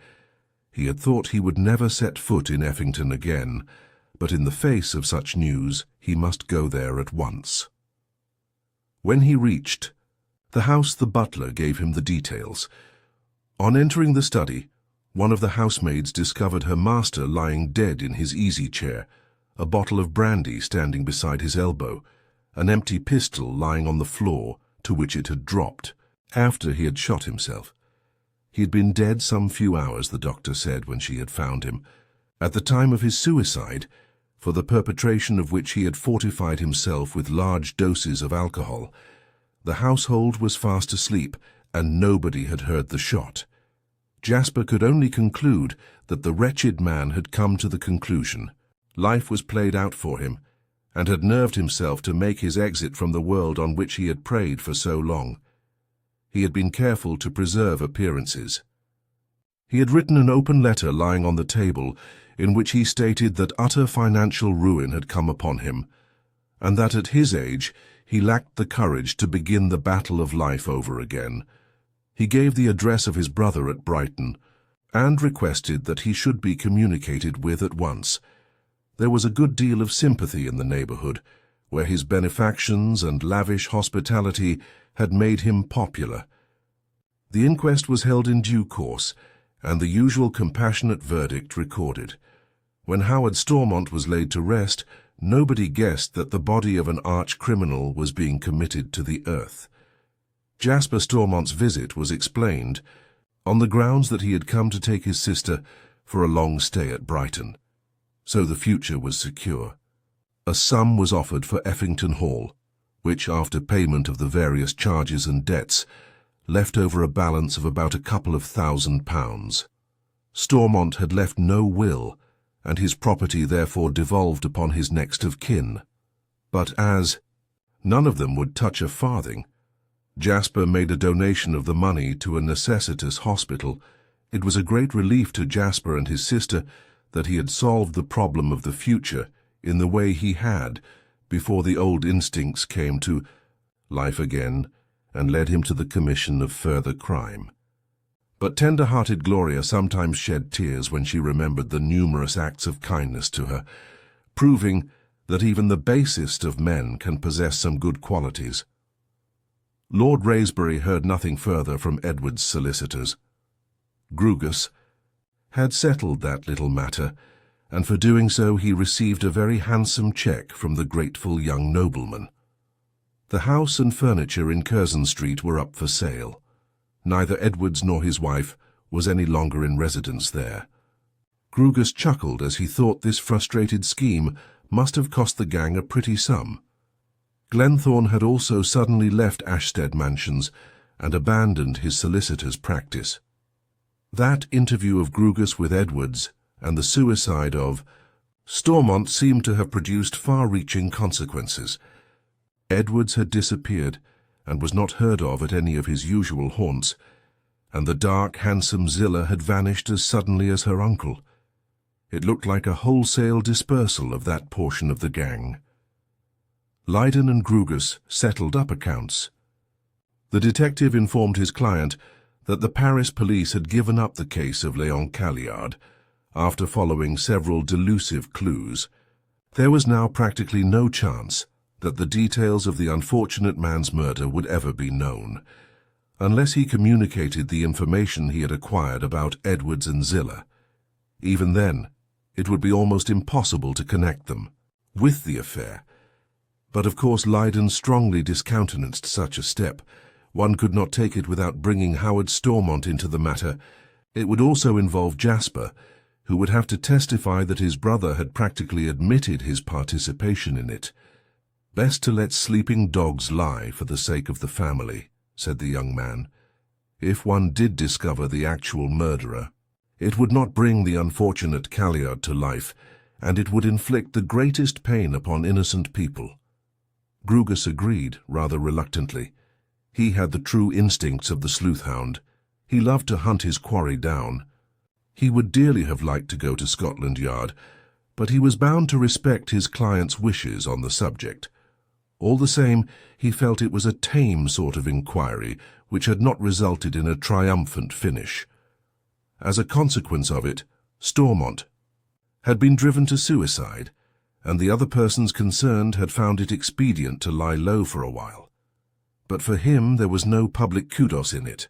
A: He had thought he would never set foot in Effington again, but in the face of such news he must go there at once. When he reached the house, the butler gave him the details. On entering the study, one of the housemaids discovered her master lying dead in his easy-chair, a bottle of brandy standing beside his elbow, an empty pistol lying on the floor to which it had dropped after he had shot himself. He had been dead some few hours, the doctor said when she had found him, at the time of his suicide, for the perpetration of which he had fortified himself with large doses of alcohol. The household was fast asleep, and nobody had heard the shot. Jasper could only conclude that the wretched man had come to the conclusion. Life was played out for him, and had nerved himself to make his exit from the world on which he had preyed for so long. He had been careful to preserve appearances. He had written an open letter lying on the table in which he stated that utter financial ruin had come upon him, and that at his age he lacked the courage to begin the battle of life over again. He gave the address of his brother at Brighton, and requested that he should be communicated with at once. There was a good deal of sympathy in the neighbourhood, where his benefactions and lavish hospitality had made him popular. The inquest was held in due course, and the usual compassionate verdict recorded. When Howard Stormont was laid to rest, nobody guessed that the body of an arch-criminal was being committed to the earth. Jasper Stormont's visit was explained on the grounds that he had come to take his sister for a long stay at Brighton. So the future was secure. A sum was offered for Effington Hall, which, after payment of the various charges and debts, left over a balance of about £2,000. Stormont had left no will, and his property therefore devolved upon his next of kin. But as none of them would touch a farthing, Jasper made a donation of the money to a necessitous hospital. It was a great relief to Jasper and his sister that he had solved the problem of the future in the way he had before the old instincts came to life again and led him to the commission of further crime. But tender-hearted Gloria sometimes shed tears when she remembered the numerous acts of kindness to her, proving that even the basest of men can possess some good qualities. Lord Raisbury heard nothing further from Edward's solicitors. Grugus had settled that little matter, and for doing so he received a very handsome cheque from the grateful young nobleman. The house and furniture in Curzon Street were up for sale. Neither Edwards nor his wife was any longer in residence there. Grugus chuckled as he thought this frustrated scheme must have cost the gang a pretty sum. Glenthorne had also suddenly left Ashstead Mansions and abandoned his solicitor's practice. That interview of Grugus with Edwards and the suicide of Stormont seemed to have produced far-reaching consequences. Edwards had disappeared and was not heard of at any of his usual haunts, and the dark, handsome Zillah had vanished as suddenly as her uncle. It looked like a wholesale dispersal of that portion of the gang. Lydon and Grugus settled up accounts. The detective informed his client that the Paris police had given up the case of Léon Calliard after following several delusive clues. There was now practically no chance that the details of the unfortunate man's murder would ever be known, unless he communicated the information he had acquired about Edwards and Zillah. Even then, it would be almost impossible to connect them with the affair. But of course Lydon strongly discountenanced such a step. One could not take it without bringing Howard Stormont into the matter. It would also involve Jasper, who would have to testify that his brother had practically admitted his participation in it. "Best to let sleeping dogs lie for the sake of the family," said the young man. "If one did discover the actual murderer, it would not bring the unfortunate Calliard to life, and it would inflict the greatest pain upon innocent people." Grugus agreed, rather reluctantly. He had the true instincts of the sleuth-hound. He loved to hunt his quarry down. He would dearly have liked to go to Scotland Yard, but he was bound to respect his client's wishes on the subject. All the same, he felt it was a tame sort of inquiry which had not resulted in a triumphant finish. As a consequence of it, Stormont had been driven to suicide, and the other persons concerned had found it expedient to lie low for a while. But for him there was no public kudos in it.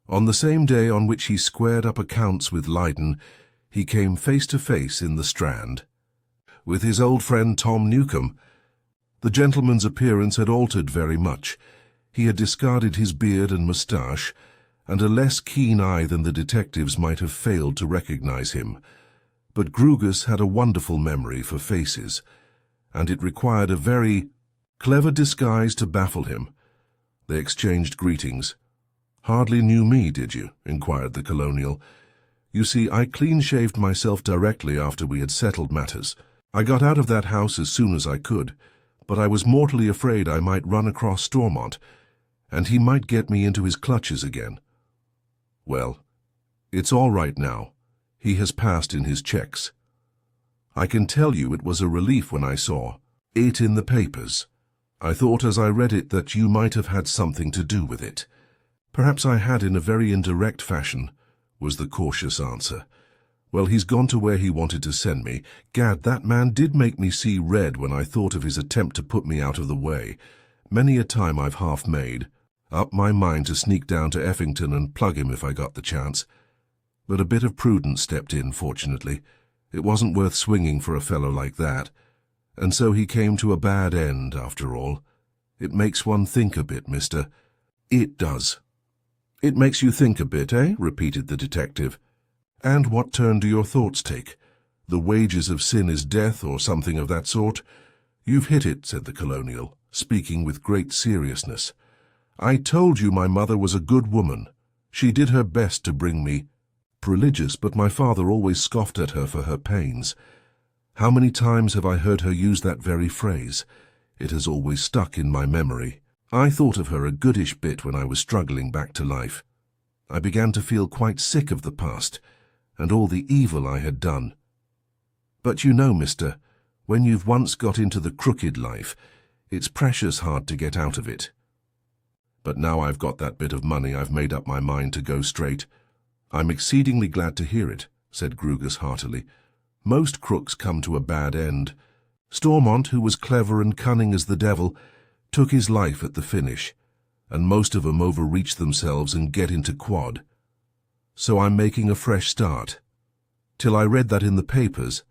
A: On the same day on which he squared up accounts with Leyden, he came face to face in the Strand with his old friend Tom Newcombe. The gentleman's appearance had altered very much. He had discarded his beard and moustache, and a less keen eye than the detectives might have failed to recognize him. But Grugus had a wonderful memory for faces, and it required a very clever disguise to baffle him. They exchanged greetings. "Hardly knew me, did you?" inquired the colonial. "You see, I clean-shaved myself directly after we had settled matters. I got out of that house as soon as I could, but I was mortally afraid I might run across Stormont, and he might get me into his clutches again. Well, it's all right now. He has passed in his checks. I can tell you it was a relief when I saw it in the papers. I thought as I read it that you might have had something to do with it." "Perhaps I had in a very indirect fashion," was the cautious answer. "Well, he's gone to where he wanted to send me. Gad, that man did make me see red when I thought of his attempt to put me out of the way. Many a time I've half made up my mind to sneak down to Effington and plug him if I got the chance. But a bit of prudence stepped in, fortunately. It wasn't worth swinging for a fellow like that. And so he came to a bad end, after all. It makes one think a bit, mister." "It does." "It makes you think a bit, eh?" repeated the detective. "And what turn do your thoughts take? The wages of sin is death, or something of that sort?" "You've hit it," said the colonial, speaking with great seriousness. "I told you my mother was a good woman. She did her best to bring me religious, but my father always scoffed at her for her pains. How many times have I heard her use that very phrase? It has always stuck in my memory. I thought of her a goodish bit when I was struggling back to life. I began to feel quite sick of the past, and all the evil I had done. But you know, mister, when you've once got into the crooked life, it's precious hard to get out of it. But now I've got that bit of money, I've made up my mind to go straight." "I'm exceedingly glad to hear it," said Grugus heartily. "Most crooks come to a bad end. Stormont, who was clever and cunning as the devil, took his life at the finish, and most of 'em overreach themselves and get into quad. So I'm making a fresh start. Till I read that in the papers,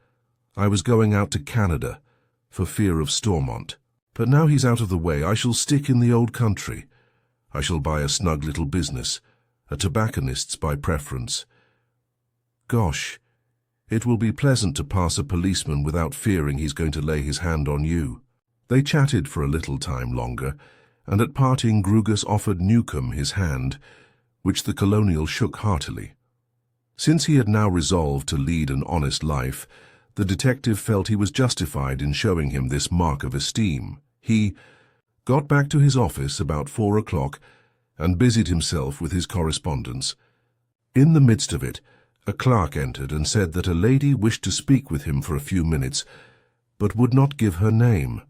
A: I was going out to Canada for fear of Stormont. But now he's out of the way, I shall stick in the old country. I shall buy a snug little business, a tobacconist's by preference. Gosh, it will be pleasant to pass a policeman without fearing he's going to lay his hand on you." They chatted for a little time longer, and at parting Grugus offered Newcombe his hand, which the colonial shook heartily. Since he had now resolved to lead an honest life, the detective felt he was justified in showing him this mark of esteem. He got back to his office about 4 o'clock and busied himself with his correspondence. In the midst of it, a clerk entered and said that a lady wished to speak with him for a few minutes, but would not give her name.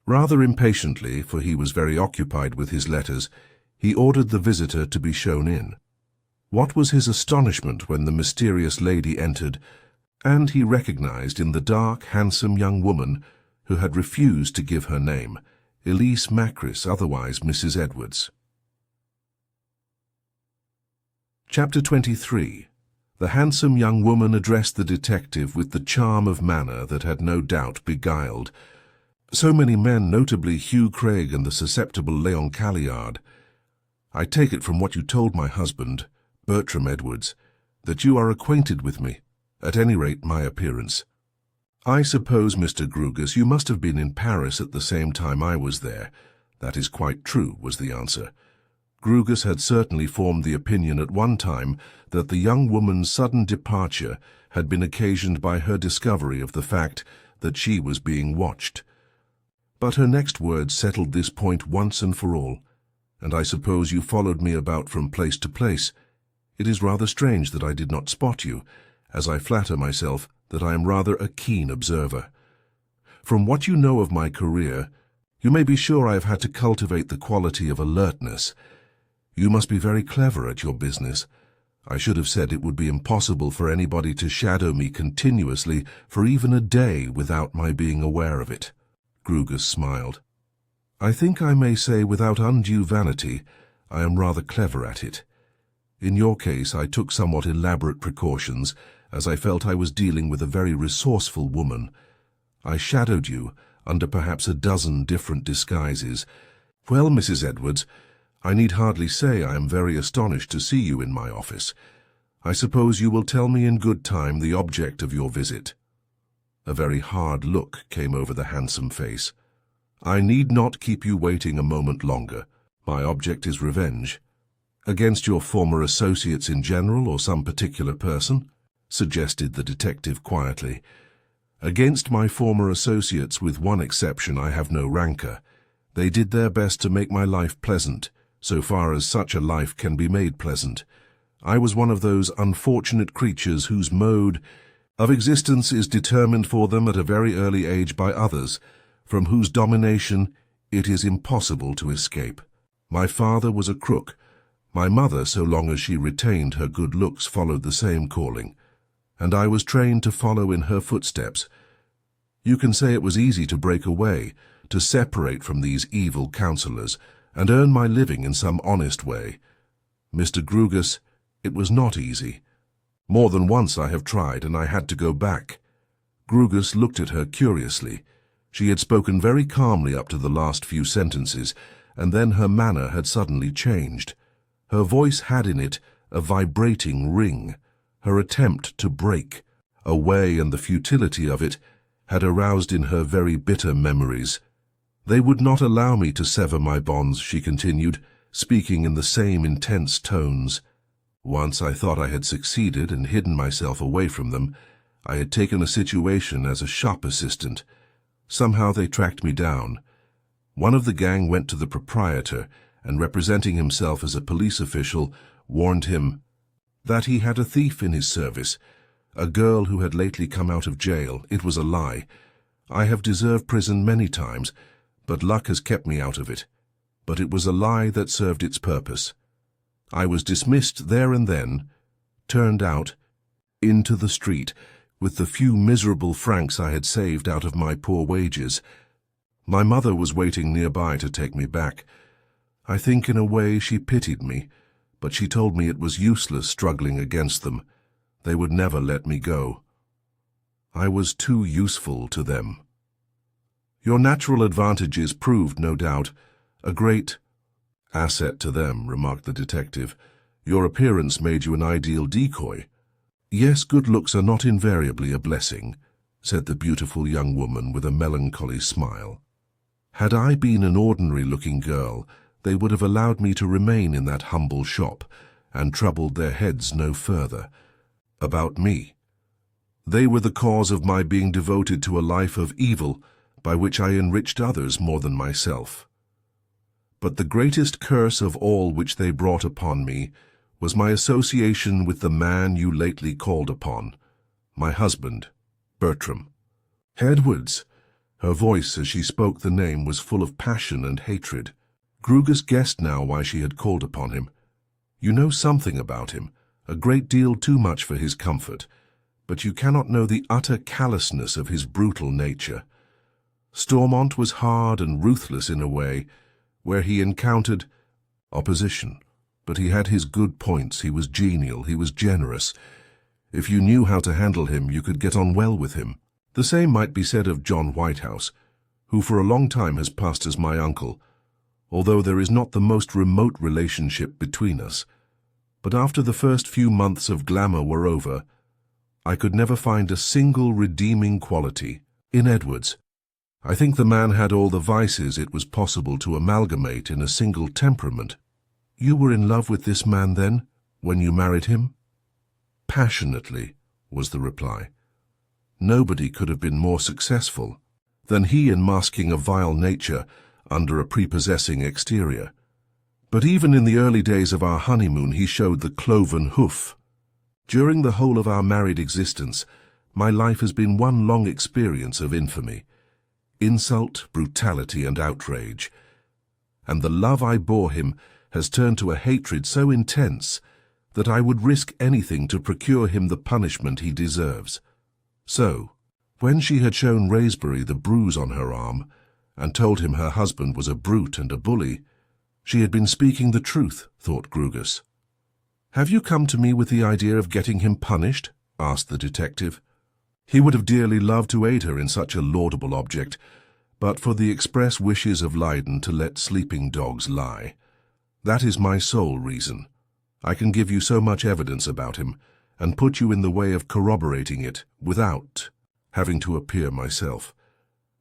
A: Rather impatiently, for he was very occupied with his letters, he ordered the visitor to be shown in. What was his astonishment when the mysterious lady entered, and he recognized in the dark, handsome young woman who had refused to give her name, Elise Macris, otherwise Mrs. Edwards. Chapter 23. The handsome young woman addressed the detective with the charm of manner that had no doubt beguiled so many men, notably Hugh Craig and the susceptible Leon Calliard. "I take it from what you told my husband, Bertram Edwards, that you are acquainted with me, at any rate my appearance. I suppose, Mr. Grugus, you must have been in Paris at the same time I was there." "That is quite true," was the answer. Grugus had certainly formed the opinion at one time that the young woman's sudden departure had been occasioned by her discovery of the fact that she was being watched. But her next words settled this point once and for all. "And I suppose you followed me about from place to place?" It is rather strange that I did not spot you, as I flatter myself that I am rather a keen observer. From what you know of my career, you may be sure I have had to cultivate the quality of alertness. You must be very clever at your business. I should have said it would be impossible for anybody to shadow me continuously for even a day without my being aware of it. Grugus smiled. I think I may say without undue vanity, I am rather clever at it. In your case, I took somewhat elaborate precautions, as I felt I was dealing with a very resourceful woman. I shadowed you under perhaps a dozen different disguises. Well, Mrs. Edwards, I need hardly say I am very astonished to see you in my office. I suppose you will tell me in good time the object of your visit. A very hard look came over the handsome face. I need not keep you waiting a moment longer. My object is revenge. Against your former associates in general, or some particular person? Suggested the detective quietly. Against my former associates, with one exception, I have no rancor. They did their best to make my life pleasant, so far as such a life can be made pleasant. I was one of those unfortunate creatures whose mode of existence is determined for them at a very early age by others, from whose domination it is impossible to escape. My father was a crook. My mother, so long as she retained her good looks, followed the same calling, and I was trained to follow in her footsteps. You can say it was easy to break away, to separate from these evil counselors, and earn my living in some honest way. Mr. Grugus, it was not easy. More than once I have tried, and I had to go back. Grugus looked at her curiously. She had spoken very calmly up to the last few sentences, and then her manner had suddenly changed. Her voice had in it a vibrating ring. Her attempt to break away and the futility of it had aroused in her very bitter memories. They would not allow me to sever my bonds, she continued, speaking in the same intense tones. Once I thought I had succeeded and hidden myself away from them. I had taken a situation as a shop assistant. Somehow they tracked me down. One of the gang went to the proprietor and, representing himself as a police official, warned him that he had a thief in his service, a girl who had lately come out of jail. It was a lie. I have deserved prison many times, but luck has kept me out of it. But it was a lie that served its purpose. I was dismissed there and then, turned out into the street with the few miserable francs I had saved out of my poor wages. My mother was waiting nearby to take me back. I think in a way she pitied me, but she told me it was useless struggling against them. They would never let me go. I was too useful to them. Your natural advantages proved, no doubt, a great asset to them, remarked the detective. Your appearance made you an ideal decoy. Yes, good looks are not invariably a blessing, said the beautiful young woman with a melancholy smile. Had I been an ordinary-looking girl, they would have allowed me to remain in that humble shop and troubled their heads no further about me. They were the cause of my being devoted to a life of evil by which I enriched others more than myself. But the greatest curse of all which they brought upon me was my association with the man you lately called upon, my husband, Bertram. Edwards. Her voice as she spoke the name was full of passion and hatred. Grugus guessed now why she had called upon him. You know something about him, a great deal too much for his comfort, but you cannot know the utter callousness of his brutal nature. Stormont was hard and ruthless in a way, where he encountered opposition, but he had his good points. He was genial, he was generous. If you knew how to handle him, you could get on well with him. The same might be said of John Whitehouse, who for a long time has passed as my uncle, although there is not the most remote relationship between us. But after the first few months of glamour were over, I could never find a single redeeming quality in Edwards. I think the man had all the vices it was possible to amalgamate in a single temperament. You were in love with this man, then, when you married him? Passionately, was the reply. Nobody could have been more successful than he in masking a vile nature under a prepossessing exterior. But even in the early days of our honeymoon he showed the cloven hoof. During the whole of our married existence, my life has been one long experience of infamy, insult, brutality, and outrage. And the love I bore him has turned to a hatred so intense that I would risk anything to procure him the punishment he deserves. So, when she had shown Raisbury the bruise on her arm, and told him her husband was a brute and a bully, she had been speaking the truth, thought Grugus. "Have you come to me with the idea of getting him punished?" asked the detective. He would have dearly loved to aid her in such a laudable object, but for the express wishes of Leiden to let sleeping dogs lie. That is my sole reason. I can give you so much evidence about him, and put you in the way of corroborating it without having to appear myself.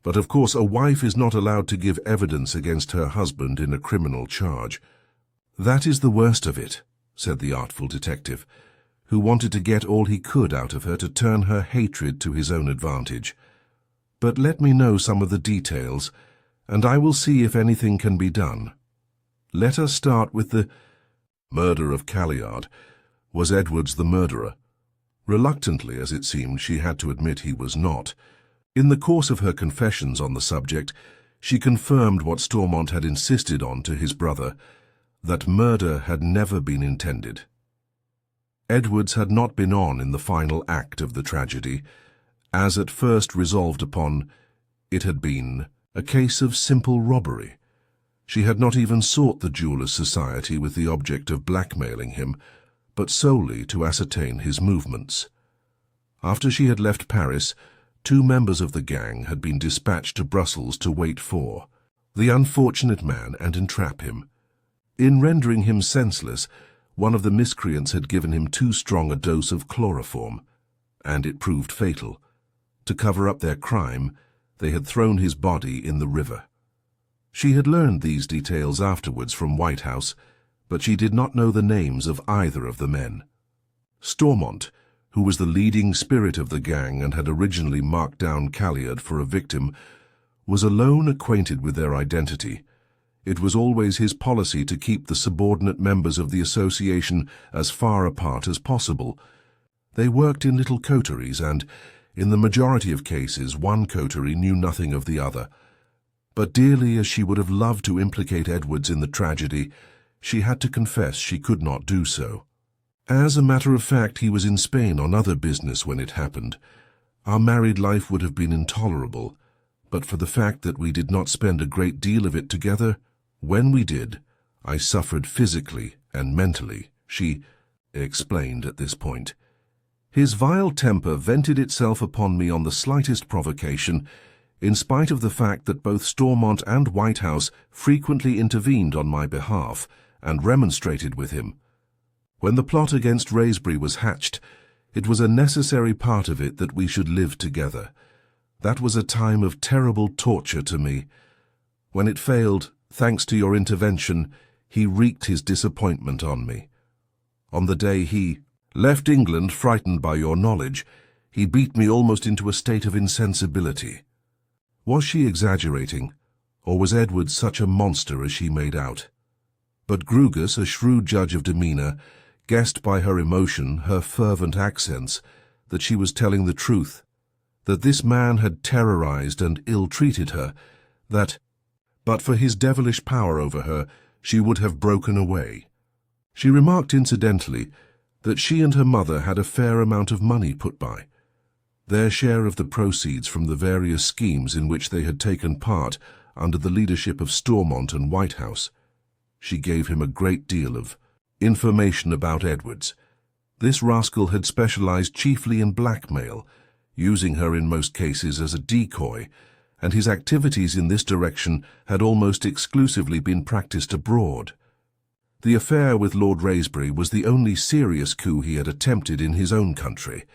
A: But of course a wife is not allowed to give evidence against her husband in a criminal charge. "That is the worst of it," said the artful detective, who wanted to get all he could out of her to turn her hatred to his own advantage. "But let me know some of the details, and I will see if anything can be done. Let us start with the murder of Calliard. Was Edwards the murderer?" Reluctantly, as it seemed, she had to admit he was not. In the course of her confessions on the subject, she confirmed what Stormont had insisted on to his brother, that murder had never been intended. Edwards had not been on in the final act of the tragedy, as at first resolved upon. It had been a case of simple robbery. She had not even sought the jeweller's society with the object of blackmailing him, but solely to ascertain his movements. After she had left Paris, 2 members of the gang had been dispatched to Brussels to wait for the unfortunate man and entrap him. In rendering him senseless, one of the miscreants had given him too strong a dose of chloroform, and it proved fatal. To cover up their crime, they had thrown his body in the river. She had learned these details afterwards from Whitehouse, but she did not know the names of either of the men. Stormont, who was the leading spirit of the gang and had originally marked down Calliard for a victim, was alone acquainted with their identity. It was always his policy to keep the subordinate members of the association as far apart as possible. They worked in little coteries, and, in the majority of cases, one coterie knew nothing of the other. But dearly as she would have loved to implicate Edwards in the tragedy, she had to confess she could not do so. As a matter of fact, he was in Spain on other business when it happened. Our married life would have been intolerable, but for the fact that we did not spend a great deal of it together. When we did, I suffered physically and mentally, she explained at this point. His vile temper vented itself upon me on the slightest provocation, in spite of the fact that both Stormont and Whitehouse frequently intervened on my behalf and remonstrated with him. When the plot against Raisbury was hatched, it was a necessary part of it that we should live together. That was a time of terrible torture to me. When it failed, thanks to your intervention, he wreaked his disappointment on me. On the day he left England, frightened by your knowledge, he beat me almost into a state of insensibility. Was she exaggerating, or was Edward such a monster as she made out? But Grugus, a shrewd judge of demeanour, guessed by her emotion, her fervent accents, that she was telling the truth, that this man had terrorized and ill-treated her, that, but for his devilish power over her, she would have broken away. She remarked incidentally that she and her mother had a fair amount of money put by, their share of the proceeds from the various schemes in which they had taken part under the leadership of Stormont and Whitehouse. She gave him a great deal of information about Edwards. This rascal had specialized chiefly in blackmail, using her in most cases as a decoy, and his activities in this direction had almost exclusively been practiced abroad. The affair with Lord Raisbury was the only serious coup he had attempted in his own country.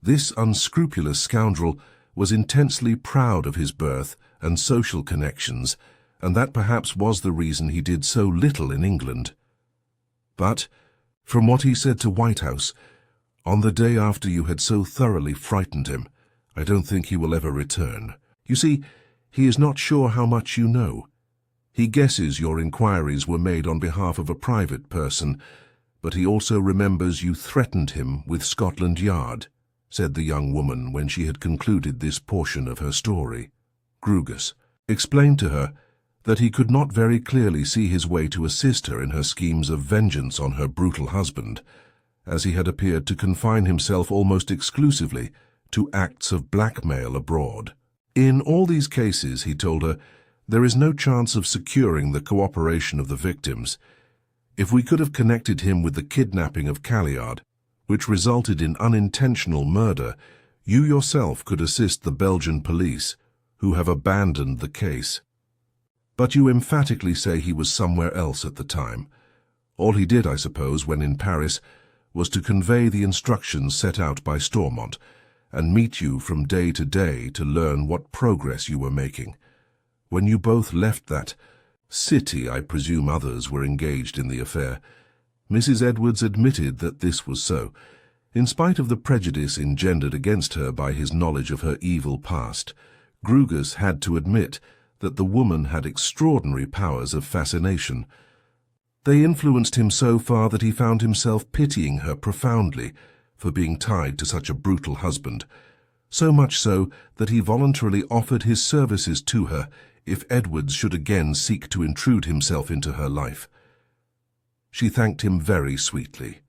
A: This unscrupulous scoundrel was intensely proud of his birth and social connections, and that perhaps was the reason he did so little in England. But, from what he said to Whitehouse, on the day after you had so thoroughly frightened him, I don't think he will ever return. You see, he is not sure how much you know. He guesses your inquiries were made on behalf of a private person, but he also remembers you threatened him with Scotland Yard," said the young woman when she had concluded this portion of her story. Grugus explained to her that he could not very clearly see his way to assist her in her schemes of vengeance on her brutal husband, as he had appeared to confine himself almost exclusively to acts of blackmail abroad. In all these cases, he told her, there is no chance of securing the cooperation of the victims. If we could have connected him with the kidnapping of Calliard, which resulted in unintentional murder, you yourself could assist the Belgian police, who have abandoned the case. But you emphatically say he was somewhere else at the time. All he did, I suppose, when in Paris, was to convey the instructions set out by Stormont, and meet you from day to day to learn what progress you were making. When you both left that city, I presume others were engaged in the affair. Mrs. Edwards admitted that this was so, in spite of the prejudice engendered against her by his knowledge of her evil past. Grugus had to admit that the woman had extraordinary powers of fascination. They influenced him so far that he found himself pitying her profoundly for being tied to such a brutal husband, so much so that he voluntarily offered his services to her if Edwards should again seek to intrude himself into her life. She thanked him very sweetly.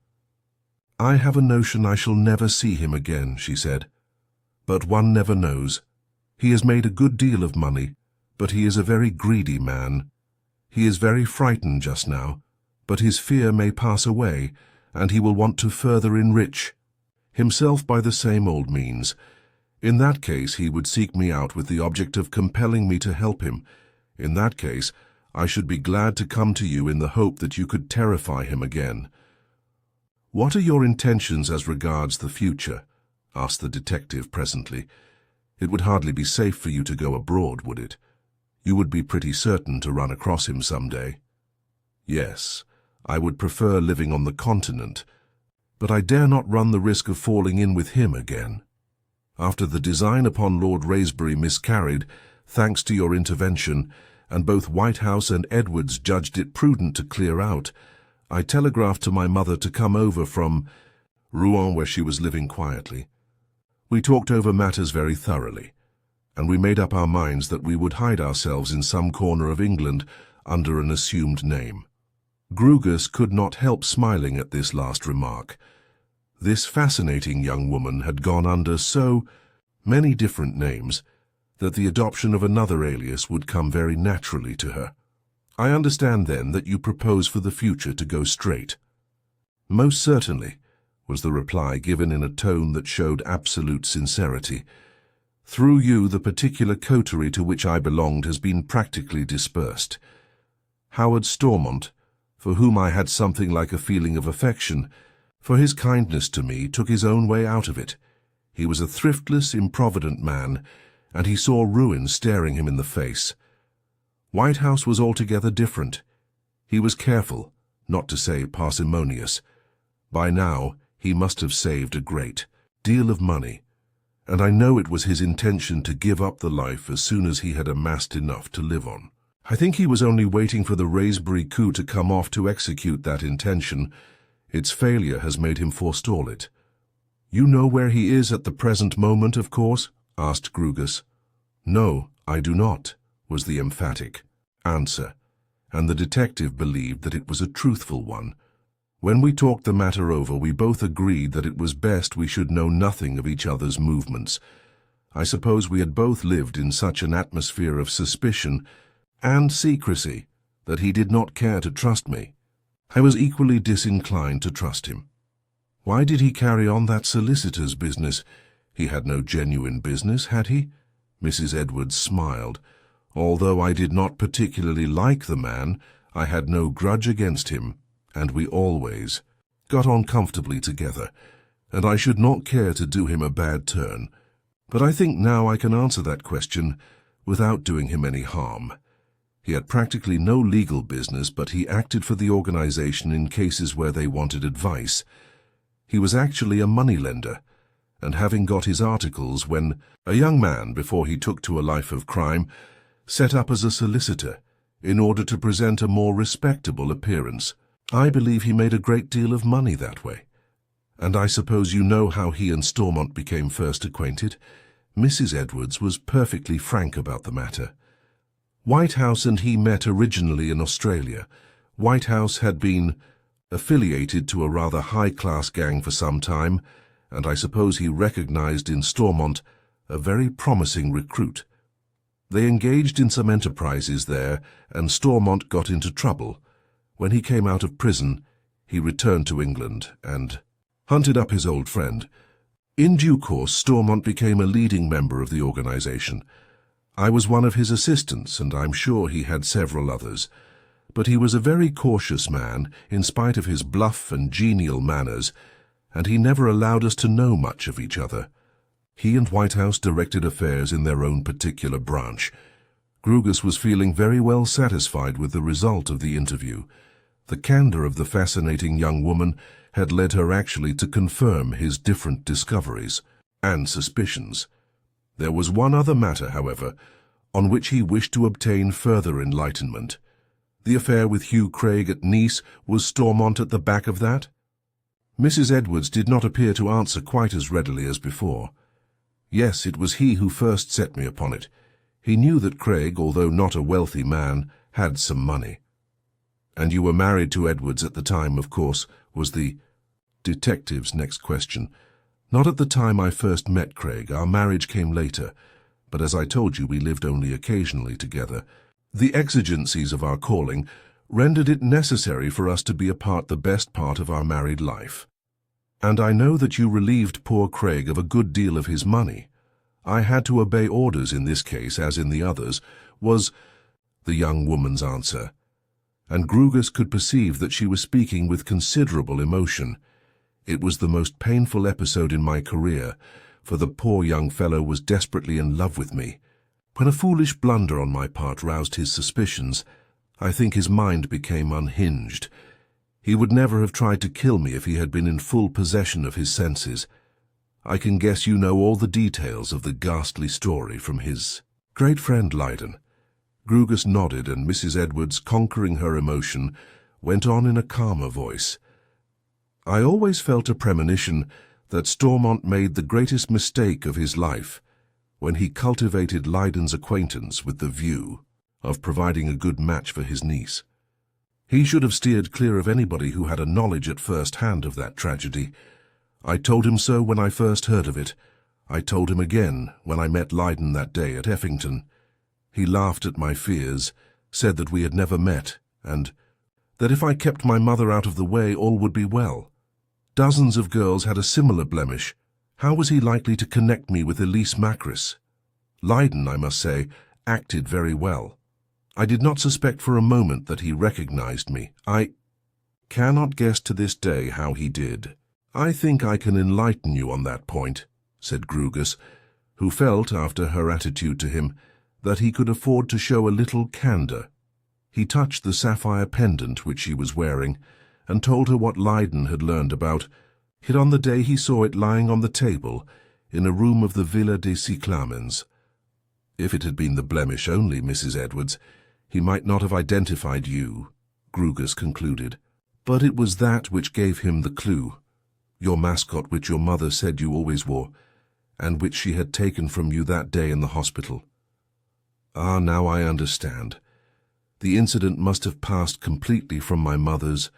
A: "I have a notion I shall never see him again," she said. "But one never knows. He has made a good deal of money, but he is a very greedy man. He is very frightened just now, but his fear may pass away, and he will want to further enrich himself by the same old means. In that case, he would seek me out with the object of compelling me to help him. In that case, I should be glad to come to you in the hope that you could terrify him again." "What are your intentions as regards the future?" asked the detective presently. "It would hardly be safe for you to go abroad, would it? You would be pretty certain to run across him some day." "Yes, I would prefer living on the continent, but I dare not run the risk of falling in with him again. After the design upon Lord Raisbury miscarried, thanks to your intervention, and both Whitehouse and Edwards judged it prudent to clear out, I telegraphed to my mother to come over from Rouen, where she was living quietly. We talked over matters very thoroughly, and we made up our minds that we would hide ourselves in some corner of England under an assumed name." Grugus could not help smiling at this last remark. This fascinating young woman had gone under so many different names that the adoption of another alias would come very naturally to her. "I understand, then, that you propose for the future to go straight." "Most certainly," was the reply, given in a tone that showed absolute sincerity. "Through you, the particular coterie to which I belonged has been practically dispersed. Howard Stormont, for whom I had something like a feeling of affection, for his kindness to me, took his own way out of it. He was a thriftless, improvident man, and he saw ruin staring him in the face. Whitehouse was altogether different. He was careful, not to say parsimonious. By now, he must have saved a great deal of money, and I know it was his intention to give up the life as soon as he had amassed enough to live on. I think he was only waiting for the Raisbury coup to come off to execute that intention. Its failure has made him forestall it." "You know where he is at the present moment, of course?" asked Grugus. "No, I do not," was the emphatic answer, and the detective believed that it was a truthful one. "When we talked the matter over, we both agreed that it was best we should know nothing of each other's movements. I suppose we had both lived in such an atmosphere of suspicion and secrecy that he did not care to trust me. I was equally disinclined to trust him. Why did he carry on that solicitor's business? He had no genuine business, had he?" Mrs. Edwards smiled. "Although I did not particularly like the man, I had no grudge against him, and we always got on comfortably together, and I should not care to do him a bad turn. But I think now I can answer that question without doing him any harm. He had practically no legal business, but he acted for the organization in cases where they wanted advice. He was actually a moneylender, and having got his articles when a young man before he took to a life of crime, set up as a solicitor. in order to present a more respectable appearance. I believe he made a great deal of money that way. And I suppose you know how he and Stormont became first acquainted. Mrs. Edwards was perfectly frank about the matter. Whitehouse and he met originally in Australia. Whitehouse had been affiliated to a rather high-class gang for some time, and I suppose he recognized in Stormont a very promising recruit. They engaged in some enterprises there, and Stormont got into trouble. When he came out of prison, he returned to England and hunted up his old friend. In due course, Stormont became a leading member of the organization. I was one of his assistants, and I'm sure he had several others. But he was a very cautious man, in spite of his bluff and genial manners, and he never allowed us to know much of each other. He and Whitehouse directed affairs in their own particular branch. Grugus was feeling very well satisfied with the result of the interview. The candor of the fascinating young woman had led her actually to confirm his different discoveries and suspicions. There was one other matter, however, on which he wished to obtain further enlightenment. The affair with Hugh Craig at Nice, was Stormont at the back of that? Mrs. Edwards did not appear to answer quite as readily as before. Yes, it was he who first set me upon it. He knew that Craig, although not a wealthy man, had some money. And you were married to Edwards at the time, of course, was the detective's next question. Not at the time I first met Craig. Our marriage came later, but as I told you, we lived only occasionally together. The exigencies of our calling rendered it necessary for us to be apart the best part of our married life. And I know that you relieved poor Craig of a good deal of his money. I had to obey orders in this case, as in the others, was the young woman's answer. And Grugus could perceive that she was speaking with considerable emotion. It was the most painful episode in my career, for the poor young fellow was desperately in love with me. When a foolish blunder on my part roused his suspicions, I think his mind became unhinged. He would never have tried to kill me if he had been in full possession of his senses. I can guess you know all the details of the ghastly story from his great friend Leyden. Grugus nodded, and Mrs. Edwards, conquering her emotion, went on in a calmer voice. I always felt a premonition that Stormont made the greatest mistake of his life when he cultivated Leyden's acquaintance with the view of providing a good match for his niece. He should have steered clear of anybody who had a knowledge at first hand of that tragedy. I told him so when I first heard of it. I told him again when I met Leyden that day at Effington. He laughed at my fears, said that we had never met, and that if I kept my mother out of the way, all would be well. Dozens of girls had a similar blemish. How was he likely to connect me with Elise Macris? Leyden, I must say, acted very well. I did not suspect for a moment that he recognized me. I cannot guess to this day how he did. I think I can enlighten you on that point, said Grugus, who felt, after her attitude to him, that he could afford to show a little candor. He touched the sapphire pendant which she was wearing, and told her what Leyden had learned about it on the day he saw it lying on the table in a room of the Villa des Cyclamens. If it had been the blemish only, Mrs. Edwards, he might not have identified you, Grugus concluded. But it was that which gave him the clue, your mascot which your mother said you always wore, and which she had taken from you that day in the hospital. Ah, now I understand. The incident must have passed completely from my mother's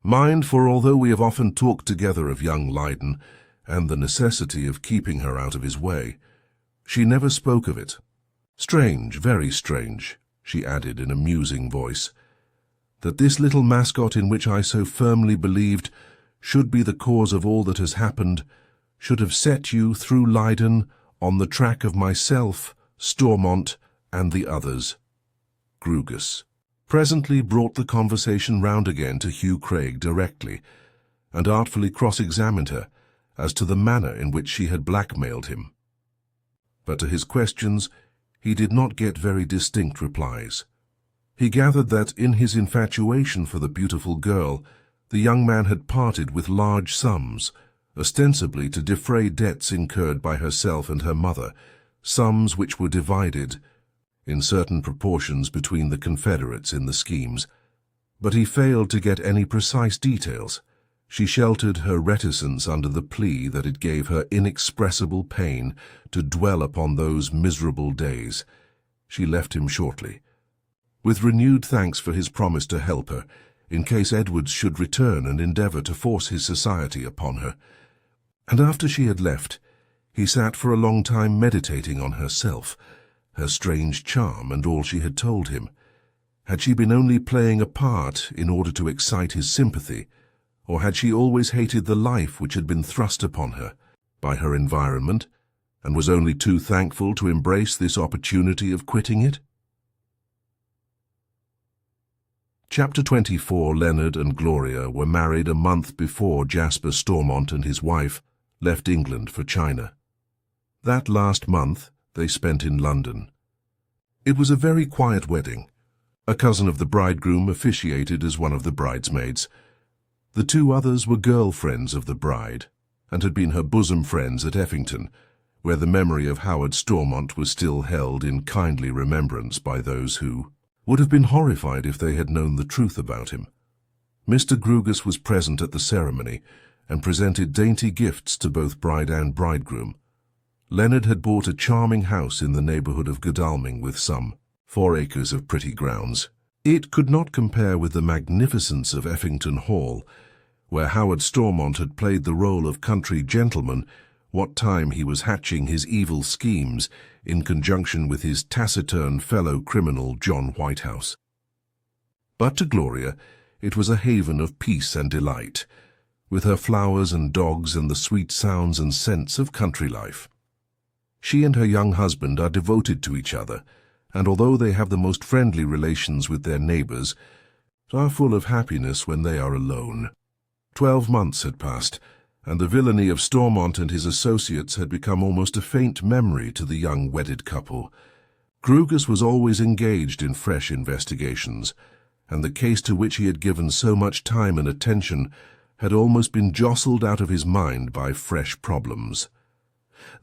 A: mind, for although we have often talked together of young Leyden and the necessity of keeping her out of his way, she never spoke of it. Strange, very strange, she added in a musing voice, that this little mascot in which I so firmly believed should be the cause of all that has happened, should have set you, through Leyden, on the track of myself, Stormont, and the others. Grugus presently brought the conversation round again to Hugh Craig directly, and artfully cross-examined her as to the manner in which she had blackmailed him. But to his questions he did not get very distinct replies. He gathered that, in his infatuation for the beautiful girl, the young man had parted with large sums, ostensibly to defray debts incurred by herself and her mother, sums which were divided in certain proportions between the confederates in the schemes, but he failed to get any precise details. She sheltered her reticence under the plea that it gave her inexpressible pain to dwell upon those miserable days. She left him shortly, with renewed thanks for his promise to help her, in case Edwards should return and endeavour to force his society upon her. And after she had left, he sat for a long time meditating on herself, her strange charm and all she had told him. Had she been only playing a part in order to excite his sympathy, or had she always hated the life which had been thrust upon her by her environment, and was only too thankful to embrace this opportunity of quitting it? Chapter 24. Leonard and Gloria were married a month before Jasper Stormont and his wife left England for China. That last month they spent in London. It was a very quiet wedding. A cousin of the bridegroom officiated as one of the bridesmaids. The two others were girl-friends of the bride, and had been her bosom friends at Effington, where the memory of Howard Stormont was still held in kindly remembrance by those who would have been horrified if they had known the truth about him. Mr. Grugus was present at the ceremony, and presented dainty gifts to both bride and bridegroom. Leonard had bought a charming house in the neighbourhood of Godalming with some 4 acres of pretty grounds. It could not compare with the magnificence of Effington Hall, where Howard Stormont had played the role of country gentleman what time he was hatching his evil schemes in conjunction with his taciturn fellow criminal John Whitehouse. But to Gloria it was a haven of peace and delight, with her flowers and dogs and the sweet sounds and scents of country life. She and her young husband are devoted to each other, and although they have the most friendly relations with their neighbours, are full of happiness when they are alone. 12 months had passed, and the villainy of Stormont and his associates had become almost a faint memory to the young wedded couple. Grugus was always engaged in fresh investigations, and the case to which he had given so much time and attention had almost been jostled out of his mind by fresh problems.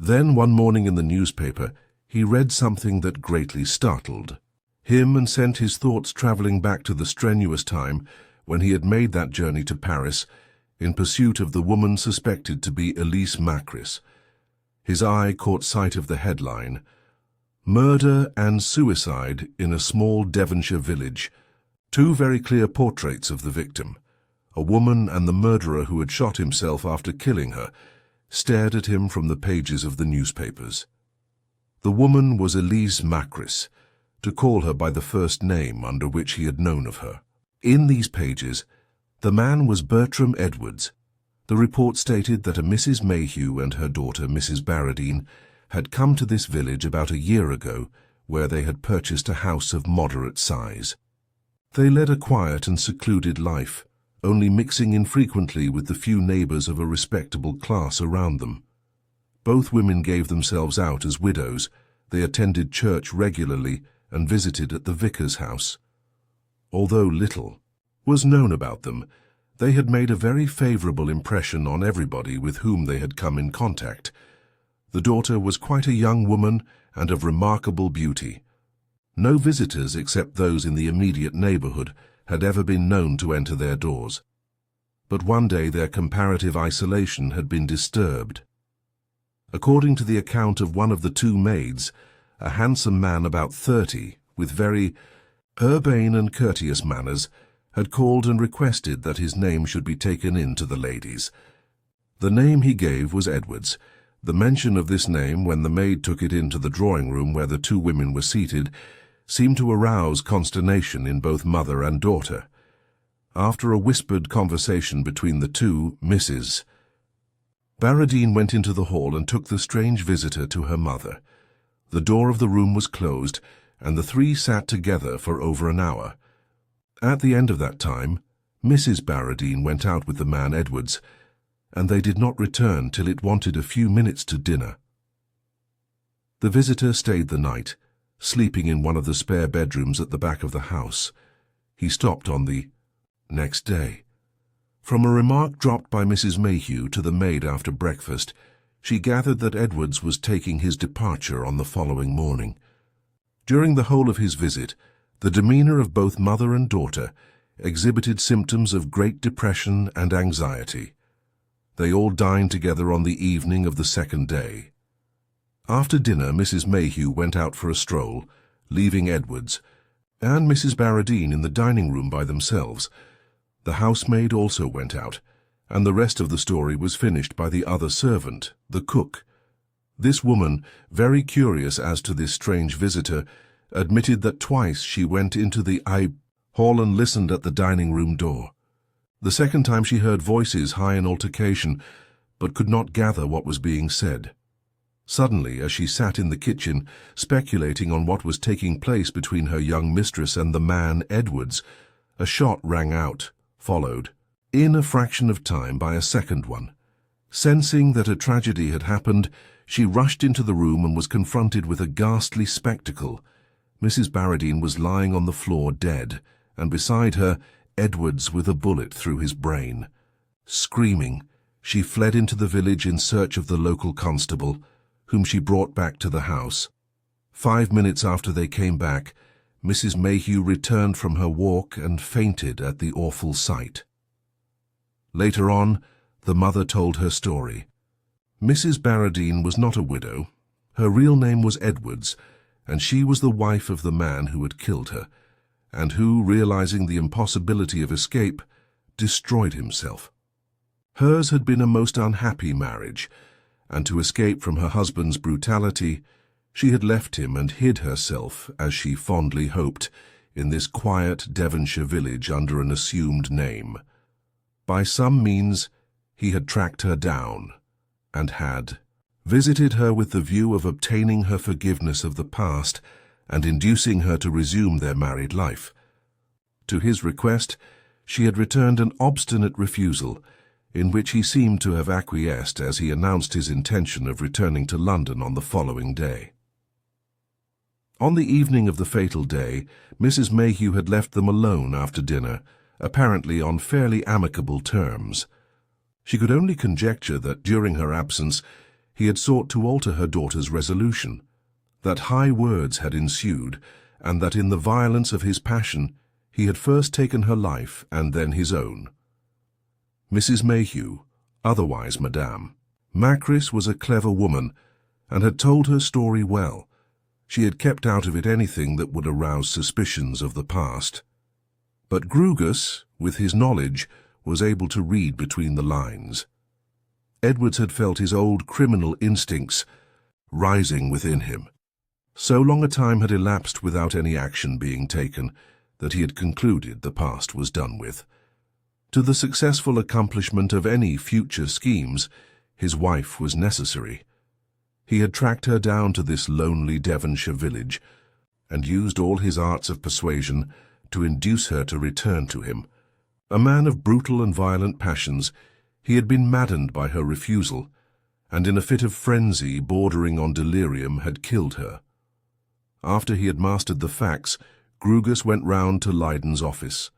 A: Then one morning in the newspaper he read something that greatly startled him and sent his thoughts travelling back to the strenuous time when he had made that journey to Paris in pursuit of the woman suspected to be Elise Macris. His eye caught sight of the headline, "Murder and Suicide in a Small Devonshire Village." 2 very clear portraits of the victim, a woman and the murderer who had shot himself after killing her, stared at him from the pages of the newspapers. The woman was Elise Macris, to call her by the first name under which he had known of her. In these pages, the man was Bertram Edwards. The report stated that a Mrs. Mayhew and her daughter, Mrs. Barradine, had come to this village about a year ago, where they had purchased a house of moderate size. They led a quiet and secluded life, only mixing infrequently with the few neighbours of a respectable class around them. Both women gave themselves out as widows. They attended church regularly and visited at the vicar's house. Although little was known about them, they had made a very favourable impression on everybody with whom they had come in contact. The daughter was quite a young woman and of remarkable beauty. No visitors except those in the immediate neighbourhood had ever been known to enter their doors. But one day their comparative isolation had been disturbed. According to the account of one of the 2 maids, a handsome man about 30, with very urbane and courteous manners, had called and requested that his name should be taken in to the ladies. The name he gave was Edwards. The mention of this name, when the maid took it into the drawing-room where the 2 women were seated, seemed to arouse consternation in both mother and daughter. After a whispered conversation between the 2, Mrs. Barradine went into the hall and took the strange visitor to her mother. The door of the room was closed, and the 3 sat together for over an hour. At the end of that time, Mrs. Barradine went out with the man Edwards, and they did not return till it wanted a few minutes to dinner. The visitor stayed the night, sleeping in one of the spare bedrooms at the back of the house. He stopped on the next day. From a remark dropped by Mrs. Mayhew to the maid after breakfast, she gathered that Edwards was taking his departure on the following morning. During the whole of his visit, the demeanor of both mother and daughter exhibited symptoms of great depression and anxiety. They all dined together on the evening of the second day. After dinner, Mrs. Mayhew went out for a stroll, leaving Edwards and Mrs. Barradine in the dining room by themselves. The housemaid also went out, and the rest of the story was finished by the other servant, the cook. This woman, very curious as to this strange visitor, admitted that twice she went into the hall and listened at the dining-room door. The second time she heard voices high in altercation, but could not gather what was being said. Suddenly, as she sat in the kitchen, speculating on what was taking place between her young mistress and the man Edwards, a shot rang out, followed, in a fraction of time, by a second one. Sensing that a tragedy had happened, she rushed into the room and was confronted with a ghastly spectacle. Mrs. Barradine was lying on the floor dead, and beside her, Edwards with a bullet through his brain. Screaming, she fled into the village in search of the local constable, whom she brought back to the house. 5 minutes after they came back, Mrs. Mayhew returned from her walk and fainted at the awful sight. Later on, the mother told her story. Mrs. Barradine was not a widow. Her real name was Edwards, and she was the wife of the man who had killed her, and who, realizing the impossibility of escape, destroyed himself. Hers had been a most unhappy marriage, and to escape from her husband's brutality, she had left him and hid herself, as she fondly hoped, in this quiet Devonshire village under an assumed name. By some means, he had tracked her down, and had visited her with the view of obtaining her forgiveness of the past and inducing her to resume their married life. To his request, she had returned an obstinate refusal, in which he seemed to have acquiesced as he announced his intention of returning to London on the following day. On the evening of the fatal day, Mrs. Mayhew had left them alone after dinner, apparently on fairly amicable terms. She could only conjecture that during her absence he had sought to alter her daughter's resolution, that high words had ensued, and that in the violence of his passion he had first taken her life and then his own. Mrs. Mayhew, otherwise Madame Macris, was a clever woman, and had told her story well. She had kept out of it anything that would arouse suspicions of the past. But Grugus, with his knowledge, was able to read between the lines. Edwards had felt his old criminal instincts rising within him. So long a time had elapsed without any action being taken that he had concluded the past was done with. To the successful accomplishment of any future schemes, his wife was necessary. He had tracked her down to this lonely Devonshire village, and used all his arts of persuasion to induce her to return to him. A man of brutal and violent passions, he had been maddened by her refusal, and in a fit of frenzy bordering on delirium had killed her. After he had mastered the facts, Grugus went round to Leyden's office.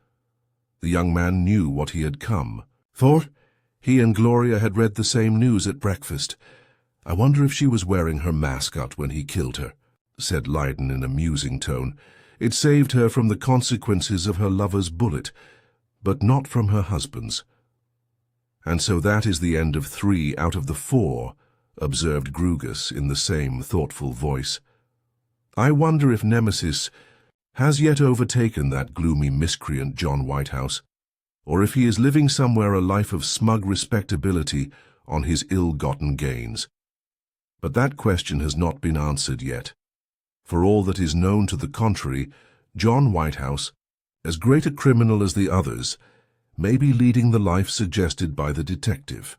A: The young man knew what he had come for. He and Gloria had read the same news at breakfast. "I wonder if she was wearing her mascot when he killed her," said Leyden in a musing tone. "It saved her from the consequences of her lover's bullet, but not from her husband's." "And so that is the end of 3 out of the 4, observed Grugus in the same thoughtful voice. "I wonder if Nemesis has yet overtaken that gloomy miscreant John Whitehouse, or if he is living somewhere a life of smug respectability on his ill-gotten gains. But that question has not been answered yet. For all that is known to the contrary, John Whitehouse, as great a criminal as the others, may be leading the life suggested by the detective.